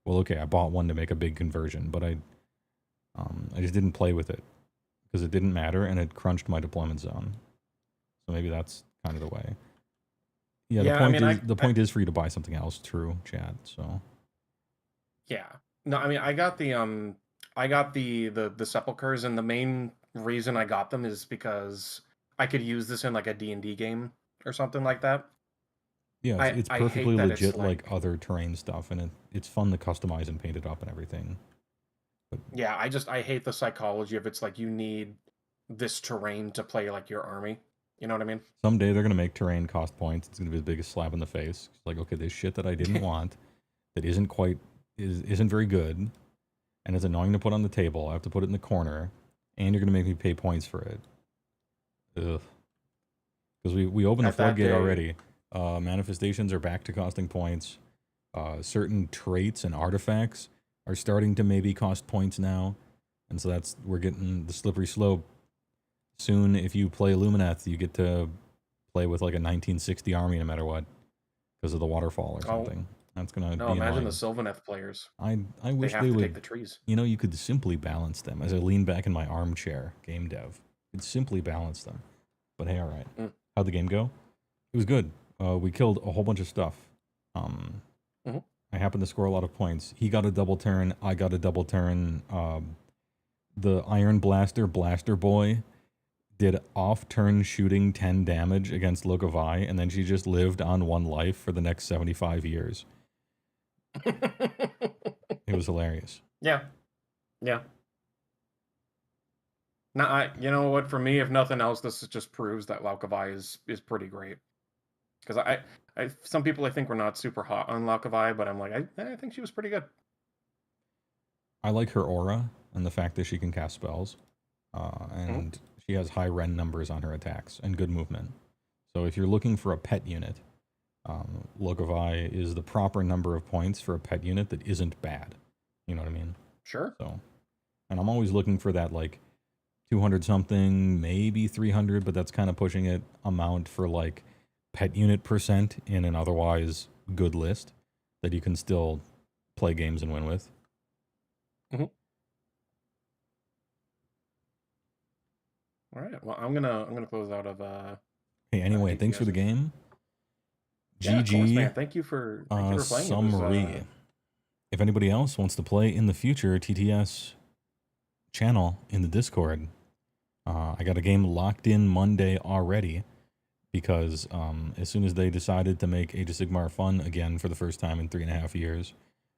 Well, okay, I bought one to make a big conversion, but I just didn't play with it because it didn't matter and it crunched my deployment zone. So maybe that's kind of the way. Yeah, the point is for you to buy something else. True, Chad. So.
Yeah. No, I mean, I got the sepulchers, and the main reason I got them is because I could use this in like a D&D game or something like that.
Yeah, it's perfectly legit like other terrain stuff, and it's fun to customize and paint it up and everything. But,
yeah, I hate the psychology of it's like you need this terrain to play like your army. You know what I mean?
Someday they're going to make terrain cost points. It's going to be the biggest slap in the face. It's like, okay, there's shit that I didn't want that isn't very good, and it's annoying to put on the table. I have to put it in the corner, and you're going to make me pay points for it. Ugh. Because we opened the floodgate already. Manifestations are back to costing points. Certain traits and artifacts are starting to maybe cost points now, and so we're getting the slippery slope. Soon, if you play Lumineth, you get to play with like a 1960 army no matter what, because of the waterfall or something. That's gonna be
imagine
annoying.
the Sylvaneth players.
I wish
they would
would
take the trees.
You know, you could simply balance them. As I lean back in my armchair, game dev, you could simply balance them. But hey, all right. How'd the game go? It was good. We killed a whole bunch of stuff. I happened to score a lot of points. He got a double turn. I got a double turn. The Iron Blaster Boy did off-turn shooting 10 damage against Lokovai, and then she just lived on 1 life for the next 75 years. It was hilarious.
Yeah. Yeah. Now, you know what, for me, if nothing else, this just proves that Lokovai is pretty great. Because some people I think were not super hot on Lokovai, but I'm like, I think she was pretty good.
I like her aura and the fact that she can cast spells. And she has high Ren numbers on her attacks and good movement. So if you're looking for a pet unit, Lokovai is the proper number of points for a pet unit that isn't bad. You know what I mean?
Sure.
So, and I'm always looking for that like 200 something, maybe 300, but that's kind of pushing it amount for like pet unit percent in an otherwise good list that you can still play games and win with.
All right. Well, I'm gonna close out of.
Hey, anyway, thanks for the game.
Yeah,
GG.
course, man. Thank you for playing.
Summary. If anybody else wants to play in the future, TTS channel in the Discord. I got a game locked in Monday already because as soon as they decided to make Age of Sigmar fun again for the first time in 3.5 years,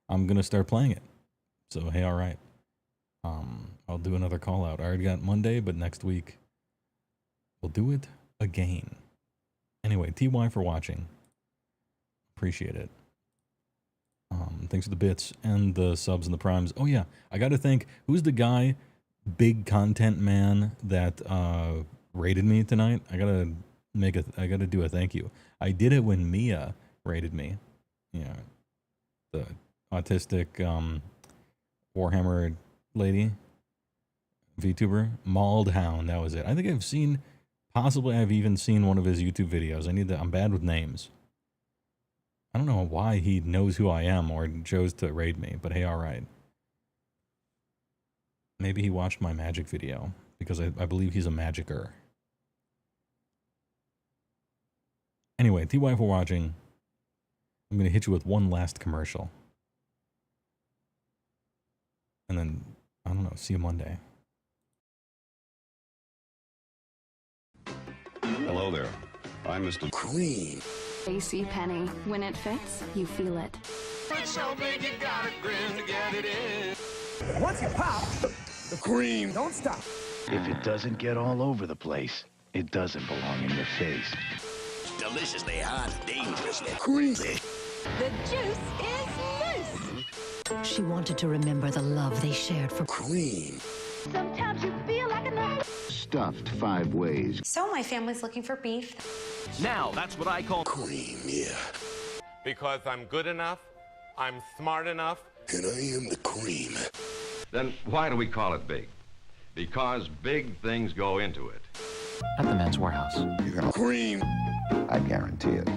I'm gonna start playing it. So hey, all right. I'll do another call out. I already got Monday, but next week we'll do it again. Anyway, TY for watching. Appreciate it. Thanks for the bits and the subs and the primes. Oh yeah, I got to think, who's the guy, big content man that rated me tonight? I gotta do a thank you. I did it when Mia rated me. Yeah, the autistic Warhammer lady, VTuber, Mauled Hound. That was it. I think I've even seen one of his YouTube videos. I'm bad with names. I don't know why he knows who I am or chose to raid me, but hey, all right. Maybe he watched my magic video, because I believe he's a magicer. Anyway, TY for watching. I'm going to hit you with one last commercial. And then, I don't know, see you Monday.
Hello there. I'm Mr.
Cream.
AC Penny. When it fits, you feel it.
It's so big you gotta grin to get it in.
Once you pop, the cream don't stop.
If it doesn't get all over the place, it doesn't belong in your face.
Deliciously hot, dangerously creamy.
The juice is loose.
She wanted to remember the love they shared for
cream.
Sometimes you feel like a nut.
Stuffed 5 ways.
So my family's looking for beef.
Now, that's what I call
Cream, yeah.
because I'm good enough, I'm smart enough.
And I am the cream.
Then why do we call it big? Because big things go into it.
At the Men's Warehouse.
Cream.
I guarantee it.